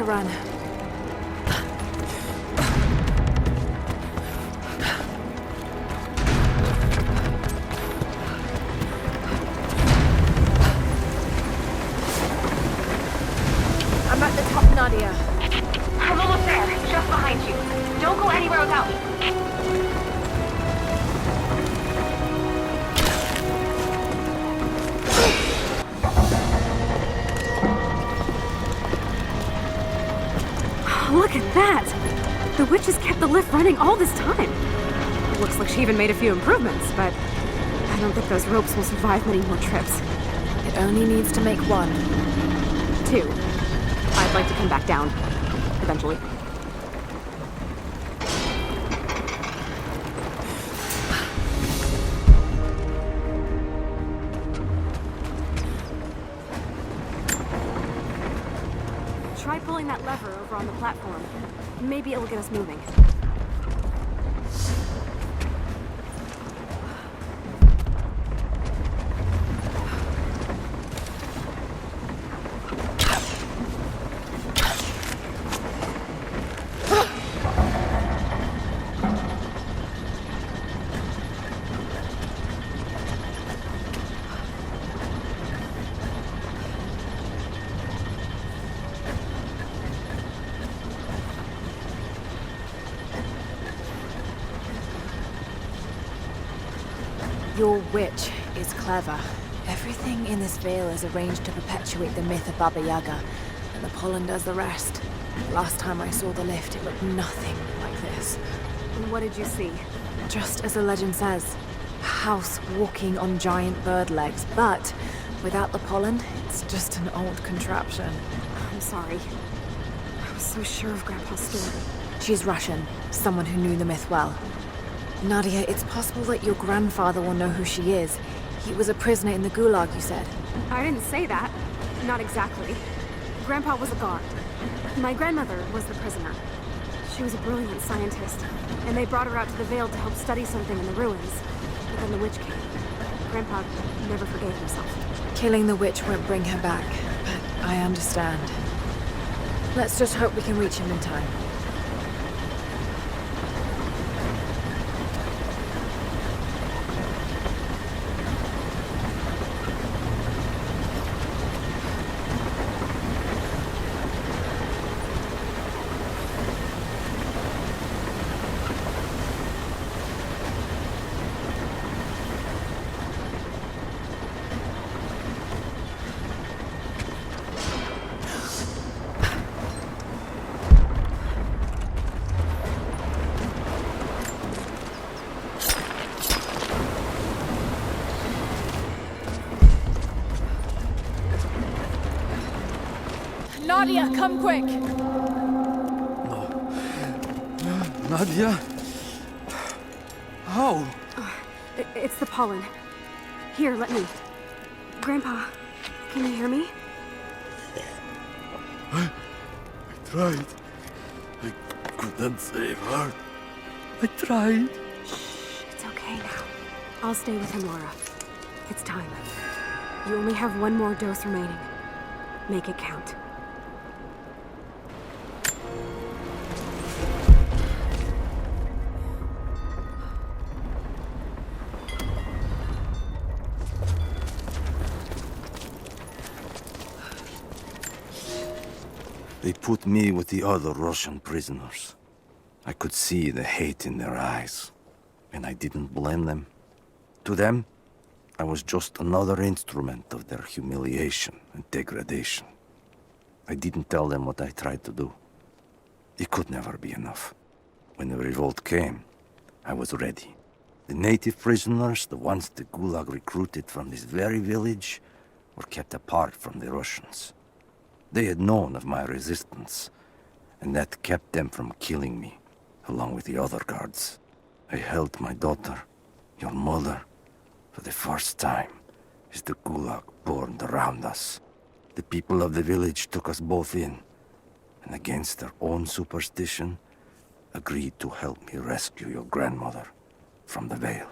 run. I'm at the top, Nadia. I'm almost there, just behind you. Don't go anywhere without me. Look at that! The witch has kept the lift running all this time. Looks like she even made a few improvements, but I don't think those ropes will survive many more trips. It only needs to make one. 2. I'd like to come back down. Eventually. Try pulling that lever over on the platform. Maybe it'll get us moving. Your witch is clever. Everything in this veil is arranged to perpetuate the myth of Baba Yaga, and the pollen does the rest. Last time I saw the lift, it looked nothing like this. And what did you see? Just as the legend says, a house walking on giant bird legs, but without the pollen, it's just an old contraption. I'm sorry. I was so sure of Grandpa's story. She's Russian, someone who knew the myth well. Nadia, it's possible that your grandfather will know who she is. He was a prisoner in the Gulag, you said. I didn't say that. Not exactly. Grandpa was a guard. My grandmother was the prisoner. She was a brilliant scientist, and they brought her out to the Vale to help study something in the ruins. But then the witch came. Grandpa never forgave himself. Killing the witch won't bring her back, but I understand. Let's just hope we can reach him in time. Nadia, come quick! Nadia? How? It's the pollen. Here, let me. Grandpa, can you hear me? I tried. I couldn't save her. I tried. Shh, it's okay now. I'll stay with him, Laura. It's time. You only have one more dose remaining. Make it count. They put me with the other Russian prisoners. I could see the hate in their eyes, and I didn't blame them. To them, I was just another instrument of their humiliation and degradation. I didn't tell them what I tried to do. It could never be enough. When the revolt came, I was ready. The native prisoners, the ones the Gulag recruited from this very village, were kept apart from the Russians. They had known of my resistance, and that kept them from killing me, along with the other guards. I held my daughter, your mother, for the first time, as the Gulag burned around us. The people of the village took us both in, and against their own superstition, agreed to help me rescue your grandmother from the Vale.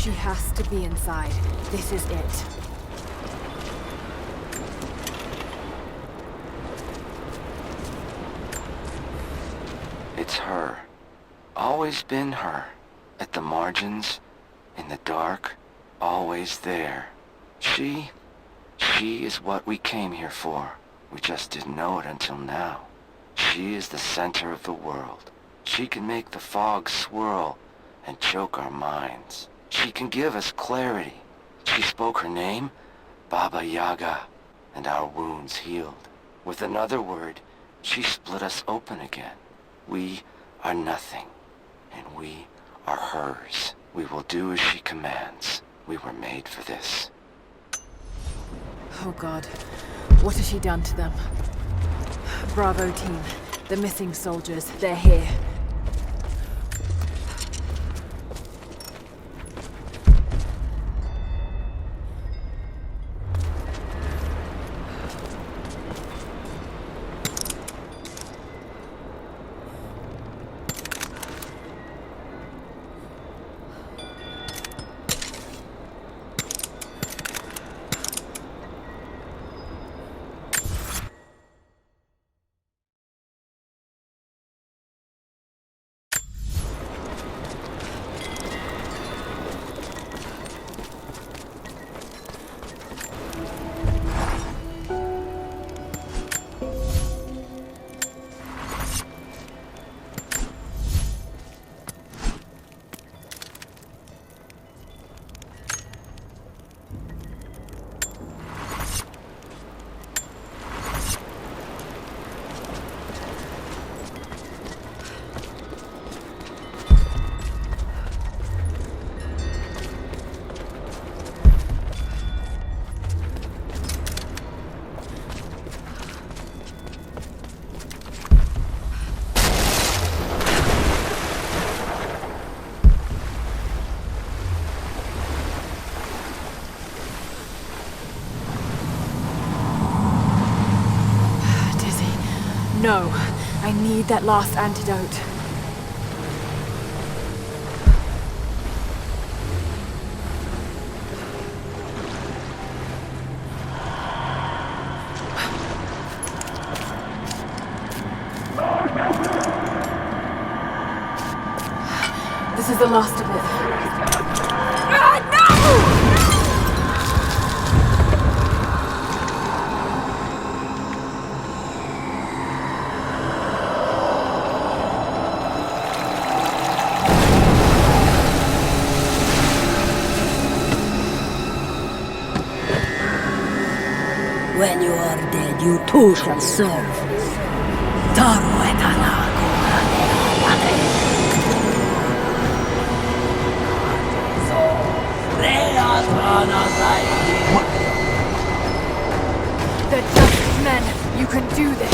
She has to be inside. This is it. It's her. Always been her. At the margins, in the dark, always there. She is what we came here for. We just didn't know it until now. She is the center of the world. She can make the fog swirl and choke our minds. She can give us clarity. She spoke her name, Baba Yaga, and our wounds healed. With another word, she split us open again. We are nothing, and we are hers. We will do as she commands. We were made for this. Oh God, what has she done to them? Bravo team, the missing soldiers, they're here. No, I need that last antidote. This is the last of it. Ah, no! When you are dead, you too shall serve. Taru et alaku They're just men. You can do this.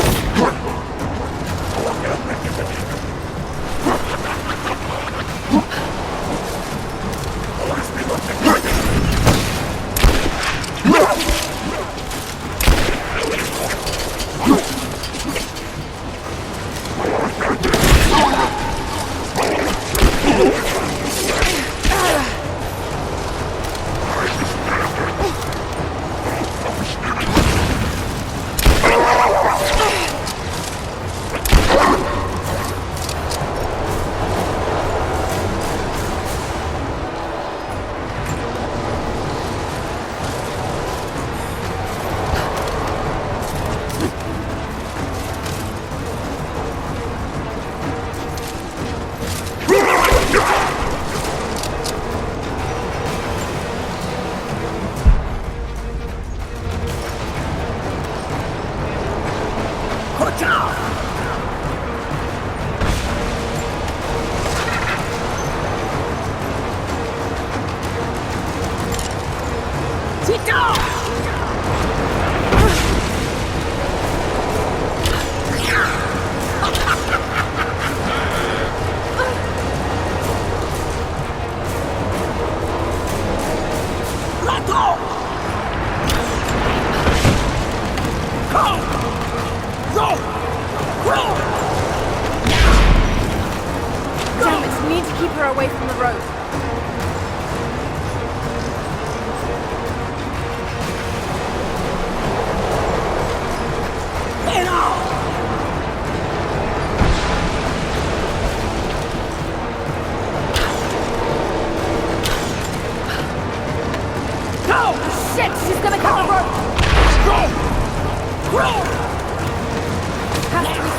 Damn it, we need to keep her away from the road.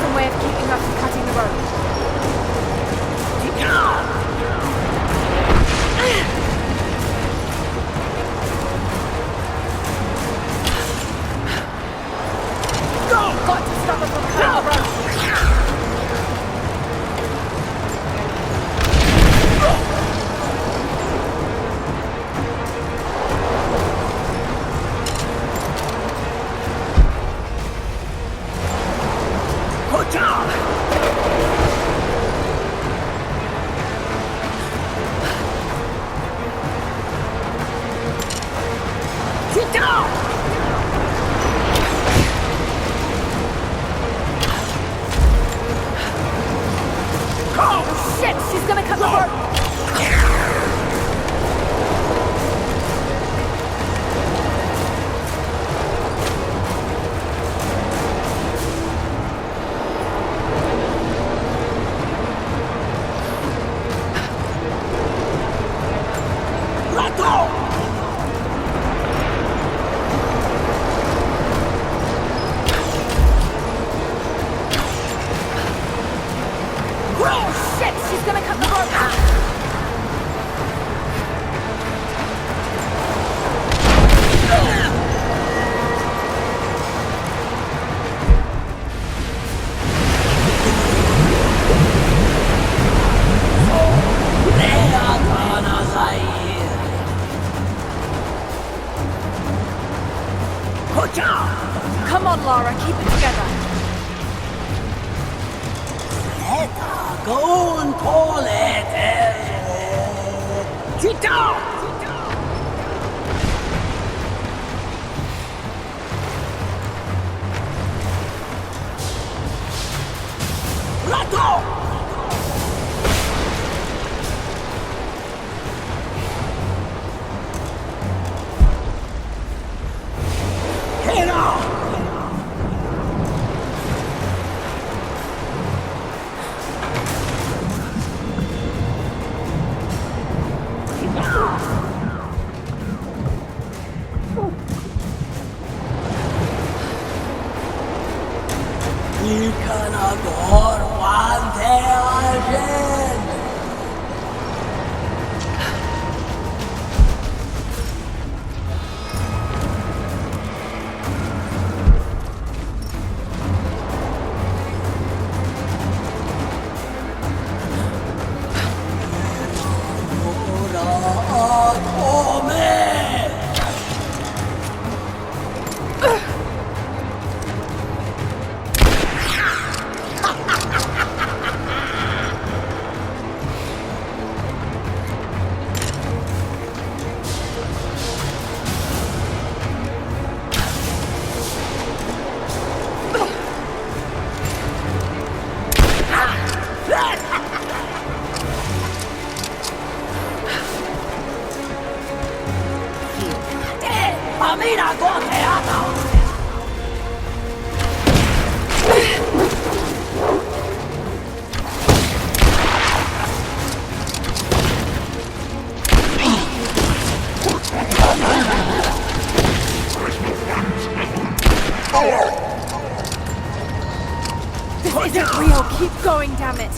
some way of keeping her from cutting the rope. Got to stop her from cutting the rope. Come on, Lara, keep it together. Go and call it. Sit down! Let go! Get off! This isn't real. Keep going, damn it.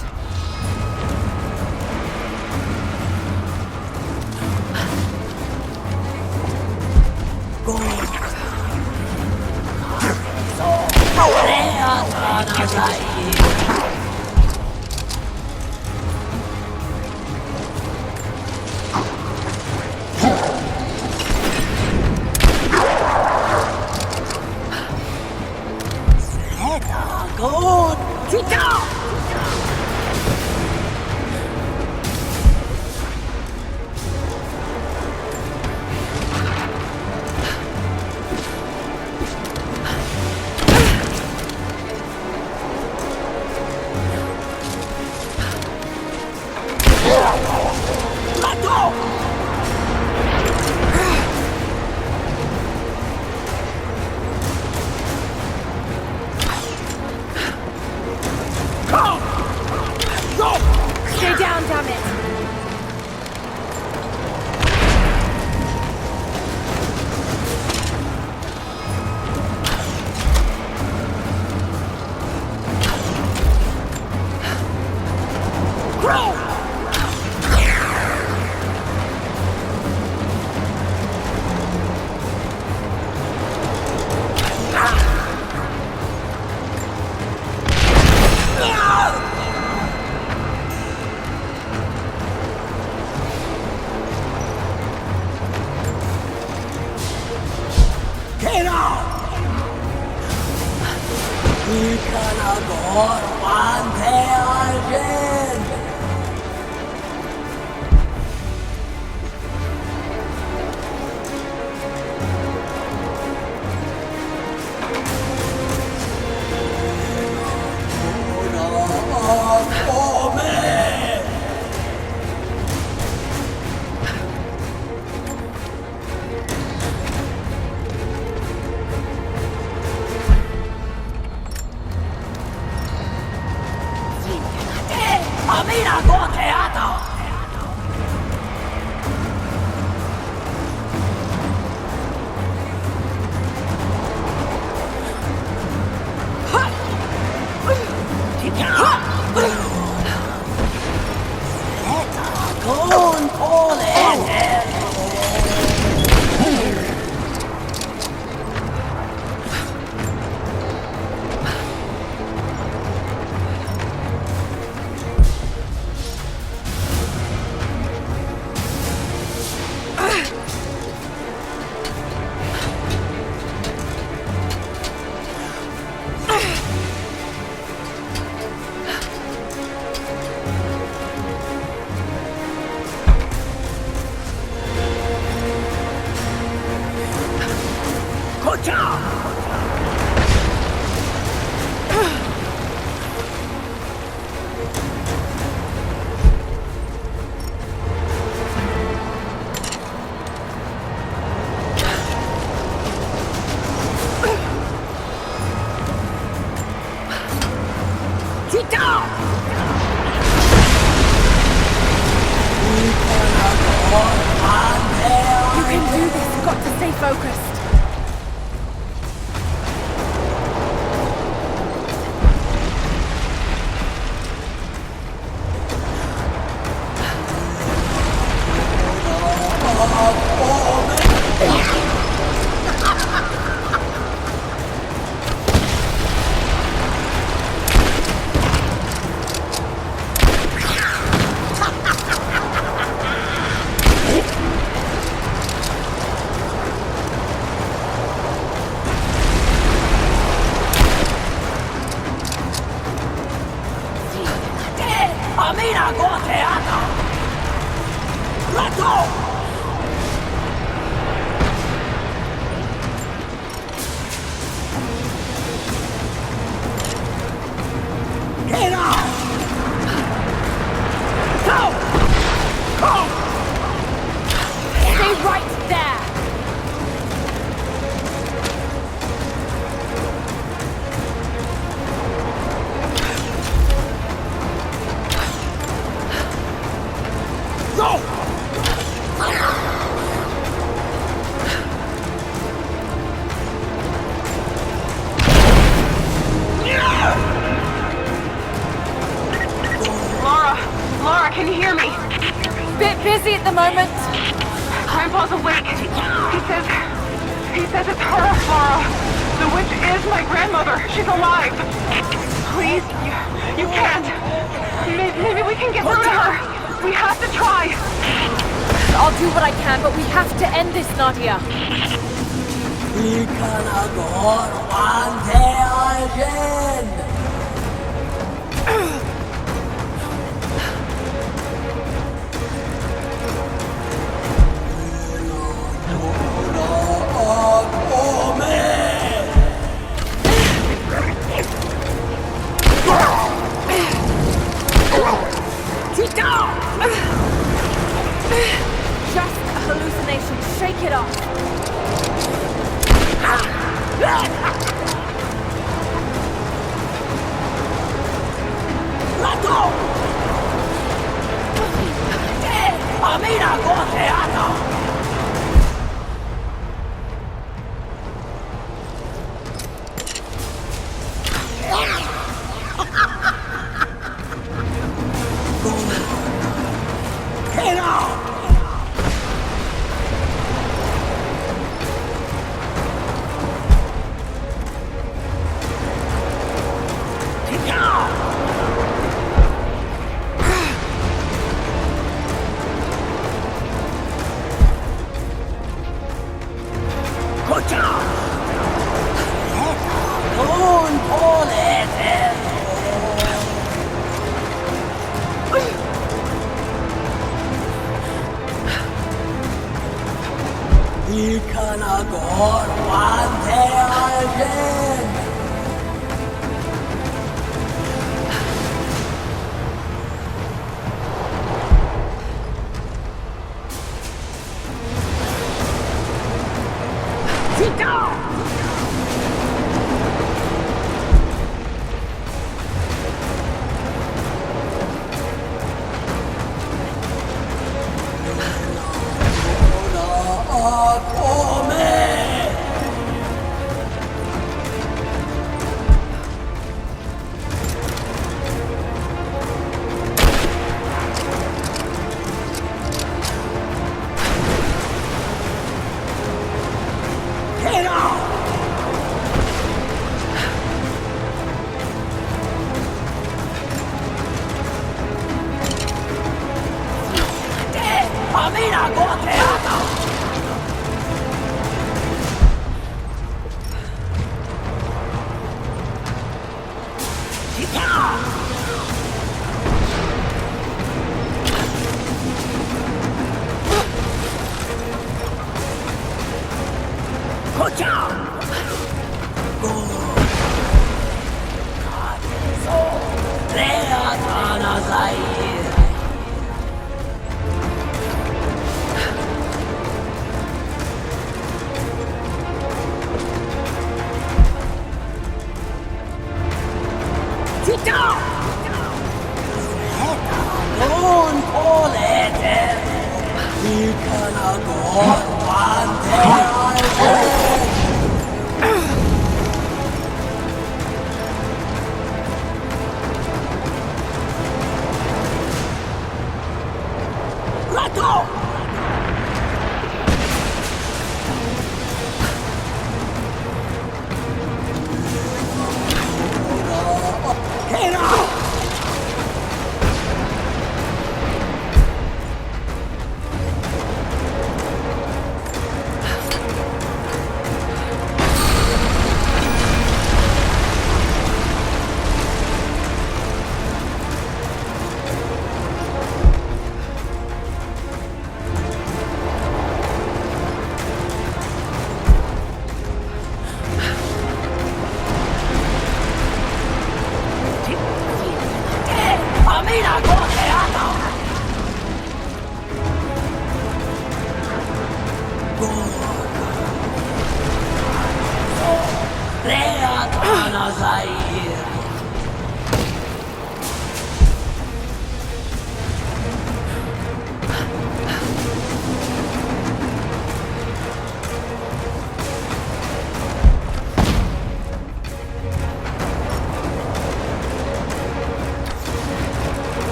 Come!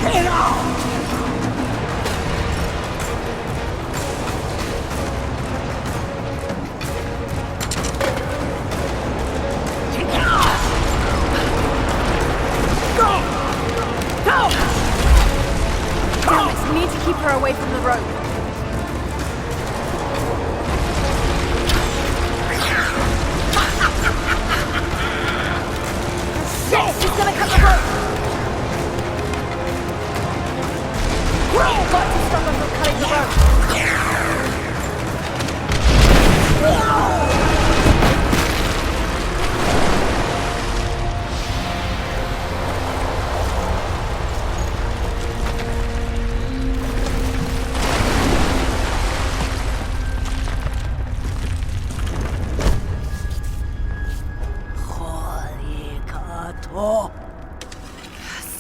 Damn it, we need to keep her away from the rope. Shit, she's gonna cut the rope! We've got to stop her from cutting the rope.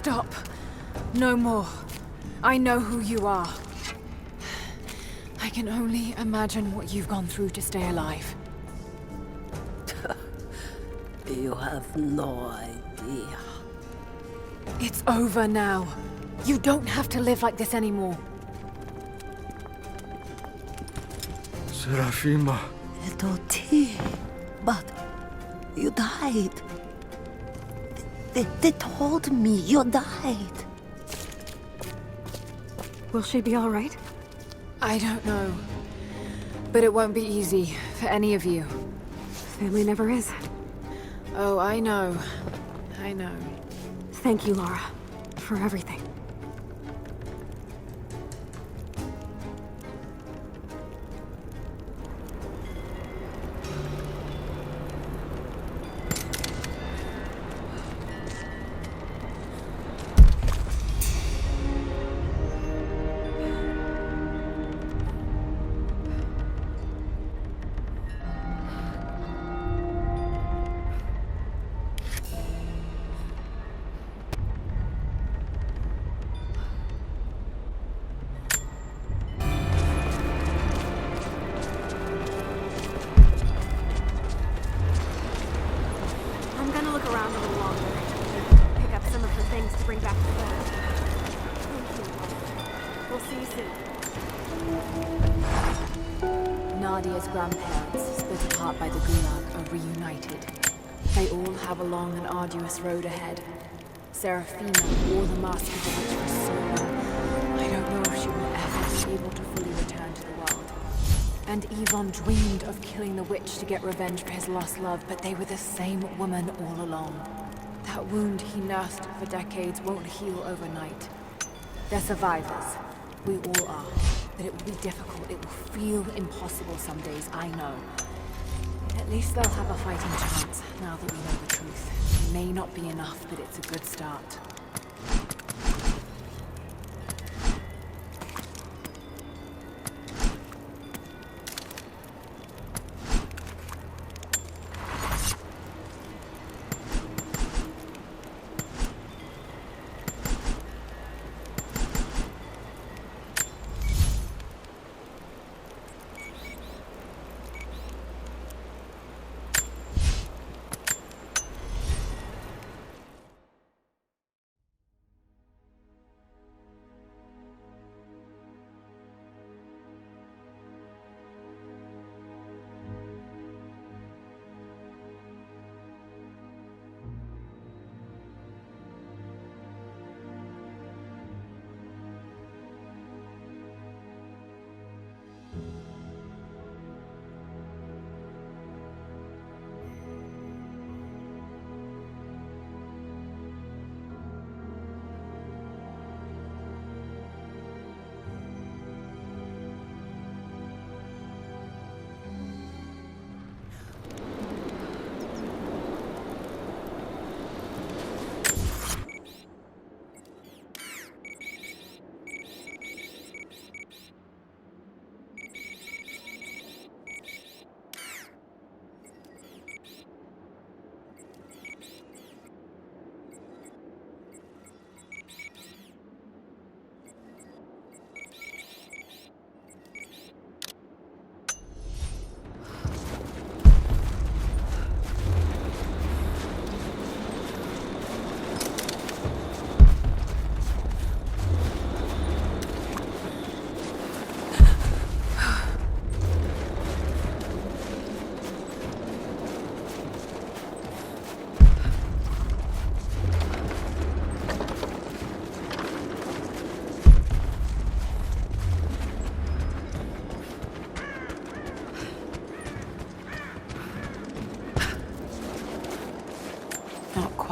Stop. No more. I know who you are. I can only imagine what you've gone through to stay alive. You have no idea. It's over now. You don't have to live like this anymore. Serafima. Etoti, but you died. They told me you died. Will she be all right? I don't know. But it won't be easy for any of you. Family never is. Oh, I know. I know. Thank you, Lara, for everything. I'm gonna look around a little longer. Pick up some of the things to bring back to the village. Thank you. We'll see you soon. Nadia's grandparents, split apart by the Gulag, are reunited. They all have a long and arduous road ahead. Serafina wore the mask of the witch for so long. I don't know if she will ever be able to fully return to the world. And Yvonne dreamed of killing the witch to get revenge for his lost love, but they were the same woman all along. That wound he nursed for decades won't heal overnight. They're survivors. We all are. But it will be difficult. It will feel impossible some days, I know. At least they'll have a fighting chance, now that we know the truth. It may not be enough, but it's a good start.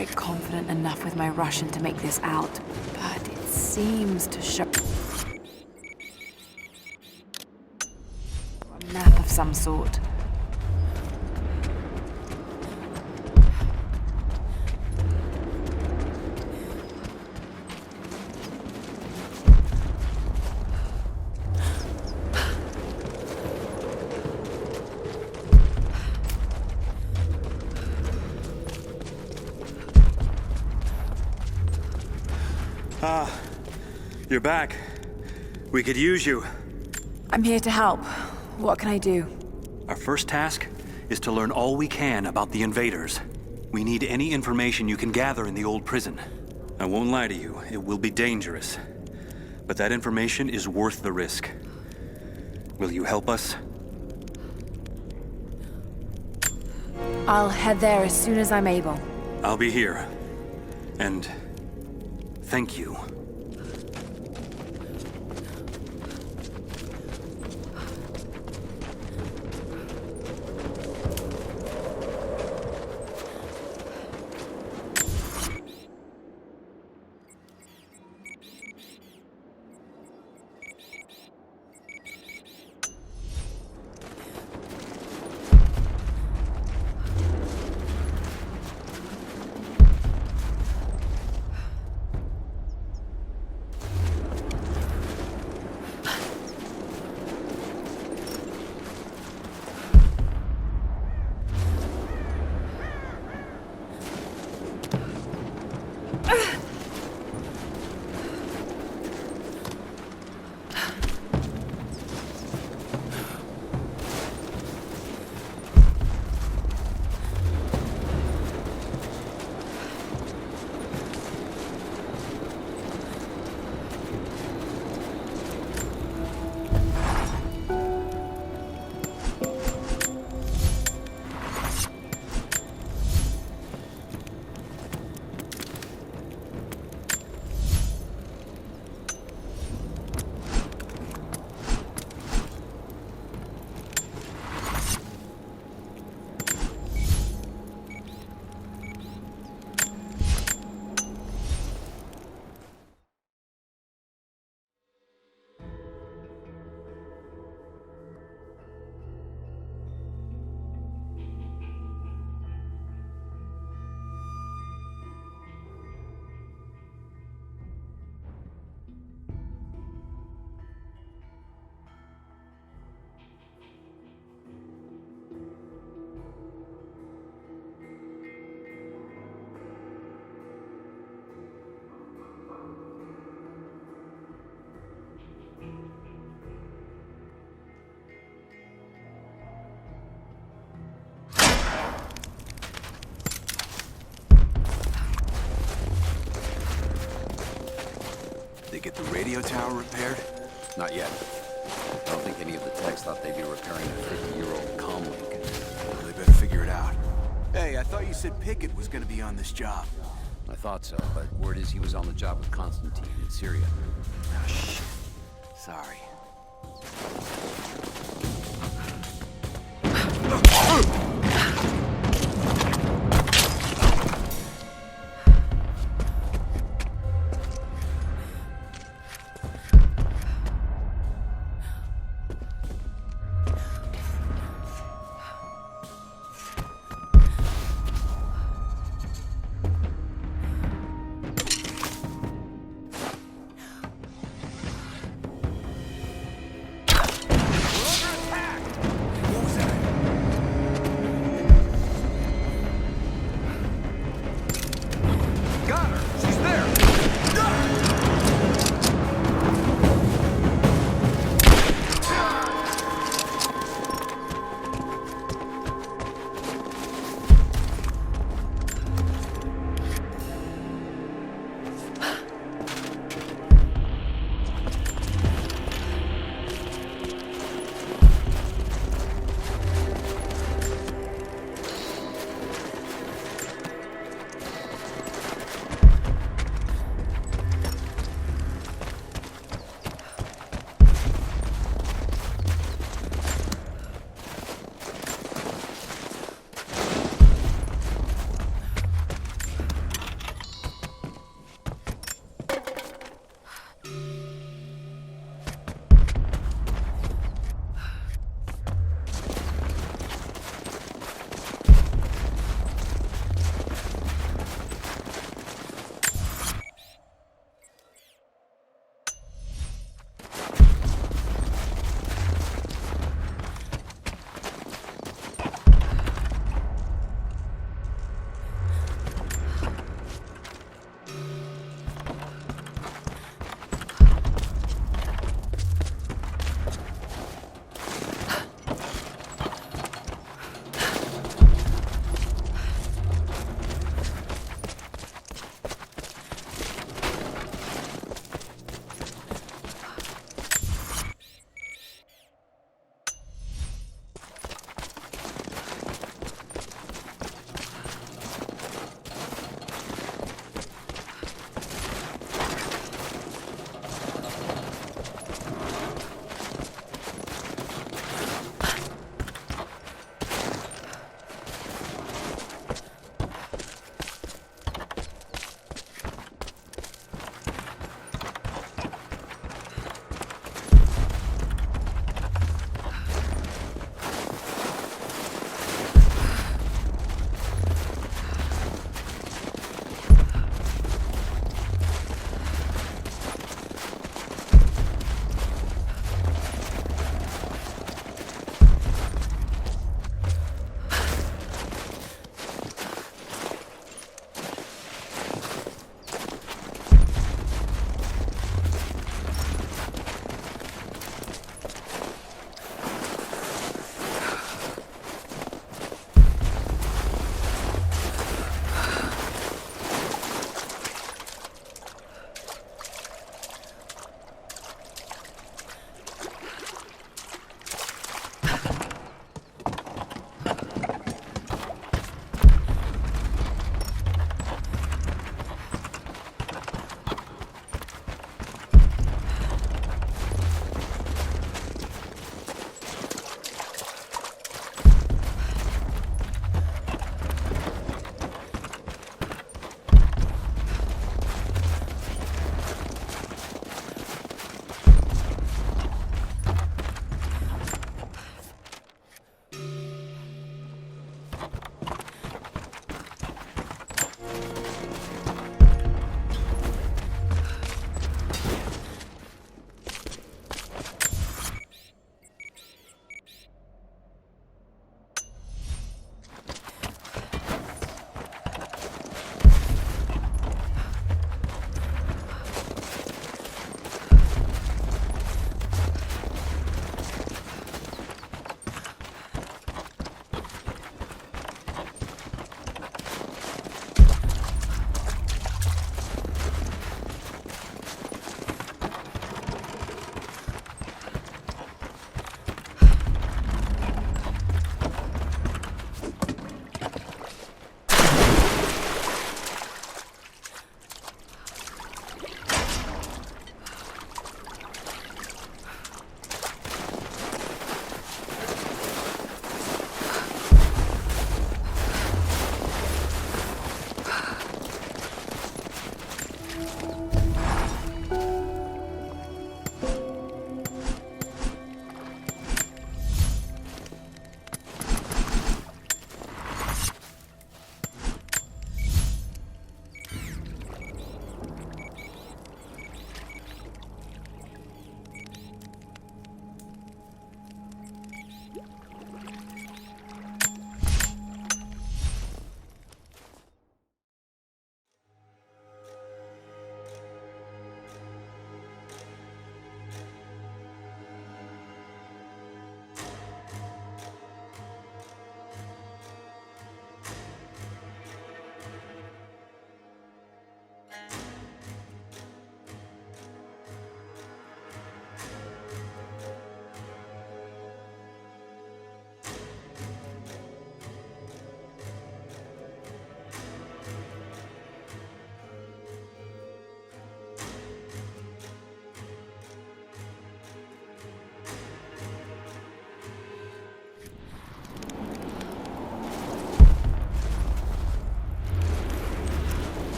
quite confident enough with my Russian to make this out, but it seems to show a map of some sort. You're back. We could use you. I'm here to help. What can I do? Our first task is to learn all we can about the invaders. We need any information you can gather in the old prison. I won't lie to you, it will be dangerous. But that information is worth the risk. Will you help us? I'll head there as soon as I'm able. I'll be here. And thank you. Get the radio tower repaired? Not yet. I don't think any of the techs thought they'd be repairing a 50-year-old comlink. Well, they better figure it out. Hey, I thought you said Pickett was gonna be on this job. I thought so, but word is he was on the job with Constantine in Syria. Oh, shit. Sorry.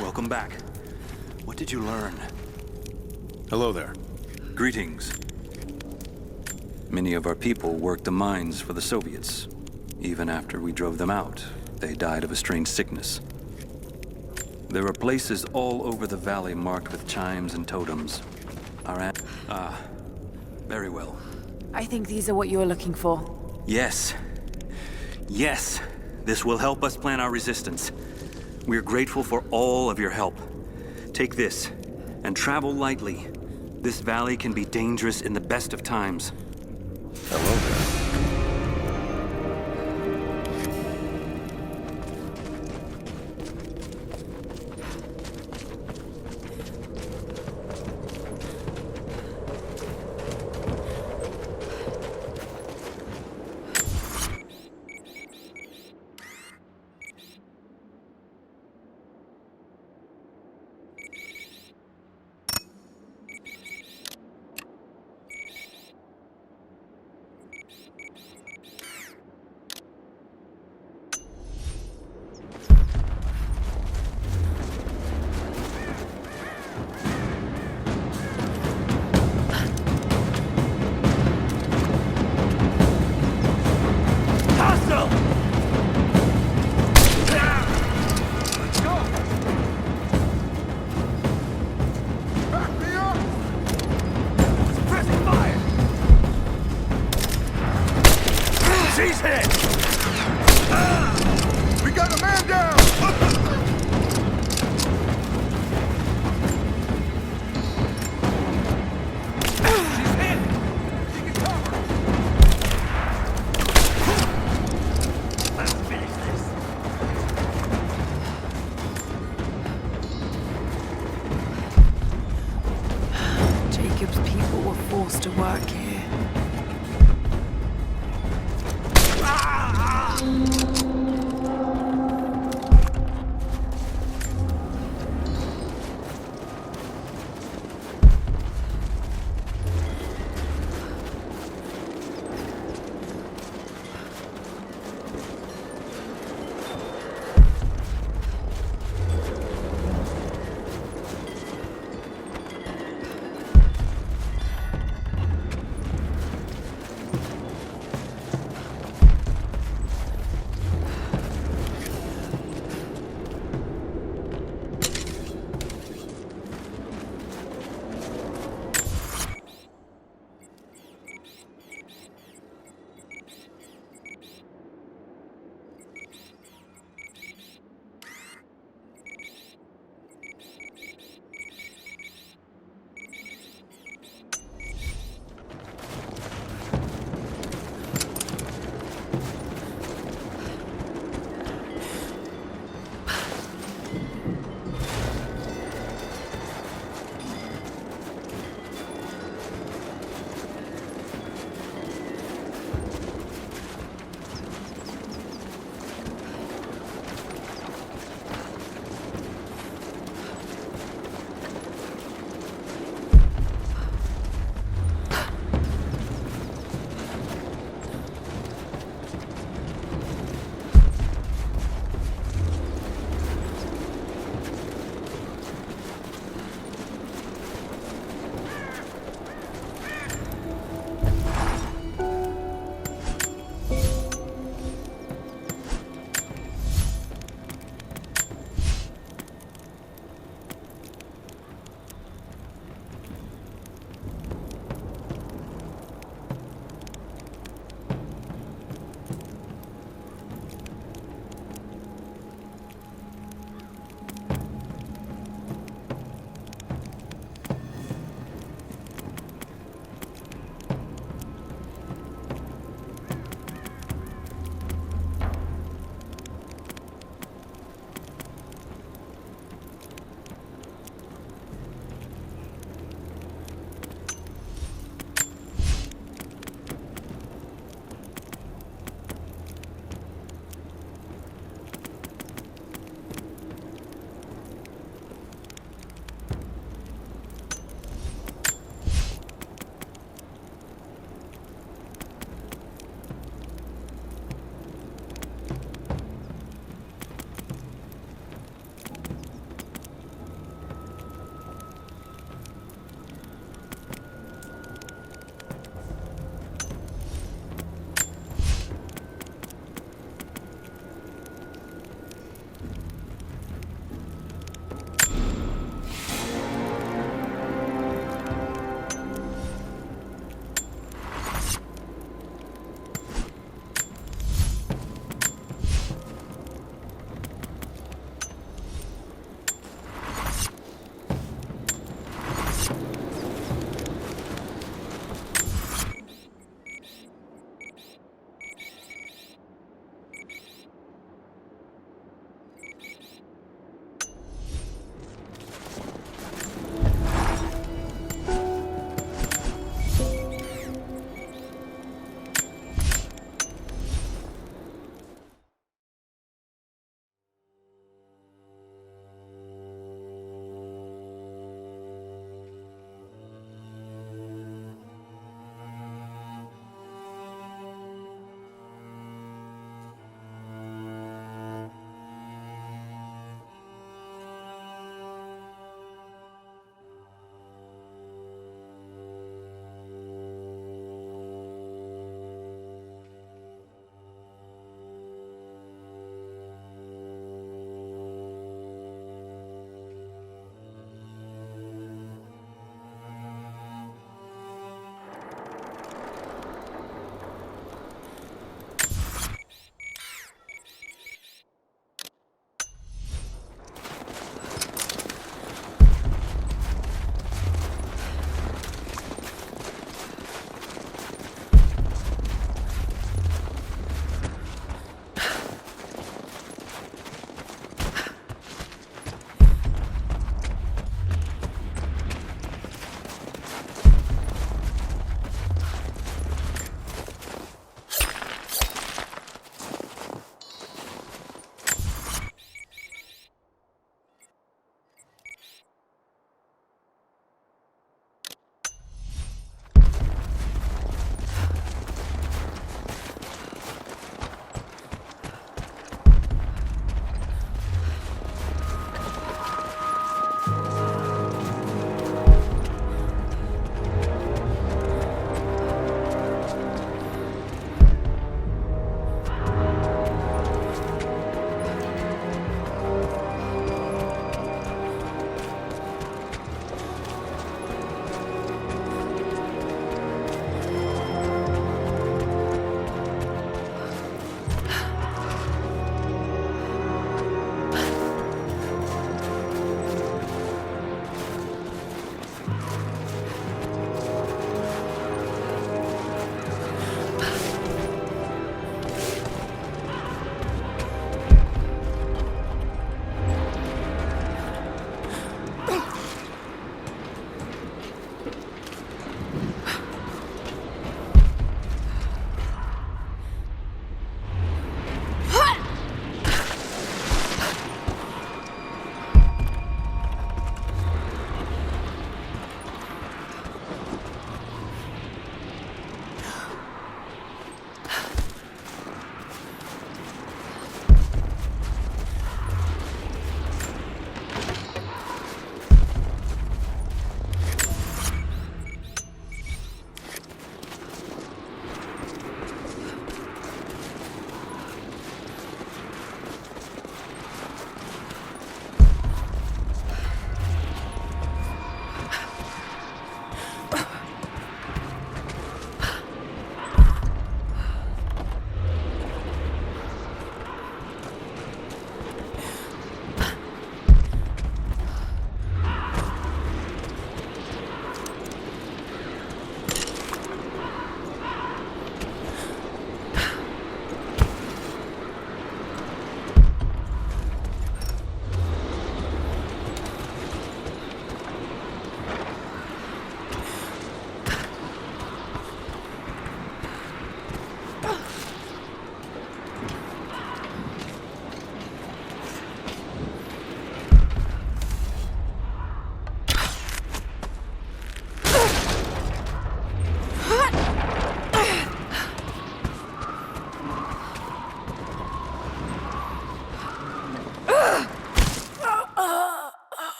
Welcome back. What did you learn? Hello there. Greetings. Many of our people worked the mines for the Soviets. Even after we drove them out, they died of a strange sickness. There are places all over the valley marked with chimes and totems. Very well. I think these are what you're looking for. Yes. Yes. This will help us plan our resistance. We're grateful for all of your help. Take this, and travel lightly. This valley can be dangerous in the best of times. Hello there. She's hit! We got a man down! She's hit! She can cover! Let's finish this. Jacob's people were forced to work here.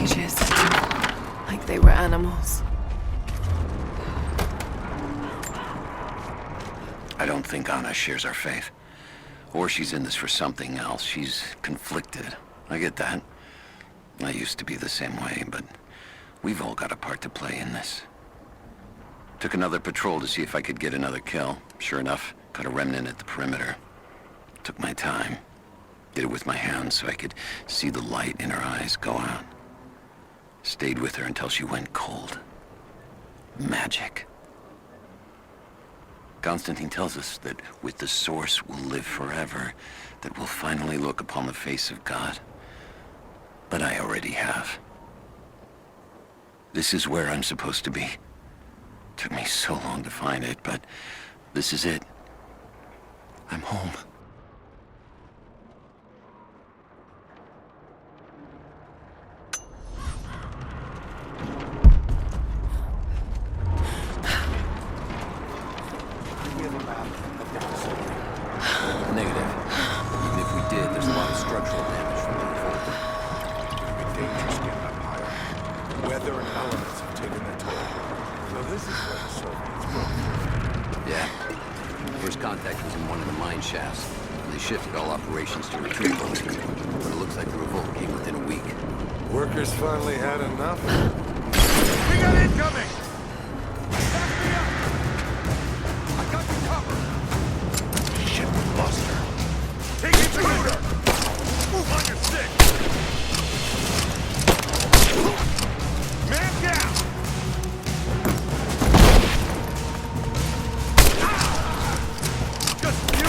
cages, like they were animals. I don't think Anna shares our faith. Or she's in this for something else. She's conflicted. I get that. I used to be the same way, but we've all got a part to play in this. Took another patrol to see if I could get another kill. Sure enough, caught a remnant at the perimeter. Took my time. Did it with my hands so I could see the light in her eyes go out. Stayed with her until she went cold. Magic. Constantine tells us that with the Source we'll live forever, that we'll finally look upon the face of God. But I already have. This is where I'm supposed to be. Took me so long to find it, but this is it. I'm home. Negative. Even if we did, there's a lot of structural damage from the revolt. It's gonna be dangerous getting up higher. Weather and elements have taken their toll. So this is where the Soviets broke. Yeah. First contact was in one of the mine shafts. And they shifted all operations to retreat mode. But it looks like the revolt came within a week. Workers finally had enough. We got incoming! Back me up! I got you covered! Shit, we lost her. Take it to her! Move on your stick! Man down! Just you!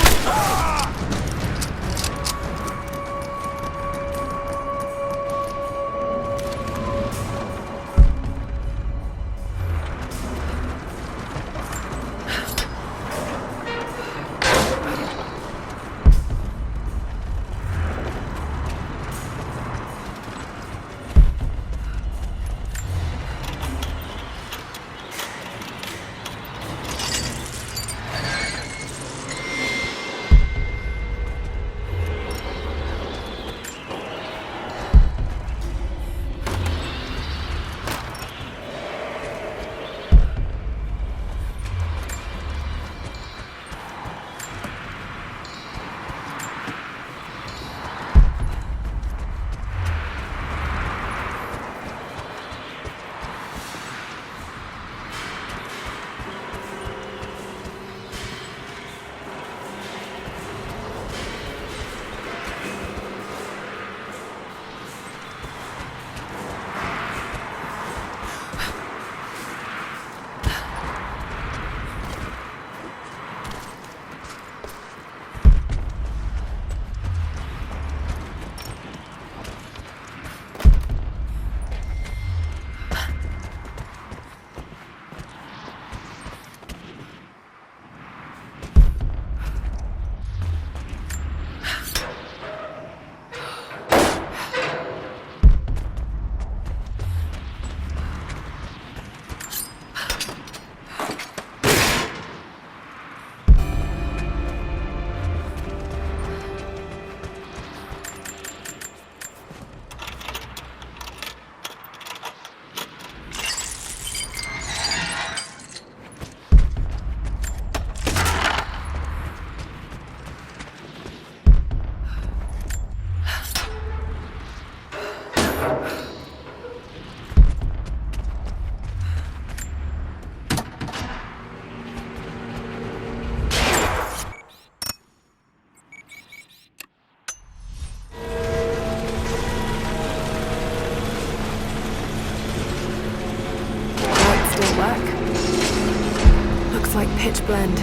Like pitch blend.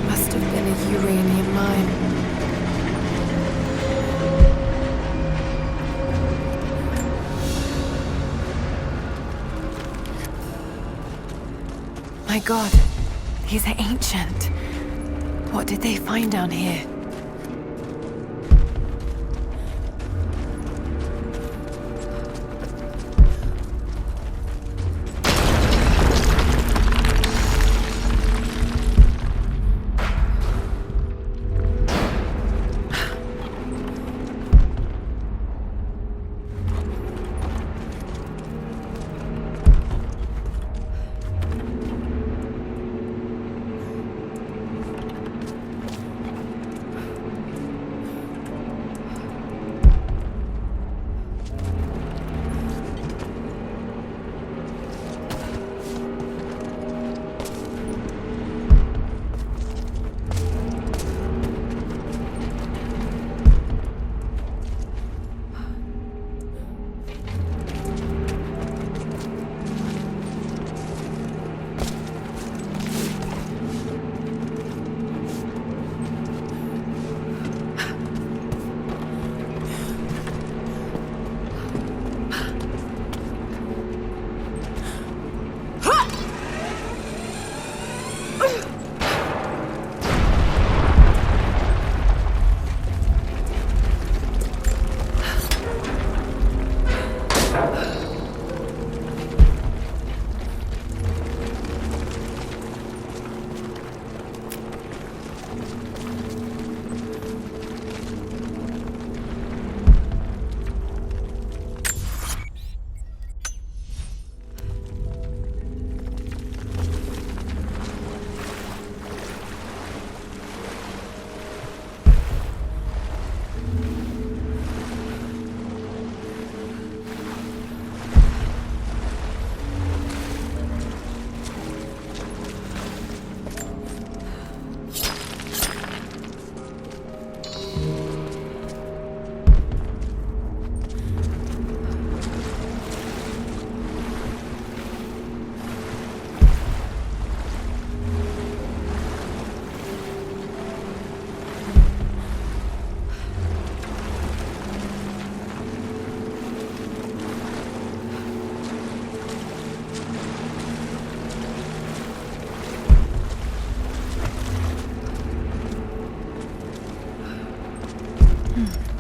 Must have been a uranium mine. My God, these are ancient. What did they find down here?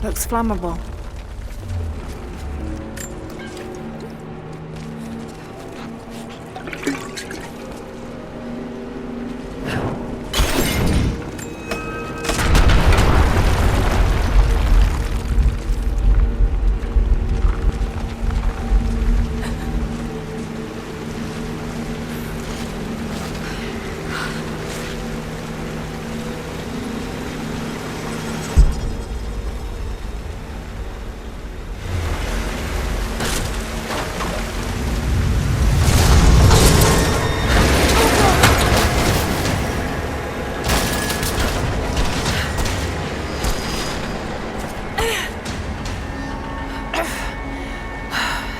Looks flammable.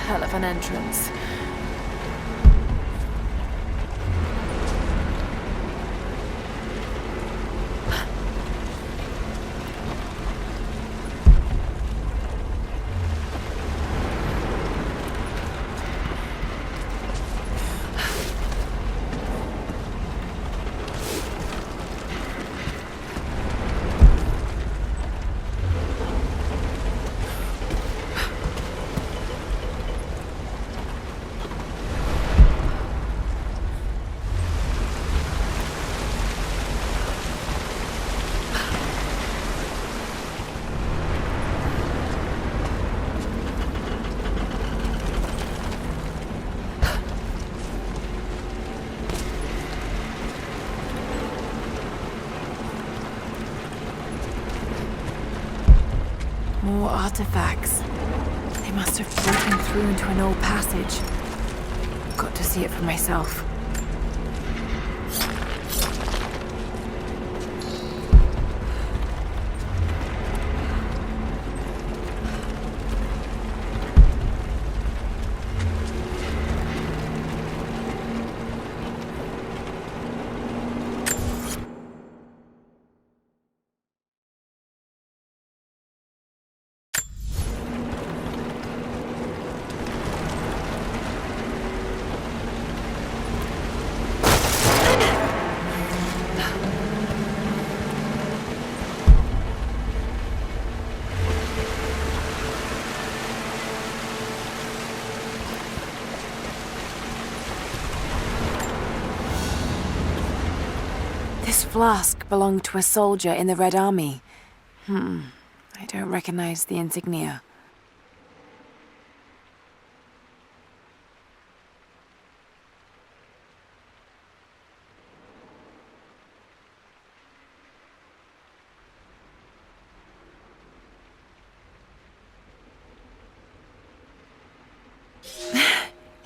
Hell of an entrance. More artifacts. They must have broken through into an old passage. Got to see it for myself. This flask belonged to a soldier in the Red Army. I don't recognize the insignia.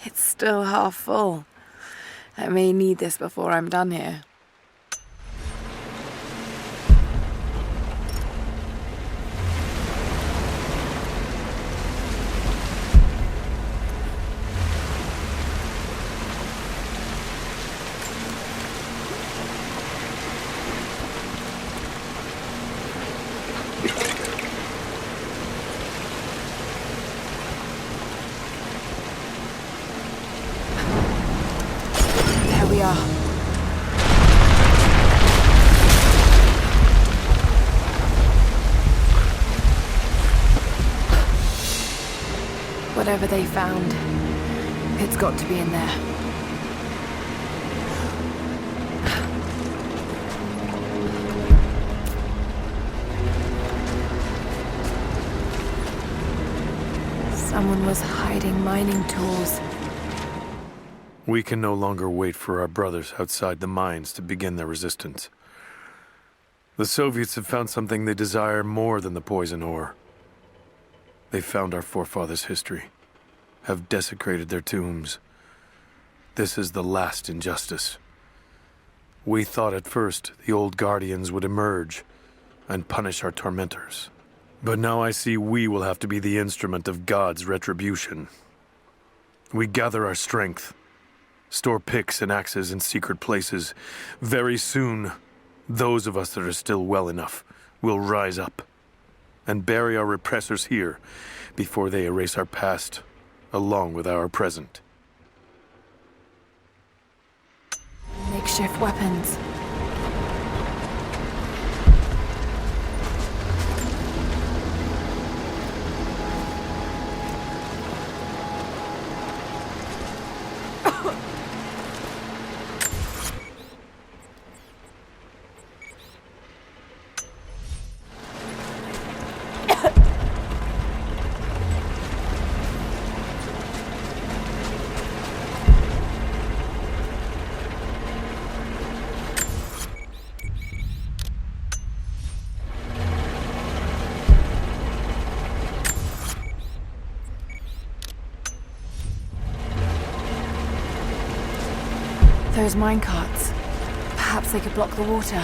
It's still half full. I may need this before I'm done here. There we are. Whatever they found, it's got to be in there. Someone was hiding mining tools. We can no longer wait for our brothers outside the mines to begin their resistance. The Soviets have found something they desire more than the poison ore. They found our forefathers' history, have desecrated their tombs. This is the last injustice. We thought at first the old guardians would emerge and punish our tormentors. But now I see we will have to be the instrument of God's retribution. We gather our strength, store picks and axes in secret places. Very soon, those of us that are still well enough will rise up and bury our repressors here before they erase our past along with our present. Makeshift weapons. Those minecarts. Perhaps they could block the water.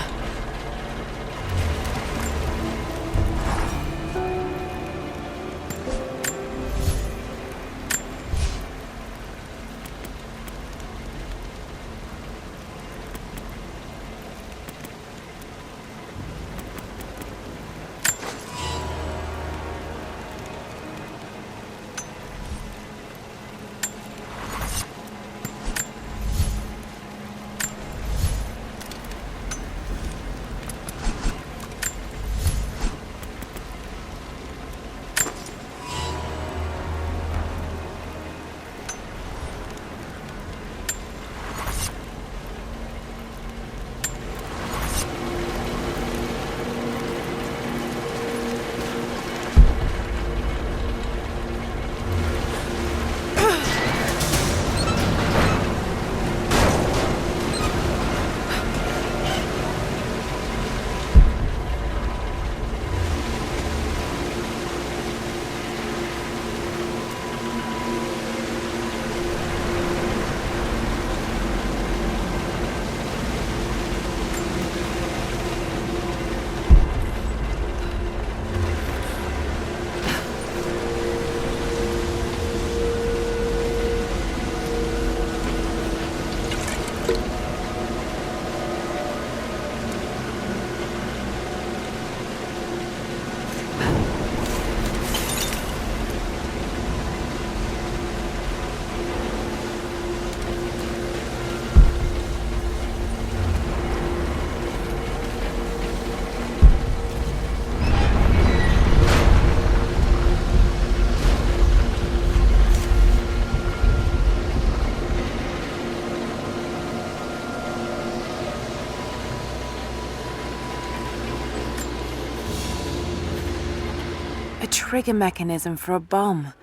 Trigger mechanism for a bomb.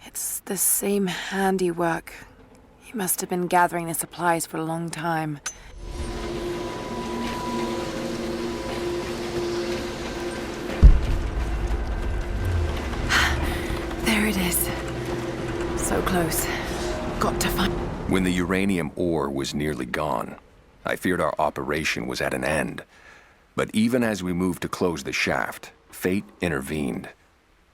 It's the same handiwork. He must have been gathering the supplies for a long time. There it is. So close. Got to find... When the uranium ore was nearly gone, I feared our operation was at an end. But even as we moved to close the shaft, fate intervened.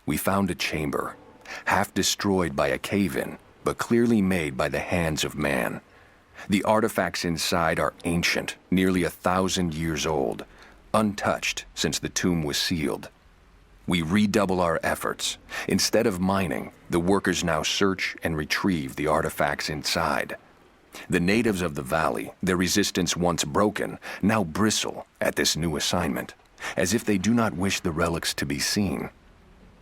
We found a chamber, half destroyed by a cave-in, but clearly made by the hands of man. The artifacts inside are ancient, nearly 1,000 years old, untouched since the tomb was sealed. We redouble our efforts. Instead of mining, the workers now search and retrieve the artifacts inside. The natives of the valley, their resistance once broken, now bristle at this new assignment, as if they do not wish the relics to be seen.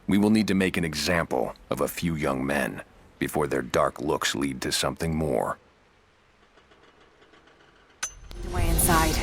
We will need to make an example of a few young men before their dark looks lead to something more. Way inside.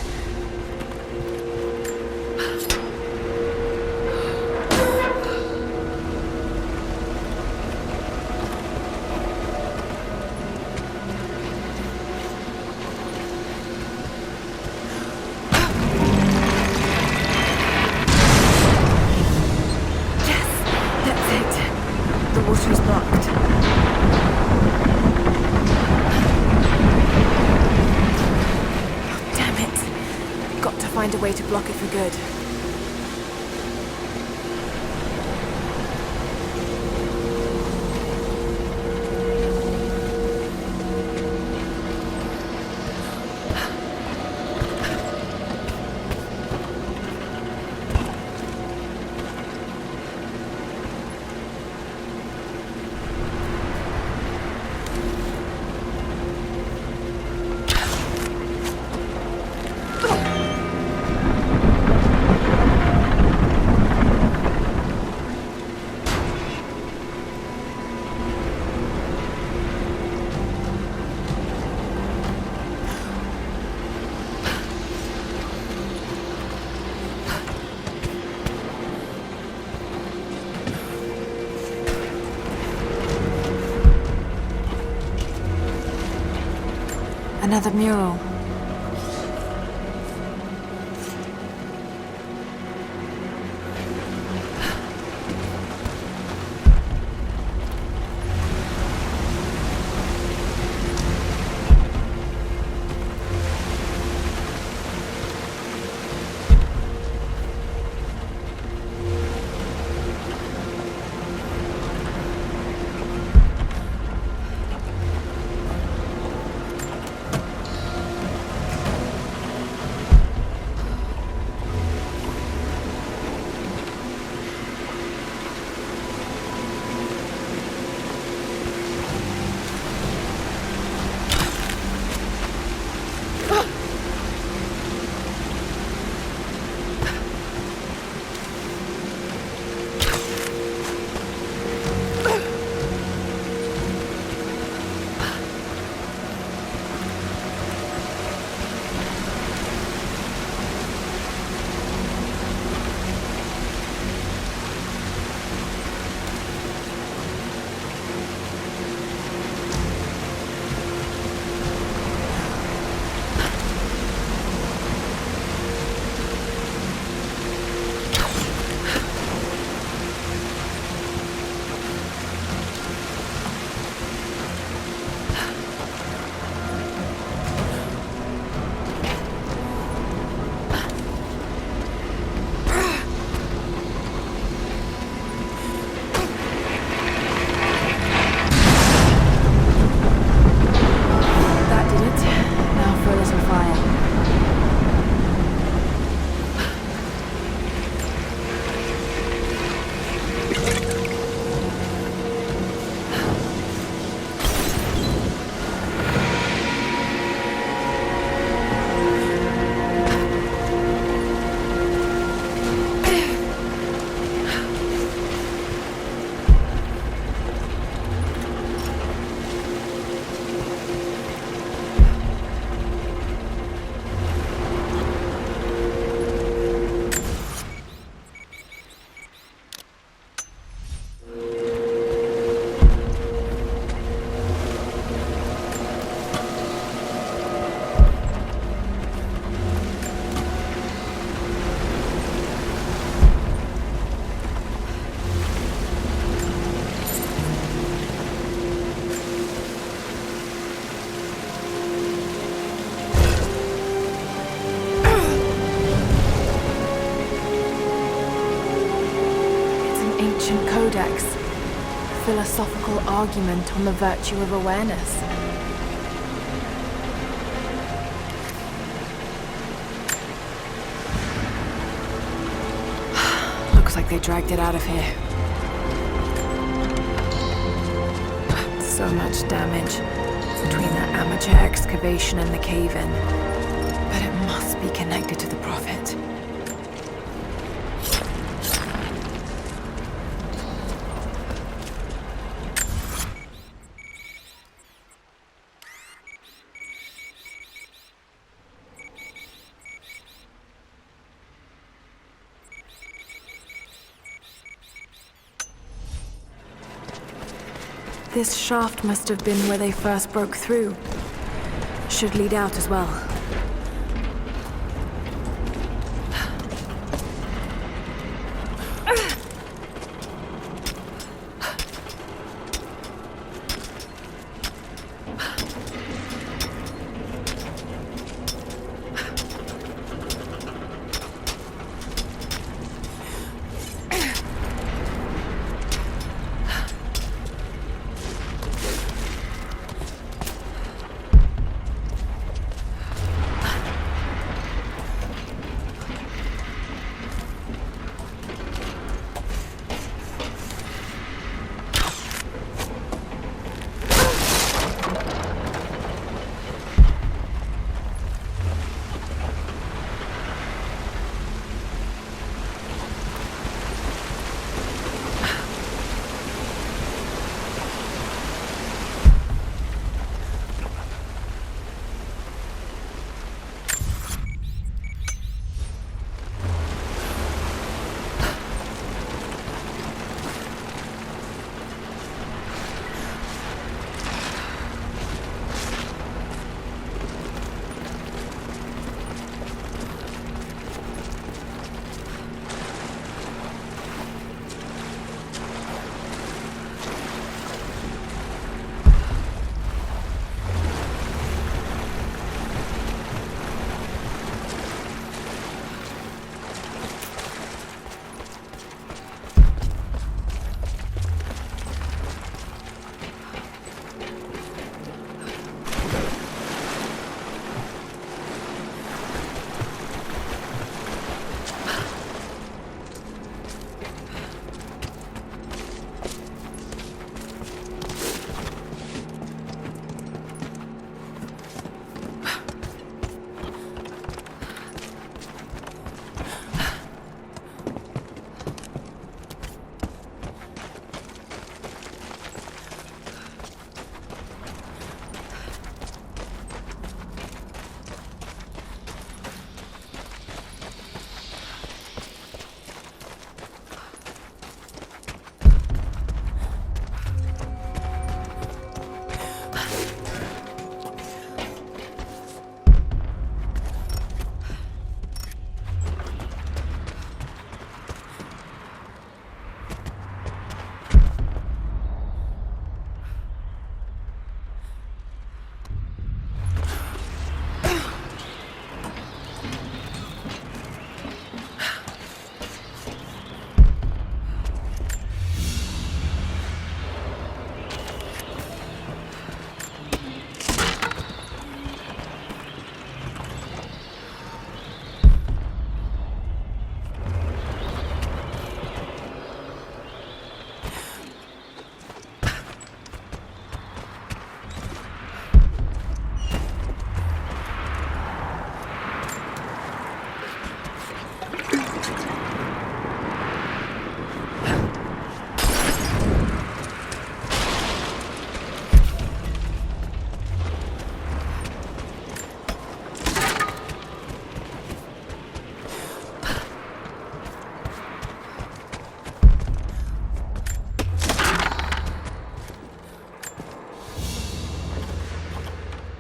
Find a way to block it for good. Another mural. X. Philosophical argument on the virtue of awareness. Looks like they dragged it out of here. So much damage between that amateur excavation and the cave-in. But it must be connected to the Prophet. This shaft must have been where they first broke through. Should lead out as well.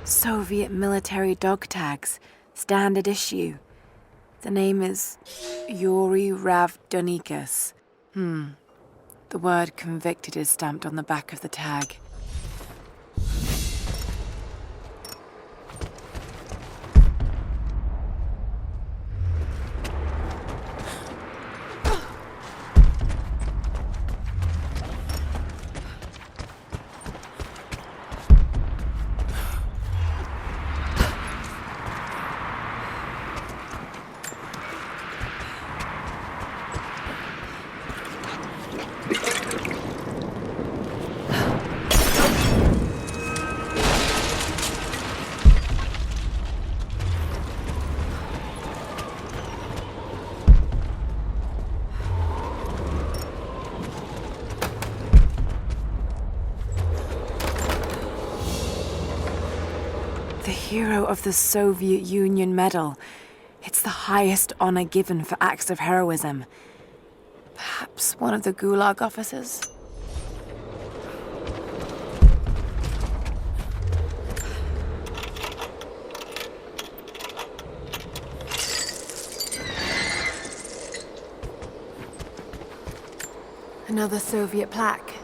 Soviet military dog tags, standard issue. The name is Yuri Ravdonikas. The word convicted is stamped on the back of the tag. The Hero of the Soviet Union Medal. It's the highest honor given for acts of heroism. Perhaps one of the Gulag officers? Another Soviet plaque.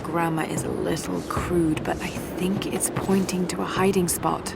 Grammar is a little crude, but I think it's pointing to a hiding spot.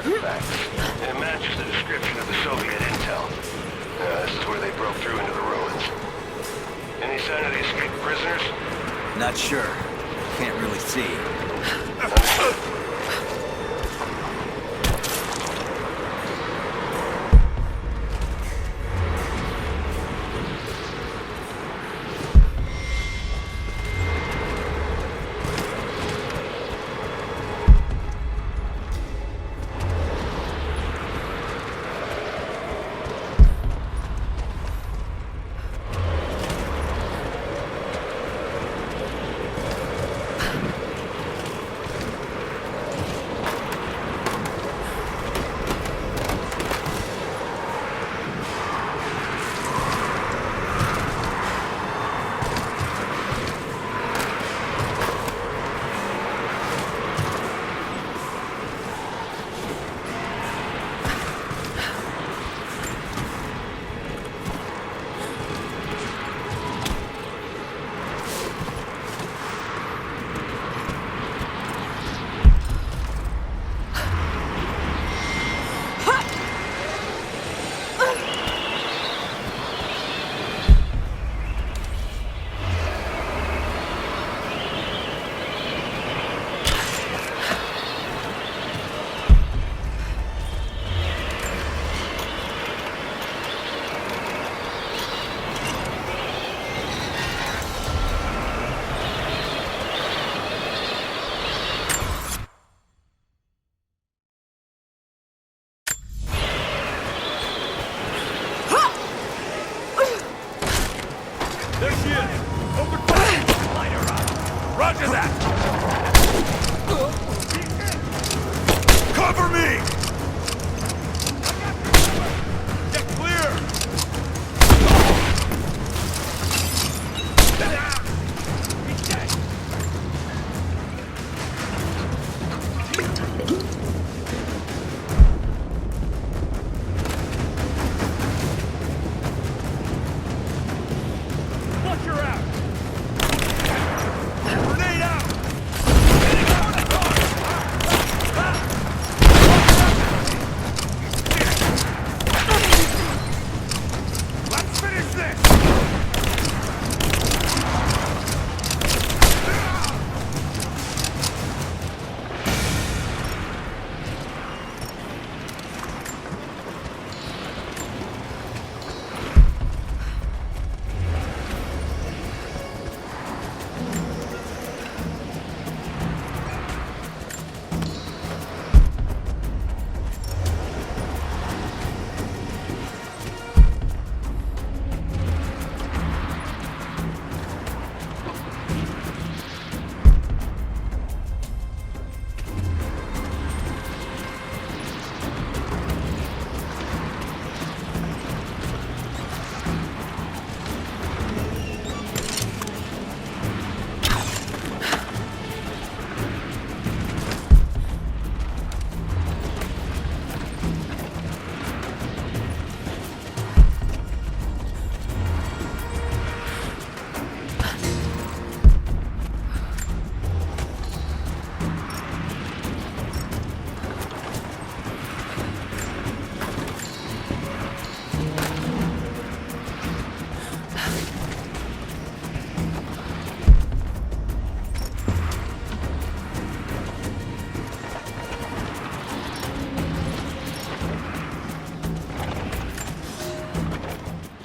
It matches the description of the Soviet intel. This is where they broke through into the ruins. Any sign of the escaped prisoners? Not sure. Can't really see.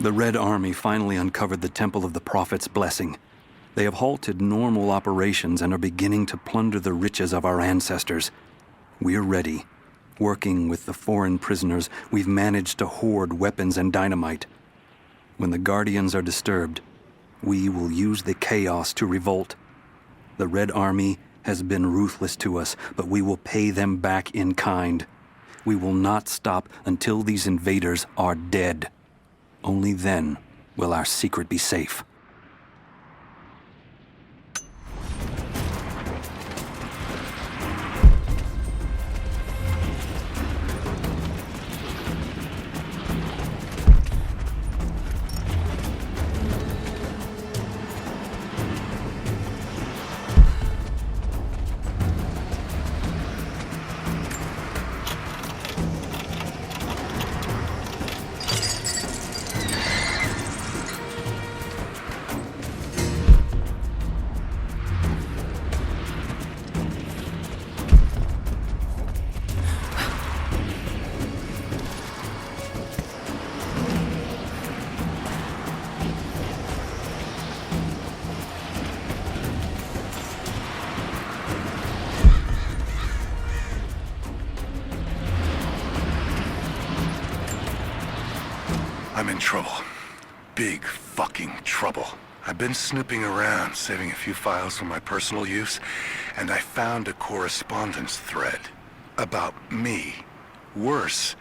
The Red Army finally uncovered the Temple of the Prophet's blessing. They have halted normal operations and are beginning to plunder the riches of our ancestors. We're ready. Working with the foreign prisoners, we've managed to hoard weapons and dynamite. When the Guardians are disturbed, we will use the chaos to revolt. The Red Army has been ruthless to us, but we will pay them back in kind. We will not stop until these invaders are dead. Only then will our secret be safe. I'm in trouble. Big fucking trouble. I've been snooping around, saving a few files for my personal use, and I found a correspondence thread about me. Worse,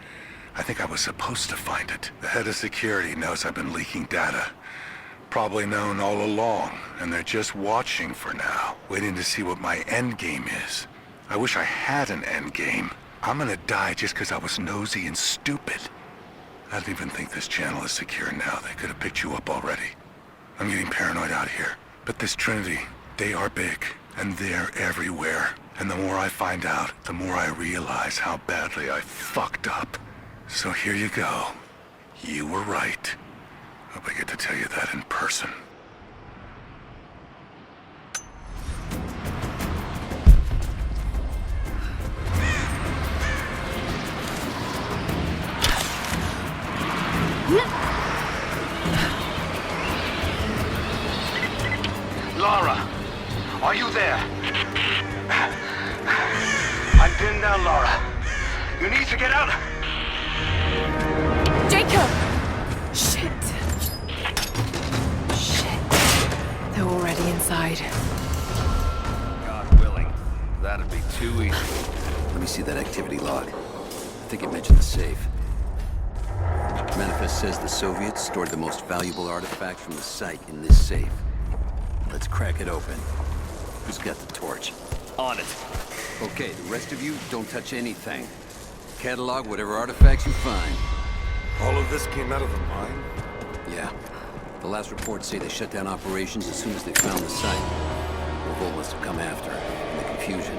I think I was supposed to find it. The head of security knows I've been leaking data. Probably known all along, and they're just watching for now, waiting to see what my end game is. I wish I had an end game. I'm gonna die just because I was nosy and stupid. I don't even think this channel is secure now. They could have picked you up already. I'm getting paranoid out here. But this Trinity, they are big, and they're everywhere. And the more I find out, the more I realize how badly I fucked up. So here you go. You were right. Hope I get to tell you that in person. Lara, are you there? I'm pinned down, Lara. You need to get out. Jacob! Shit. They're already inside. God willing, that'd be too easy. Let me see that activity log. I think it mentioned the safe. Manifest says the Soviets stored the most valuable artifacts from the site in this safe. Let's crack it open. Who's got the torch? On it. Okay, the rest of you, don't touch anything. Catalog whatever artifacts you find. All of this came out of the mine? Yeah. The last reports say they shut down operations as soon as they found the site. Revolt must have come after, in the confusion.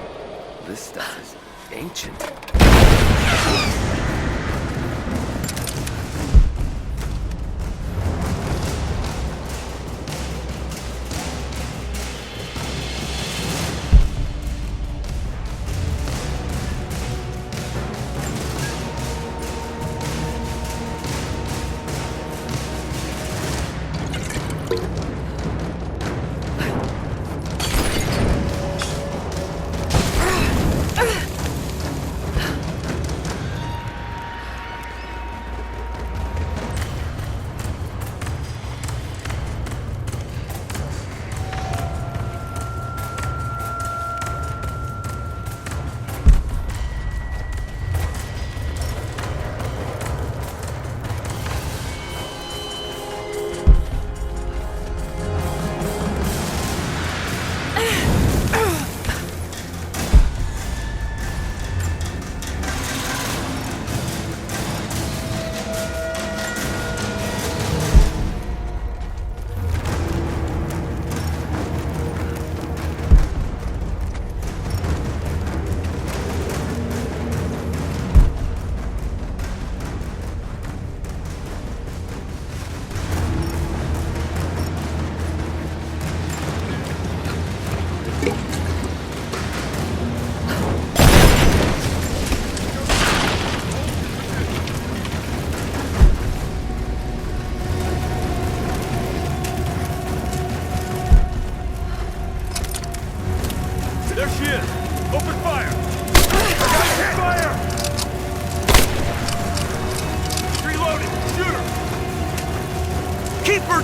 This stuff is ancient.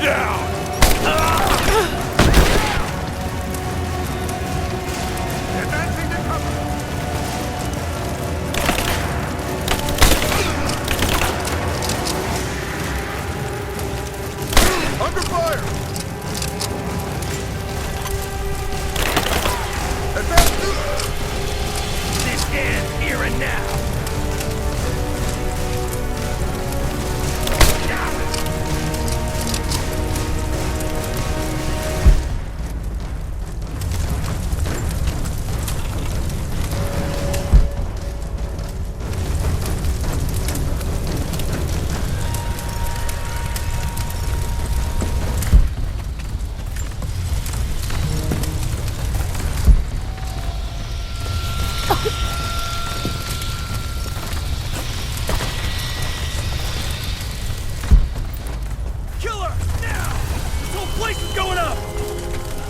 down! Advancing to cover! Under fire! This ends here and now.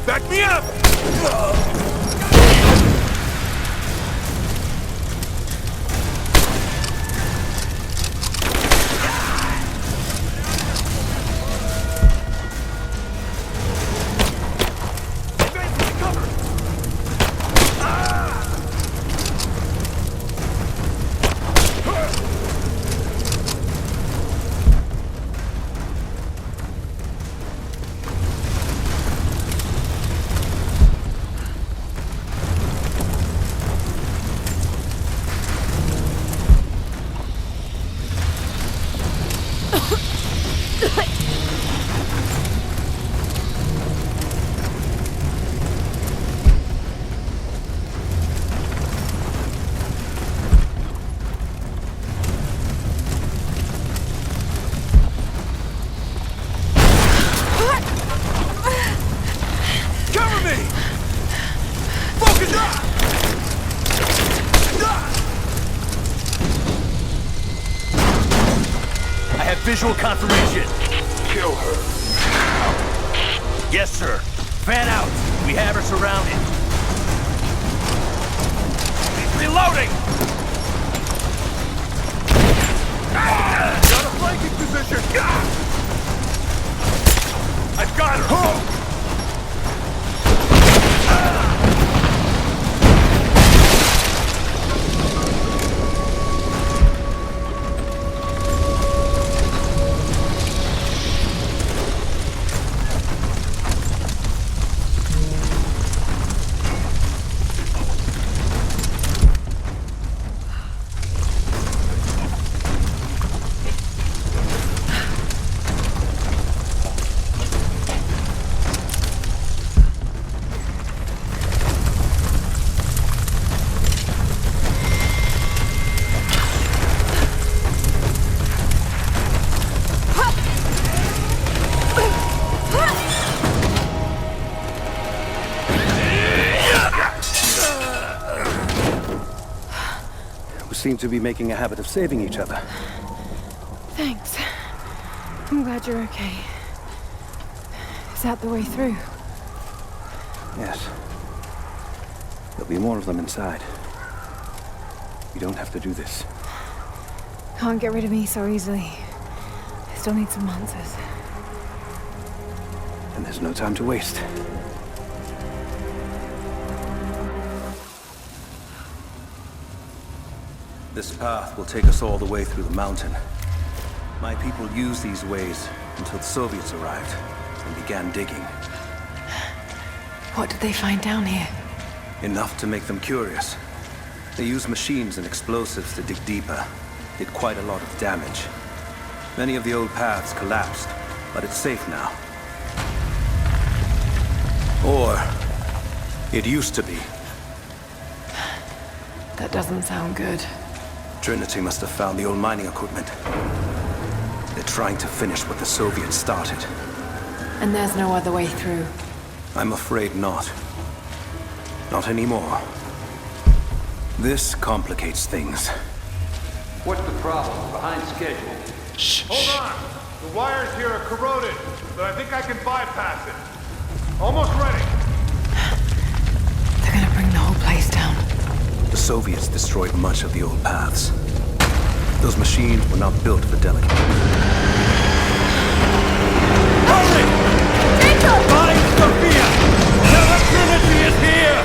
Back me up! Visual confirmation. Kill her. Yes, sir. Fan out. We have her surrounded. Reloading! Got a flanking position! I've got her! Seem to be making a habit of saving each other. Thanks. I'm glad you're okay. Is that the way through? Yes. There'll be more of them inside. You don't have to do this. Can't get rid of me so easily. I still need some answers. And there's no time to waste. This path will take us all the way through the mountain. My people used these ways until the Soviets arrived and began digging. What did they find down here? Enough to make them curious. They used machines and explosives to dig deeper. Did quite a lot of damage. Many of the old paths collapsed, but it's safe now. Or it used to be. That doesn't sound good. Trinity must have found the old mining equipment. They're trying to finish what the Soviets started. And there's no other way through? I'm afraid not. Not anymore. This complicates things. What's the problem? Behind schedule. Hold on! The wires here are corroded, but I think I can bypass it. Almost ready. They're gonna bring the whole place down. The Soviets destroyed much of the old paths. Those machines were not built for delicate. Hurry! Find Sophia! Tell her Trinity is here!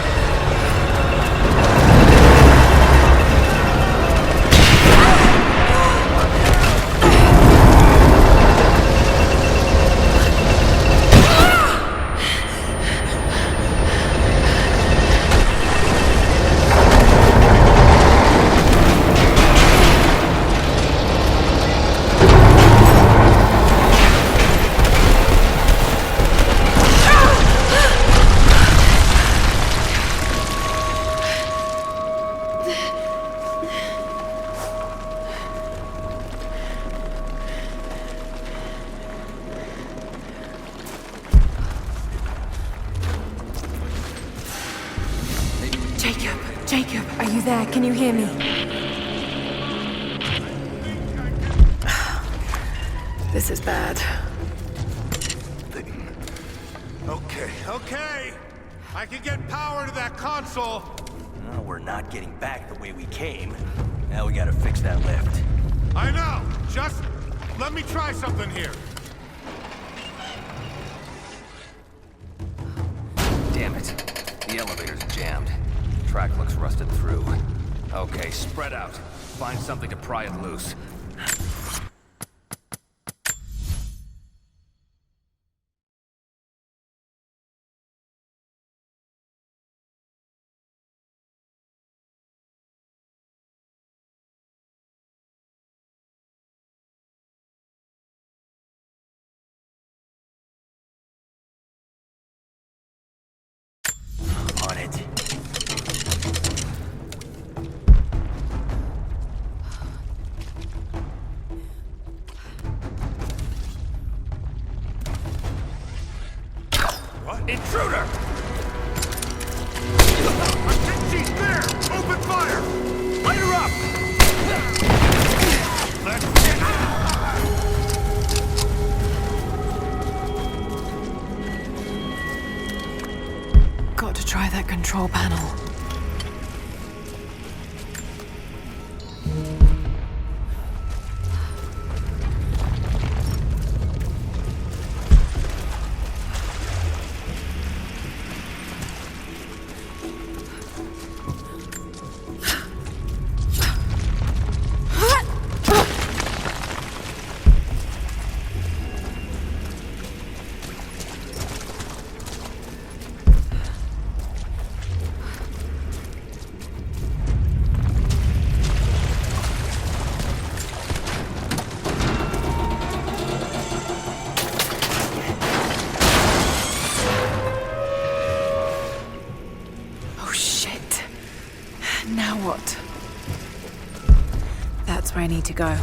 Jacob, are you there? Can you hear me? This is bad. Okay. I can get power to that console. No, we're not getting back the way we came. Now we gotta fix that lift. I know. Just let me try something here. Damn it. The elevator's jammed. Track looks rusted through. Okay, spread out. Find something to pry it loose. On it. What? Intruder! I think she's there! Open fire! Light her up! Let's get Got to try that control panel. Now what? That's where I need to go.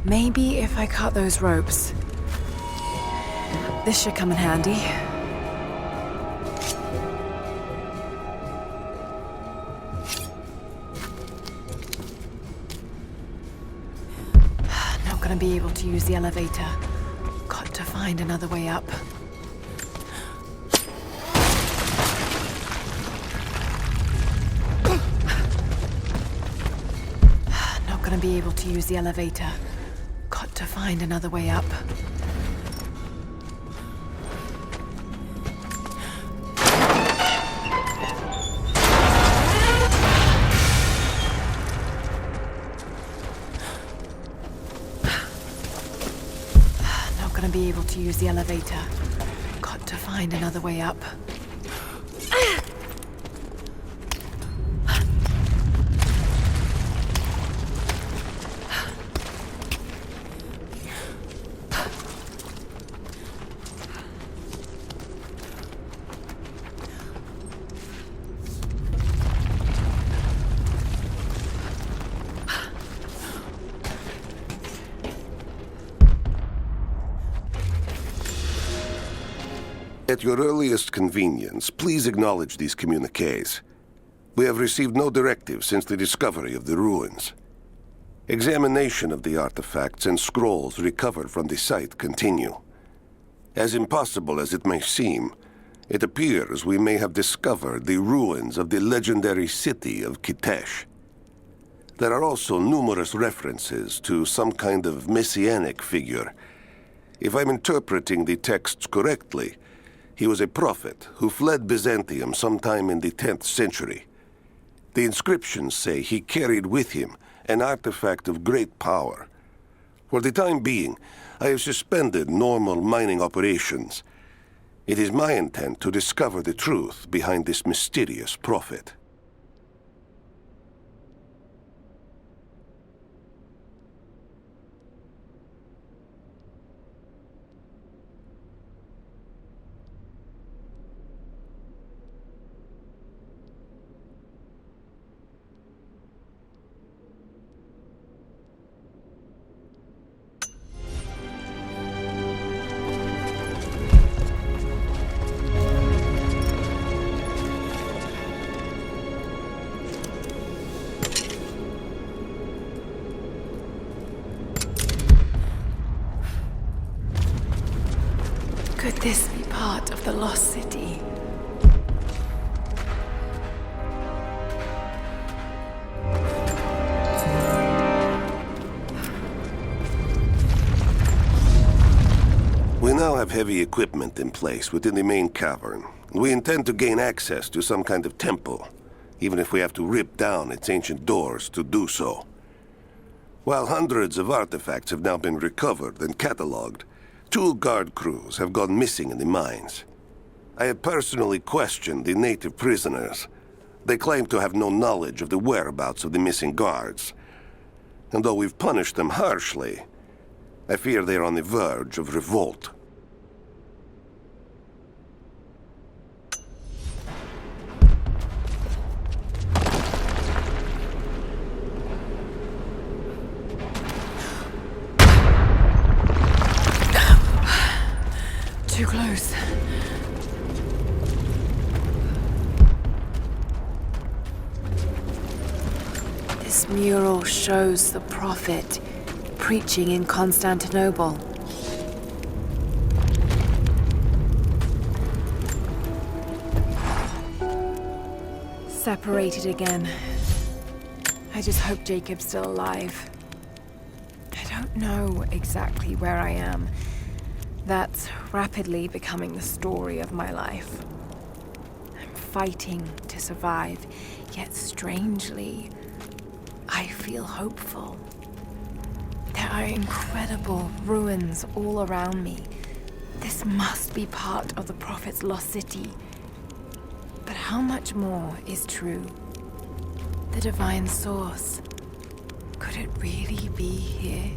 Maybe if I cut those ropes. This should come in handy. Not gonna be able to use the elevator. Got to find another way up. Not gonna be able to use the elevator. Got to find another way up. Not gonna be able to use the elevator. Got to find another way up. At your earliest convenience, please acknowledge these communiques. We have received no directive since the discovery of the ruins. Examination of the artifacts and scrolls recovered from the site continue. As impossible as it may seem, it appears we may have discovered the ruins of the legendary city of Kitesh. There are also numerous references to some kind of messianic figure. If I'm interpreting the texts correctly, he was a prophet who fled Byzantium sometime in the 10th century. The inscriptions say he carried with him an artifact of great power. For the time being, I have suspended normal mining operations. It is my intent to discover the truth behind this mysterious prophet. Could this be part of the lost city? We now have heavy equipment in place within the main cavern. We intend to gain access to some kind of temple, even if we have to rip down its ancient doors to do so. While hundreds of artifacts have now been recovered and cataloged, 2 guard crews have gone missing in the mines. I have personally questioned the native prisoners. They claim to have no knowledge of the whereabouts of the missing guards. And though we've punished them harshly, I fear they are on the verge of revolt. Too close. This mural shows the prophet preaching in Constantinople. Separated again. I just hope Jacob's still alive. I don't know exactly where I am. That's rapidly becoming the story of my life. I'm fighting to survive, yet strangely, I feel hopeful. There are incredible ruins all around me. This must be part of the Prophet's lost city. But how much more is true? The divine source. Could it really be here?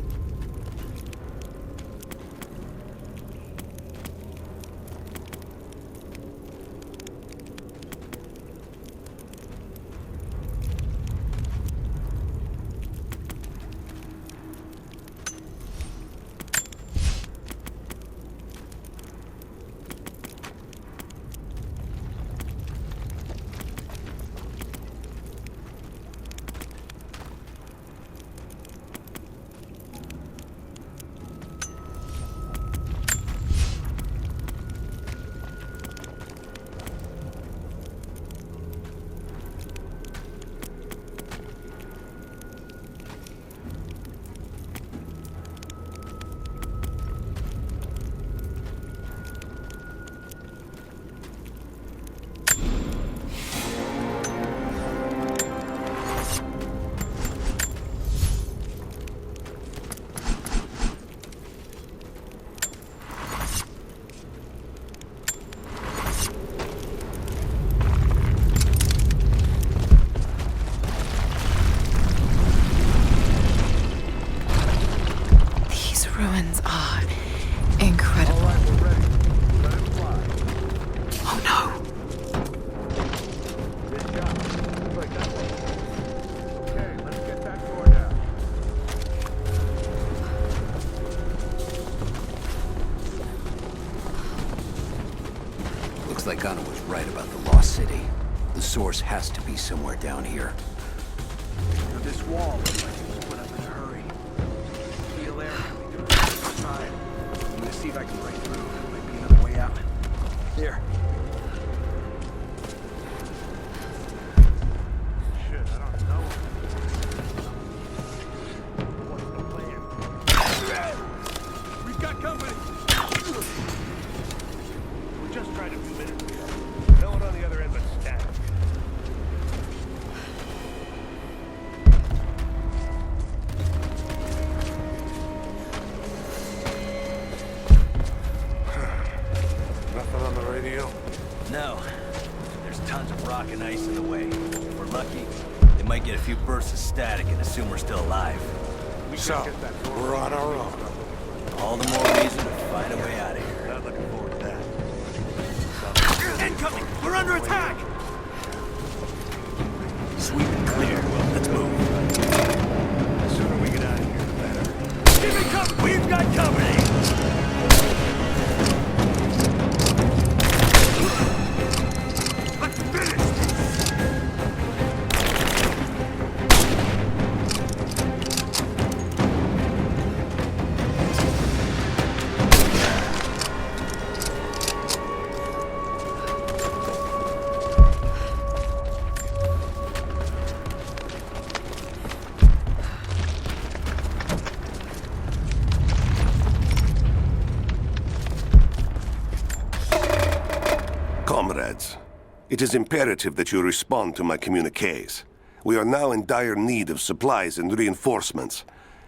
Ruins are incredible. All right, we're ready. Let him fly. Oh no! Good job. Looks like that one. Okay, let's get that door down. like Anna was right about the Lost City. The source has to be somewhere down here. This wall looks like it was put up in a hurry. Steel air coming through the time. I'm gonna see if I can break through. There might be another way out. Here. Shit, I don't know. What's the plan? We've got company! We just tried a few minutes ago. No one on the other end but static. Nothing on the radio? No. There's tons of rock and ice in the way. If we're lucky, they might get a few bursts of static and assume we're still alive. So, we're on our own. All the more reason to find a way out of here. Not looking forward to that. Incoming! We're under attack! Sweep and clear. Let's move. The sooner we get out of here, the better. Give me cover! We've got company! Let's finish! Comrades, it is imperative that you respond to my communiques. We are now in dire need of supplies and reinforcements.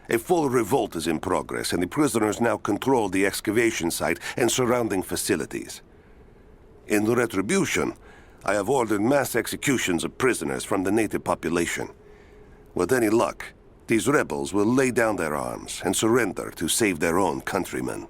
A full revolt is in progress, and the prisoners now control the excavation site and surrounding facilities. In retribution, I have ordered mass executions of prisoners from the native population. With any luck, these rebels will lay down their arms and surrender to save their own countrymen.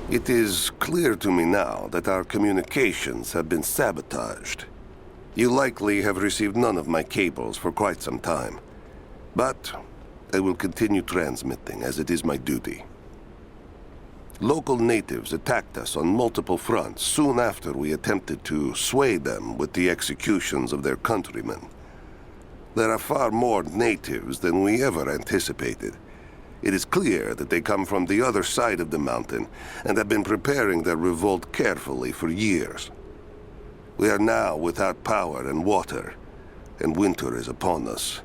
It is clear to me now that our communications have been sabotaged. You likely have received none of my cables for quite some time. But I will continue transmitting, as it is my duty. Local natives attacked us on multiple fronts soon after we attempted to sway them with the executions of their countrymen. There are far more natives than we ever anticipated. It is clear that they come from the other side of the mountain and have been preparing their revolt carefully for years. We are now without power and water, and winter is upon us.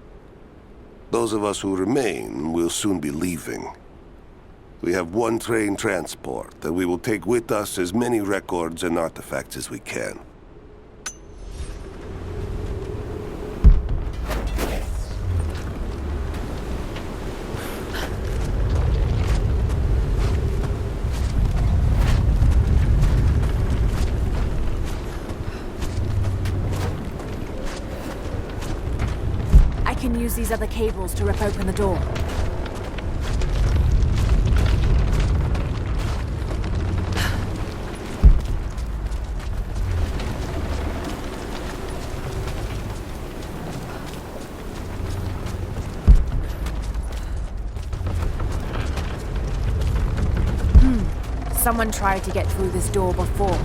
Those of us who remain will soon be leaving. We have one train transport that we will take with us as many records and artifacts as we can. I can use these other cables to rip open the door. Someone tried to get through this door before.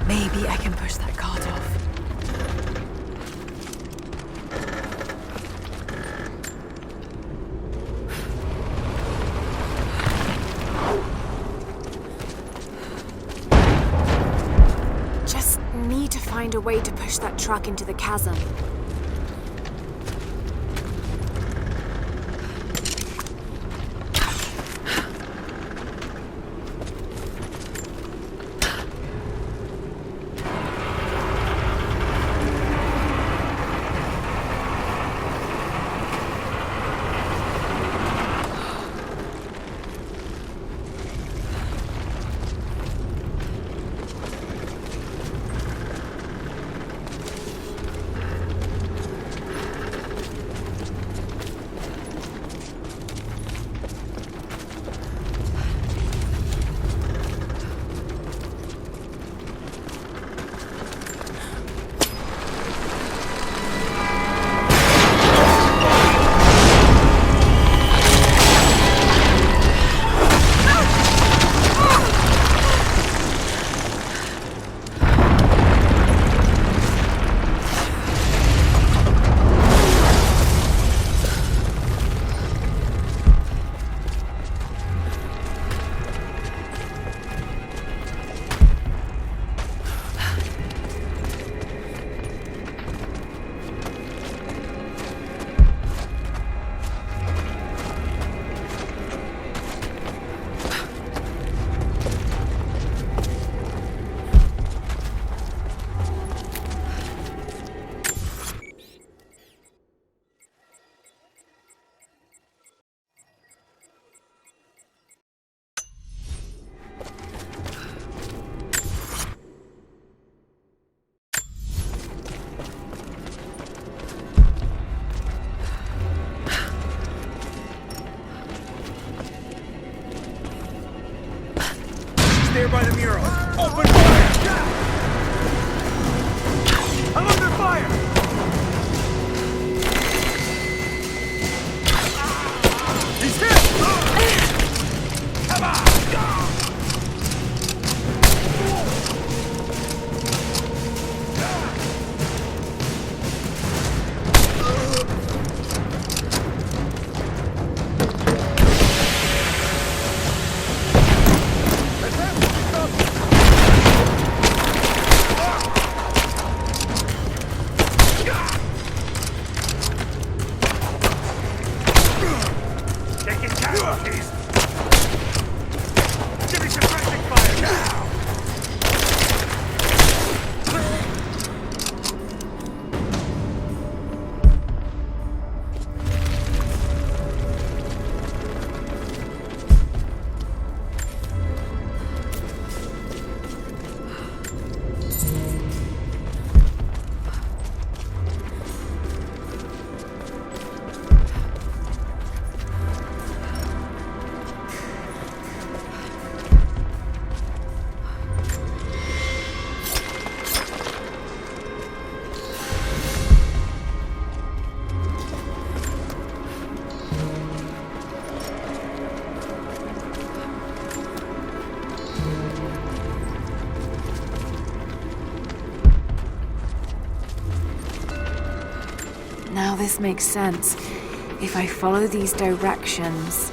Maybe I can push that cart off. Just need to find a way to push that truck into the chasm. There by the mural. Open fire! I'm under fire! He's hit! Come on! Now this makes sense. If I follow these directions...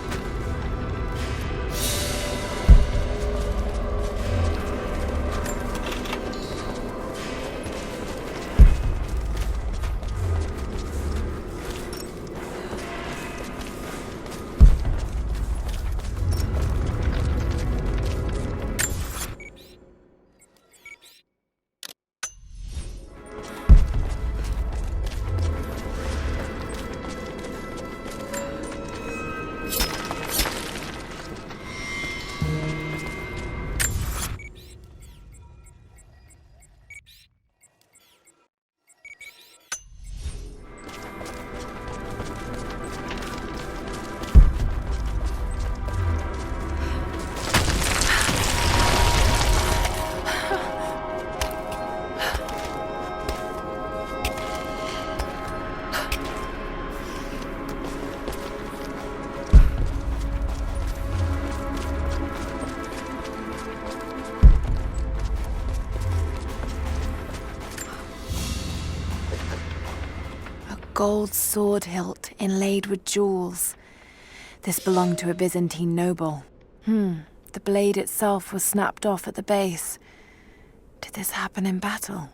Gold sword hilt inlaid with jewels. This belonged to a Byzantine noble. The blade itself was snapped off at the base. Did this happen in battle?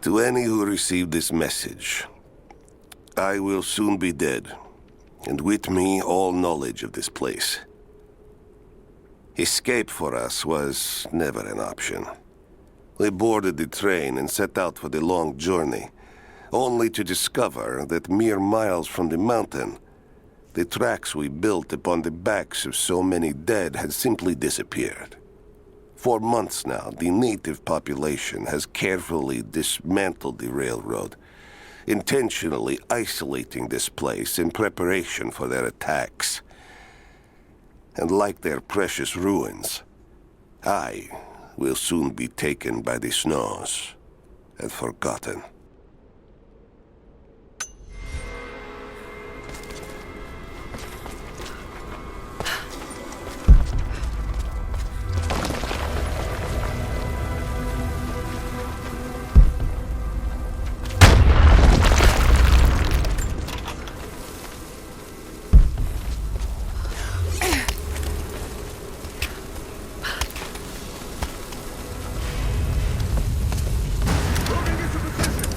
To any who received this message, I will soon be dead, and with me all knowledge of this place. Escape for us was never an option. We boarded the train and set out for the long journey, only to discover that mere miles from the mountain, the tracks we built upon the backs of so many dead had simply disappeared. For months now, the native population has carefully dismantled the railroad, intentionally isolating this place in preparation for their attacks. And like their precious ruins, I will soon be taken by the snows and forgotten. Moving into position.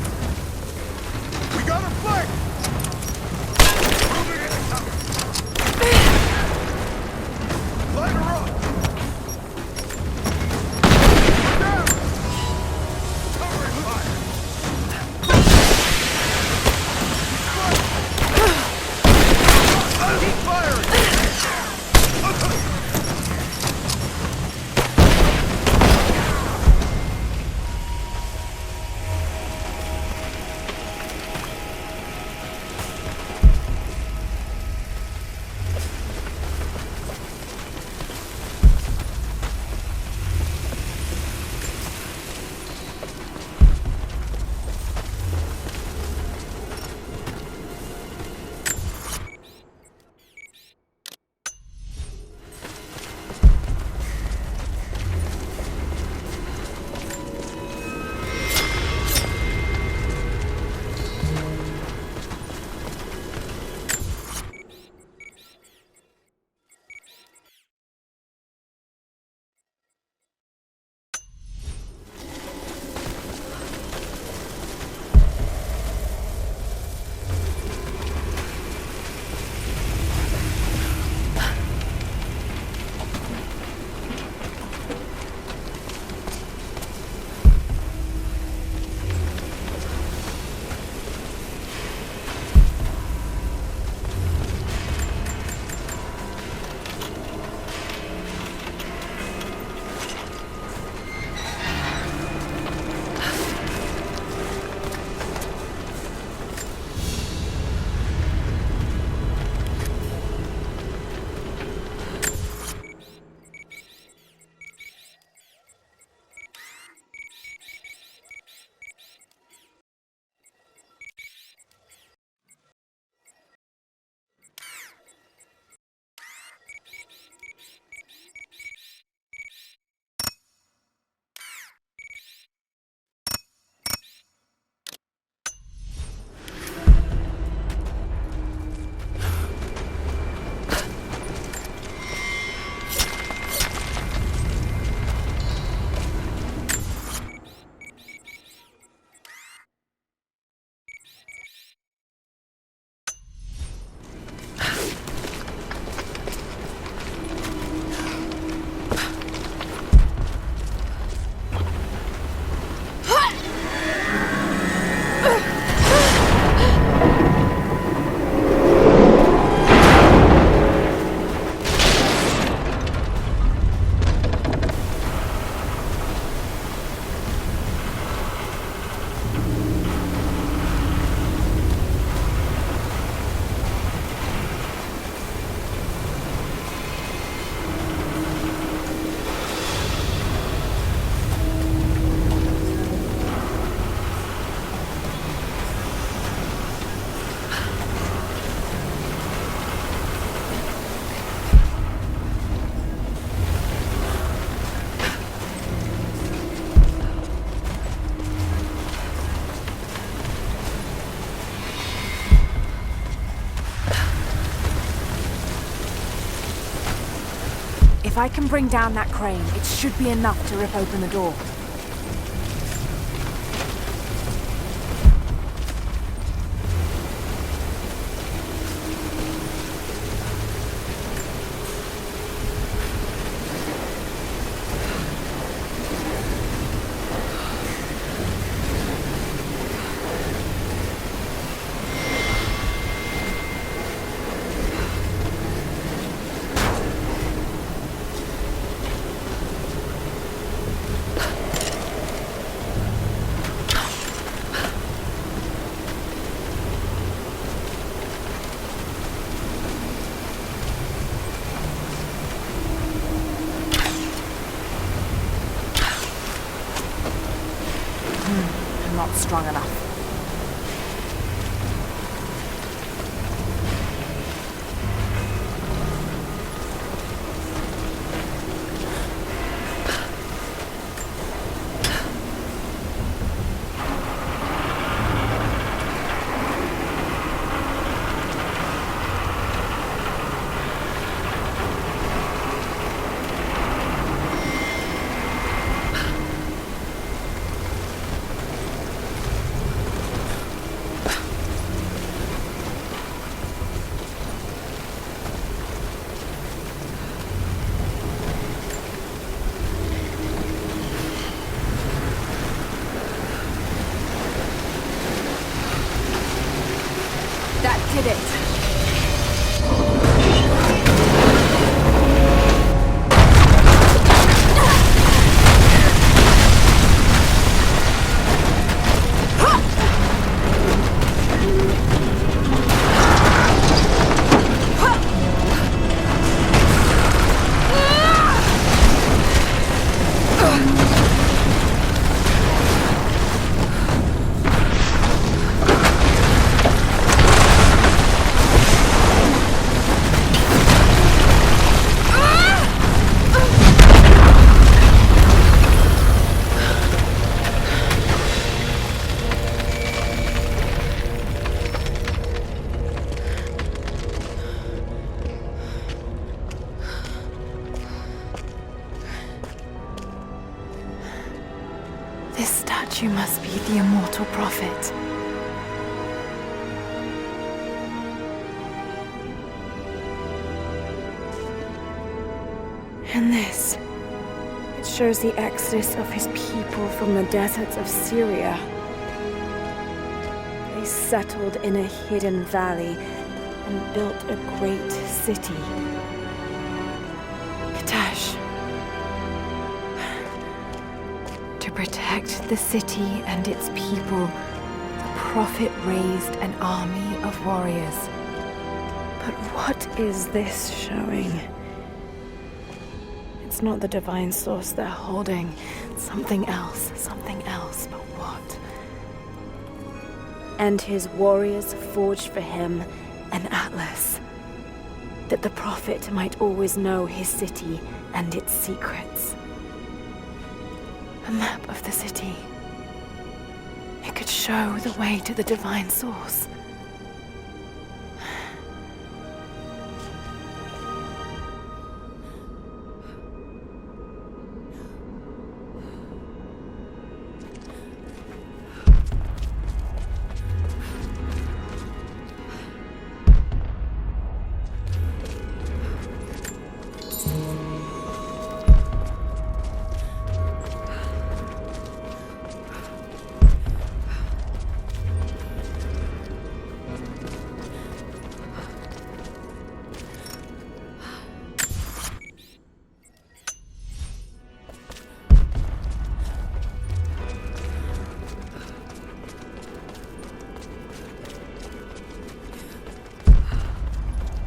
If I can bring down that crane, it should be enough to rip open the door. Not strong enough. That did it. This statue must be the immortal prophet. And this, it shows the exodus of his people from the deserts of Syria. They settled in a hidden valley and built a great city. Katash. To protect the city and its people, the prophet raised an army of warriors. But what is this showing? It's not the divine source they're holding. Something else, but what? And his warriors forged for him an atlas, that the prophet might always know his city and its secrets. A map of the city. It could show the way to the divine source.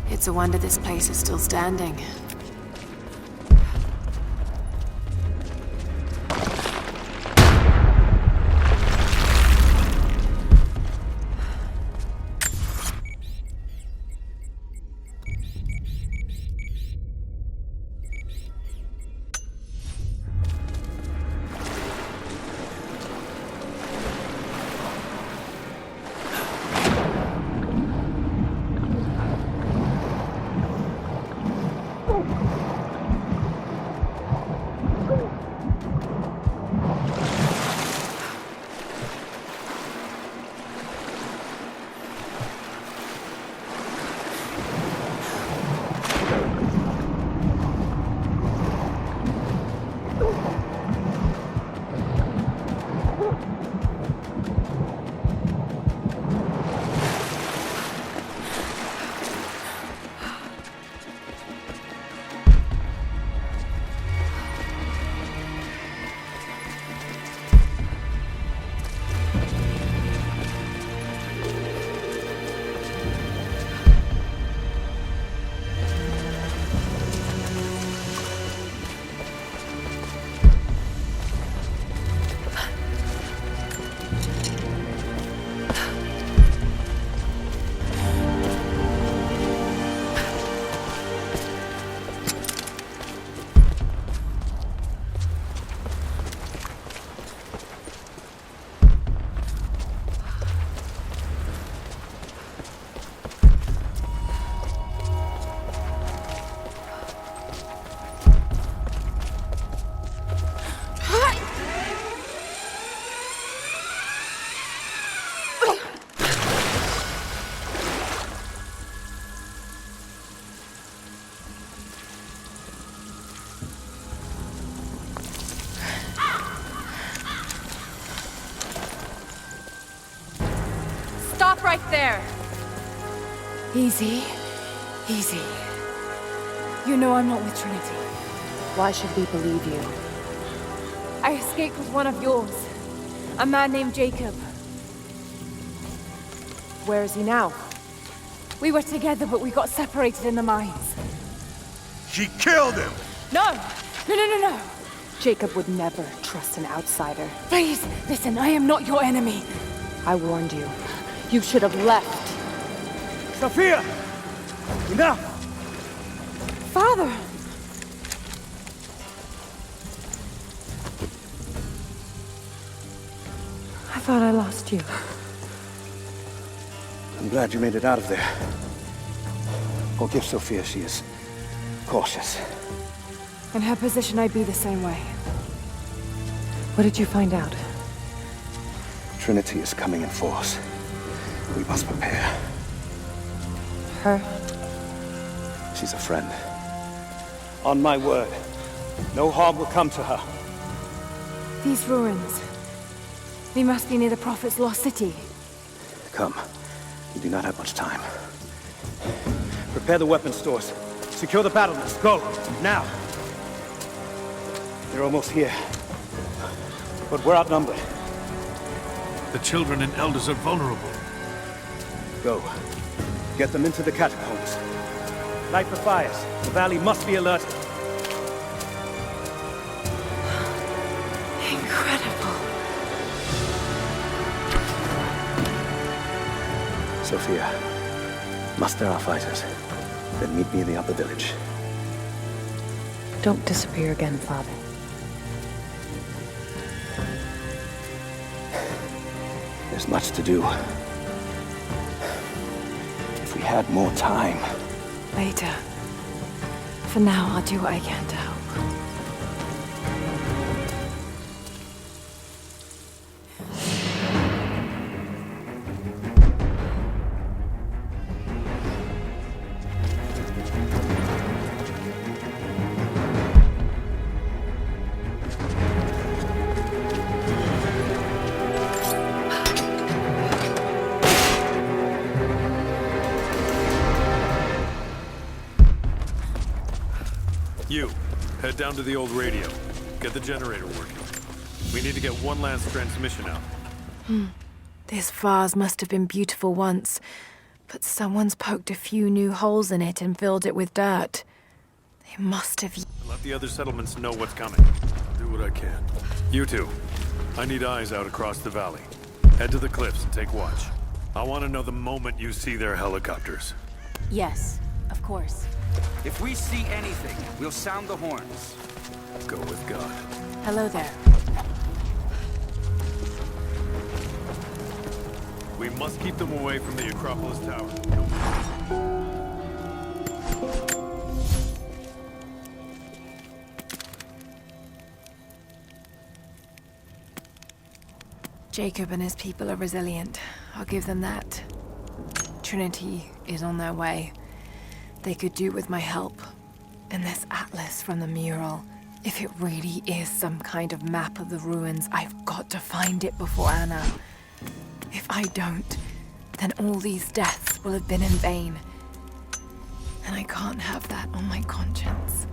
It's a wonder this place is still standing. right there! Easy. Easy. You know I'm not with Trinity. Why should we believe you? I escaped with one of yours. A man named Jacob. Where is he now? We were together, but we got separated in the mines. She killed him! No! No! Jacob would never trust an outsider. Please, listen, I am not your enemy. I warned you. You should have left. Sophia! Enough! Father! I thought I lost you. I'm glad you made it out of there. Forgive Sophia, she is cautious. In her position, I'd be the same way. What did you find out? Trinity is coming in force. We must prepare. Her? She's a friend. On my word, no harm will come to her. These ruins. They must be near the Prophet's lost city. Come. We do not have much time. Prepare the weapon stores. Secure the battlements. Go! Now! They're almost here. But we're outnumbered. The children and elders are vulnerable. Go. Get them into the catacombs. Light the fires. The valley must be alerted. Incredible. Sophia, muster our fighters. Then meet me in the upper village. Don't disappear again, Father. There's much to do. If we had more time. Later. For now, I'll do what I can to help. You, head down to the old radio. Get the generator working. We need to get one last transmission out. This vase must have been beautiful once, but someone's poked a few new holes in it and filled it with dirt. They must have... Let the other settlements know what's coming. I'll do what I can. You two, I need eyes out across the valley. Head to the cliffs and take watch. I want to know the moment you see their helicopters. Yes, of course. If we see anything, we'll sound the horns. Go with God. Hello there. We must keep them away from the Acropolis Tower. Jacob and his people are resilient. I'll give them that. Trinity is on their way. They could do with my help. And this atlas from the mural. If it really is some kind of map of the ruins, I've got to find it before Anna. If I don't, then all these deaths will have been in vain. And I can't have that on my conscience.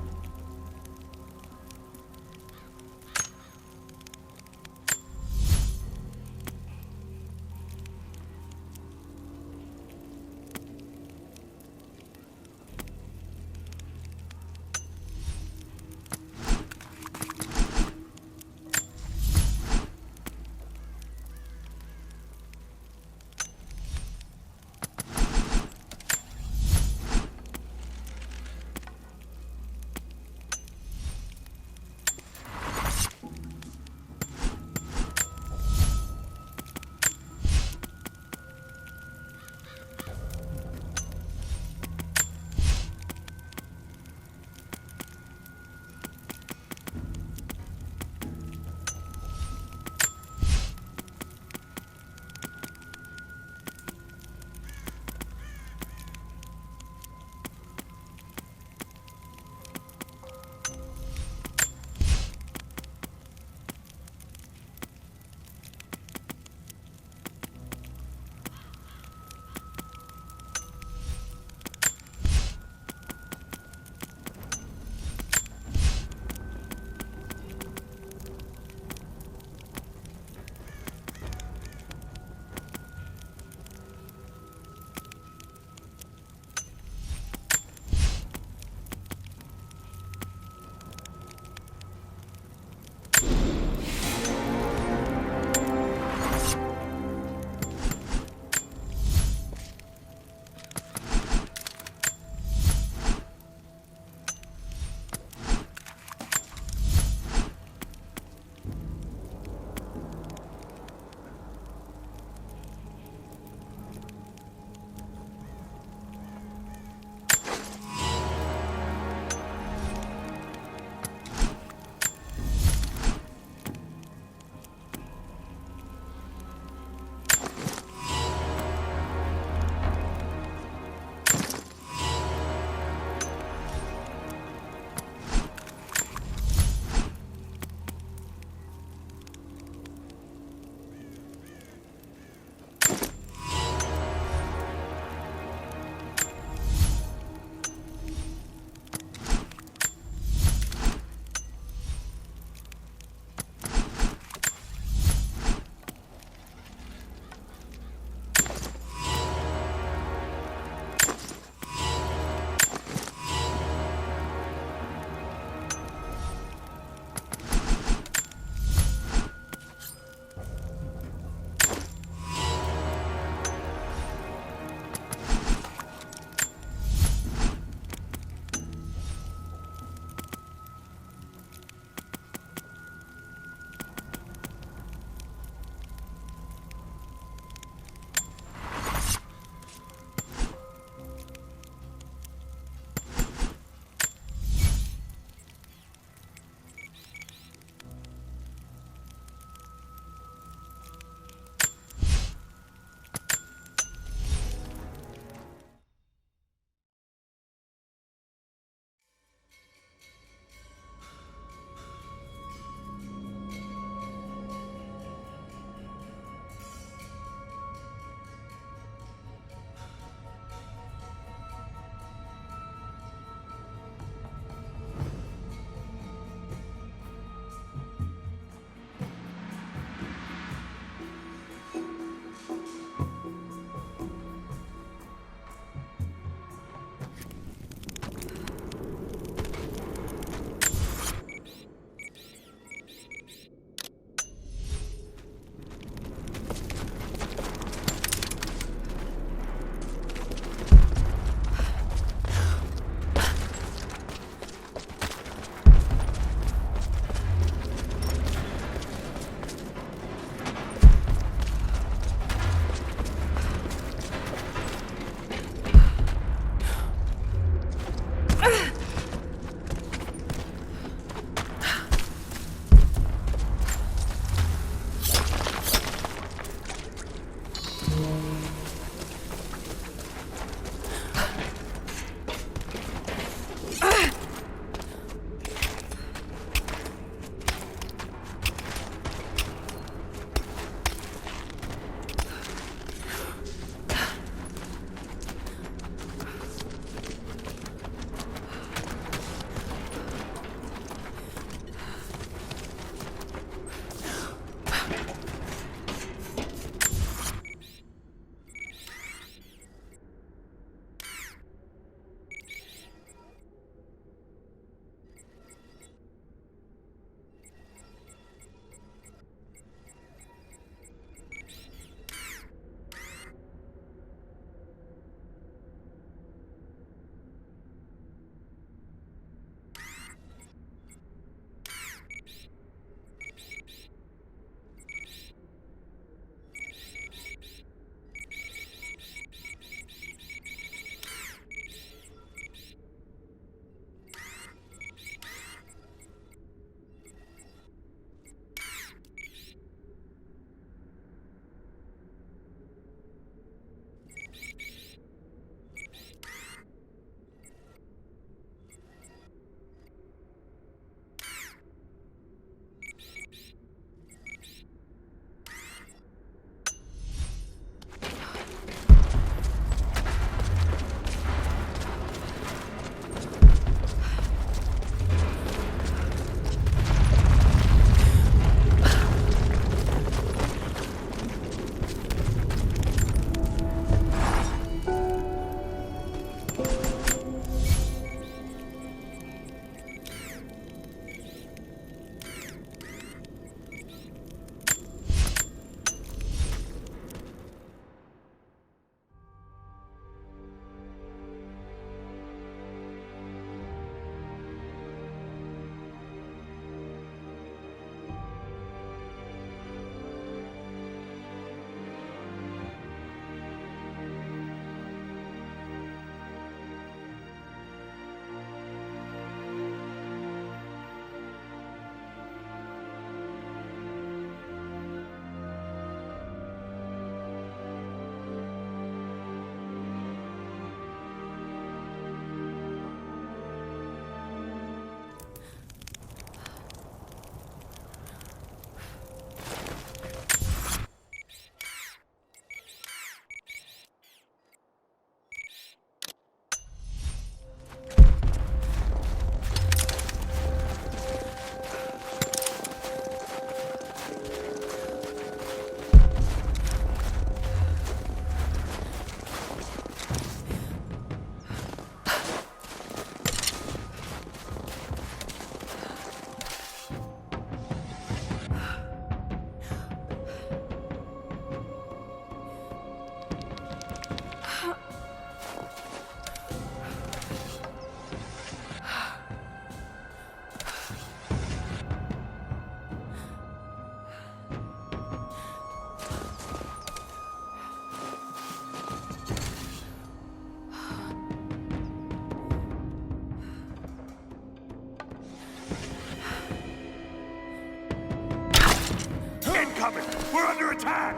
coming! We're under attack!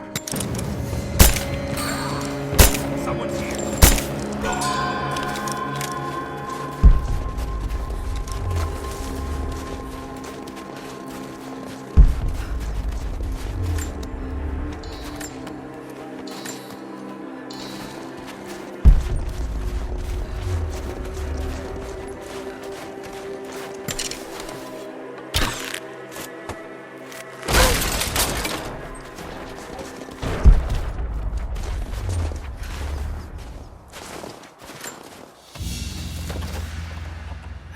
Someone's here.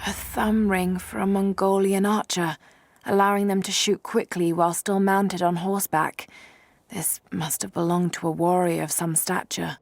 A thumb ring for a Mongolian archer, allowing them to shoot quickly while still mounted on horseback. This must have belonged to a warrior of some stature.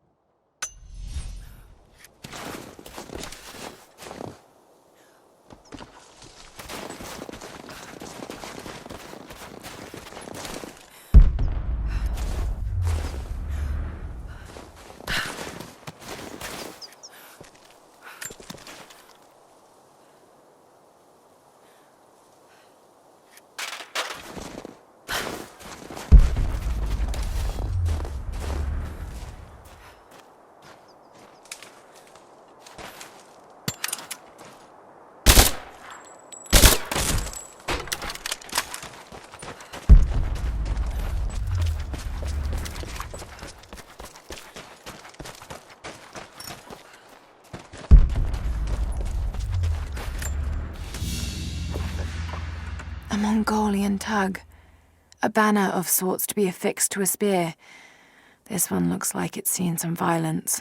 A Mongolian tug. A banner of sorts to be affixed to a spear. This one looks like it's seen some violence.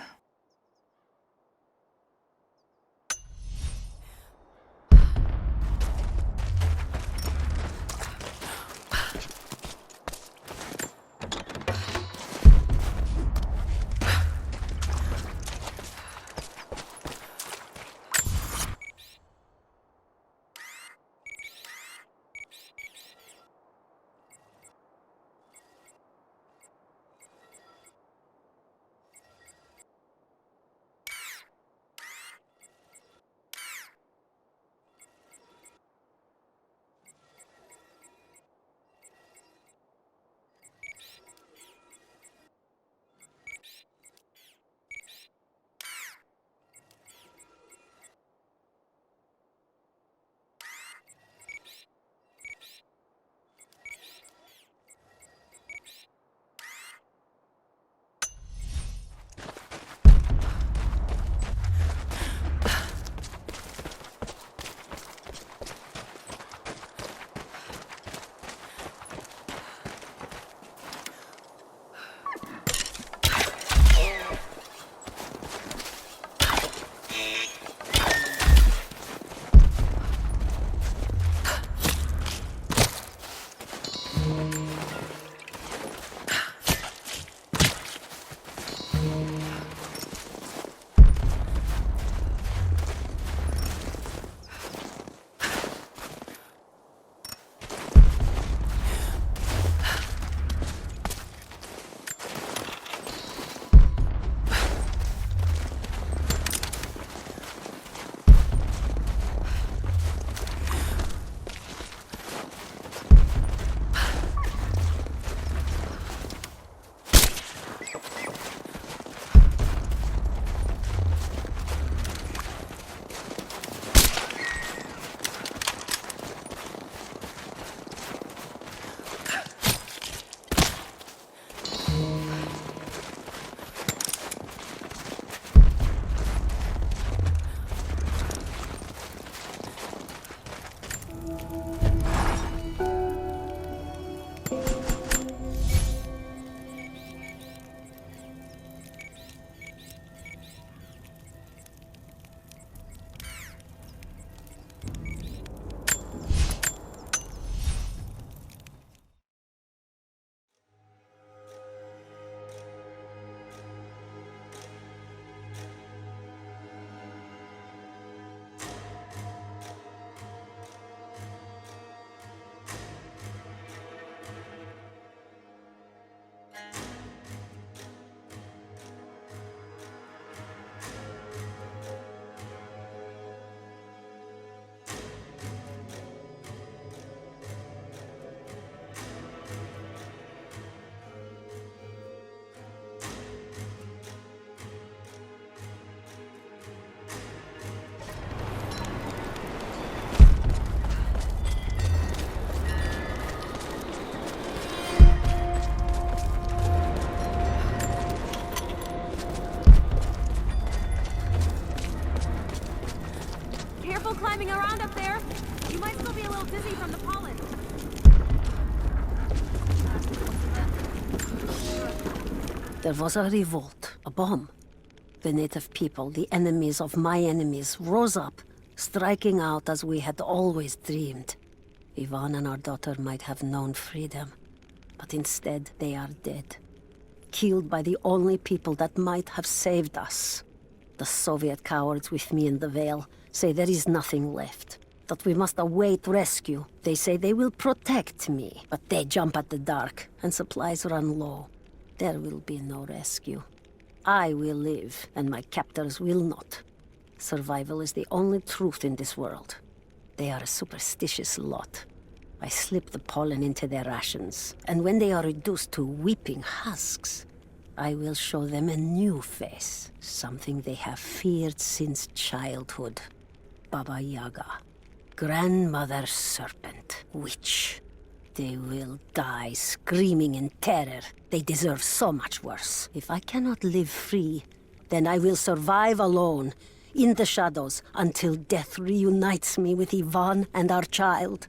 There was a revolt, a bomb. The native people, the enemies of my enemies, rose up, striking out as we had always dreamed. Ivan and our daughter might have known freedom, but instead they are dead. Killed by the only people that might have saved us. The Soviet cowards with me in the Vale say there is nothing left, that we must await rescue. They say they will protect me, but they jump at the dark, and supplies run low. There will be no rescue. I will live, and my captors will not. Survival is the only truth in this world. They are a superstitious lot. I slip the pollen into their rations, and when they are reduced to weeping husks, I will show them a new face, something they have feared since childhood. Baba Yaga, grandmother serpent, witch. They will die screaming in terror. They deserve so much worse. If I cannot live free, then I will survive alone, in the shadows, until death reunites me with Ivan and our child.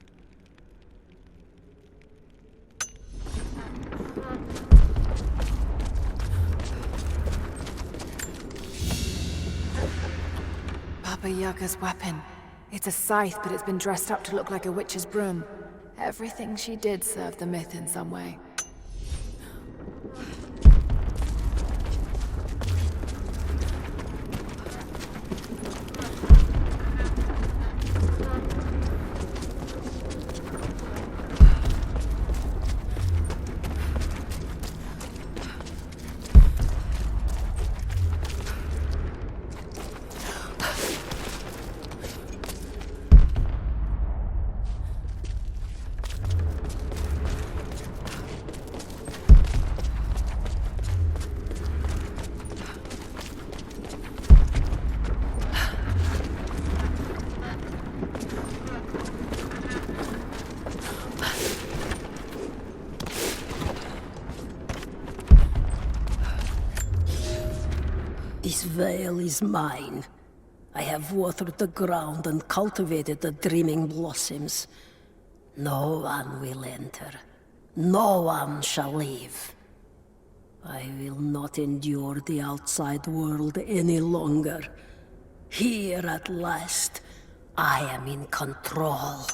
Baba Yaga's weapon. It's a scythe, but it's been dressed up to look like a witch's broom. Everything she did served the myth in some way. This veil is mine. I have watered the ground and cultivated the dreaming blossoms. No one will enter. No one shall leave. I will not endure the outside world any longer. Here at last, I am in control.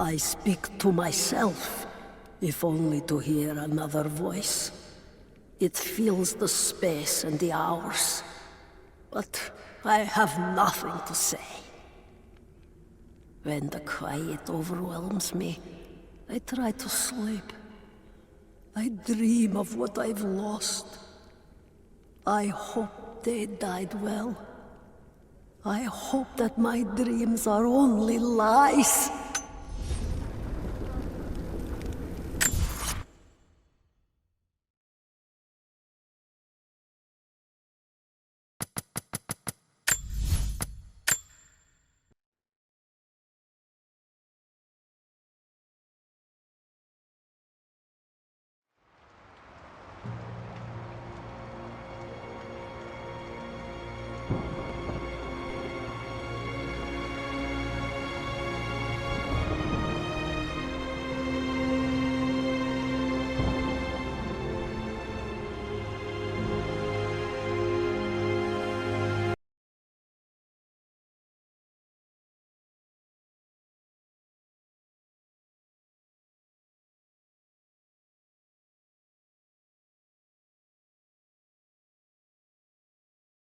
I speak to myself, if only to hear another voice. It fills the space and the hours, but I have nothing to say. When the quiet overwhelms me, I try to sleep. I dream of what I've lost. I hope they died well. I hope that my dreams are only lies.